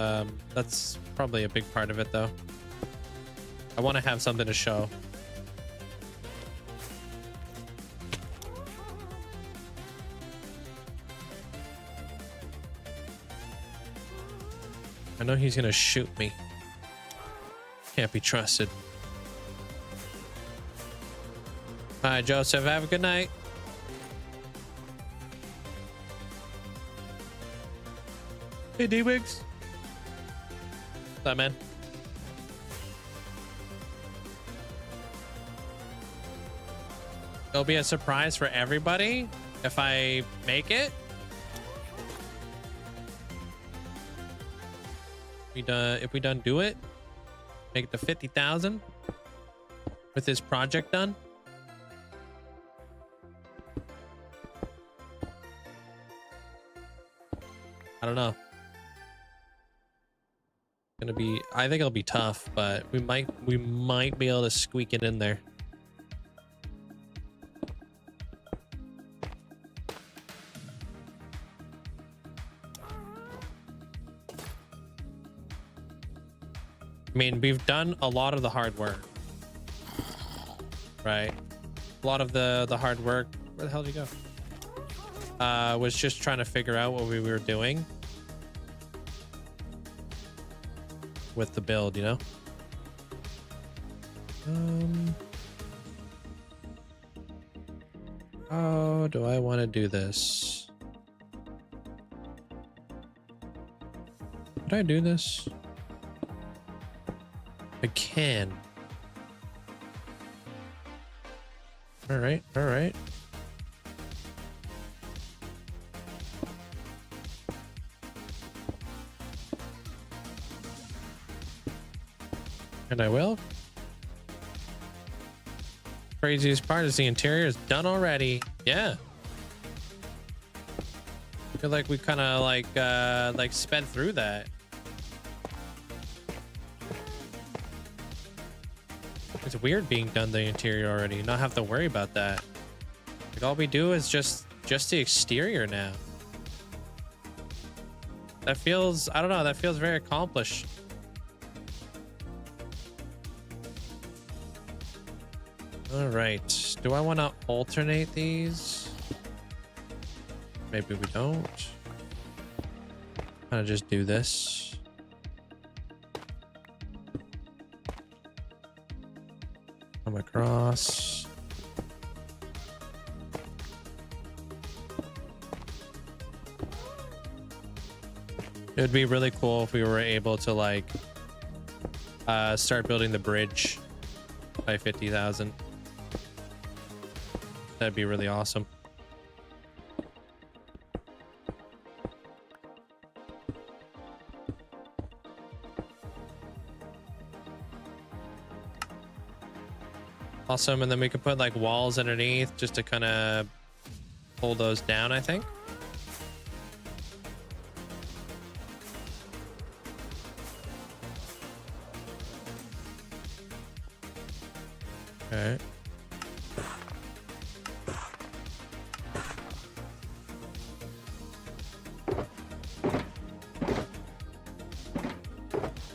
that's probably a big part of it though. I want to have something to show. I know he's gonna shoot me. Can't be trusted. All right, Joseph, have a good night. Hey, D-Wigs. What's up, man? It'll be a surprise for everybody if I make it. If we done do it, make it to 50,000 with this project done. I don't know. Gonna be, I think it'll be tough, but we might be able to squeak it in there. I mean, we've done a lot of the hard work, right? A lot of the hard work. Where the hell did you go? Was just trying to figure out what we were doing with the build, you know? How do I want to do this? Did I do this? I can. All right, all right. And I will. Craziest part is the interior is done already. Yeah. I feel like we kind of like sped through that. It's weird being done the interior already, not have to worry about that. Like all we do is just the exterior now. That feels, I don't know, that feels very accomplished. All right, do I want to alternate these? Maybe we don't. Kind of just do this. Come across. It would be really cool if we were able to like start building the bridge by 50,000. That'd be really awesome. Awesome, and then we could put like walls underneath just to kind of hold those down, I think. Okay.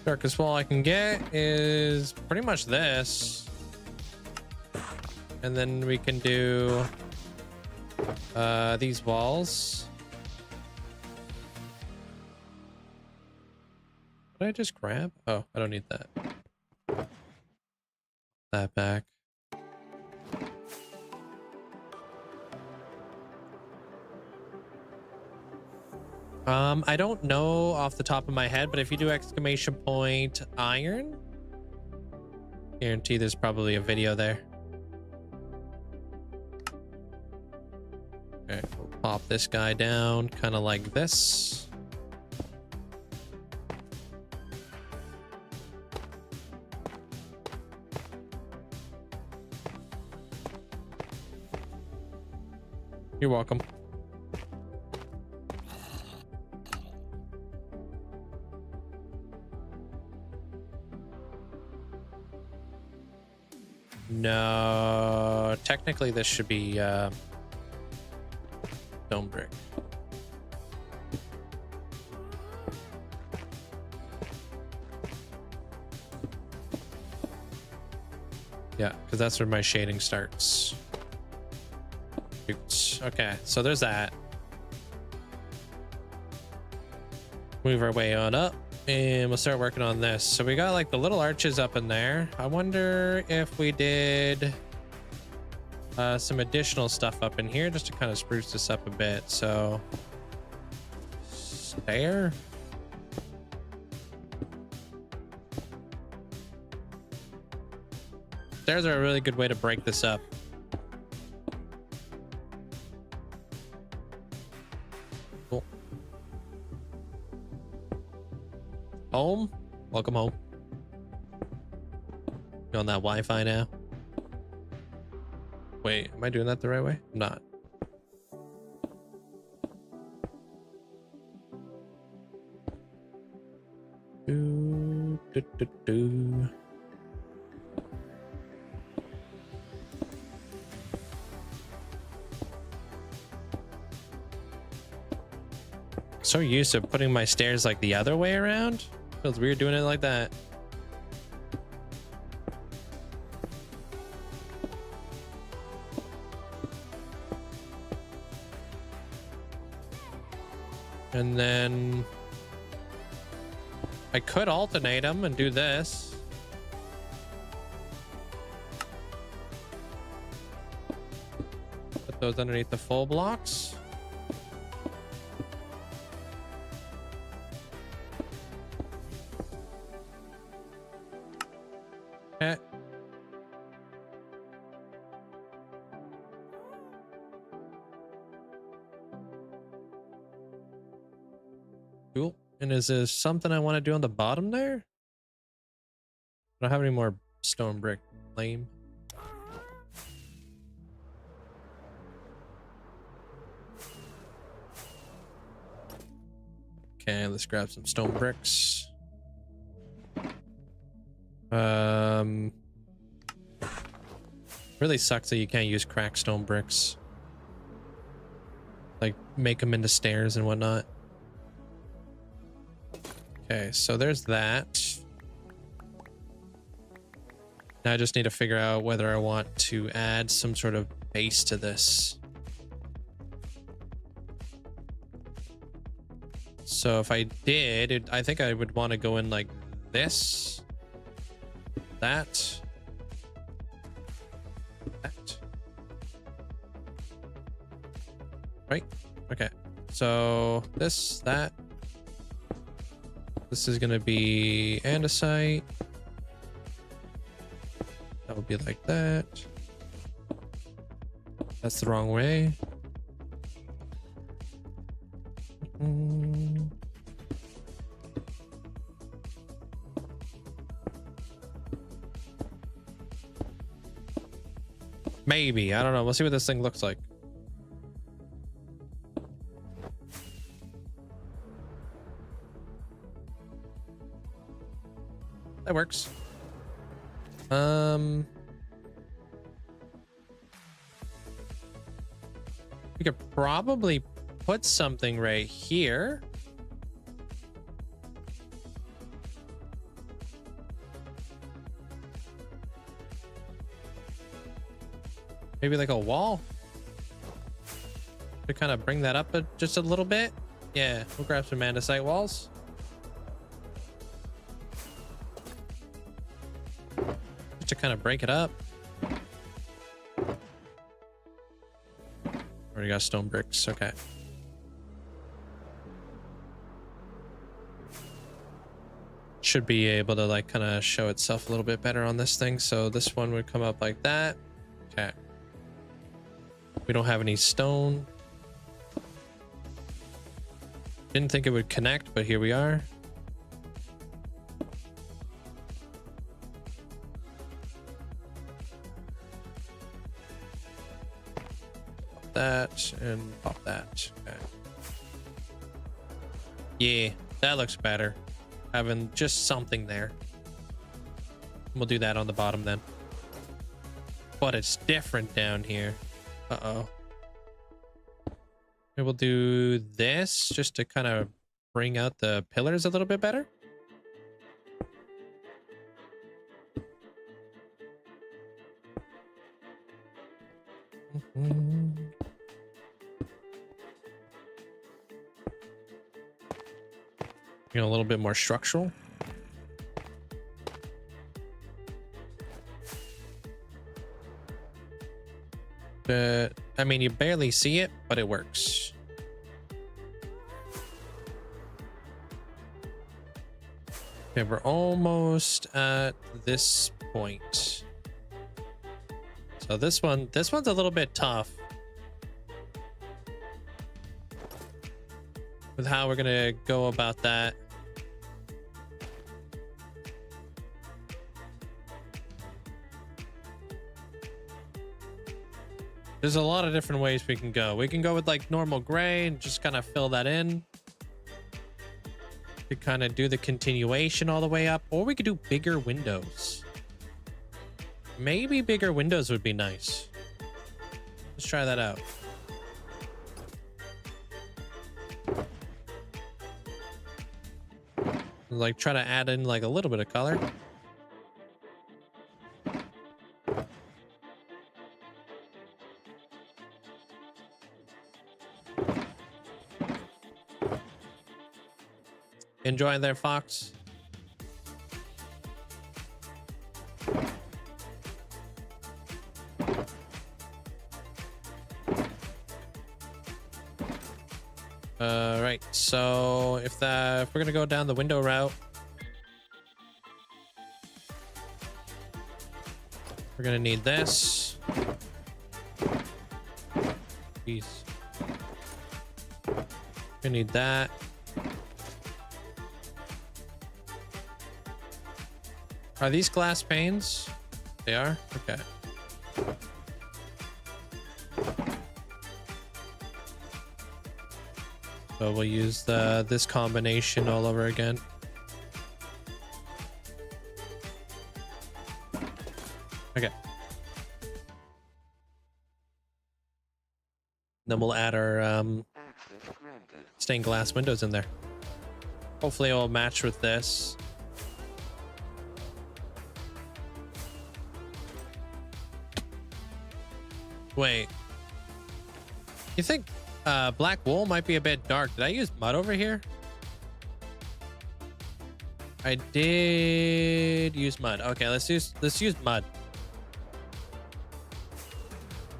Darkest wall I can get is pretty much this. And then we can do these walls. Did I just grab? Oh, I don't need that. That back. I don't know off the top of my head, but if you do exclamation point iron, guarantee there's probably a video there. Okay, we'll pop this guy down kind of like this. You're welcome. No, technically this should be stone brick. Yeah, because that's where my shading starts. Oops. Okay, so there's that. Move our way on up. And we'll start working on this. So we got like the little arches up in there. I wonder if we did some additional stuff up in here just to kind of spruce this up a bit. So stair. Stairs are a really good way to break this up. Cool. Home? Welcome home. You on that Wi-Fi now? Wait, am I doing that the right way? I'm not. Do, do, do, do. So used to putting my stairs like the other way around. Feels weird doing it like that. And then I could alternate them and do this. Put those underneath the full blocks. Okay. Cool. And is there something I want to do on the bottom there? I don't have any more stone brick. Lame. Okay, let's grab some stone bricks. Really sucks that you can't use cracked stone bricks. Like make them into stairs and whatnot. Okay, so there's that. Now I just need to figure out whether I want to add some sort of base to this. So if I did, I think I would want to go in like this. That. Right? Okay. So this, that. This is going to be andesite. That would be like that. That's the wrong way. Maybe. I don't know. We'll see what this thing looks like. That works. We could probably put something right here. Maybe like a wall to kind of bring that up just a little bit. Yeah, we'll grab some andesite walls. Just to kind of break it up. Already got stone bricks. Okay. Should be able to like kind of show itself a little bit better on this thing. So this one would come up like that. Okay. We don't have any stone. Didn't think it would connect, but here we are. Pop that and pop that. Okay. Yeah, that looks better. Having just something there. We'll do that on the bottom then. But it's different down here. Uh-oh. Maybe we'll do this just to kind of bring out the pillars a little bit better. You know, a little bit more structural. I mean, you barely see it, but it works. Okay, we're almost at this point. So this one's a little bit tough with how we're gonna go about that. There's a lot of different ways we can go. We can go with like normal gray and just kind of fill that in. To kind of do the continuation all the way up, or we could do bigger windows. Maybe bigger windows would be nice. Let's try that out. Like try to add in like a little bit of color. Enjoying there, Fox? Right. So if we're gonna go down the window route, we're gonna need this. Jeez. Gonna need that. Are these glass panes? They are? Okay. So we'll use this combination all over again. Okay. Then we'll add our stained glass windows in there. Hopefully it will match with this. Wait, you think black wool might be a bit dark? Did I use mud over here? I did use mud. Okay, let's use mud.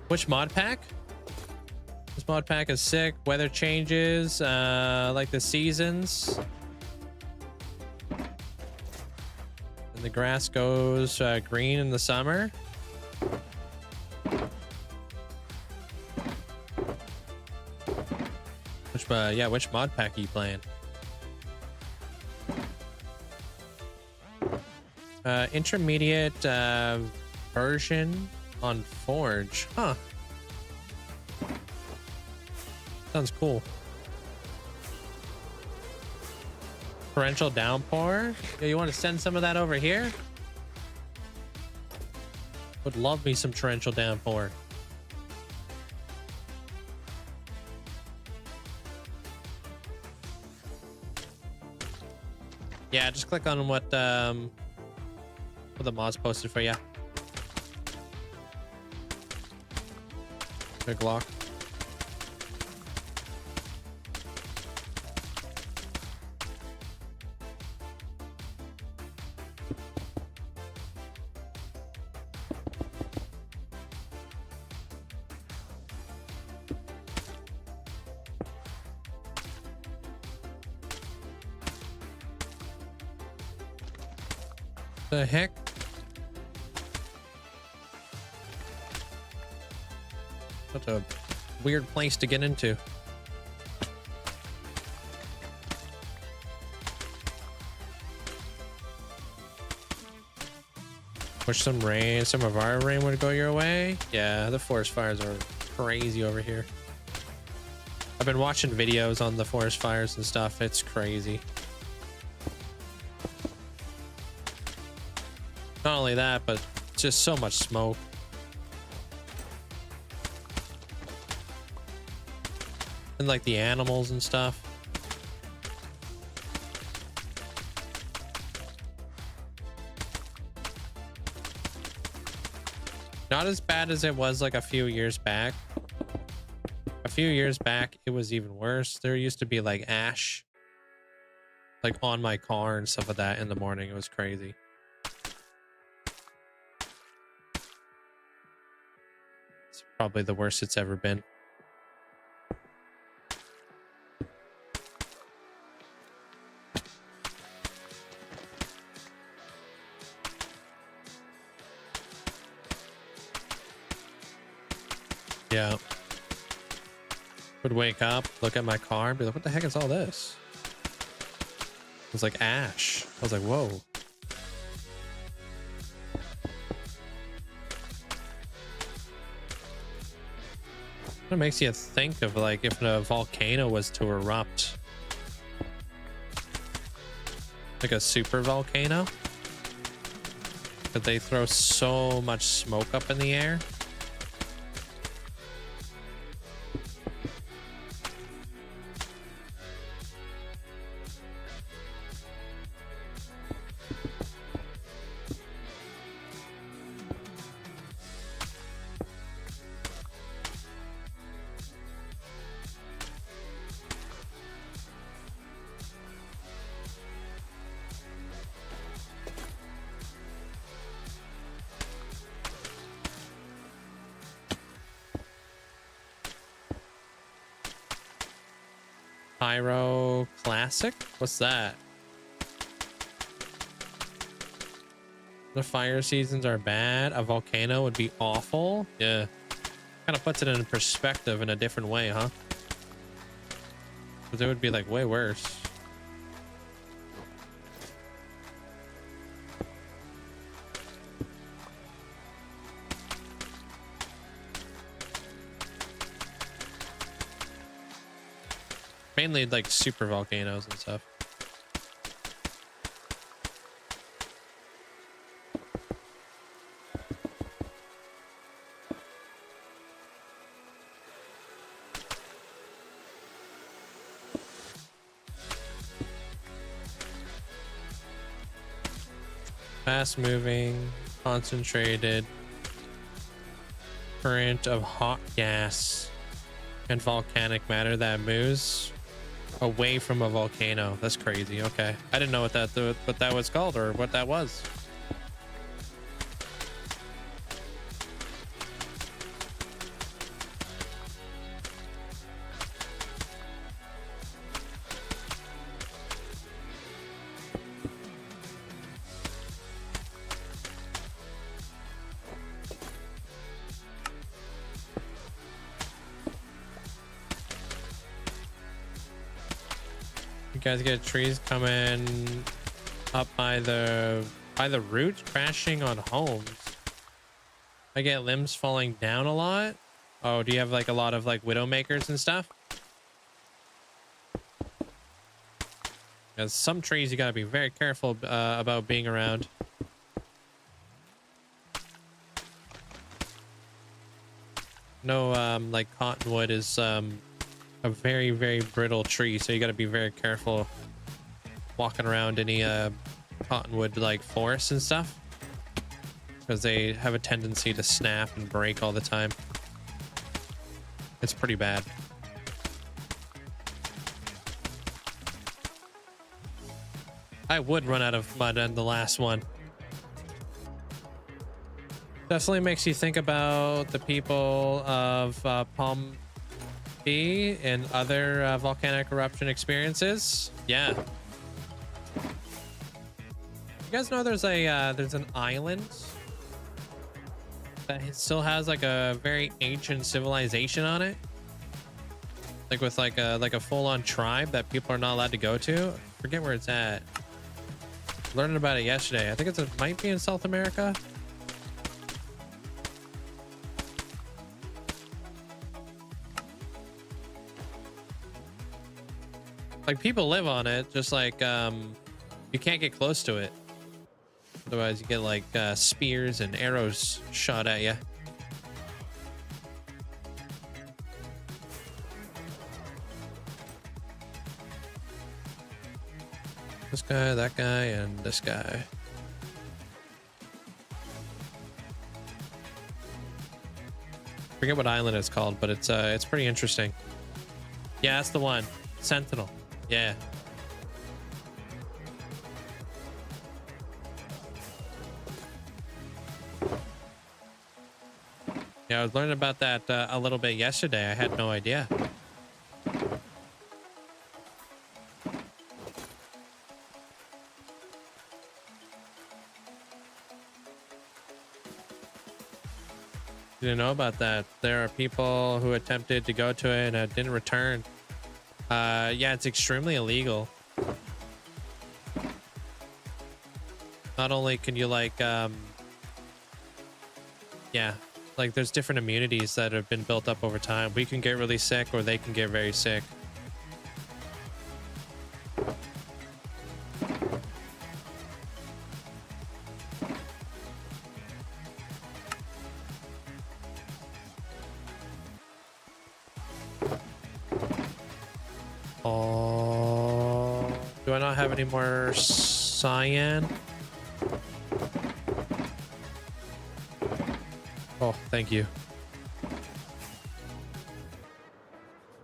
Which mod pack? This mod pack is sick. Weather changes, like the seasons. And the grass goes green in the summer. Which mod pack are you playing? Intermediate version on Forge. Huh. Sounds cool. Torrential downpour. Yeah, you want to send some of that over here? Would love me some torrential downpour. Yeah, just click on what the mods posted for you. Big lock. The heck? Such a weird place to get into. Wish some rain, some of our rain would go your way. Yeah, the forest fires are crazy over here. I've been watching videos on the forest fires and stuff. It's crazy. Not only that, but just so much smoke. And like the animals and stuff. Not as bad as it was like a few years back. A few years back, it was even worse. There used to be like ash like on my car and stuff like that in the morning. It was crazy. It's probably the worst it's ever been. Yeah. Would wake up, look at my car, and be like, what the heck is all this? It was like ash. I was like, whoa. It makes you think of like if a volcano was to erupt. Like a super volcano. But they throw so much smoke up in the air. Pyro Classic? What's that? The fire seasons are bad. A volcano would be awful. Yeah. Kind of puts it in perspective in a different way, huh? Because it would be like way worse. Mainly like super volcanoes and stuff. Fast moving, concentrated current of hot gas and volcanic matter that moves away from a volcano. That's crazy. Okay, I didn't know what that was called or what that was. You guys get trees coming up by the roots crashing on homes. I get limbs falling down a lot. Oh, do you have like a lot of like widowmakers and stuff? Because some trees you gotta be very careful about being around. No, like cottonwood is a very, very brittle tree, so you got to be very careful walking around any cottonwood like forests and stuff, because they have a tendency to snap and break all the time. It's pretty bad. I would run out of mud on the last one. Definitely makes you think about the people of Palm and other volcanic eruption experiences. Yeah. You guys know there's an island that still has like a very ancient civilization on it, like with like a full-on tribe that people are not allowed to go to. I forget where it's at. Learning about it yesterday. I think it might be in South America. Like people live on it, just like you can't get close to it, otherwise you get like spears and arrows shot at you. This guy, that guy, and this guy. Forget what island it's called, but it's pretty interesting. Yeah, that's the one. Sentinel. Yeah. Yeah, I was learning about that a little bit yesterday. I had no idea. Didn't know about that. There are people who attempted to go to it and didn't return. Yeah, it's extremely illegal. Not only can you like, yeah, like there's different immunities that have been built up over time. We can get really sick or they can get very sick. Oh, do I not have any more cyan? Oh, thank you. I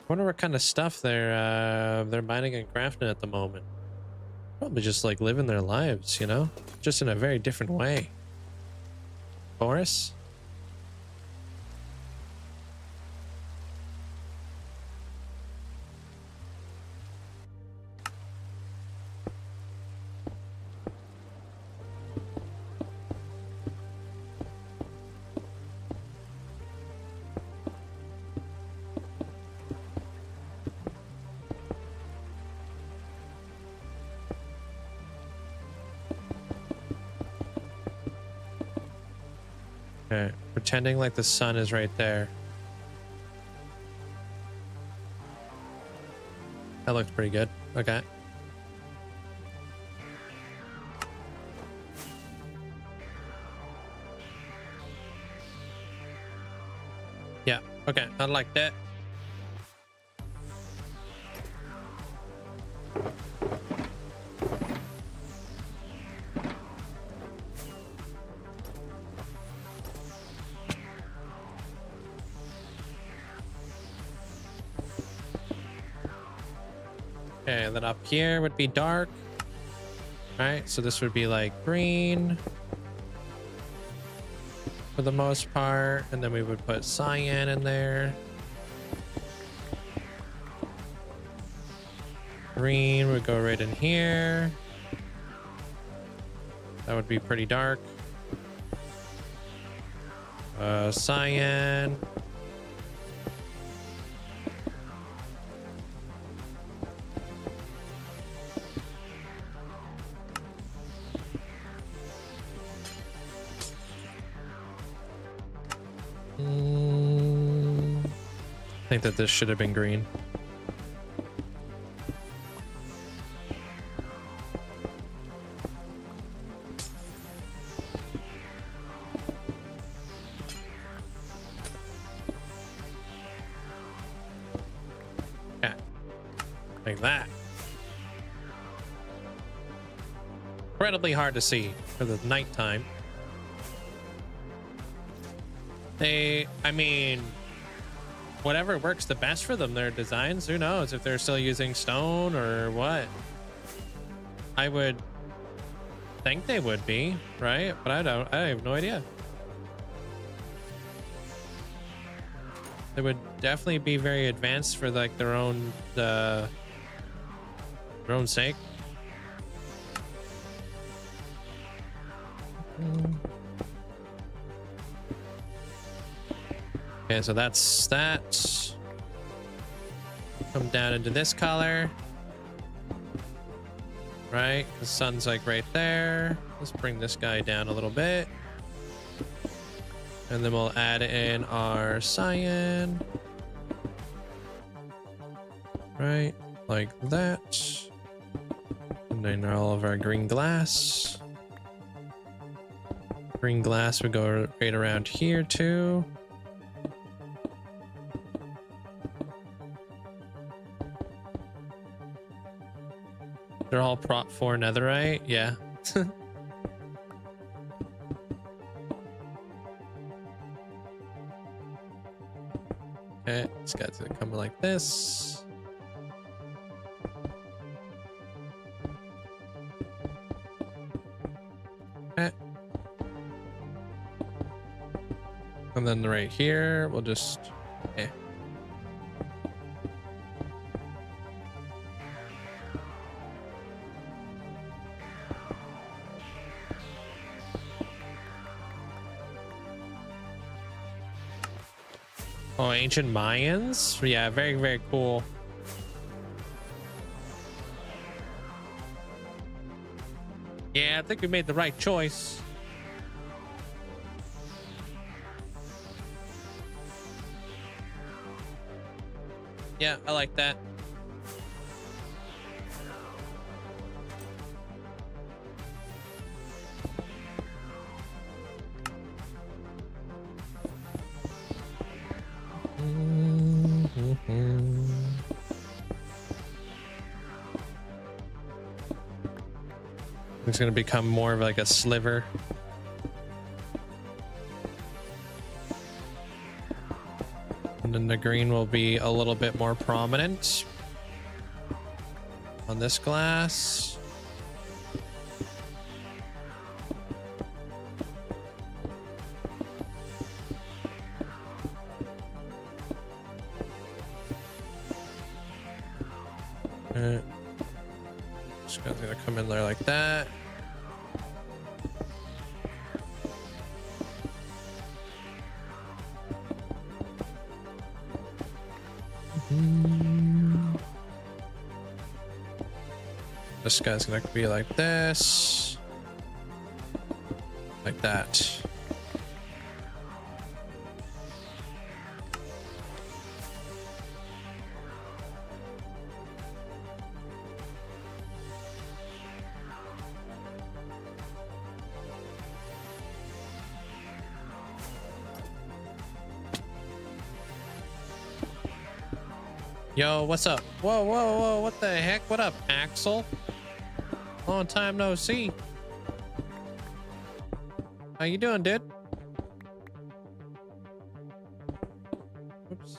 wonder what kind of stuff they're mining and crafting at the moment. Probably just like living their lives, you know, just in a very different way. Boris? Okay, pretending like the sun is right there. That looked pretty good. Okay. Yeah, okay, I like that. Okay, and then up here would be dark. Right, so this would be like green for the most part, and then we would put cyan in there. Green would go right in here. That would be pretty dark. Cyan. I think that this should have been green. Yeah, like that. Incredibly hard to see for the nighttime. I mean, whatever works the best for them, their designs. Who knows if they're still using stone or what? I would think they would be, right? But I have no idea. They would definitely be very advanced for like their own sake. Okay, so that's that. Come down into this color. Right? The sun's like right there. Let's bring this guy down a little bit. And then we'll add in our cyan. Right? Like that. And then all of our green glass. Green glass would go right around here too. They're all prop 4 netherite, yeah. Okay, this guy's gonna come like this. Okay. And then right here, we'll just, okay. Oh, ancient Mayans? Yeah, very, very cool. Yeah, I think we made the right choice. Yeah, I like that. It's going to become more of like a sliver. And then the green will be a little bit more prominent on this glass. Just gonna come in there like that. This guy's gonna be like this, like that. Yo, what's up? Whoa, whoa, whoa, what the heck? What up, Axel? Long time no see. How you doing, dude? Oops.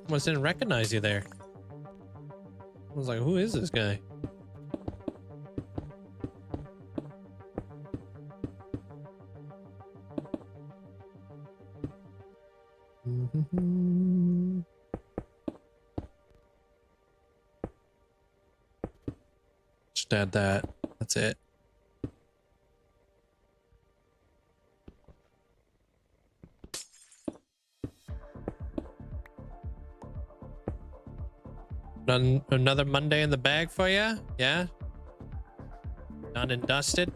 Almost didn't recognize you there. I was like, who is this guy? Just add that. That's it. Another Monday in the bag for you? Yeah? Done and dusted?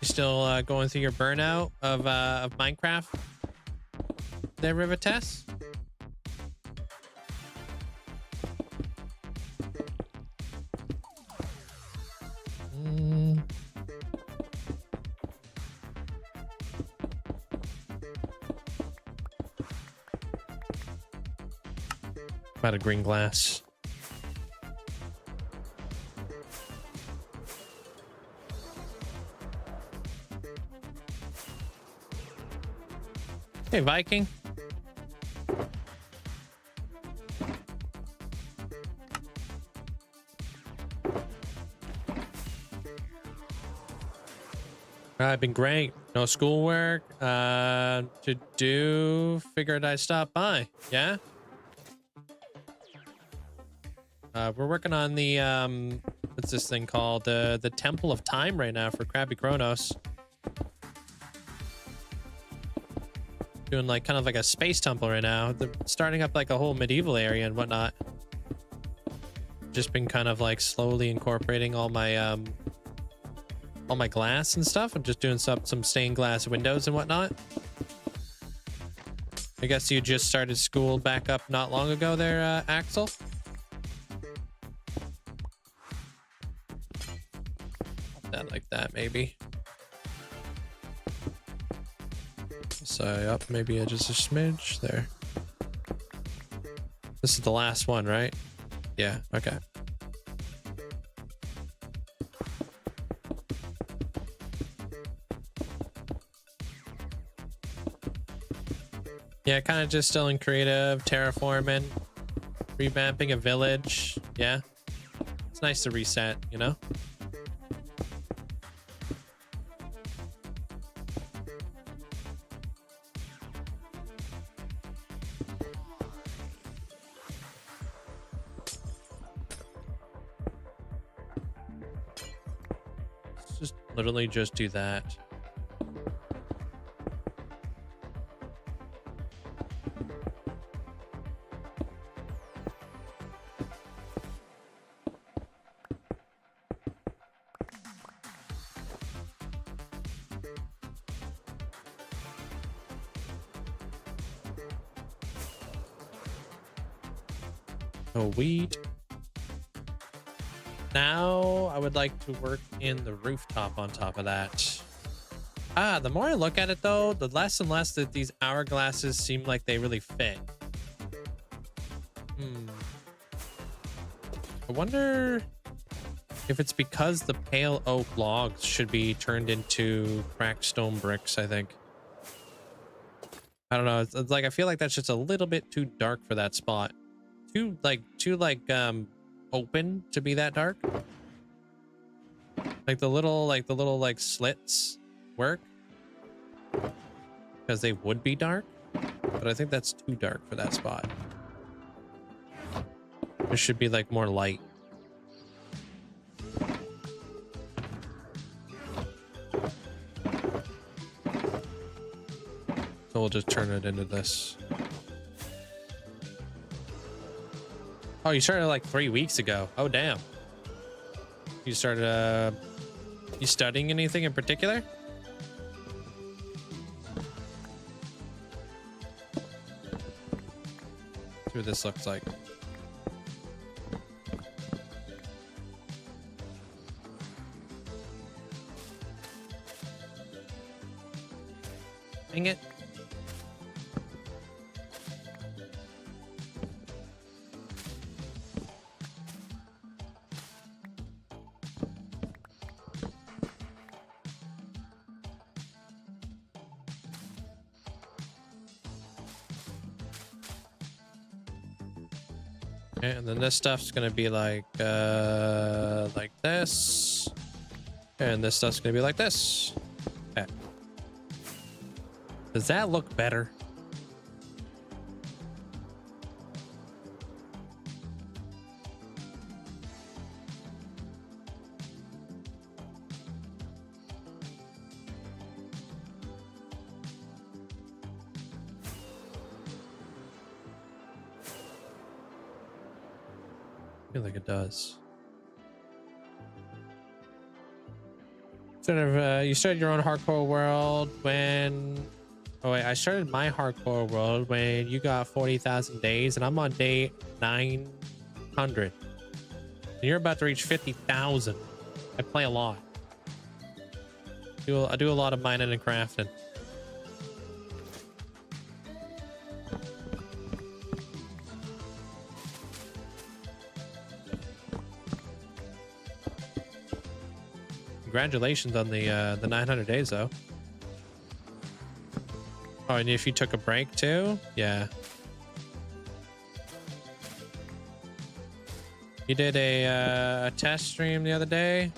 You still going through your burnout of Minecraft there, River Tess? About a green glass. Hey, Viking. I've been great. No schoolwork to do. Figured I'd stop by. Yeah. We're working on the what's this thing called? The Temple of Time right now for Krabby Kronos. Doing like kind of like a space temple right now. They're starting up like a whole medieval area and whatnot. Just been kind of like slowly incorporating all my glass and stuff. I'm just doing some stained glass windows and whatnot. I guess you just started school back up not long ago there, Axel. That like that maybe. So up maybe just a smidge there. This is the last one, right? Yeah, okay. Yeah, kind of just still in creative, terraforming. Revamping a village. Yeah. It's nice to reset, you know? Let's just literally just do that. Sweet. Now I would like to work in the rooftop on top of that. Ah, the more I look at it though, the less and less that these hourglasses seem like they really fit. I wonder if it's because the pale oak logs should be turned into cracked stone bricks, I think. I don't know. It's like I feel like that's just a little bit too dark for that spot. Too open to be that dark. Like the little slits work because they would be dark, but I think that's too dark for that spot. It should be like more light. So we'll just turn it into this. Oh, you started like 3 weeks ago. Oh, damn. You started, you studying anything in particular? See what this looks like. Dang it. And then this stuff's gonna be like this, and this stuff's gonna be like this. Okay. Does that look better? I feel like it does. Sort of, you started your own hardcore world when... Oh wait, I started my hardcore world when you got 40,000 days, and I'm on day 900. And you're about to reach 50,000. I play a lot. I do a lot of mining and crafting. Congratulations on the 900 days though. Oh, and if you took a break too? Yeah. You did a test stream the other day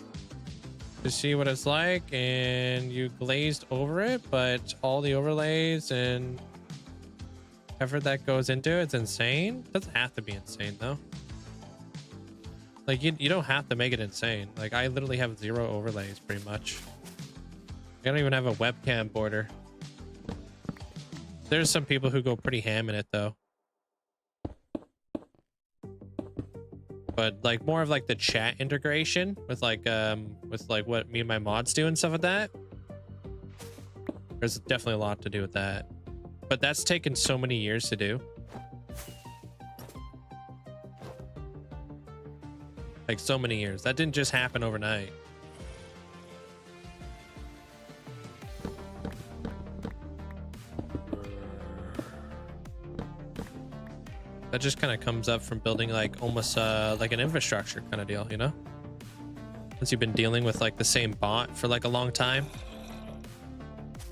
to see what it's like, and you glazed over it, but all the overlays and effort that goes into it's insane. It doesn't have to be insane though. Like you don't have to make it insane. Like I literally have 0 overlays pretty much. I don't even have a webcam border. There's some people who go pretty ham in it though. But like more of like the chat integration with like what me and my mods do and stuff like that. There's definitely a lot to do with that. But that's taken so many years to do. Like so many years. That didn't just happen overnight. That just kind of comes up from building like almost like an infrastructure kind of deal, you know? Once you've been dealing with like the same bot for like a long time,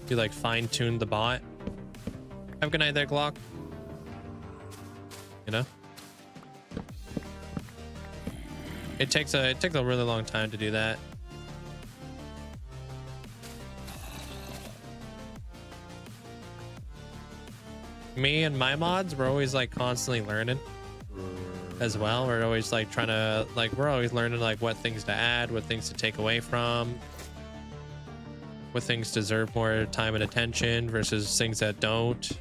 you like fine tune the bot. Have a good night there, Glock. You know? it takes a really long time to do that. Me and my mods, we're always like constantly learning as well. We're always like trying to like, we're always learning like what things to add, what things to take away from, what things deserve more time and attention versus things that don't,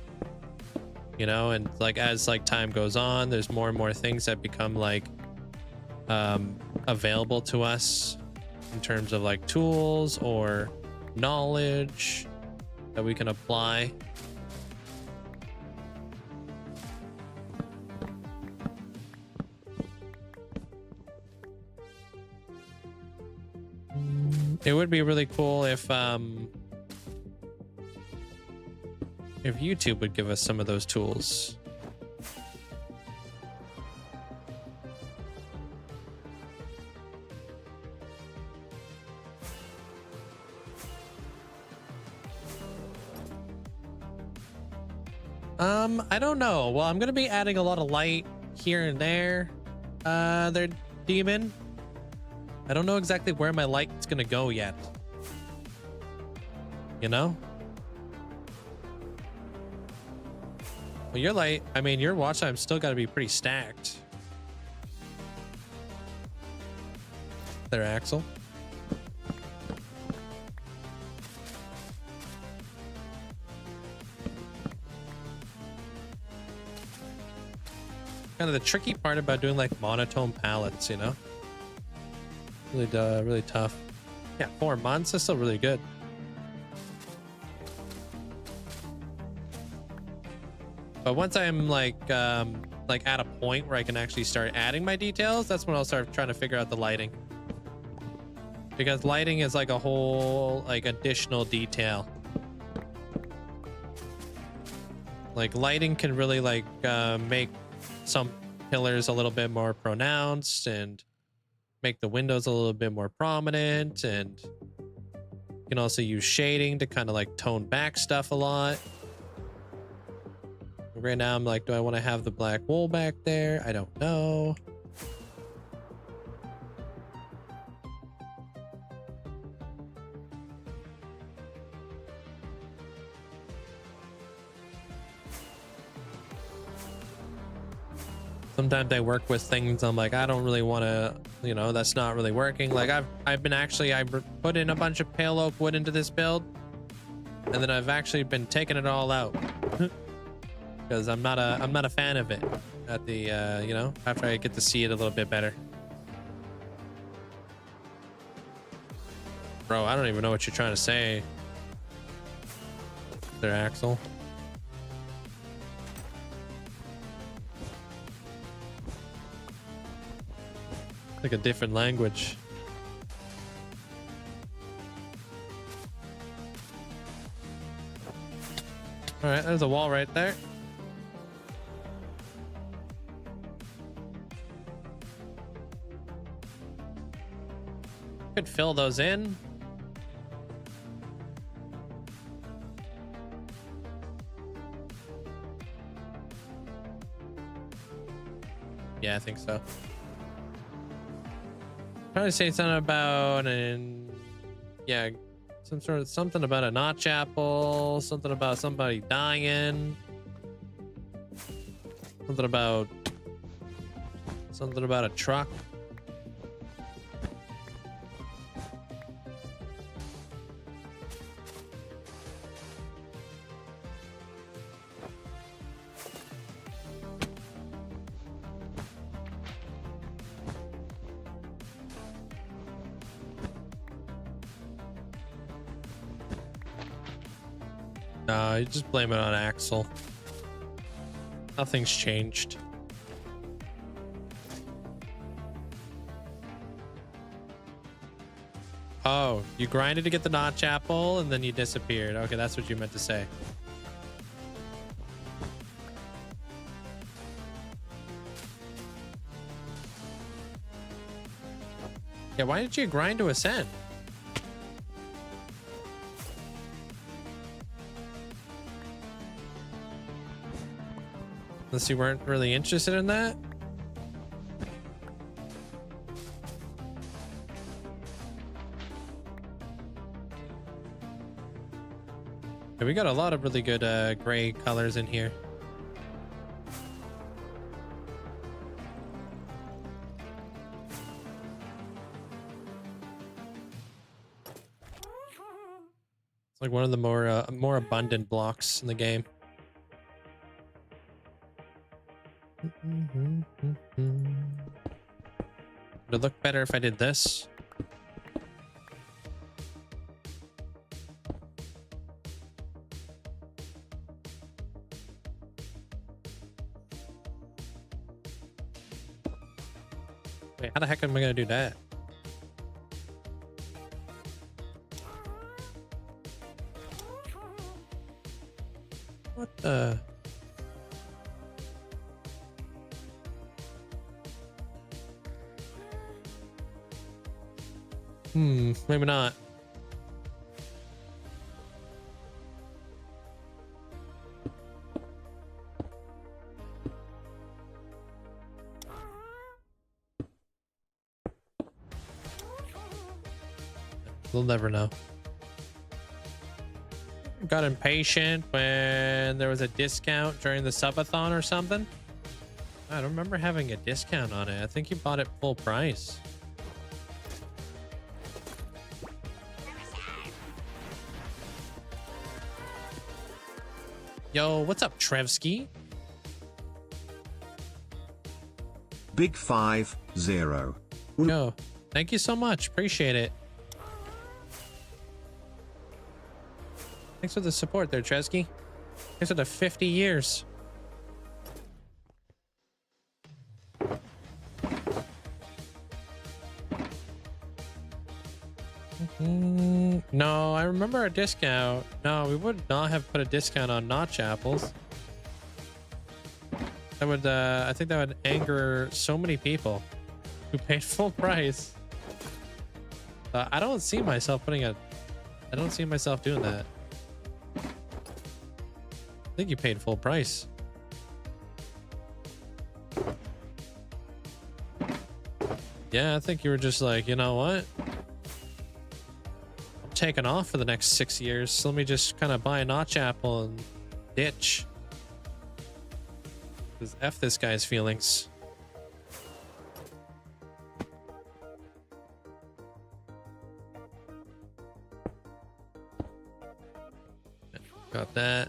you know. And like as like time goes on, there's more and more things that become like available to us in terms of like tools or knowledge that we can apply. It would be really cool if YouTube would give us some of those tools. I don't know. Well, I'm gonna be adding a lot of light here and there. There, demon. I don't know exactly where my light's gonna go yet. You know? Well, your light, I mean, your watch time's still gotta be pretty stacked. There, Axel. Kind of the tricky part about doing like monotone palettes, you know? Really tough. Yeah, 4 months. That's still really good. But once I'm like at a point where I can actually start adding my details, that's when I'll start trying to figure out the lighting. Because lighting is like a whole like additional detail. Like lighting can really like make some pillars a little bit more pronounced and make the windows a little bit more prominent, and you can also use shading to kind of like tone back stuff a lot. Right now I'm like, do I want to have the black wool back there? I don't know. Sometimes I work with things I'm like, I don't really want to, you know, that's not really working. Like I've been actually, I put in a bunch of pale oak wood into this build, and then I've actually been taking it all out because I'm not a fan of it at the, you know, after I get to see it a little bit better. Bro, I don't even know what you're trying to say there, Axel. Like a different language. All right, there's a wall right there. Could fill those in. Yeah, I think so. Trying to say something about something about a notch apple, something about somebody dying, something about a truck. You just blame it on Axel. Nothing's changed. Oh, you grinded to get the notch apple and then you disappeared. Okay, that's what you meant to say. Yeah, why didn't you grind to ascend? Unless you weren't really interested in that. Yeah, we got a lot of really good gray colors in here. It's like one of the more abundant blocks in the game. Would it look better if I did this? Wait, how the heck am I gonna do that? What the? Maybe not. We'll never know. Got impatient when there was a discount during the subathon or something. I don't remember having a discount on it. I think you bought it full price. Yo, what's up, Trevsky? Big 5-0. Yo, thank you so much. Appreciate it. Thanks for the support there, Trevsky. Thanks for the 50 years. No, I remember a discount. No, we would not have put a discount on notch apples. That would, I think that would anger so many people who paid full price. I don't see myself I don't see myself doing that. I think you paid full price. Yeah, I think you were just like, you know what? I'm taking off for the next 6 years, so let me just kind of buy a notch apple and ditch. Because F this guy's feelings. Got that.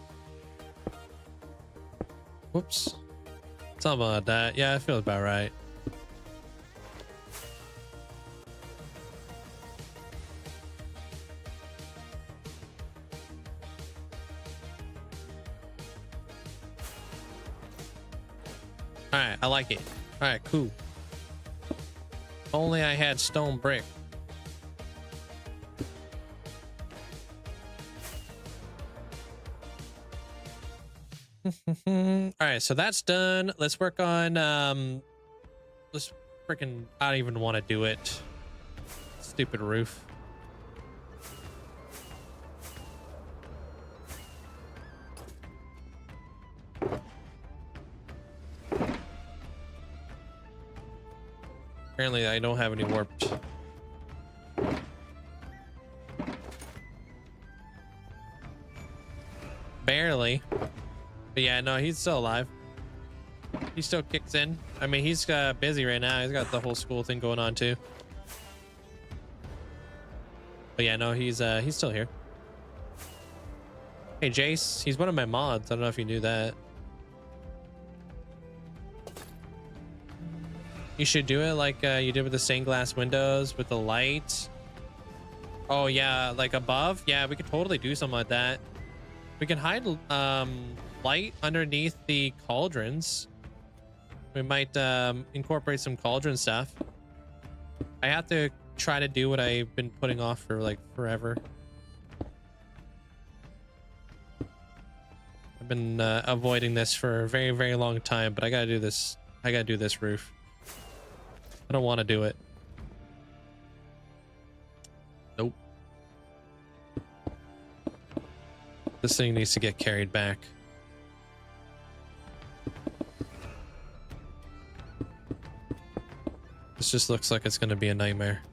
Whoops. Something like that. Yeah, it feels about right. Alright, I like it. Alright, cool. If only I had stone brick. All right, so that's done. Let's work on let's freaking, I don't even want to do it. Stupid roof. Apparently I don't have any warped. Barely. But yeah, no, he's still alive. He still kicks in. I mean, he's busy right now. He's got the whole school thing going on too. But yeah, no, he's still here. Hey, Jace, he's one of my mods. I don't know if you knew that. You should do it like you did with the stained glass windows with the light. Oh yeah, like above. Yeah, we could totally do something like that. We can hide light underneath the cauldrons. We might incorporate some cauldron stuff. I have to try to do what I've been putting off for like forever. I've been avoiding this for a very, very long time, but I gotta do this. I gotta do this roof. I don't want to do it. Nope. This thing needs to get carried back. This just looks like it's going to be a nightmare.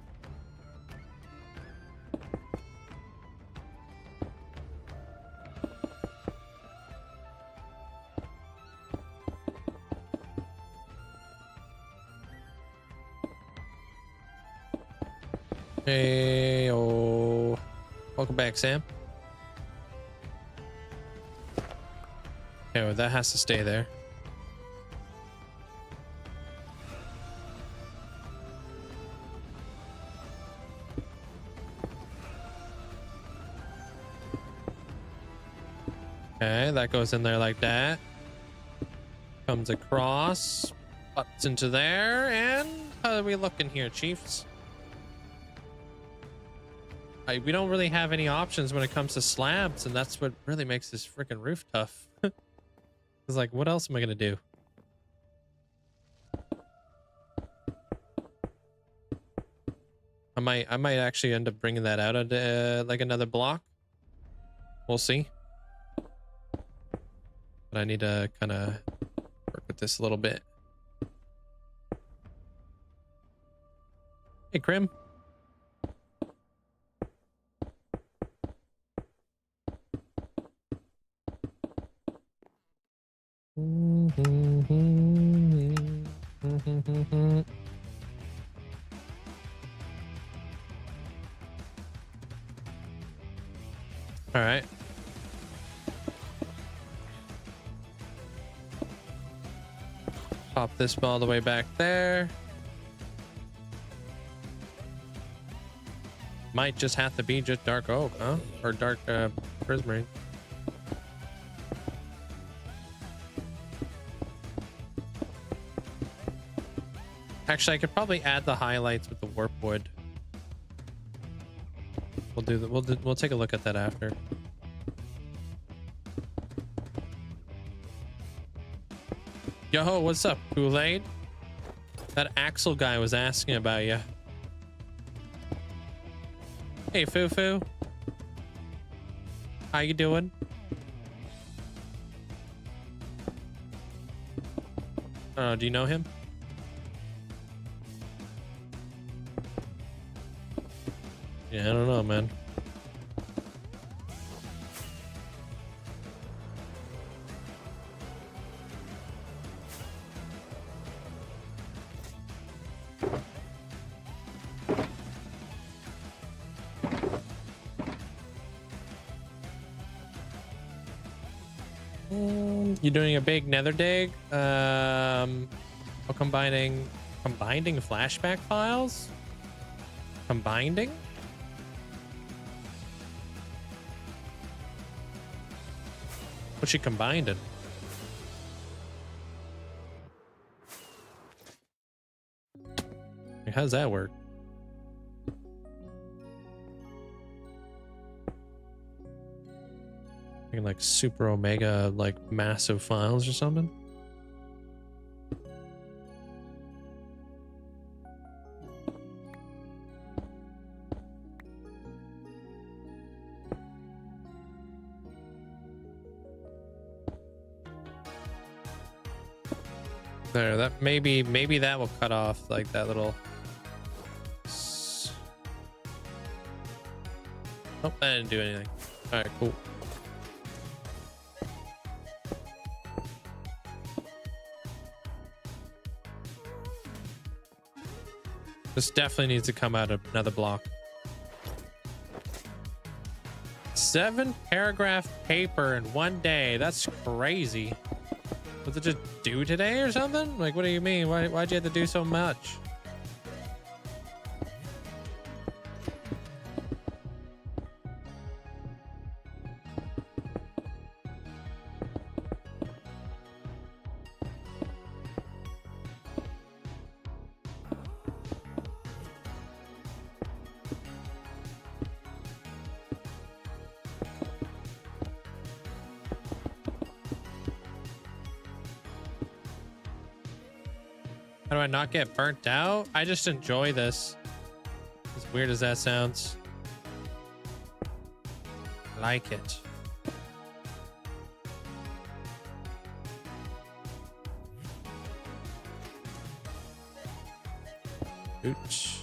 Hey, oh. Welcome back, Sam. Okay, well, that has to stay there. Okay, that goes in there like that. Comes across, butts into there, and how are we looking here, Chiefs? We don't really have any options when it comes to slabs, and that's what really makes this freaking roof tough. It's like, what else am I gonna do? I might actually end up bringing that out at like another block. We'll see. But I need to kind of work with this a little bit. Hey, Krim. All right. Pop this all the way back there. Might just have to be just dark oak, huh? Or dark prismarine. Actually, I could probably add the highlights with the warp wood. We'll do that. We'll take a look at that after. Yo, what's up, Kool-Aid? That Axel guy was asking about you. Hey, Foo-Foo. How you doing? Do you know him? Yeah, I don't know, man. You doing a big nether dig? Combining flashback files? Combining? What's she combined in? Like, how's that work? Like super omega, like massive files or something. There, that maybe that will cut off like that little. Oh, that didn't do anything. All right, cool. This definitely needs to come out of another block. 7 paragraph paper in one day. That's crazy. Was it just due today or something? Like, what do you mean? Why'd you have to do so much? How do I not get burnt out? I just enjoy this. As weird as that sounds. I like it. Ooch.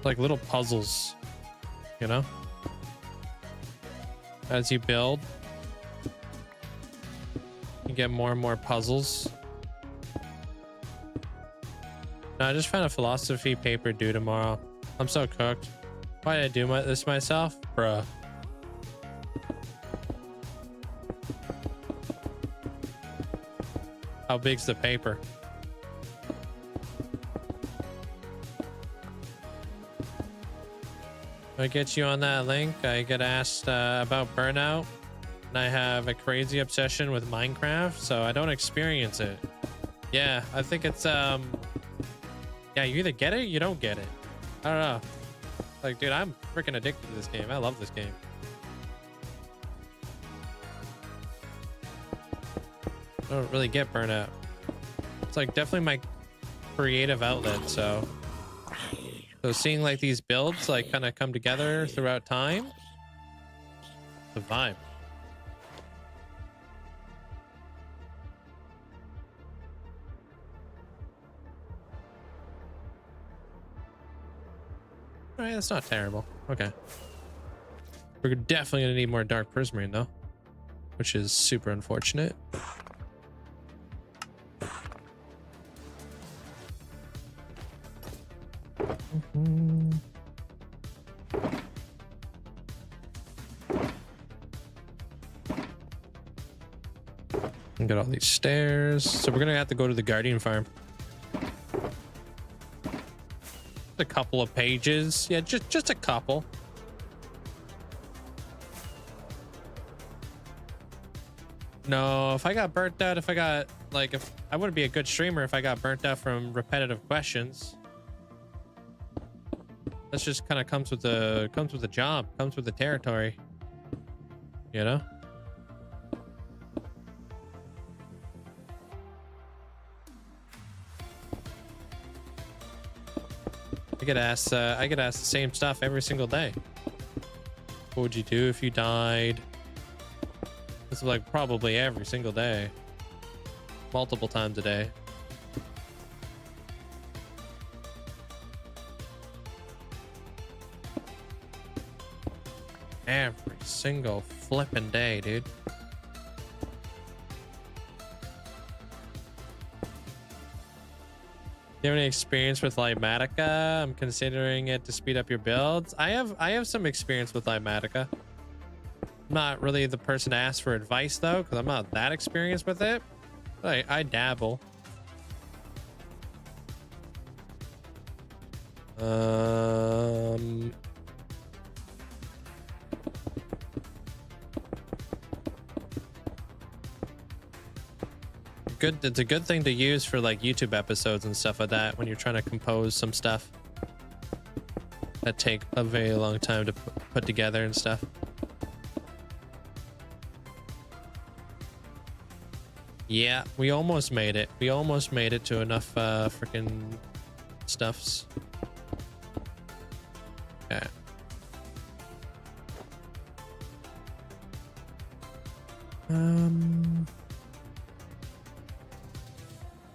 Like little puzzles, you know? As you build, you get more and more puzzles. No, I just found a philosophy paper due tomorrow. I'm so cooked. Why did I do this myself? Bruh. How big's the paper? I get you on that link. I get asked about burnout, and I have a crazy obsession with Minecraft, so I don't experience it. Yeah, I think it's yeah, you either get it or you don't get it. I don't know. Like, dude, I'm freaking addicted to this game. I love this game. I don't really get burnout. It's like definitely my creative outlet, so seeing like these builds like kind of come together throughout time, the vibe. All right, that's not terrible. Okay, we're definitely gonna need more dark prismarine though, which is super unfortunate. And get all these stairs. So we're gonna have to go to the Guardian farm. A couple of pages. Yeah, just a couple. No, if I got burnt out, if I wouldn't be a good streamer if I got burnt out from repetitive questions. That's just kind of comes with the job, comes with the territory, you know. I get asked the same stuff every single day. What would you do if you died? This is like probably every single day, multiple times a day. Every single flipping day, dude. You have any experience with Limatica? I'm considering it to speed up your builds. I have some experience with Limatica. I'm not really the person to ask for advice though, because I'm not that experienced with it. But I dabble. It's a good thing to use for like YouTube episodes and stuff like that when you're trying to compose some stuff that take a very long time to put together and stuff. Yeah, we almost made it. We almost made it to enough freaking stuffs. Yeah.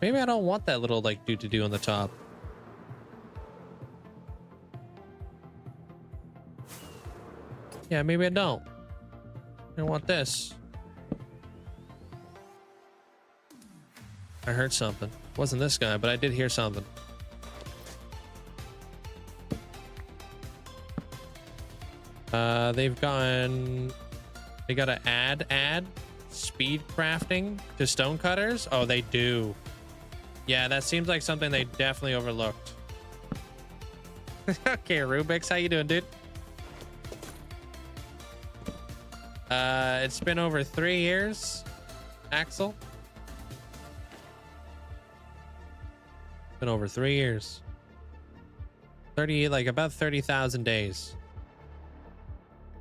Maybe I don't want that little like do on the top. Yeah, maybe I don't. I want this. I heard something. It wasn't this guy, but I did hear something. They gotta add speed crafting to stonecutters. Oh, they do. Yeah, that seems like something they definitely overlooked. Okay, Rubik's, how you doing, dude? It's been over 3 years, Axel. Been over 3 years. 30, like about 30,000 days.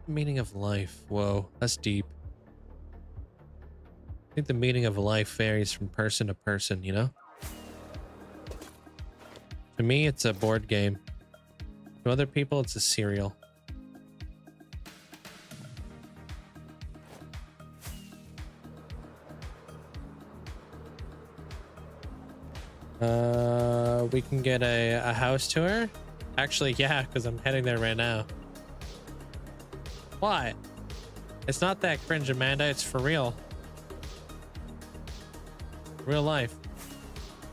Meaning of life. Whoa, that's deep. I think the meaning of life varies from person to person, you know? To me, it's a board game. To other people, it's a cereal. We can get a house tour. Actually, yeah, because I'm heading there right now. What? It's not that cringe, Amanda. It's for real. Real life.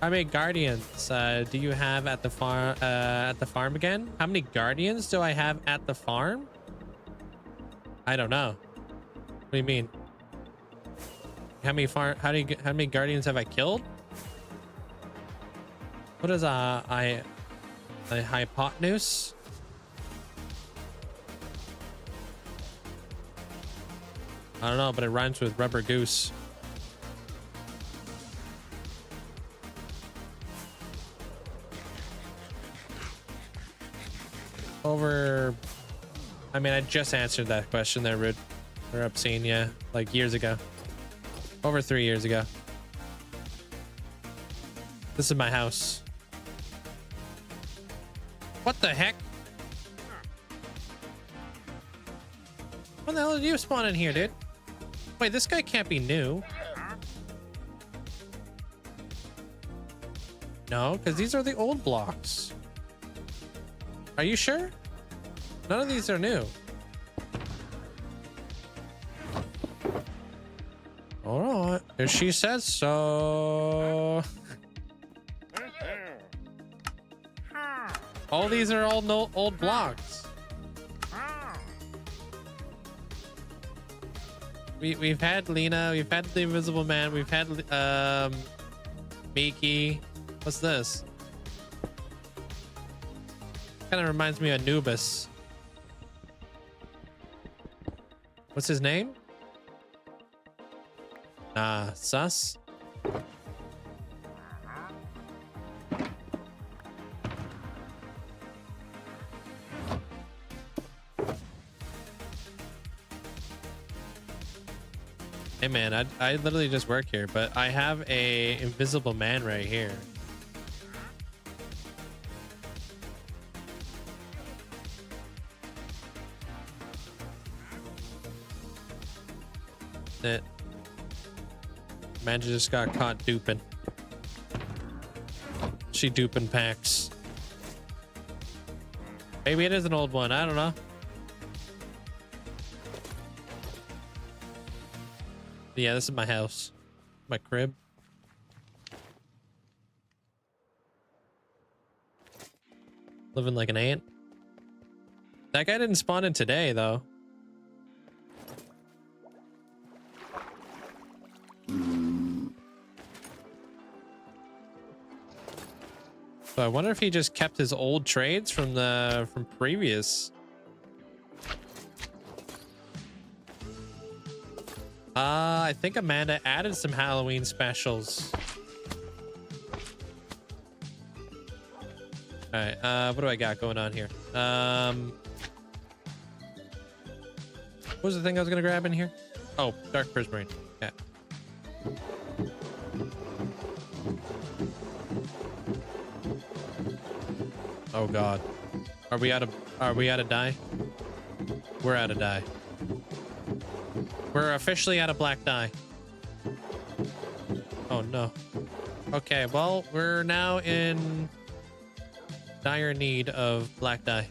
How many guardians do you have at the farm? Again? How many guardians do I have at the farm? I don't know. What do you mean? How many guardians have I killed? What is a hypotenuse? I don't know, but it rhymes with rubber goose. I mean, I just answered that question there, Rude. Or obscene, yeah. Like years ago. Over 3 years ago. This is my house. What the heck? When the hell did you spawn in here, dude? Wait, this guy can't be new. No, because these are the old blocks. Are you sure? None of these are new. All right, if she says so. All these are all old blocks. We've had Lena, we've had the Invisible Man, we've had Miki. What's this? Kind of reminds me of Anubis. What's his name? Sus. Hey man, I literally just work here, but I have a invisible man right here. That man just got caught duping. She duping packs. Maybe it is an old one. I don't know. Yeah, this is my house. My crib. Living like an ant. That guy didn't spawn in today, though. So I wonder if he just kept his old trades from previous. I think Amanda added some Halloween specials. All right, what do I got going on here? What was the thing I was gonna grab in here? Oh, Dark Prismarine. Yeah. Oh God. Are we out of dye? We're out of dye. We're officially out of black dye. Oh no. Okay, well, we're now in dire need of black dye.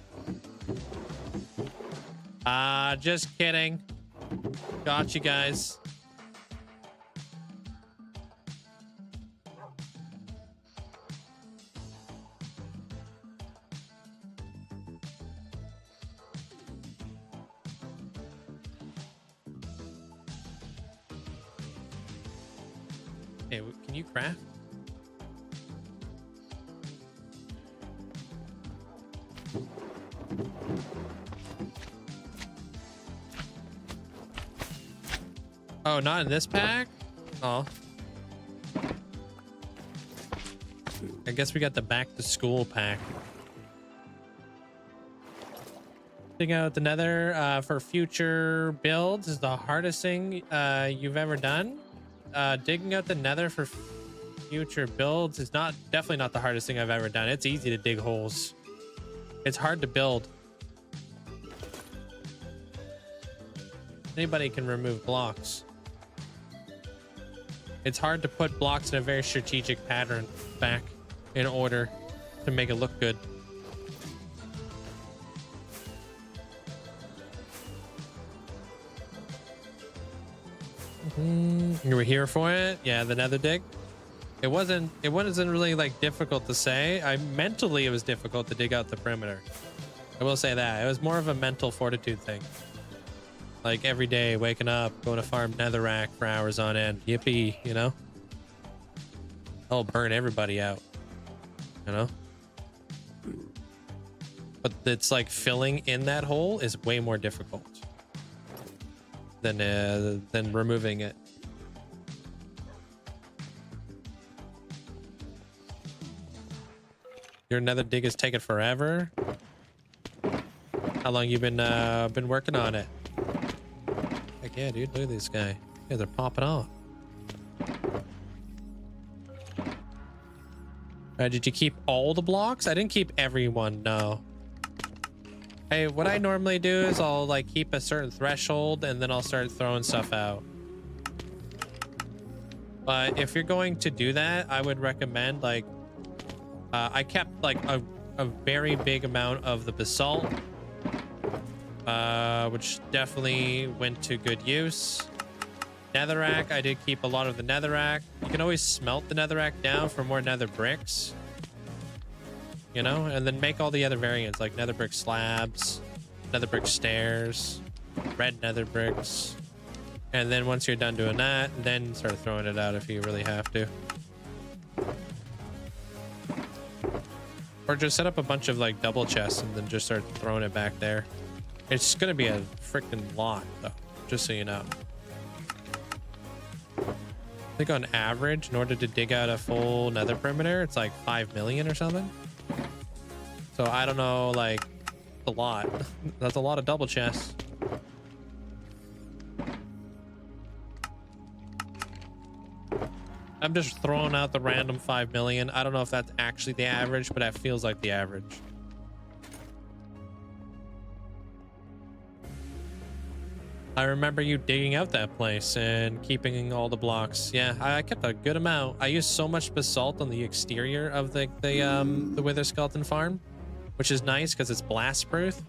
Just kidding. Got you guys. Hey, can you craft? Oh, not in this pack? Oh. I guess we got the back to school pack. Dig out the nether for future builds is the hardest thing you've ever done. Digging out the nether for future builds is definitely not the hardest thing I've ever done. It's easy to dig holes. It's hard to build. Anybody can remove blocks. It's hard to put blocks in a very strategic pattern back in order to make it look good. You were here for it? Yeah, the nether dig. It wasn't really like difficult to say. Mentally it was difficult to dig out the perimeter. I will say that. It was more of a mental fortitude thing. Like every day waking up, going to farm netherrack for hours on end. Yippee, you know? I'll burn everybody out. You know? But it's like filling in that hole is way more difficult than removing it. Your nether dig is taking forever. How long you been working on it? Heck yeah, dude! Look at this guy. Yeah, they're popping off. Did you keep all the blocks? I didn't keep everyone. No. Hey, what I normally do is I'll like keep a certain threshold and then I'll start throwing stuff out. But if you're going to do that, I would recommend like I kept like a very big amount of the basalt, which definitely went to good use. Netherrack, I did keep a lot of the netherrack. You can always smelt the netherrack down for more nether bricks, you know, and then make all the other variants like nether brick slabs, nether brick stairs, red nether bricks. And then once you're done doing that, then start throwing it out if you really have to. Or just set up a bunch of like double chests and then just start throwing it back there. It's gonna be a freaking lot though, just so you know. I think on average, in order to dig out a full nether perimeter, it's like 5 million or something. So I don't know, like a lot. That's a lot of double chests. I'm just throwing out the random 5 million. I don't know if that's actually the average, but that feels like the average. I remember you digging out that place and keeping all the blocks. Yeah, I kept a good amount. I used so much basalt on the exterior of the Wither Skeleton farm, which is nice because it's blast proof.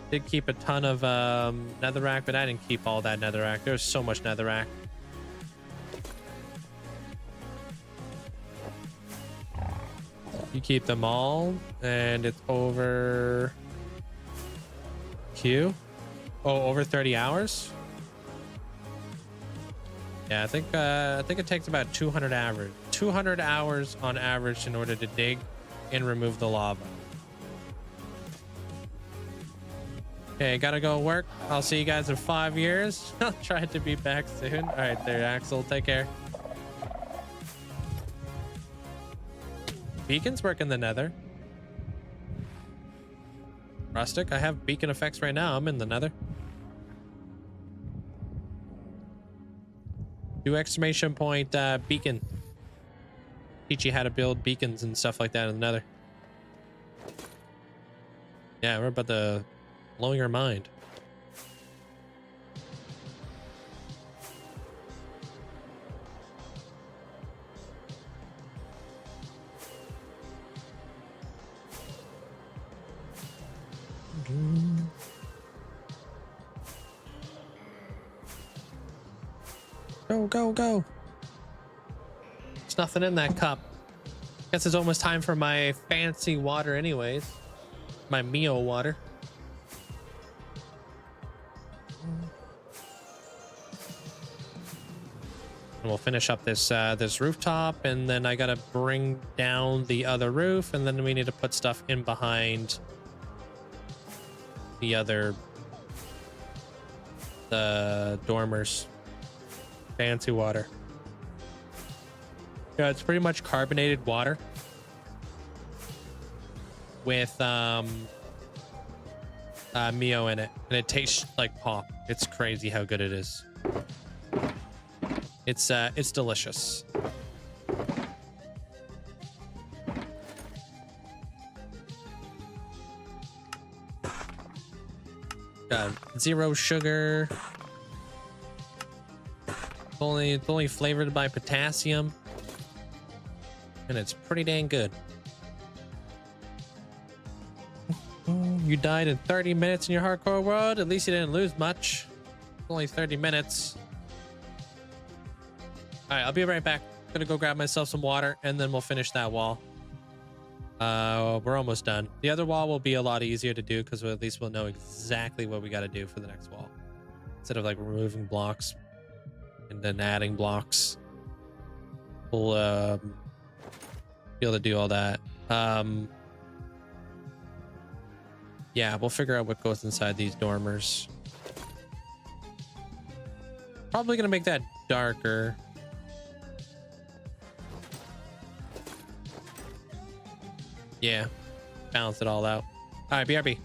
Did keep a ton of netherrack, but I didn't keep all that netherrack. There's so much netherrack. You keep them all, and it's over Q. Oh, over 30 hours. Yeah, I think it takes about 200 hours on average in order to dig and remove the lava. Okay, gotta go work. I'll see you guys in 5 years. I'll try to be back soon. All right, there, Axel. Take care. Beacons work in the nether. Rustic, I have beacon effects right now. I'm in the nether. Do exclamation point beacon. Teach you how to build beacons and stuff like that in the nether. Yeah, we're about to blow your mind. Go, go, go. There's nothing in that cup. Guess it's almost time for my fancy water anyways. My Mio water. And we'll finish up this this rooftop, and then I gotta bring down the other roof, and then we need to put stuff in behind the dormers. Fancy water. Yeah, it's pretty much carbonated water with Mio in it, and it tastes like pop. It's crazy how good it is. It's delicious. Got 0 sugar. It's only flavored by potassium, and it's pretty dang good. You died in 30 minutes in your hardcore world. At least you didn't lose much. It's only 30 minutes. All right, I'll be right back. Gonna go grab myself some water and then we'll finish that wall. We're almost done. The other wall will be a lot easier to do because at least we'll know exactly what we got to do for the next wall instead of like removing blocks and then adding blocks. We'll be able to do all that. Yeah, we'll figure out what goes inside these dormers. Probably gonna make that darker. Yeah, balance it all out. All right, BRB.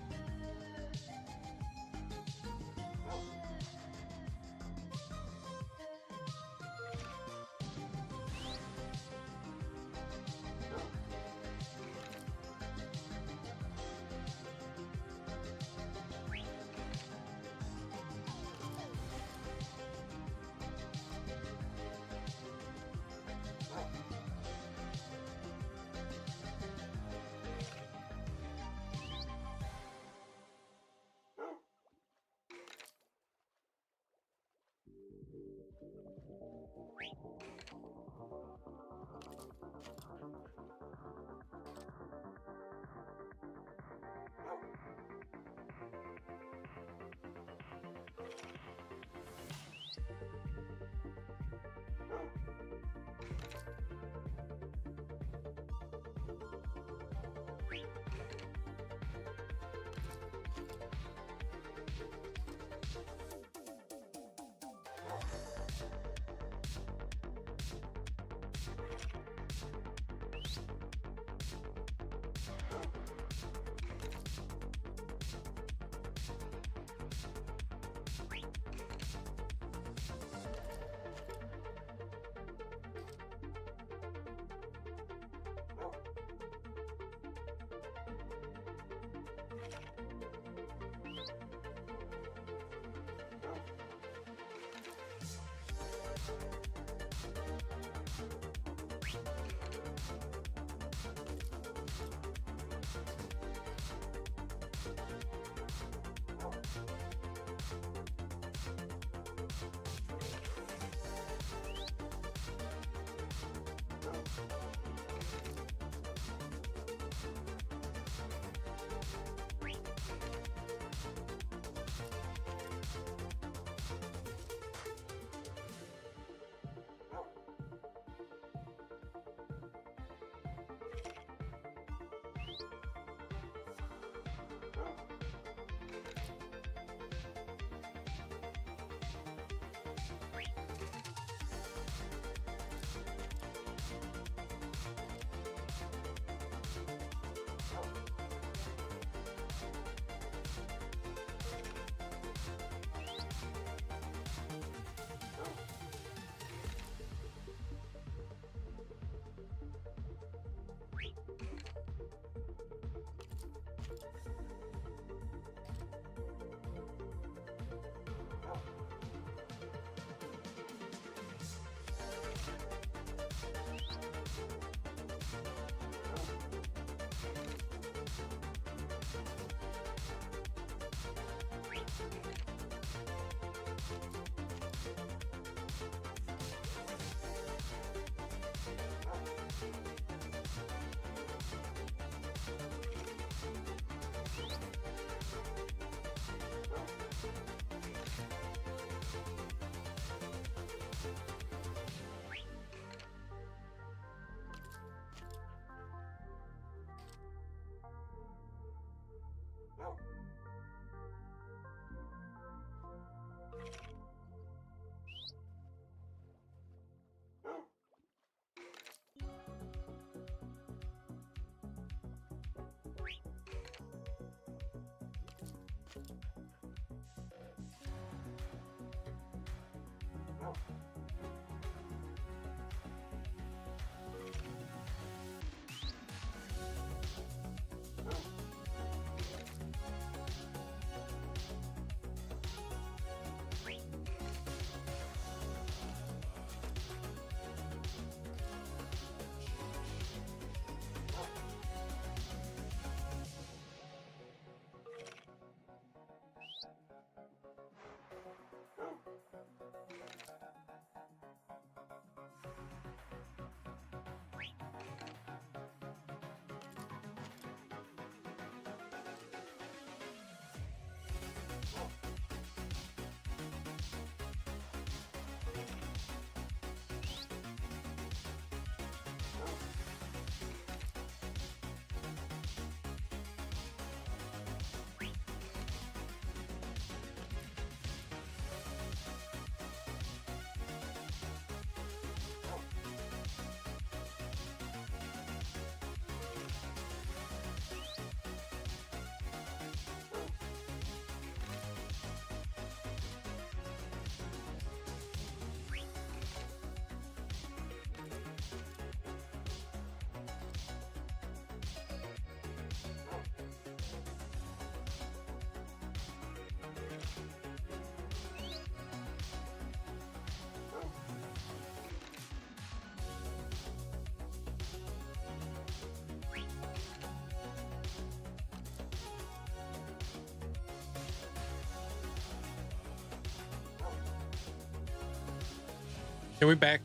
Here we back.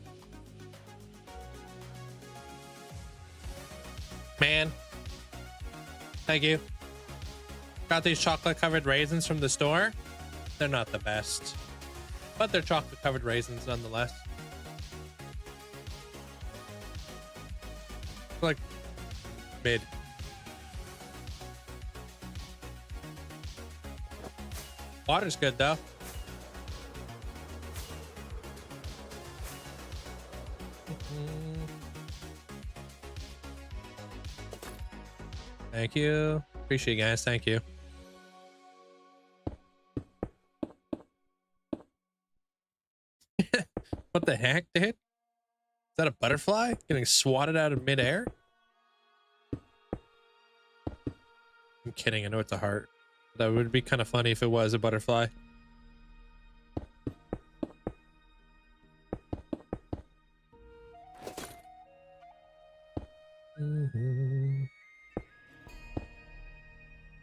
Man. Thank you. Got these chocolate covered raisins from the store. They're not the best, but they're chocolate covered raisins nonetheless. Like mid. Water's good though. Thank you. Appreciate you guys. Thank you. What the heck, dude? Is that a butterfly getting swatted out of midair? I'm kidding. I know it's a heart. That would be kind of funny if it was a butterfly.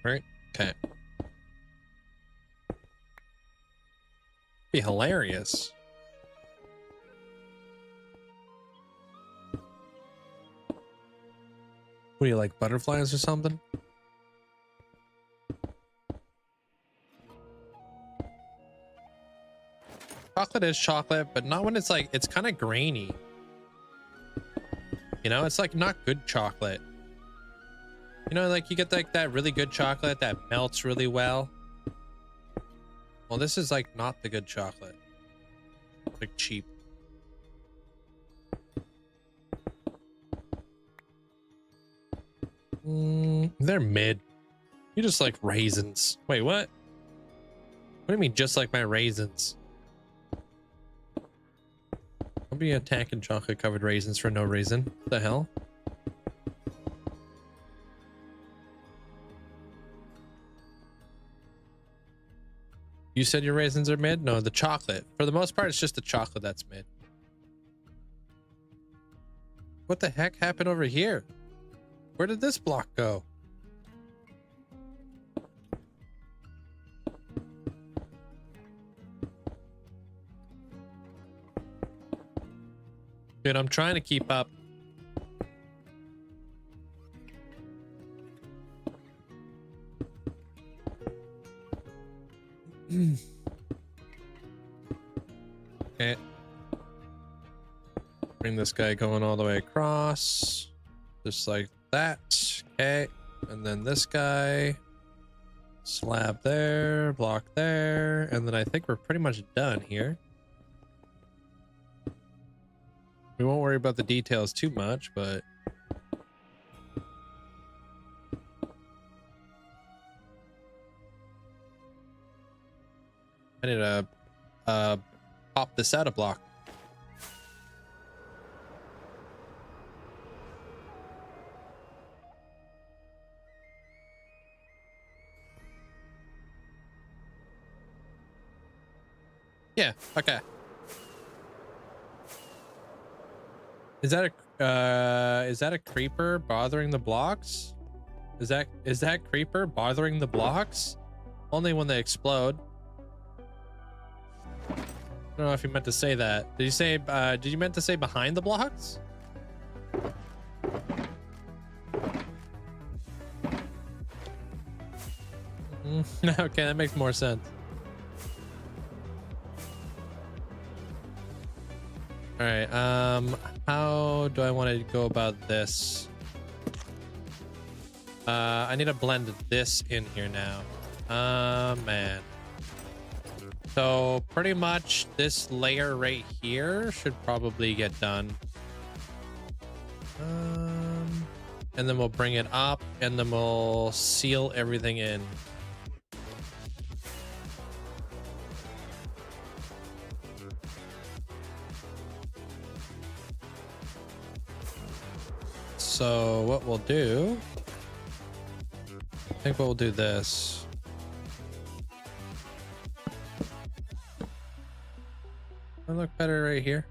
Right? Okay. Be hilarious. What do you like, butterflies or something? Chocolate is chocolate, but not when it's like, it's kind of grainy. You know, it's like not good chocolate. You know, like you get like that really good chocolate that melts really well. Well, this is like not the good chocolate. It's like cheap. They're mid. You just like raisins. Wait, what? What do you mean just like my raisins? I'll be attacking chocolate covered raisins for no reason. What the hell? You said your raisins are mid? No, the chocolate. For the most part, it's just the chocolate that's mid. What the heck happened over here? Where did this block go? Dude, I'm trying to keep up. Okay. Bring this guy going all the way across. Just like that. Okay. And then this guy. Slab there. Block there. And then I think we're pretty much done here. We won't worry about the details too much, but... I need to pop this out a block. Yeah, okay. Is that a creeper bothering the blocks? Is that creeper bothering the blocks? Only when they explode. I don't know if you meant to say that. Did you say did you meant to say behind the blocks? Okay, that makes more sense. All right, how do I want to go about this? I need to blend this in here now. Man. So pretty much this layer right here should probably get done. And then we'll bring it up and then we'll seal everything in. So what we'll do, I think we'll do this. I look better right here.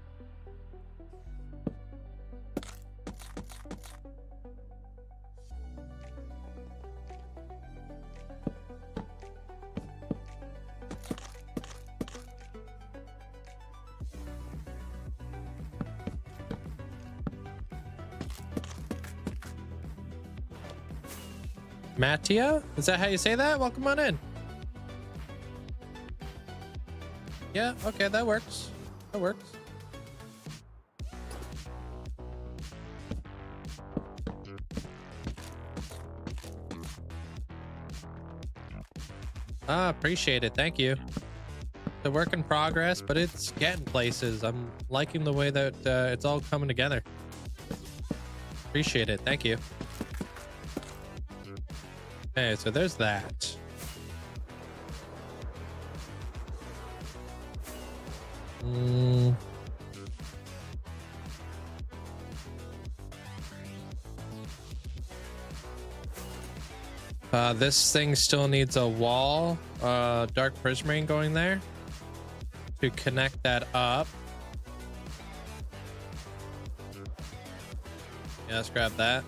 Mattia? Is that how you say that? Welcome on in. Yeah, okay, that works. That works. Ah, appreciate it. Thank you. The work in progress, but it's getting places. I'm liking the way that it's all coming together. Appreciate it. Thank you. Okay, so there's that. This thing still needs a wall, dark prismarine going there to connect that up. Yeah, let's grab that.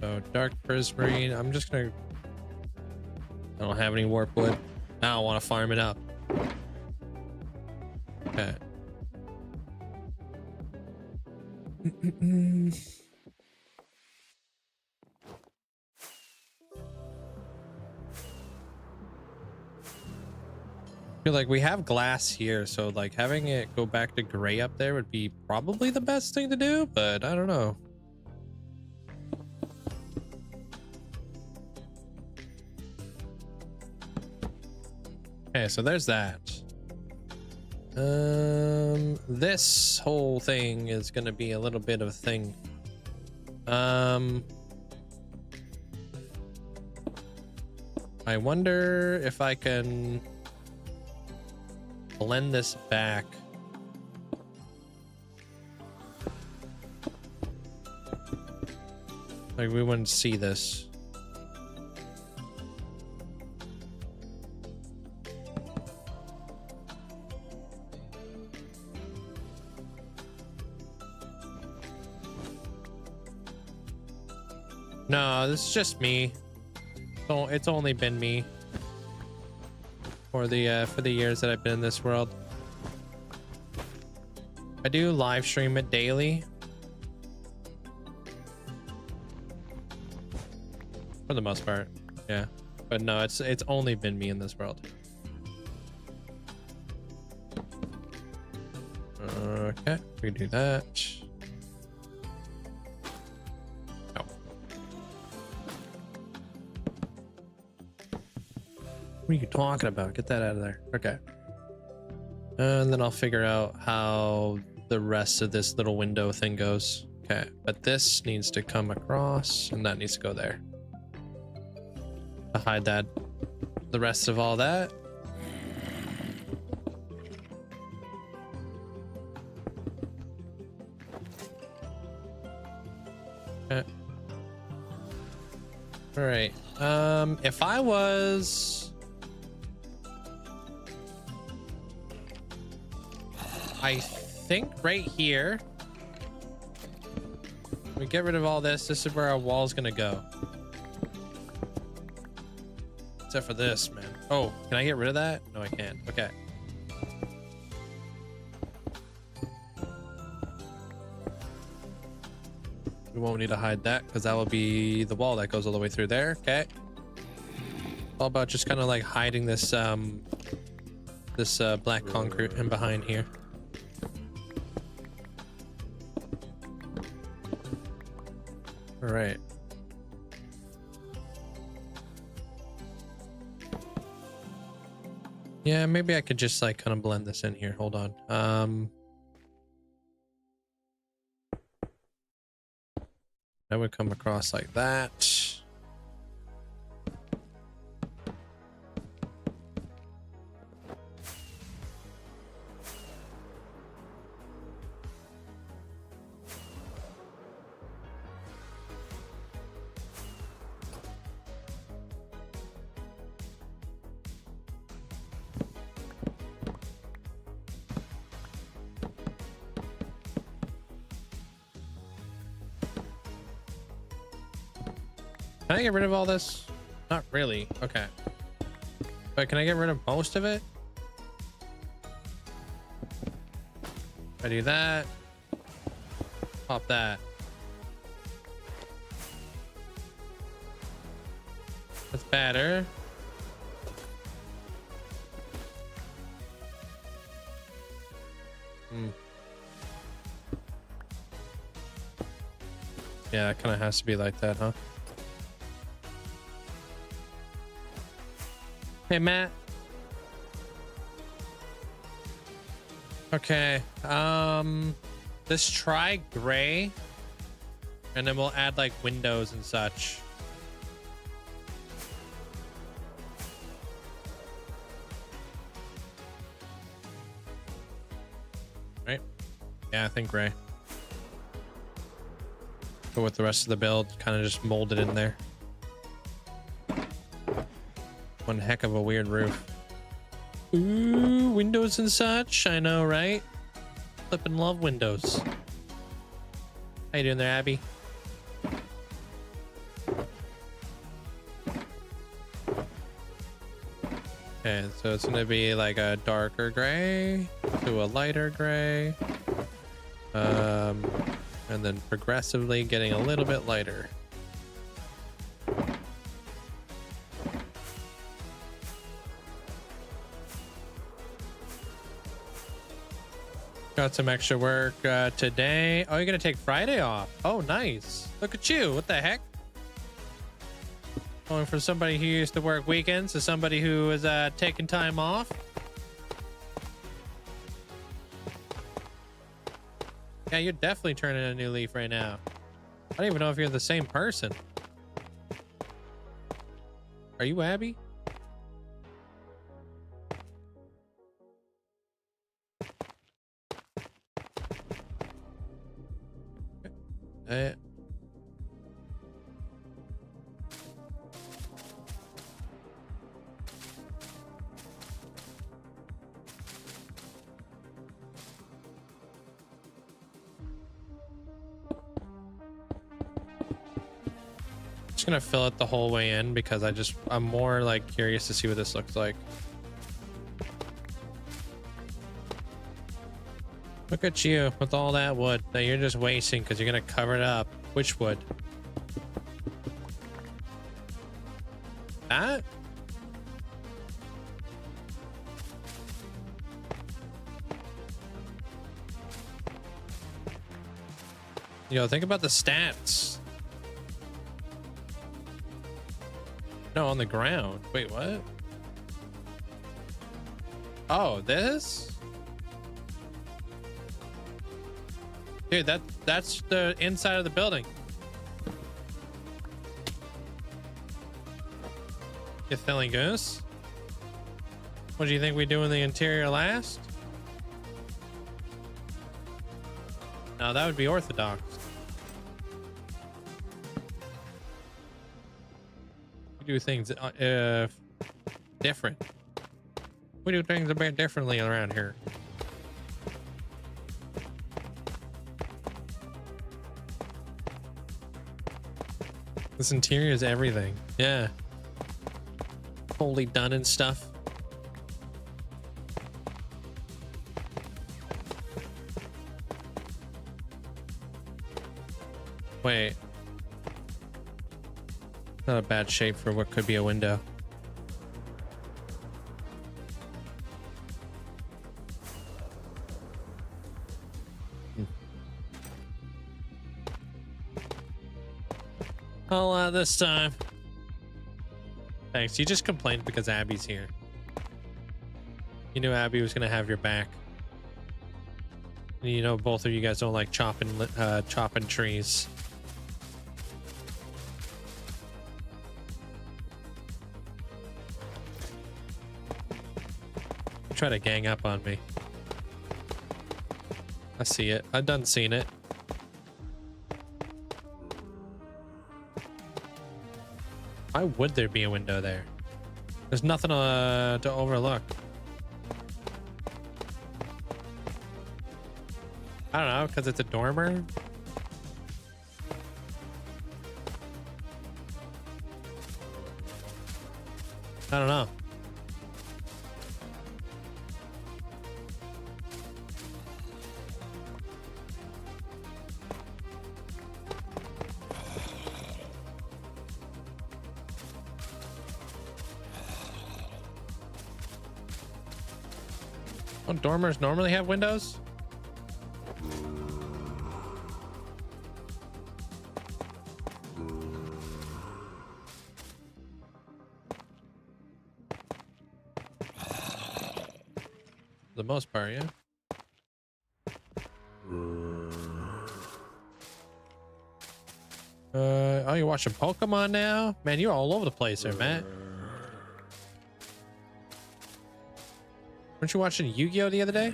So dark prismarine. I'm just gonna. I don't have any warp wood. I don't want to farm it up. Okay. Feel like we have glass here, so like having it go back to gray up there would be probably the best thing to do, but I don't know. Okay, so there's that. This whole thing is gonna be a little bit of a thing. I wonder if I can blend this back. Like we wouldn't see this. No, this is just me. So it's only been me for the years that I've been in this world. I do live stream it daily. For the most part, yeah. But no, it's only been me in this world. Okay, we can do that. Oh. What are you talking about? Get that out of there. Okay. And then I'll figure out how the rest of this little window thing goes. Okay, but this needs to come across and that needs to go there. To hide that, the rest of all that. Okay. All right. If I was, I think right here, we get rid of all this. This is where our wall's gonna go. Except for this, man. Oh, can I get rid of that? No, I can't. Okay. We won't need to hide that because that will be the wall that goes all the way through there. Okay. All about just kind of like hiding this black concrete in behind here. All right. Yeah, maybe I could just like kind of blend this in here. Hold on. That would come across like that. Can I get rid of all this? Not really. Okay. But can I get rid of most of it? I do that. Pop that. That's better. Yeah, it kind of has to be like that, huh? Hey, Matt. Okay. Let's try gray, and then we'll add like windows and such. Right? Yeah, I think gray. Go with the rest of the build, kind of just mold it in there. One heck of a weird roof. Ooh, windows and such. I know, right? Flippin' love windows. How you doing there, Abby? Okay, so it's gonna be like a darker gray to a lighter gray. And then progressively getting a little bit lighter. Got some extra work today. Oh, you're gonna take Friday off. Oh, nice. Look at you. What the heck? Going from somebody who used to work weekends to somebody who is taking time off. Yeah, you're definitely turning a new leaf right now. I don't even know if you're the same person. Are you Abby? Just gonna fill it the whole way in because I'm more like curious to see what this looks like. Look at you with all that wood that you're just wasting because you're gonna cover it up. Which wood? That? Yo, think about the stats. No, on the ground. Wait, what? Oh, this? Dude, that's the inside of the building. You silly goose. What do you think we do in the interior last? No, that would be orthodox. We do things different. We do things a bit differently around here. This interior is everything. Yeah. Fully done and stuff. Wait. Not a bad shape for what could be a window. This time. Thanks. You just complained because Abby's here. You knew Abby was gonna have your back. And you know both of you guys don't like chopping trees. Try to gang up on me. I see it. I've done seen it. Why would there be a window there? There's nothing to overlook. I don't know, because it's a dormer. I don't know. Don't dormers normally have windows? For the most part, yeah. Oh, you're watching Pokemon now? Man, you're all over the place there, Matt. Weren't you watching Yu-Gi-Oh the other day?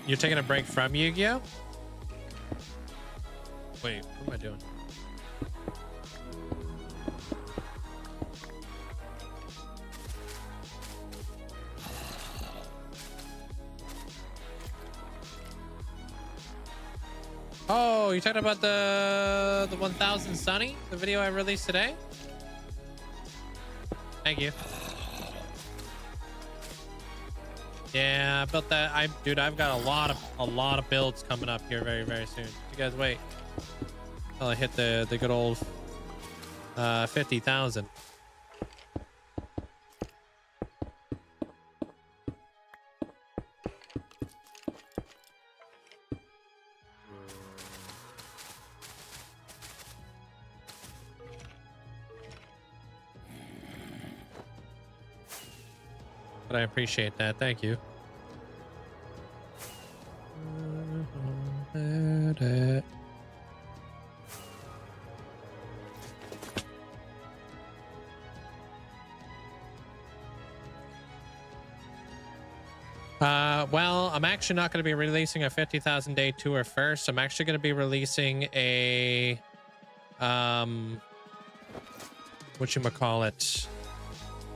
You're taking a break from Yu-Gi-Oh? Wait, what am I doing? Oh, you're talking about the 1000 Sunny, the video I released today? Thank you. Yeah, I built that. Dude, I've got a lot of builds coming up here very, very soon. You guys wait until I hit the good old 50,000. But I appreciate that. Thank you. Well, I'm actually not going to be releasing a 50,000 day tour first. I'm actually going to be releasing a whatchamacallit,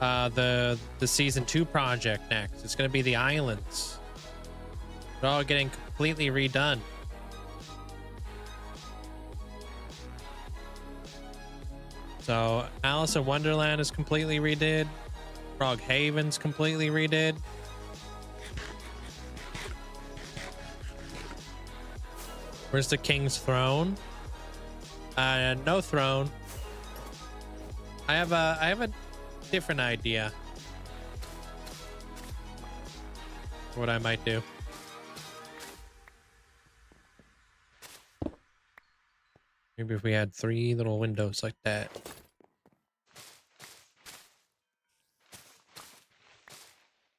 the season 2 project next. It's going to be the islands. They're all getting completely redone. So Alice in Wonderland is completely redid. Frog Haven's completely redid. Where's the King's Throne? No throne. I have a different idea for what I might do. Maybe if we had 3 little windows like that.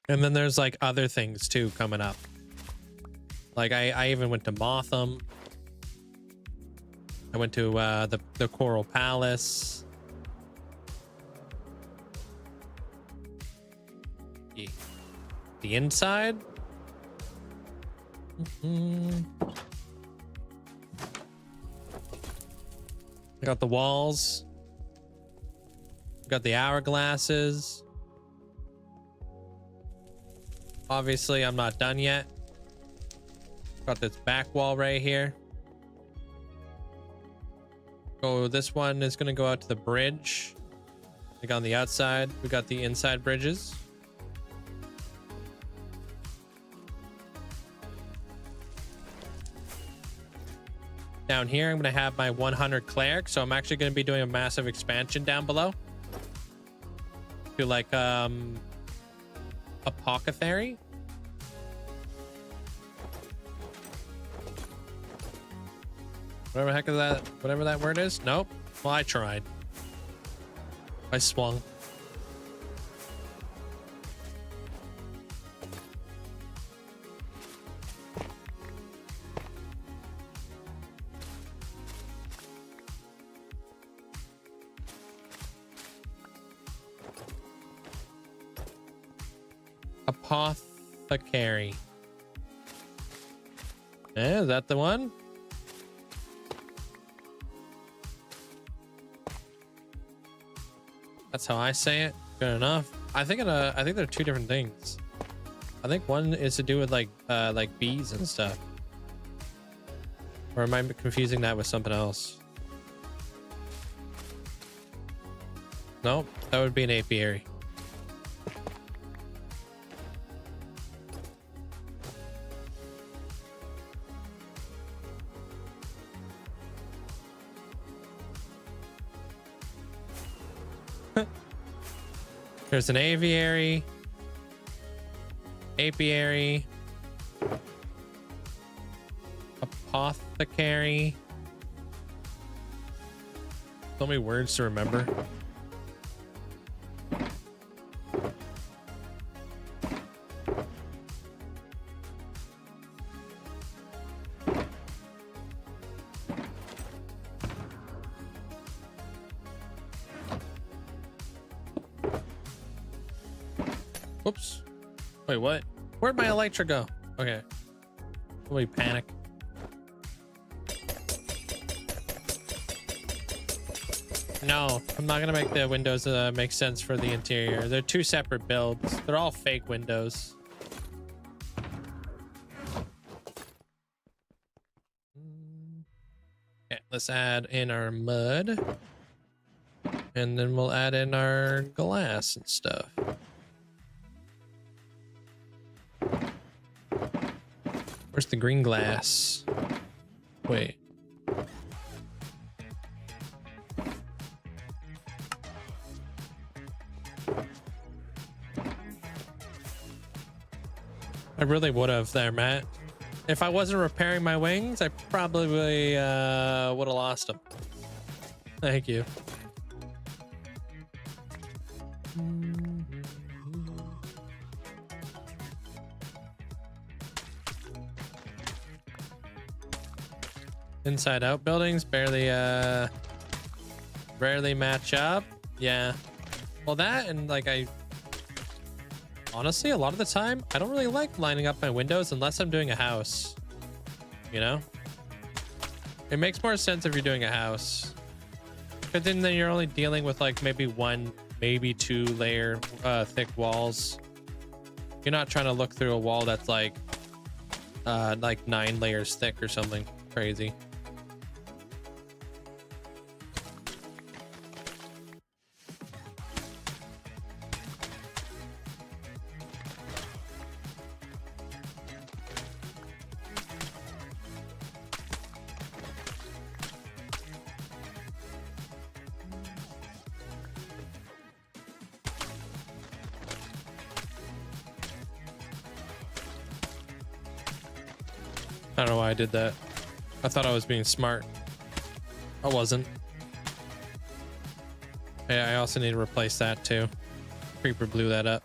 And then there's like other things too coming up. Like I even went to Motham. I went to the Coral Palace. The inside. I got the walls. Got the hourglasses. Obviously, I'm not done yet. Got this back wall right here. Oh, this one is going to go out to the bridge. Like on the outside, we got the inside bridges. Down here, I'm going to have my 100 cleric. So I'm actually going to be doing a massive expansion down below. To like, apothecary. Whatever the heck is that, whatever that word is. Nope. Well, I tried. I swung. Apothecary. Yeah, is that the one? That's how I say it. Good enough. I think they're 2 different things. I think one is to do with like bees and stuff. Or am I confusing that with something else? Nope, that would be an apiary. There's an aviary, apiary, apothecary. So many words to remember. Whoops. Wait, what? Where'd my Elytra go? Okay. Let me panic. No, I'm not gonna make the windows make sense for the interior. They're two separate builds. They're all fake windows. Okay, let's add in our mud. And then we'll add in our glass and stuff. Where's the green glass? Wait. I really would have there, Matt. If I wasn't repairing my wings, I probably would have lost them. Thank you. Inside out buildings barely match up. Yeah. Well, that and like honestly, a lot of the time, I don't really like lining up my windows unless I'm doing a house. You know? It makes more sense if you're doing a house. But then you're only dealing with like maybe one, maybe two layer thick walls. You're not trying to look through a wall that's like 9 layers thick or something crazy. I don't know why I did that. I thought I was being smart. I wasn't. Hey, I also need to replace that too. Creeper blew that up.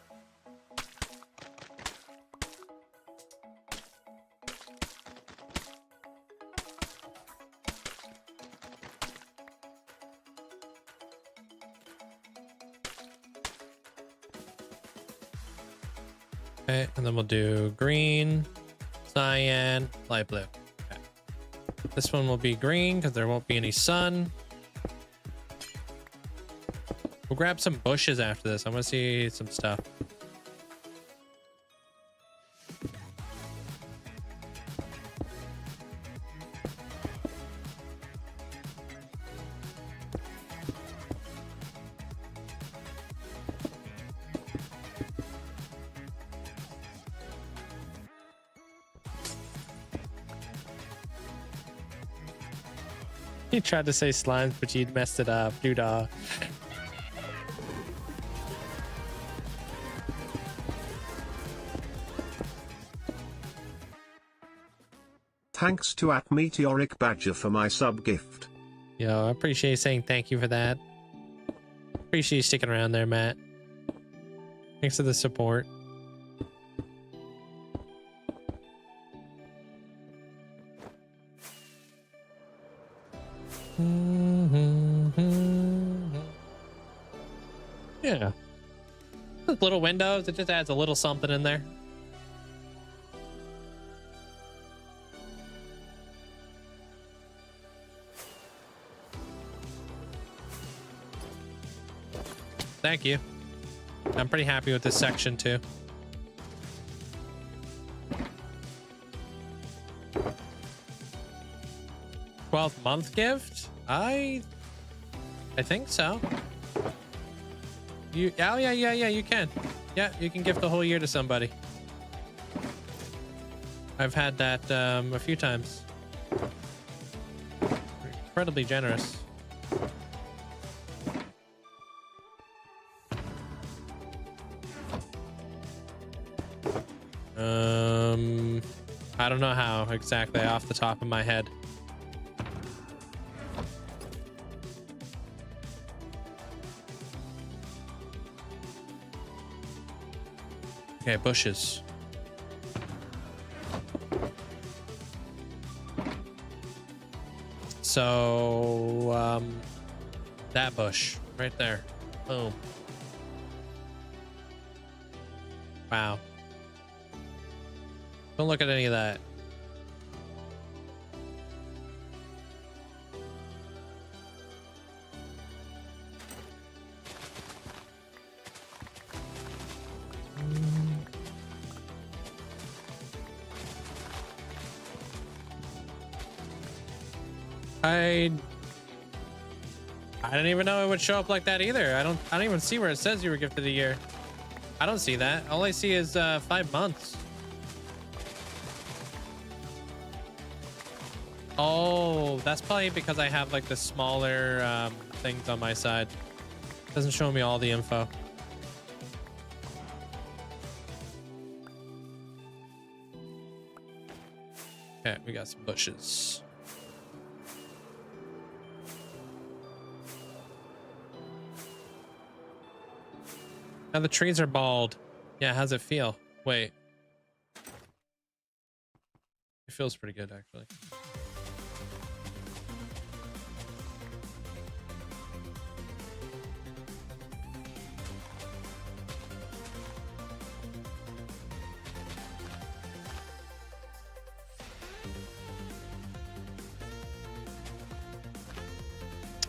Okay, and then we'll do green, cyan, light blue. Okay. This one will be green because there won't be any sun. We'll grab some bushes after this. I want to see some stuff. He tried to say slimes, but he messed it up. Doodah. Thanks to @Meteoric Badger for my sub gift. Yo, I appreciate you saying thank you for that. Appreciate you sticking around there, Matt. Thanks for the support. Yeah. Those little windows, it just adds a little something in there. Thank you. I'm pretty happy with this section too. '12th month gift? I think so. You, oh yeah, you can. Yeah, you can gift a whole year to somebody. I've had that a few times. Incredibly generous. I don't know how exactly off the top of my head. Okay, bushes. So, that bush right there. Boom. Wow. Don't look at any of that. I didn't even know it would show up like that either. I don't even see where it says you were gifted a year. I don't see that. All I see is 5 months. Oh, that's probably because I have like the smaller things on my side. Doesn't show me all the info. Okay, we got some bushes. Now the trees are bald. Yeah, how's it feel? Wait. It feels pretty good, actually.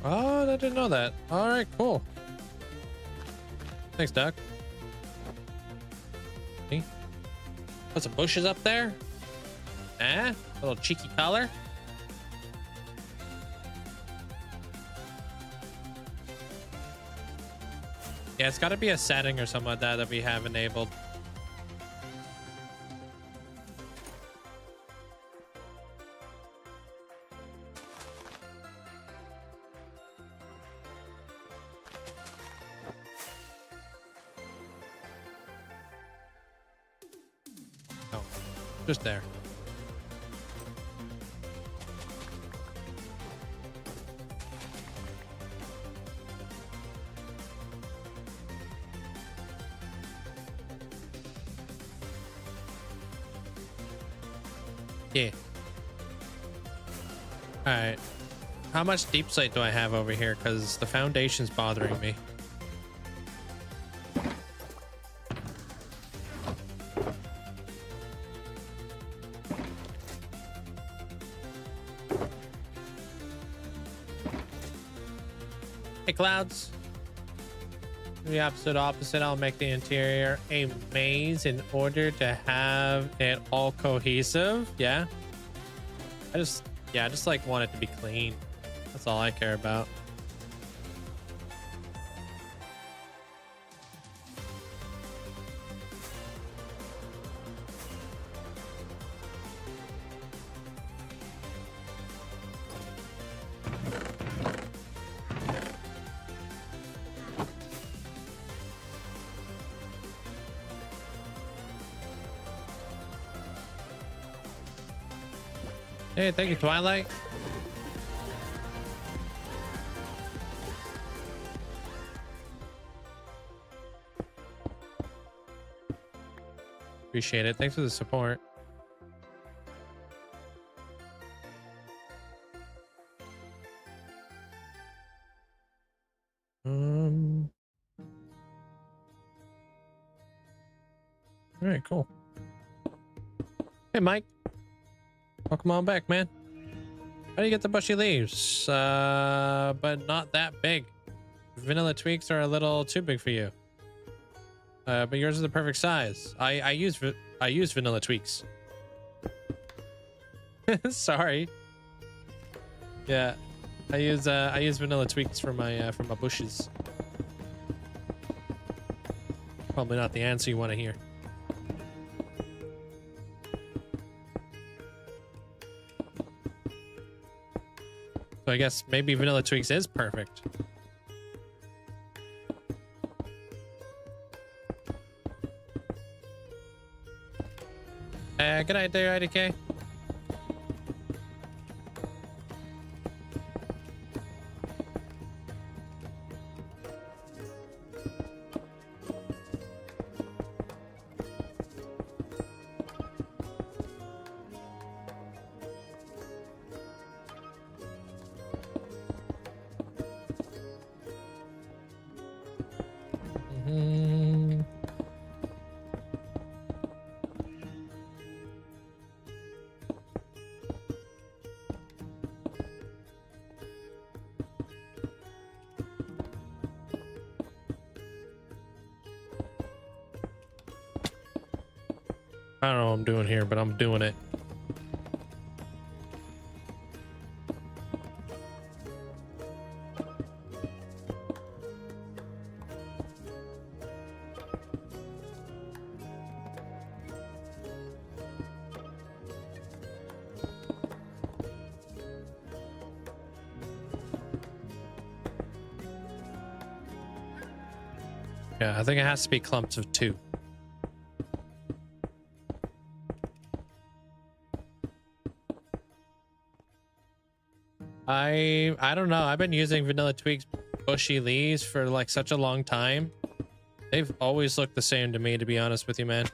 Oh, I didn't know that. All right, cool. Thanks, Doc. See? Put some bushes up there. A little cheeky color. Yeah, it's got to be a setting or something like that that we have enabled. Just there. Yeah. All right. How much deep slate do I have over here? Because the foundation's bothering me. Clouds. The opposite. I'll make the interior a maze in order to have it all cohesive. Yeah. I just like want it to be clean. That's all I care about. Hey, thank you, Twilight. Appreciate it. Thanks for the support. All right, cool. Hey, Mike. Welcome on back, man. How do you get the bushy leaves? But not that big. Vanilla tweaks are a little too big for you. But yours is the perfect size. I use vanilla tweaks. Sorry. Yeah, I use vanilla tweaks for my bushes. Probably not the answer you want to hear. So I guess maybe vanilla tweaks is perfect. Good night there, IDK. I don't know what I'm doing here, but I'm doing it. Yeah, I think it has to be clumps of 2. I don't know. I've been using Vanilla Tweak's bushy leaves for like such a long time. They've always looked the same to me, to be honest with you, man.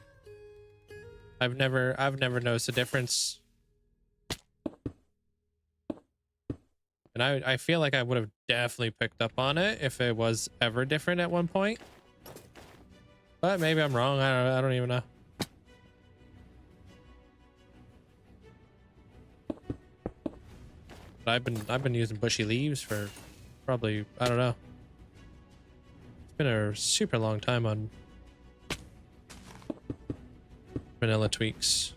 I've never noticed a difference. And I feel like I would have definitely picked up on it if it was ever different at one point. But maybe I'm wrong. I don't even know. I've been using bushy leaves for probably, I don't know. It's been a super long time on vanilla tweaks.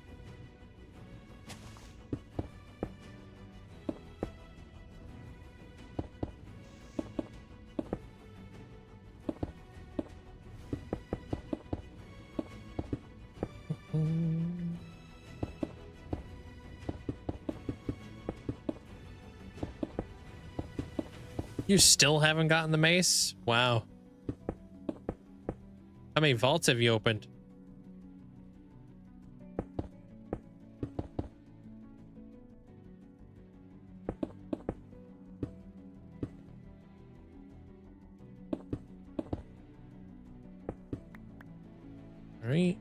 You still haven't gotten the mace? Wow. How many vaults have you opened? All right.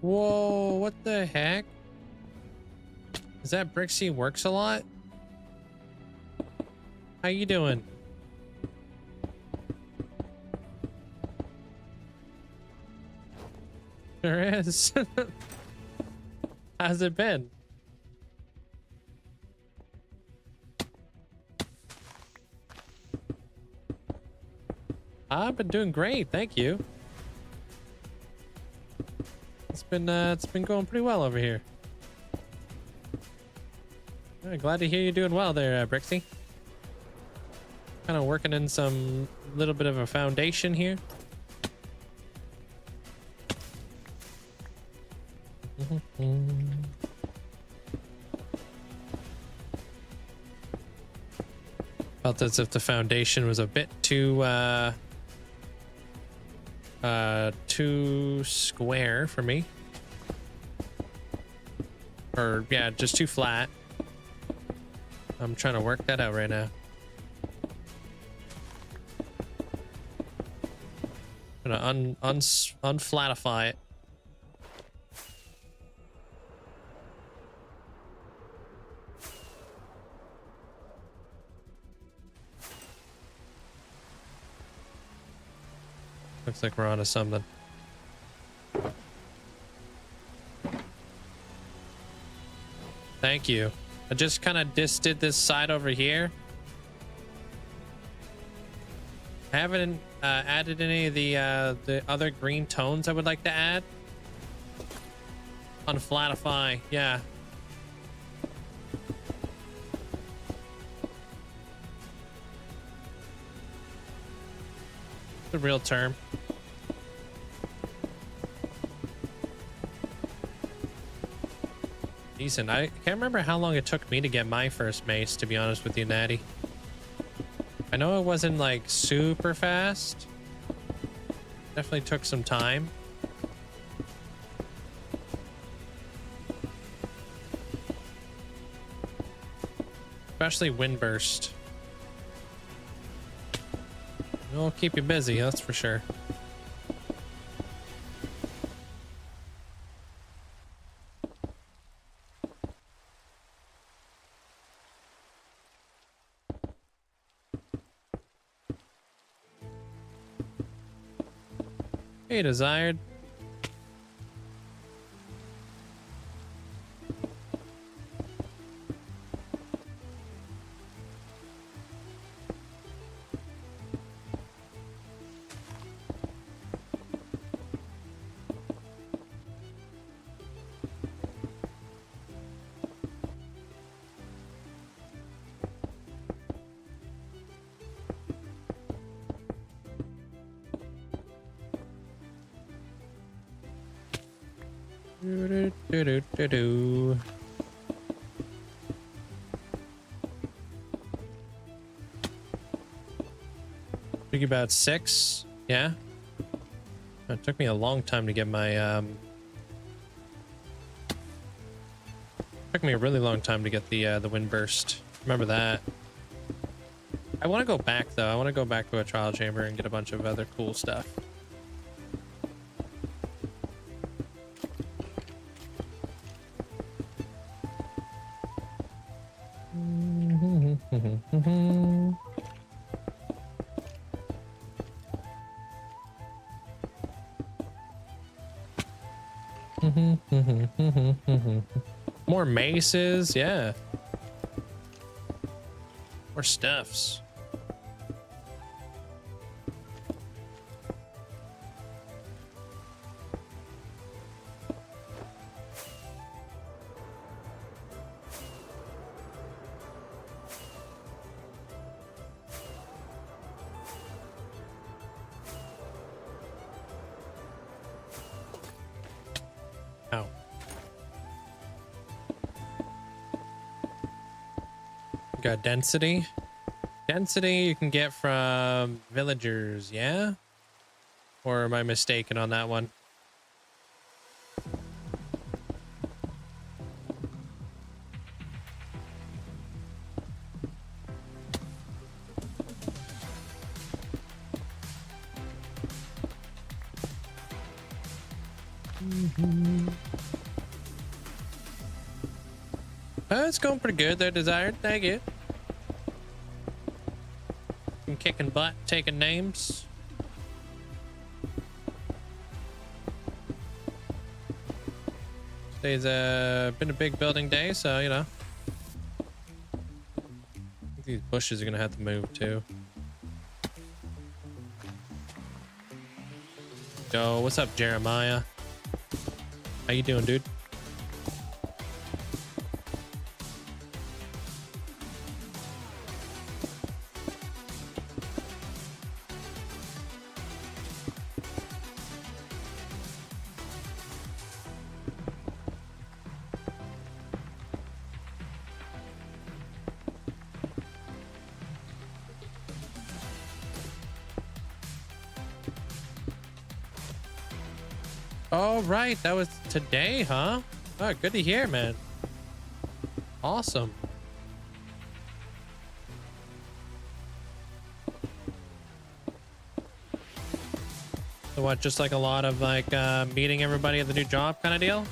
Whoa, what the heck? Is that Linkzzey works a lot? How you doing? There is. How's it been? I've been doing great, thank you. It's been going pretty well over here. Glad to hear you're doing well there, Linkzzey. Kind of working in some little bit of a foundation here. Felt as if the foundation was a bit too square for me. Or yeah, just too flat. I'm trying to work that out right now. I'm gonna unflatify it. Looks like we're onto something. Thank you. I just kind of did this side over here. I haven't added any of the other green tones I would like to add. On Flatify, yeah. The real term. Decent. I can't remember how long it took me to get my first mace, to be honest with you, Natty. I know it wasn't like super fast. Definitely took some time. Especially Windburst. It'll keep you busy, that's for sure. Hey, Desired. Do. Took you about 6, yeah. It took me a long time to get my took me a really long time to get the wind burst. Remember that. I want to go back though. I want to go back to a trial chamber and get a bunch of other cool stuff. More maces, yeah. More stuffs. Ow. Got density. Density you can get from villagers, yeah? Or am I mistaken on that one? It's going pretty good there, Desired. Thank you. I'm kicking butt, taking names. Today's been a big building day, so you know. I think these bushes are gonna have to move too. Yo, what's up, Jeremiah? How you doing, dude? Oh, right. That was today, huh? Oh, good to hear, man. Awesome. So what, just like a lot of like meeting everybody at the new job kind of deal?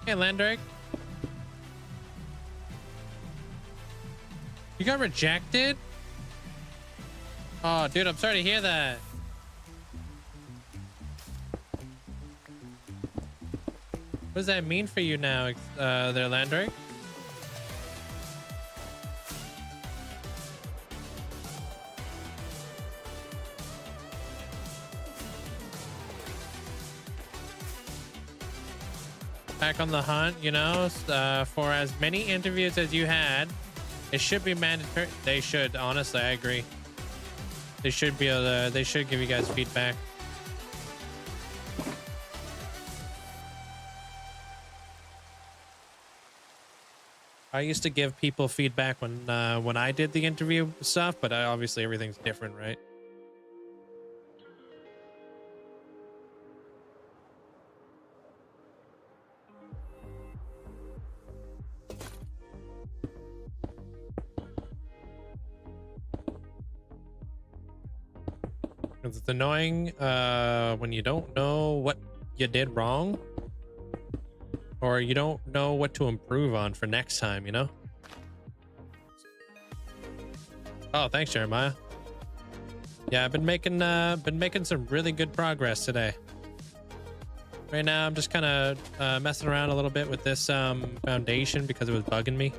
Hey, Landrake. You got rejected? Oh, dude, I'm sorry to hear that. What does that mean for you now, there, Landrake? Back on the hunt, you know, for as many interviews as you had, it should be mandatory. They should, honestly, I agree. They should be able to, they should give you guys feedback. I used to give people feedback when I did the interview stuff, but obviously everything's different, right? It's annoying when you don't know what you did wrong, or you don't know what to improve on for next time, you know? Oh, thanks, Jeremiah. Yeah, I've been making some really good progress today. Right now, I'm just kind of messing around a little bit with this foundation because it was bugging me.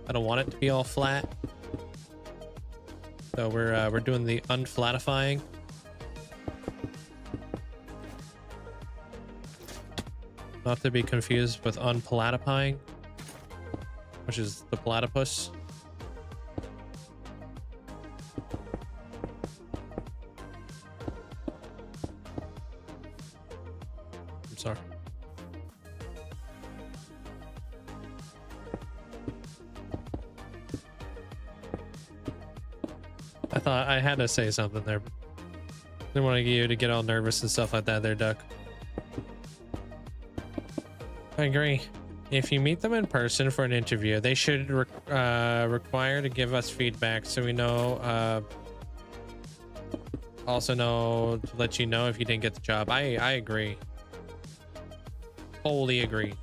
I don't want it to be all flat. So we're doing the unflatifying. Not to be confused with unplatypying, which is the platypus. I'm sorry. I thought I had to say something there. Didn't want you to get all nervous and stuff like that there, Duck. I agree. If you meet them in person for an interview, they should require to give us feedback so we know, also know to let you know if you didn't get the job. I agree. Wholly agree.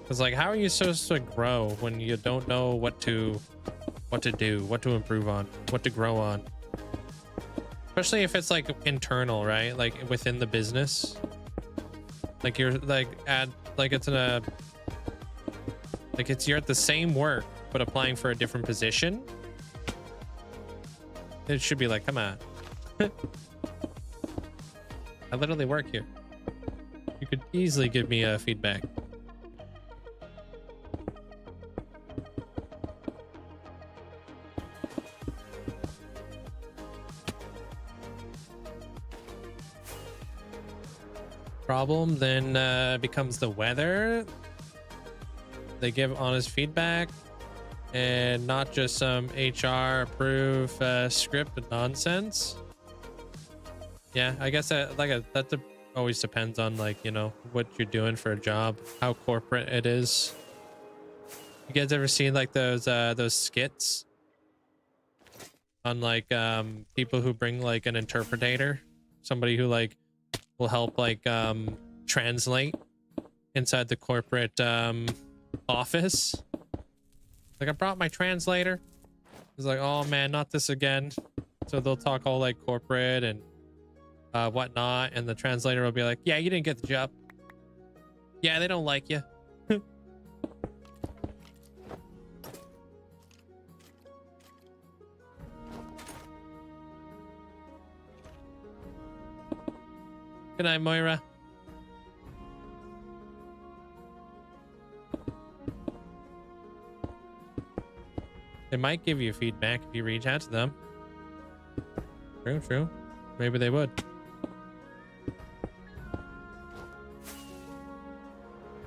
It's like, how are you supposed to grow when you don't know what to do, what to improve on, what to grow on? Especially if it's like internal, right? Like within the business. Like you're like you're at the same work but applying for a different position. It should be like, come on. I literally work here. You could easily give me feedback. Problem then becomes the weather. They give honest feedback and not just some HR approved script and nonsense. Yeah, I guess that always depends on, like, you know, what you're doing for a job, how corporate it is. You guys ever seen like those skits on like people who bring like an interpreter, somebody who like will help like translate inside the corporate office? Like, I brought my translator. It's like, oh man, not this again. So they'll talk all like corporate and whatnot, and the translator will be like, yeah, you didn't get the job. Yeah, they don't like you. Good night, Moira. They might give you feedback if you reach out to them. True, true. Maybe they would.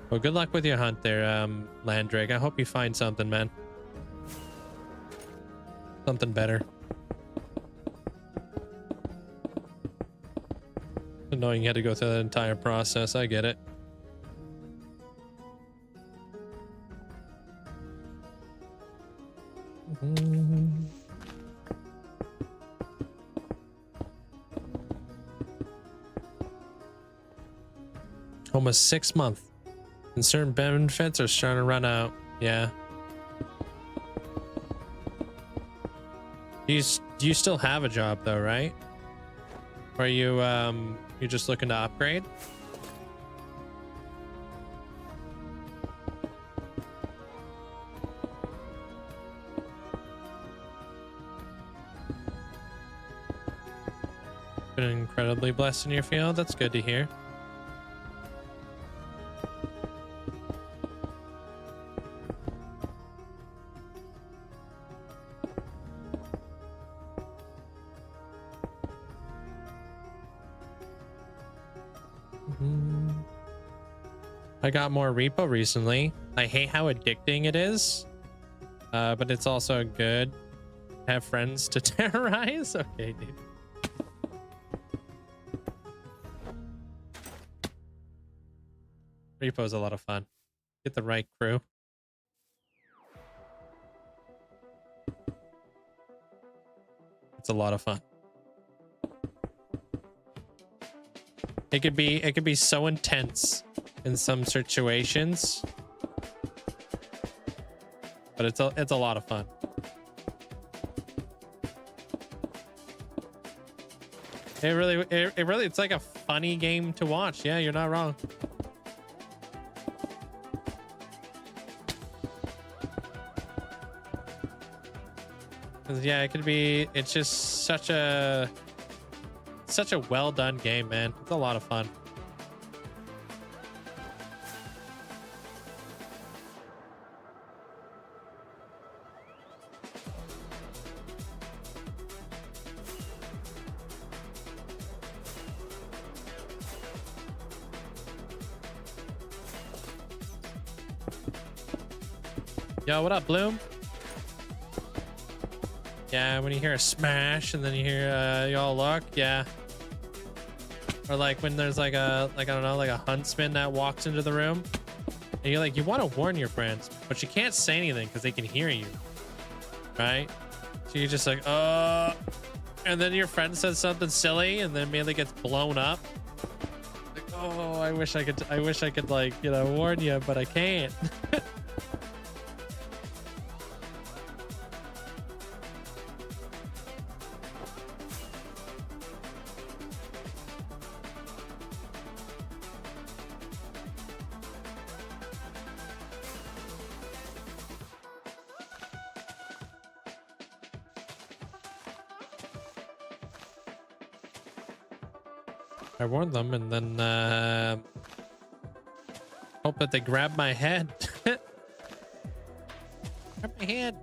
Well, good luck with your hunt there, Landrake. I hope you find something, man. Something better. Annoying you had to go through that entire process. I get it. Almost 6 months. And certain benefits are starting to run out. Yeah. Do you still have a job though, right? Or are you you're just looking to upgrade? Been incredibly blessed in your field. That's good to hear. I got more repo recently. I hate how addicting it is, but it's also good. Have friends to terrorize. Okay, dude. Repo's a lot of fun. Get the right crew. It's a lot of fun. It could be so intense in some situations, but it's a lot of fun. It really it's like a funny game to watch. Yeah, you're not wrong. Yeah, it could be. It's just such a well done game, man. It's a lot of fun. Yo, what up, Bloom? Yeah, when you hear a smash and then you hear y'all look, yeah. Or like when there's like a I don't know, like a huntsman that walks into the room and you're like, you want to warn your friends, but you can't say anything because they can hear you, right? So you're just like, and then your friend says something silly and then immediately gets blown up. Like, oh, I wish I could like, you know, warn you, but I can't. I warned them and then hope that they grab my head. Grab my head.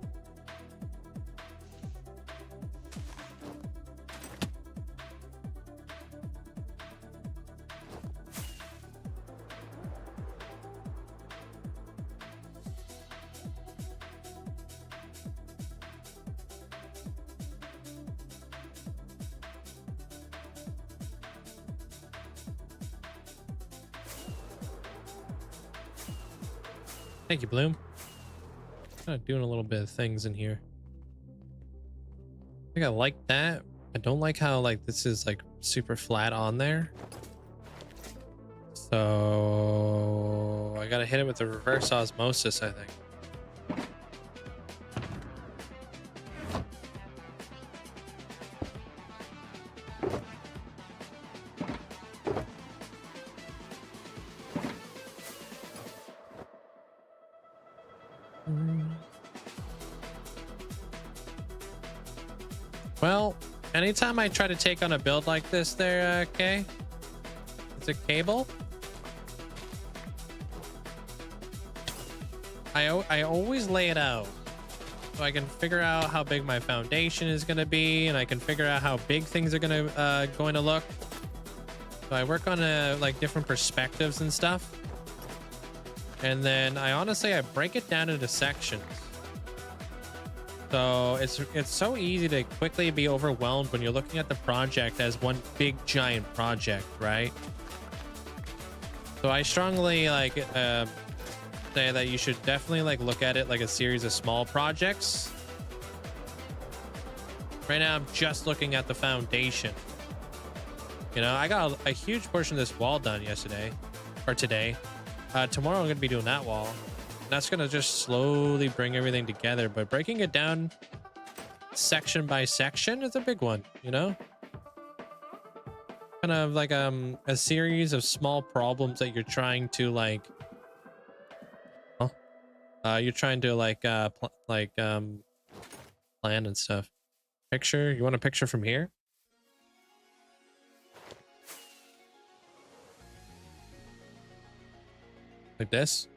Thank you, Bloom. Kind of doing a little bit of things in here. I think I like that. I don't like how like this is like super flat on there. So I gotta hit it with the reverse osmosis, I think. Well, anytime I try to take on a build like this there, Kay, it's a cable. I always lay it out so I can figure out how big my foundation is going to be, and I can figure out how big things are going to look. So I work on like different perspectives and stuff, and then I break it down into sections. So it's so easy to quickly be overwhelmed when you're looking at the project as one big giant project, right? So I strongly like say that you should definitely like look at it like a series of small projects. Right now I'm just looking at the foundation. You know, I got a huge portion of this wall done yesterday or today. Tomorrow I'm gonna be doing that wall. That's gonna just slowly bring everything together, but breaking it down section by section is a big one, you know? kind of like a series of small problems that you're trying to like you're trying to like plan and stuff. Picture, you want a picture from here? Like this?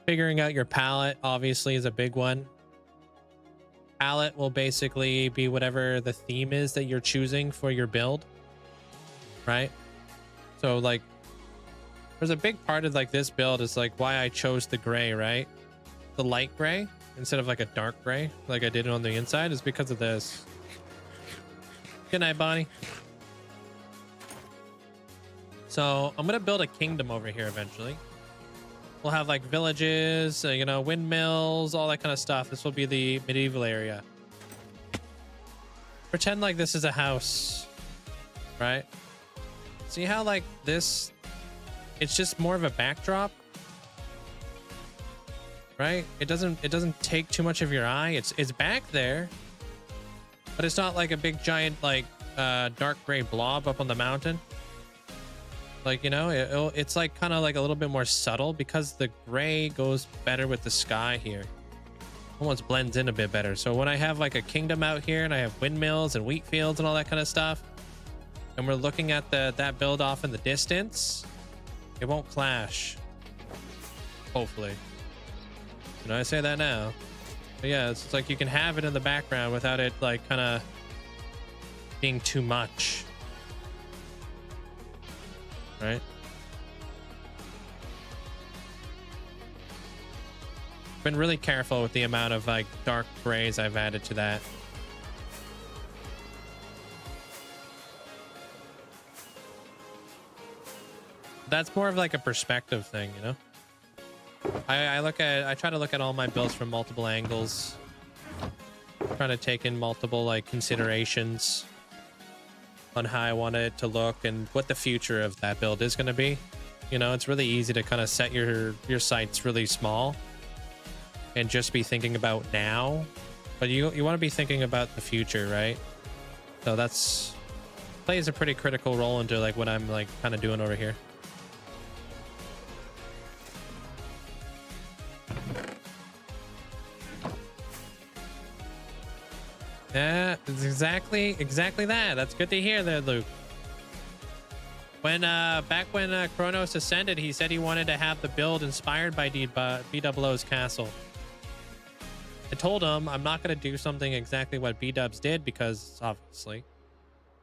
Figuring out your palette obviously is a big one. Palette will basically be whatever the theme is that you're choosing for your build, right? So like there's a big part of like this build is like why I chose the gray, right? The light gray instead of like a dark gray like I did on the inside is because of this. Good night, Bonnie. So I'm gonna build a kingdom over here eventually. We'll have like villages, you know, windmills, all that kind of stuff. This will be the medieval area. Pretend like this is a house, right? See how like this, it's just more of a backdrop, right? It doesn't take too much of your eye. It's back there, but it's not like a big giant like dark gray blob up on the mountain. Like, you know, it's like kind of like a little bit more subtle because the gray goes better with the sky here. Almost blends in a bit better. So when I have like a kingdom out here and I have windmills and wheat fields and all that kind of stuff, and we're looking at that build off in the distance, it won't clash. Hopefully. You know, I say that now. But yeah, it's like you can have it in the background without it like kind of being too much. Right? Been really careful with the amount of like dark grays I've added to that. That's more of like a perspective thing, you know? I try to look at all my builds from multiple angles. Trying to take in multiple like considerations on how I want it to look and what the future of that build is going to be. You know, it's really easy to kind of set your sights really small and just be thinking about now, but you want to be thinking about the future, right? So that's plays a pretty critical role into like what I'm like kind of doing over here. Yeah, it's exactly that. That's good to hear there, Luke. When back when Kronos ascended, he said he wanted to have the build inspired by B00's castle. I told him I'm not going to do something exactly what B-dubs did because obviously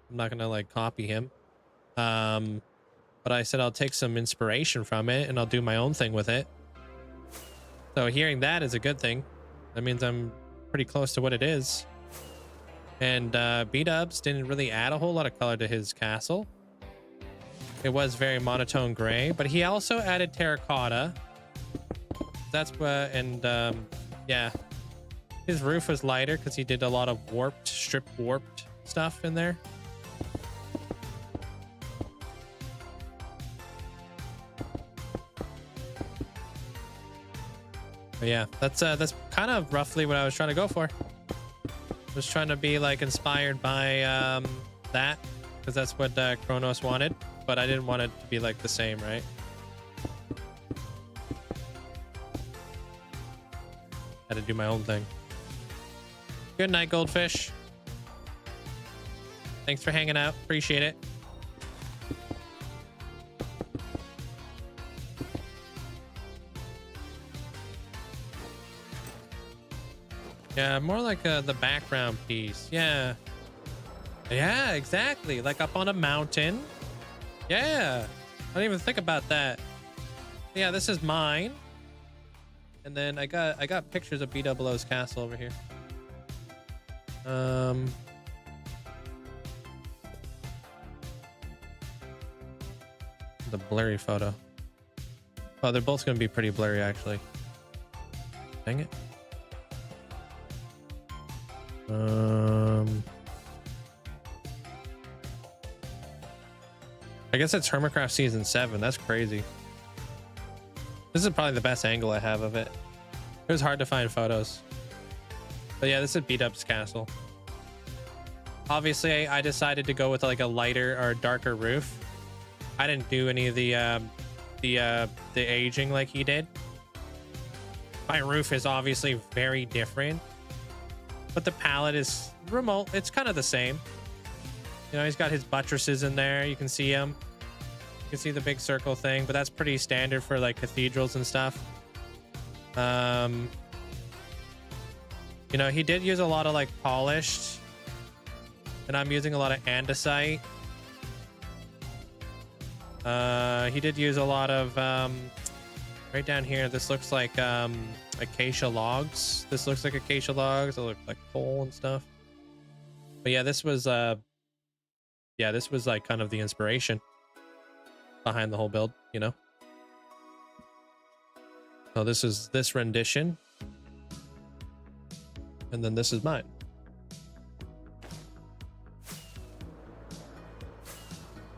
I'm not going to like copy him. But I said I'll take some inspiration from it and I'll do my own thing with it. So hearing that is a good thing. That means I'm pretty close to what it is. And B-dubs didn't really add a whole lot of color to his castle. It was very monotone gray, but he also added terracotta. That's what, and yeah, his roof was lighter because he did a lot of stripped warped stuff in there. But yeah, that's kind of roughly what I was trying to go for. Was trying to be like inspired by that because that's what Kronos wanted, but I didn't want it to be like the same, right? Had to do my own thing. Good night, Goldfish. Thanks for hanging out. Appreciate it. Yeah, more like the background piece. Yeah. Yeah, exactly. Like up on a mountain. Yeah. I didn't even think about that. Yeah, this is mine. And then I got pictures of B00's castle over here. The blurry photo. Oh, they're both gonna be pretty blurry actually. Dang it. I guess it's Hermitcraft Season 7. That's crazy. This is probably the best angle I have of it. It was hard to find photos. But yeah, this is Beat Up's castle. Obviously, I decided to go with like a lighter or darker roof. I didn't do any of the aging like he did. My roof is obviously very different, but the palette is remote. It's kind of the same. You know, he's got his buttresses in there. You can see him. You can see the big circle thing, but that's pretty standard for like cathedrals and stuff. You know, he did use a lot of like polished, and I'm using a lot of andesite. He did use a lot of right down here. This looks like acacia logs. This looks like acacia logs. It looks like coal and stuff. But yeah, this was like kind of the inspiration behind the whole build, you know. So this is this rendition, and then this is mine.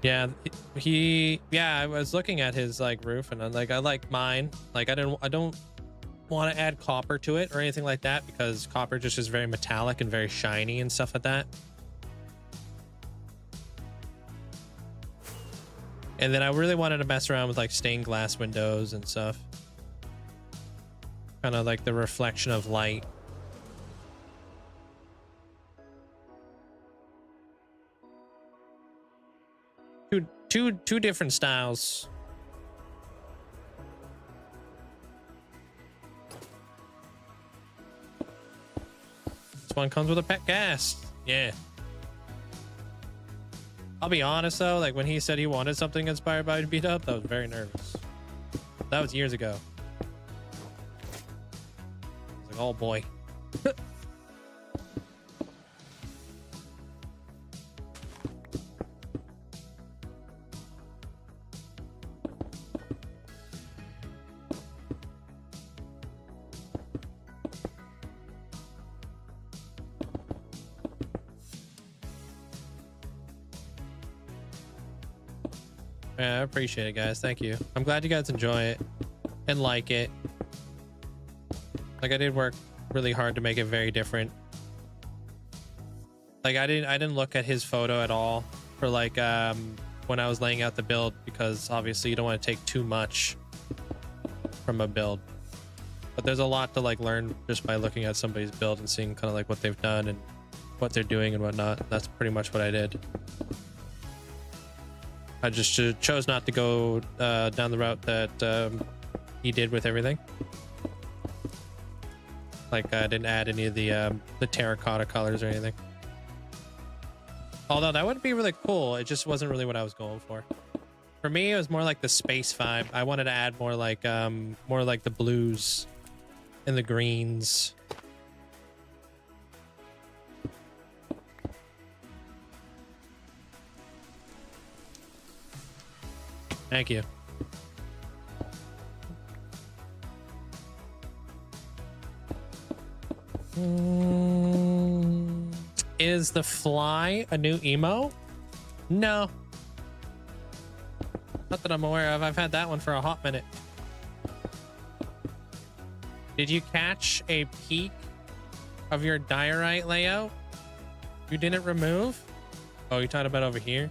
Yeah, I was looking at his like roof, and I'm like, I like mine. Like I don't want to add copper to it or anything like that, because copper just is very metallic and very shiny and stuff like that. And then I really wanted to mess around with like stained glass windows and stuff. Kind of like the reflection of light. Two different styles. This one comes with a pet gas. Yeah. I'll be honest though, like when he said he wanted something inspired by Beat Up, I was very nervous. That was years ago. I was like, oh boy. Yeah, I appreciate it, guys. Thank you. I'm glad you guys enjoy it and like it. Like I did work really hard to make it very different. Like I didn't look at his photo at all for like when I was laying out the build, because obviously you don't want to take too much from a build. But there's a lot to like learn just by looking at somebody's build and seeing kind of like what they've done and what they're doing and whatnot. That's pretty much what I did. I just chose not to go down the route that he did with everything. Like I didn't add any of the terracotta colors or anything. Although that would be really cool. It just wasn't really what I was going for. For me, it was more like the space vibe. I wanted to add more like the blues and the greens. Thank you. Is the fly a new emo? No. Not that I'm aware of. I've had that one for a hot minute. Did you catch a peek of your diorite layout you didn't remove? Oh, you're talking about over here?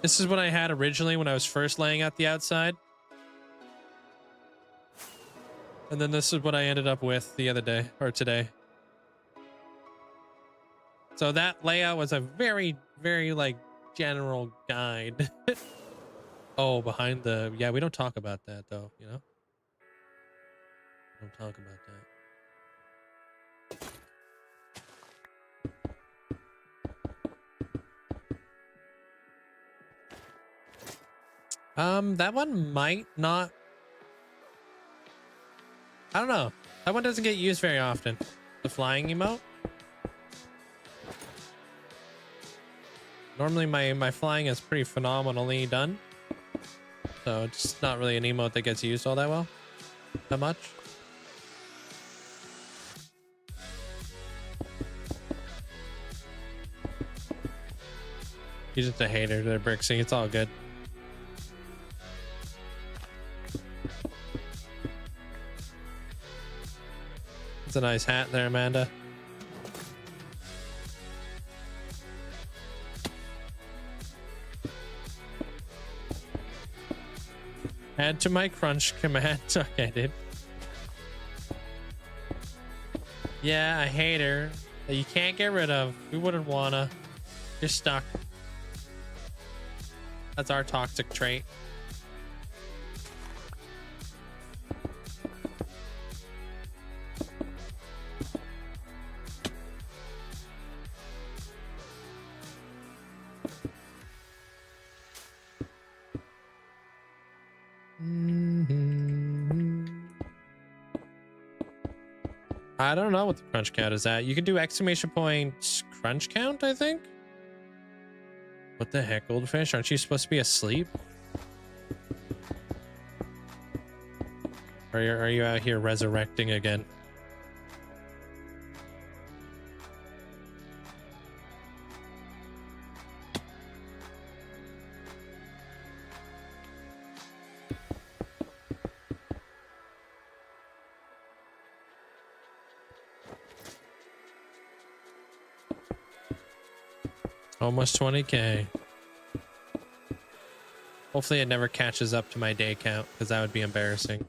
This is what I had originally when I was first laying out the outside. And then this is what I ended up with the other day, or today. So that layout was a very, very like general guide. Oh, behind the, yeah, we don't talk about that though, you know? Don't talk about that. That one might not. I don't know. That one doesn't get used very often. The flying emote. Normally my flying is pretty phenomenally done. So it's not really an emote that gets used all that well. That much. He's just a hater. They're Brixing. It's all good. It's a nice hat there, Amanda. Add to my crunch command. Okay, dude. Yeah, I hate her. That you can't get rid of. We wouldn't wanna. You're stuck. That's our toxic trait. I don't know what the crunch count is at. You can do exclamation point crunch count, I think. What the heck, Goldfish? Aren't you supposed to be asleep? Or are you out here resurrecting again? Almost 20K. Hopefully it never catches up to my day count, because that would be embarrassing.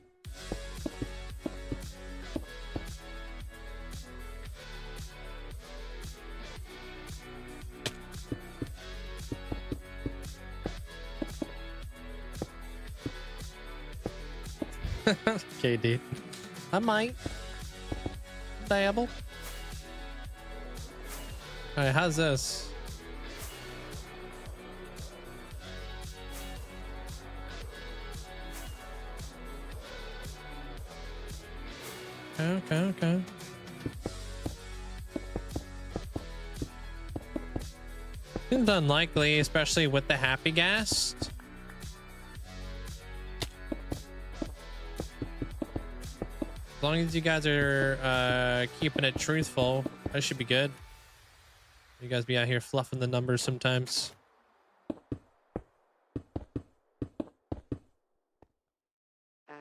Okay, dude. I might dabble. All right, how's this? Okay. Seems unlikely, especially with the happy gas. As long as you guys are keeping it truthful, that should be good. You guys be out here fluffing the numbers sometimes.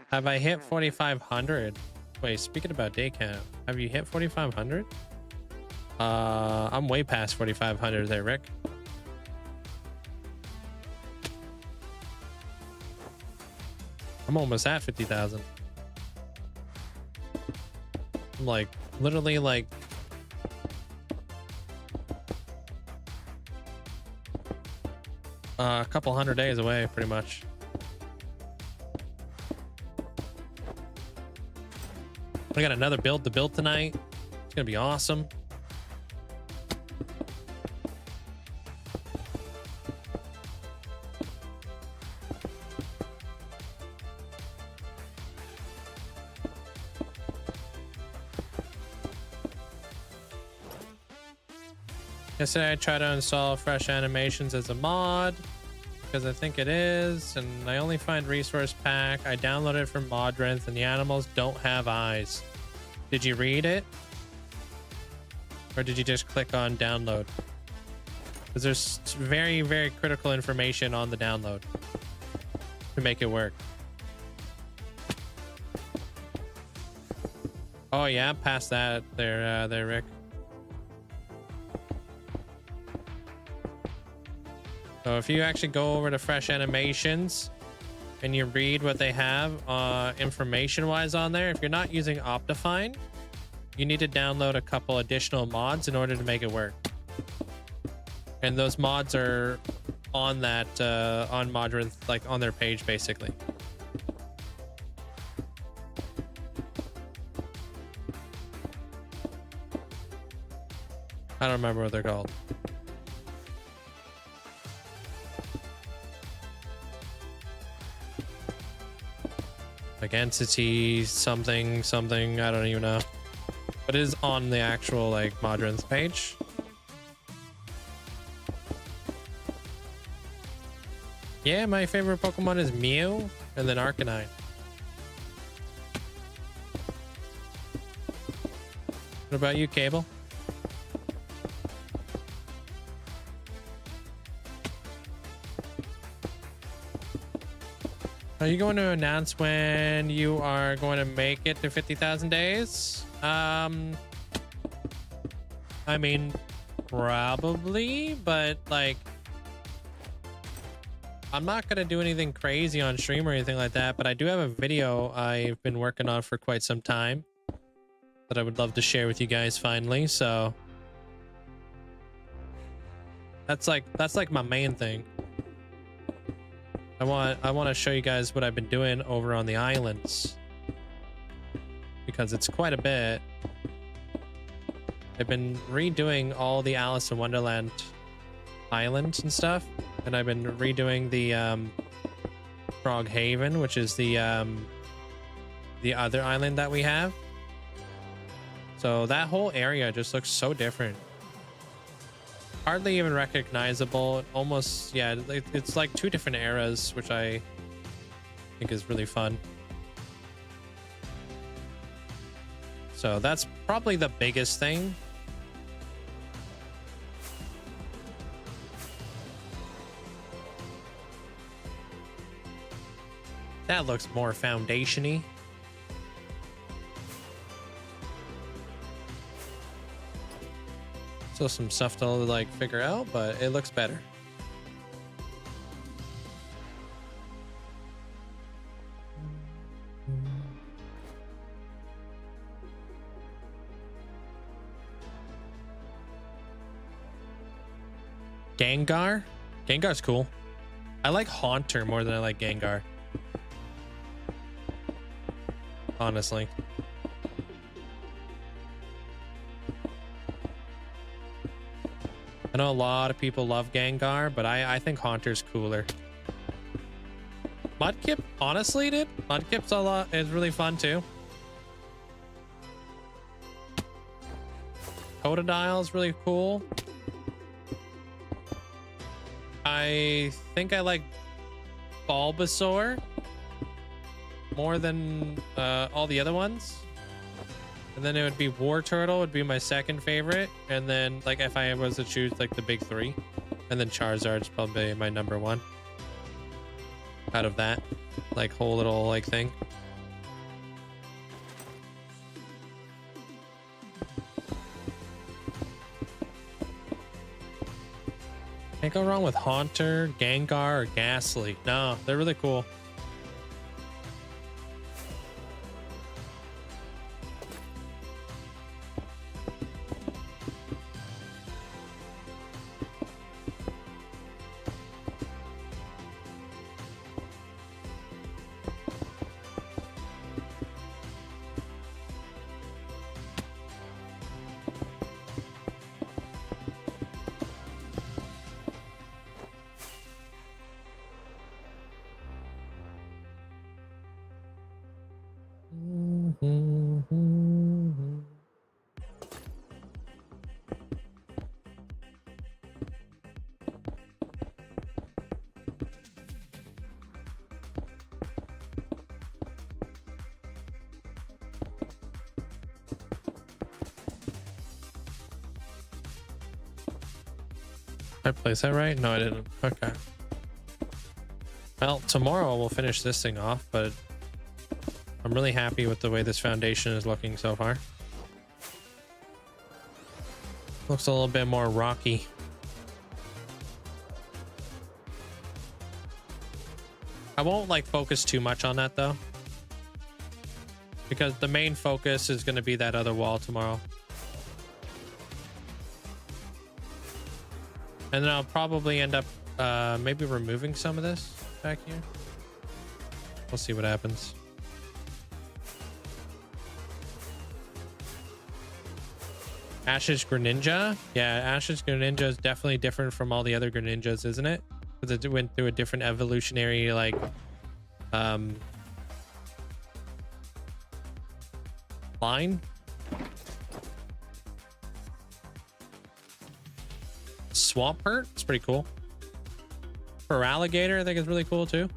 Have I hit 4,500? Wait, speaking about day count, have you hit 4,500? I'm way past 4,500 there, Rick. I'm almost at 50,000. I'm like, literally like... a couple hundred days away, pretty much. I got another build to build tonight. It's gonna be awesome. Yesterday I tried to install Fresh Animations as a mod because I think it is, and I only find resource pack. I downloaded it from Modrinth, and the animals don't have eyes. Did you read it? Or did you just click on download? Because there's very, very critical information on the download to make it work. Oh yeah, past that there, Rick. So if you actually go over to Fresh Animations and you read what they have information wise on there, if you're not using Optifine, you need to download a couple additional mods in order to make it work. And those mods are on that on Modrinth, like on their page basically. I don't remember what they're called. Like entity something, I don't even know. But it is on the actual like Modrinth page. Yeah, my favorite Pokemon is Mew and then Arcanine. What about you, Cable? Are you going to announce when you are going to make it to 50,000 days? I mean, probably, but like, I'm not gonna do anything crazy on stream or anything like that, but I do have a video I've been working on for quite some time that I would love to share with you guys finally. So that's like my main thing. I want to show you guys what I've been doing over on the islands, because it's quite a bit. I've been redoing all the Alice in Wonderland islands and stuff, and I've been redoing the Frog Haven, which is the other island that we have. So that whole area just looks so different. Hardly even recognizable. Almost, yeah, it's like two different eras, which I think is really fun. So that's probably the biggest thing. That looks more foundation-y. Still some stuff to like figure out, but it looks better. Gengar? Gengar's cool. I like Haunter more than I like Gengar. Honestly. I know a lot of people love Gengar, but I think Haunter's cooler. Mudkip, honestly, dude. Mudkip's is really fun too. Totodile's really cool. I think I like Bulbasaur more than all the other ones. And then it would be War Turtle would be my second favorite. And then like if I was to choose like the big three, and then Charizard's probably my number one out of that like whole little like thing. Can't go wrong with Haunter, Gengar, or Ghastly. No, they're really cool. Did I place that right? No, I didn't. Okay. Well, tomorrow we'll finish this thing off, but I'm really happy with the way this foundation is looking so far. Looks a little bit more rocky. I won't like focus too much on that though, because the main focus is going to be that other wall tomorrow. And then I'll probably end up maybe removing some of this back here. We'll see what happens. Ash's Greninja. Yeah, Ash's Greninja is definitely different from all the other Greninjas, isn't it? Because it went through a different evolutionary like line. Swampert, it's pretty cool. For Alligator, I think it's really cool too.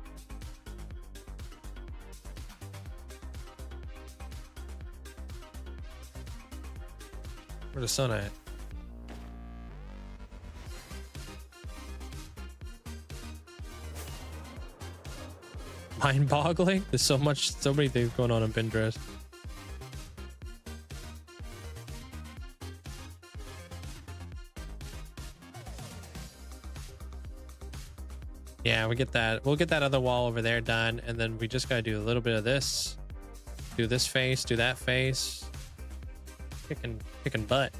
Where's the sun at? Mind-boggling. There's so many things going on in Pinterest. Yeah, we get that. We'll get that other wall over there done, and then we just gotta do a little bit of this. Do this face, do that face. Kicking butt.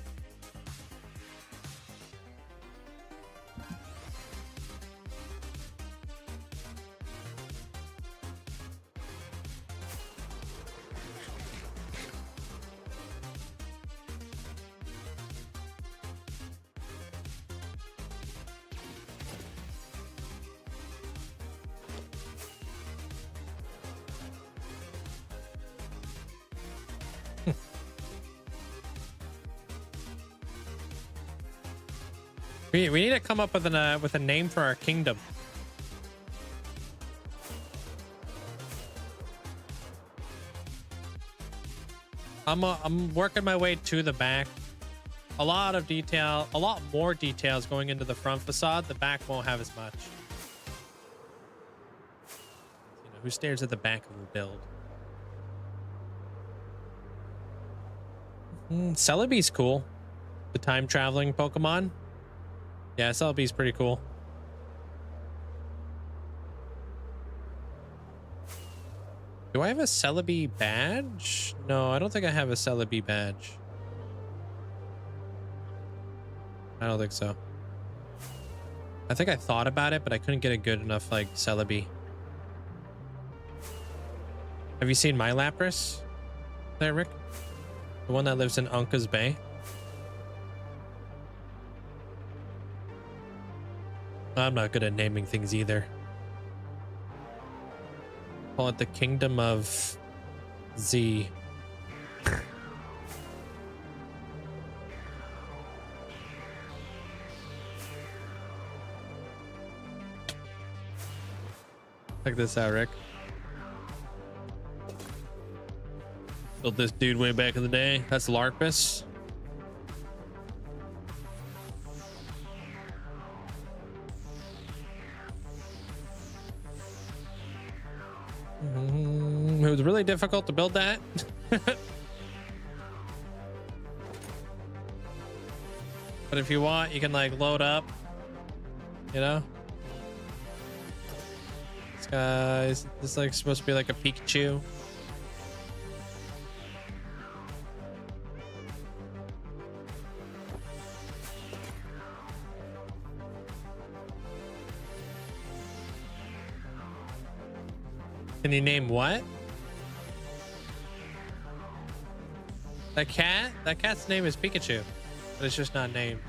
We need to come up with a name for our kingdom. I'm working my way to the back. A lot more details going into the front facade. The back won't have as much. You know, who stares at the back of a build? Celebi's cool. The time traveling Pokemon. Yeah, Celebi's pretty cool. Do I have a Celebi badge? No, I don't think I have a Celebi badge. I don't think so. I think I thought about it, but I couldn't get a good enough, like, Celebi. Have you seen my Lapras there, Rick? The one that lives in Uncas Bay? I'm not good at naming things either. Call it the Kingdom of Z. Check this out, Rick. Built this dude way back in the day. That's Larpus. It was really difficult to build that. But if you want, you can like load up, you know. This is like supposed to be like a Pikachu. Can you name what? That cat? That cat's name is Pikachu, but it's just not named.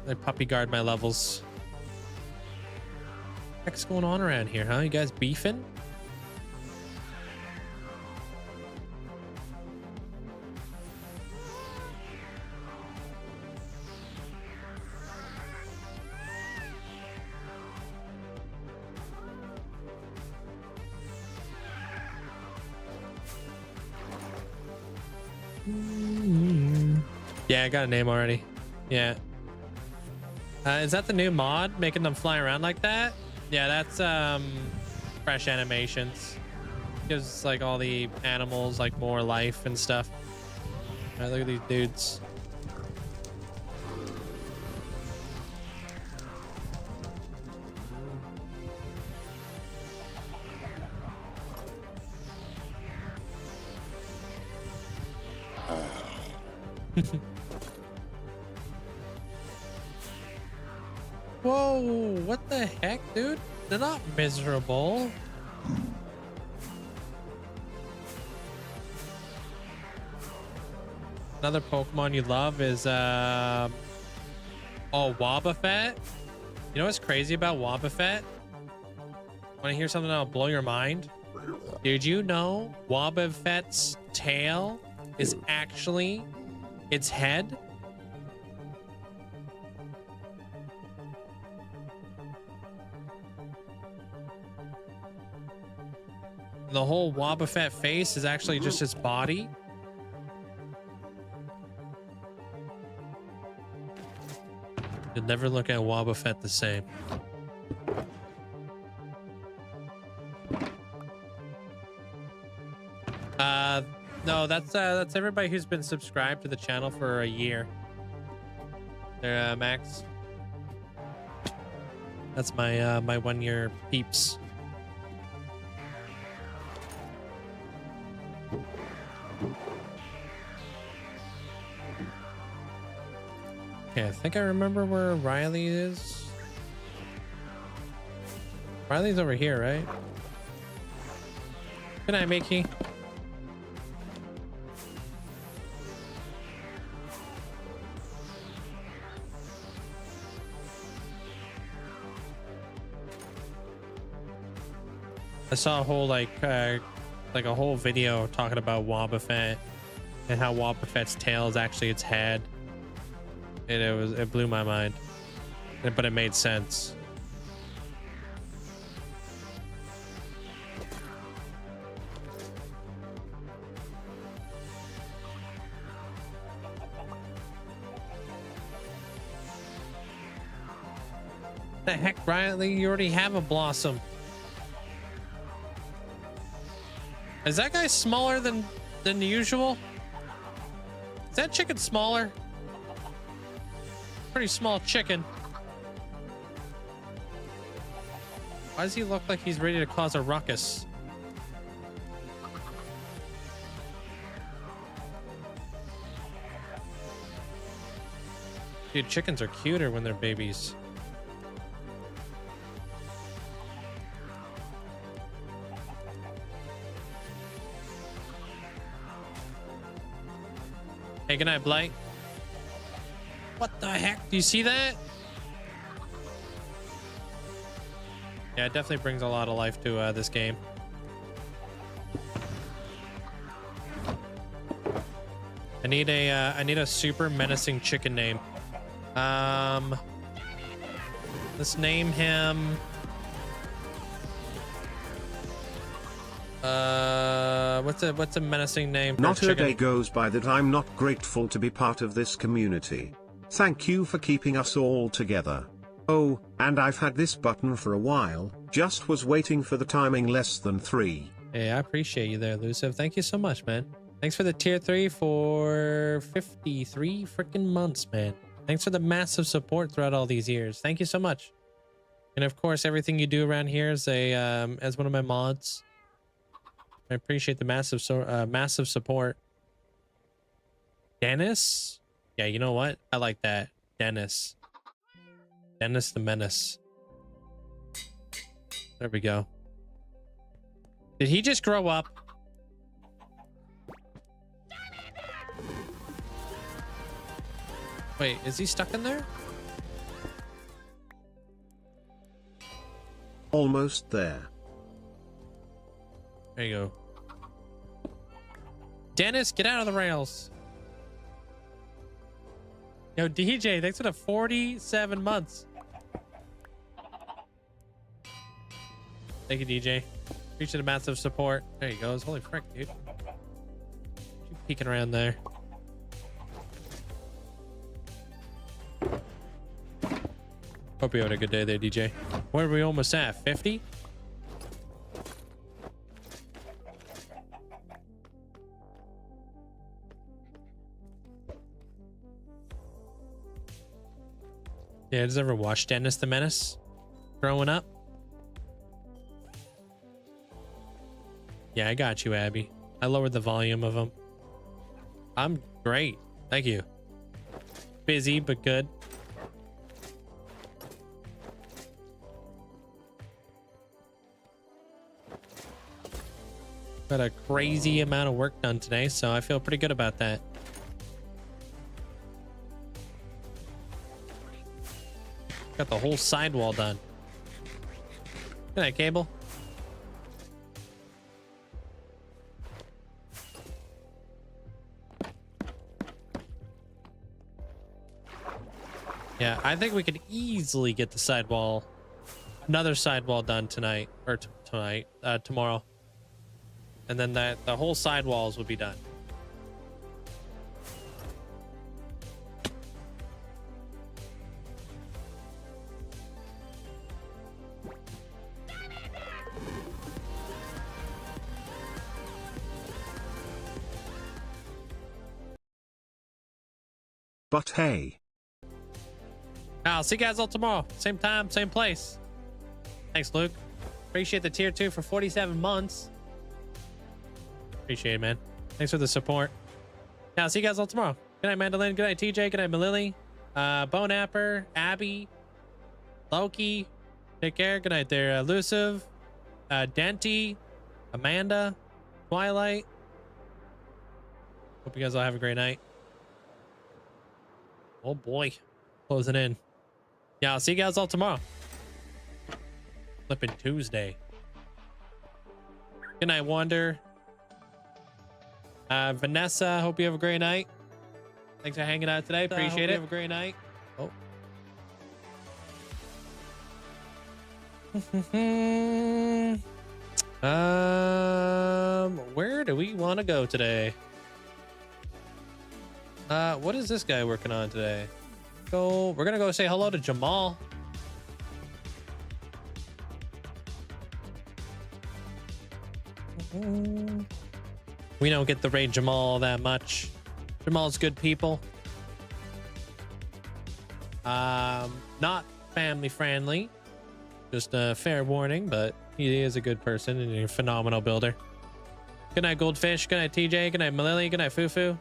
I puppy guard my levels. What's going on around here, huh? You guys beefing? Yeah, I got a name already. Yeah. Is that the new mod making them fly around like that? Yeah, that's fresh animations. Gives like all the animals like more life and stuff. All right, look at these dudes. Whoa, what the heck, dude? They're not miserable. Another Pokemon you love is oh, Wobbuffet. You know what's crazy about Wobbuffet? Want to hear something that'll blow your mind? Did you know Wobbuffet's tail is actually its head? The whole Wobbuffet face is actually just its body. You'll never look at Wobbuffet the same. No, that's everybody who's been subscribed to the channel for a year. There, Max. That's my my 1 year peeps. Okay, I think I remember where Riley is. Riley's over here, right? Good night, Mickey. I saw a whole like a whole video talking about Wobbuffet and how Wobbuffet's tail is actually its head. And it blew my mind, but it made sense. The heck, Riley, you already have a blossom. Is that guy smaller than usual? Is that chicken smaller? Pretty small chicken. Why does he look like he's ready to cause a ruckus? Dude, chickens are cuter when they're babies. Hey, good night, Blight. What the heck? Do you see that? Yeah, it definitely brings a lot of life to this game. I need a super menacing chicken name. Let's name him. What's a menacing name for Not a chicken? a day goes by that I'm not grateful to be part of this community. Thank you for keeping us all together. Oh, and I've had this button for a while, just was waiting for the timing less than 3. Hey, I appreciate you there, Luciv. Thank you so much, man. Thanks for the tier 3 for 53 freaking months, man. Thanks for the massive support throughout all these years. Thank you so much. And of course, everything you do around here is as one of my mods. I appreciate the massive support. Dennis? Yeah, you know what? I like that. Dennis. Dennis the Menace. There we go. Did he just grow up? Wait, is he stuck in there? Almost there. There you go. Dennis, get out of the rails. Yo, DJ, thanks for the 47 months. Thank you, DJ. Appreciate the massive support. There he goes. Holy frick, dude. You peeking around there. Hope you had a good day there, DJ. Where are we almost at? 50? Yeah, does ever watch Dennis the Menace growing up? Yeah, I got you, Abby. I lowered the volume of them. I'm great. Thank you. Busy, but good. Got a crazy amount of work done today, so I feel pretty good about that. Got the whole sidewall done. Good night, Cable. Yeah, I think we could easily get the sidewall, another sidewall done tonight, or tomorrow. And then the whole sidewalls will be done. But hey. I'll see you guys all tomorrow. Same time, same place. Thanks, Luke. Appreciate the tier 2 for 47 months. Appreciate it, man. Thanks for the support. Yeah, I'll see you guys all tomorrow. Good night, Mandolin. Good night, TJ. Good night, Malili. Bonapper, Abby, Loki. Take care. Good night there, Elusive, Denti, Amanda, Twilight. Hope you guys all have a great night. Oh boy, closing in. Yeah, I'll see you guys all tomorrow. Flipping Tuesday. Good night, Wonder. Vanessa, hope you have a great night. Thanks for hanging out today. Appreciate it. Have a great night. Oh. Where do we want to go today? What is this guy working on today? We're gonna go say hello to Jamal. We don't get to raid Jamal that much. Jamal's good people. Not family friendly. Just a fair warning, but he is a good person and a phenomenal builder. Good night, Goldfish. Good night, TJ. Good night, Malili. Good night, Fufu.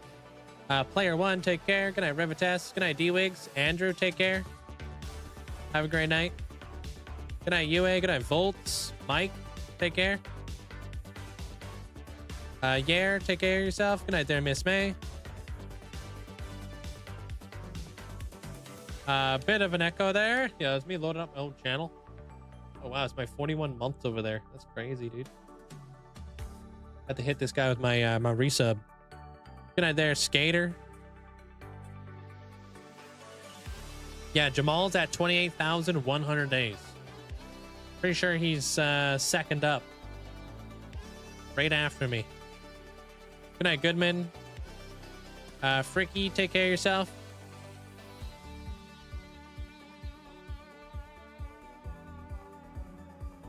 Player 1, take care. Good night, Rivitas. Good night, D-Wigs. Andrew, take care. Have a great night. Good night, UA. Good night, Volts. Mike, take care. Yair, take care of yourself. Good night there, Miss May. Bit of an echo there. Yeah, it's me loading up my old channel. Oh wow, it's my 41 months over there. That's crazy, dude. Had to hit this guy with my my resub. Good night there, Skater. Yeah, Jamal's at 28,100 days. Pretty sure he's second up. Right after me. Good night, Goodman. Fricky, take care of yourself.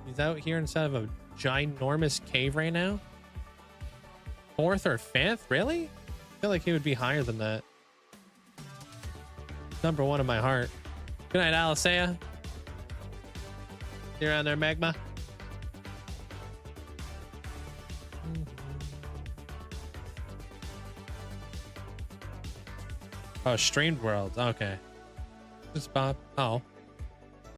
He's out here inside of a ginormous cave right now. 4th or 5th? Really? I feel like he would be higher than that. Number 1 in my heart. Good night, Alisea. You around there, Magma? Oh, Streamed Worlds. Okay. Just Bob. Oh.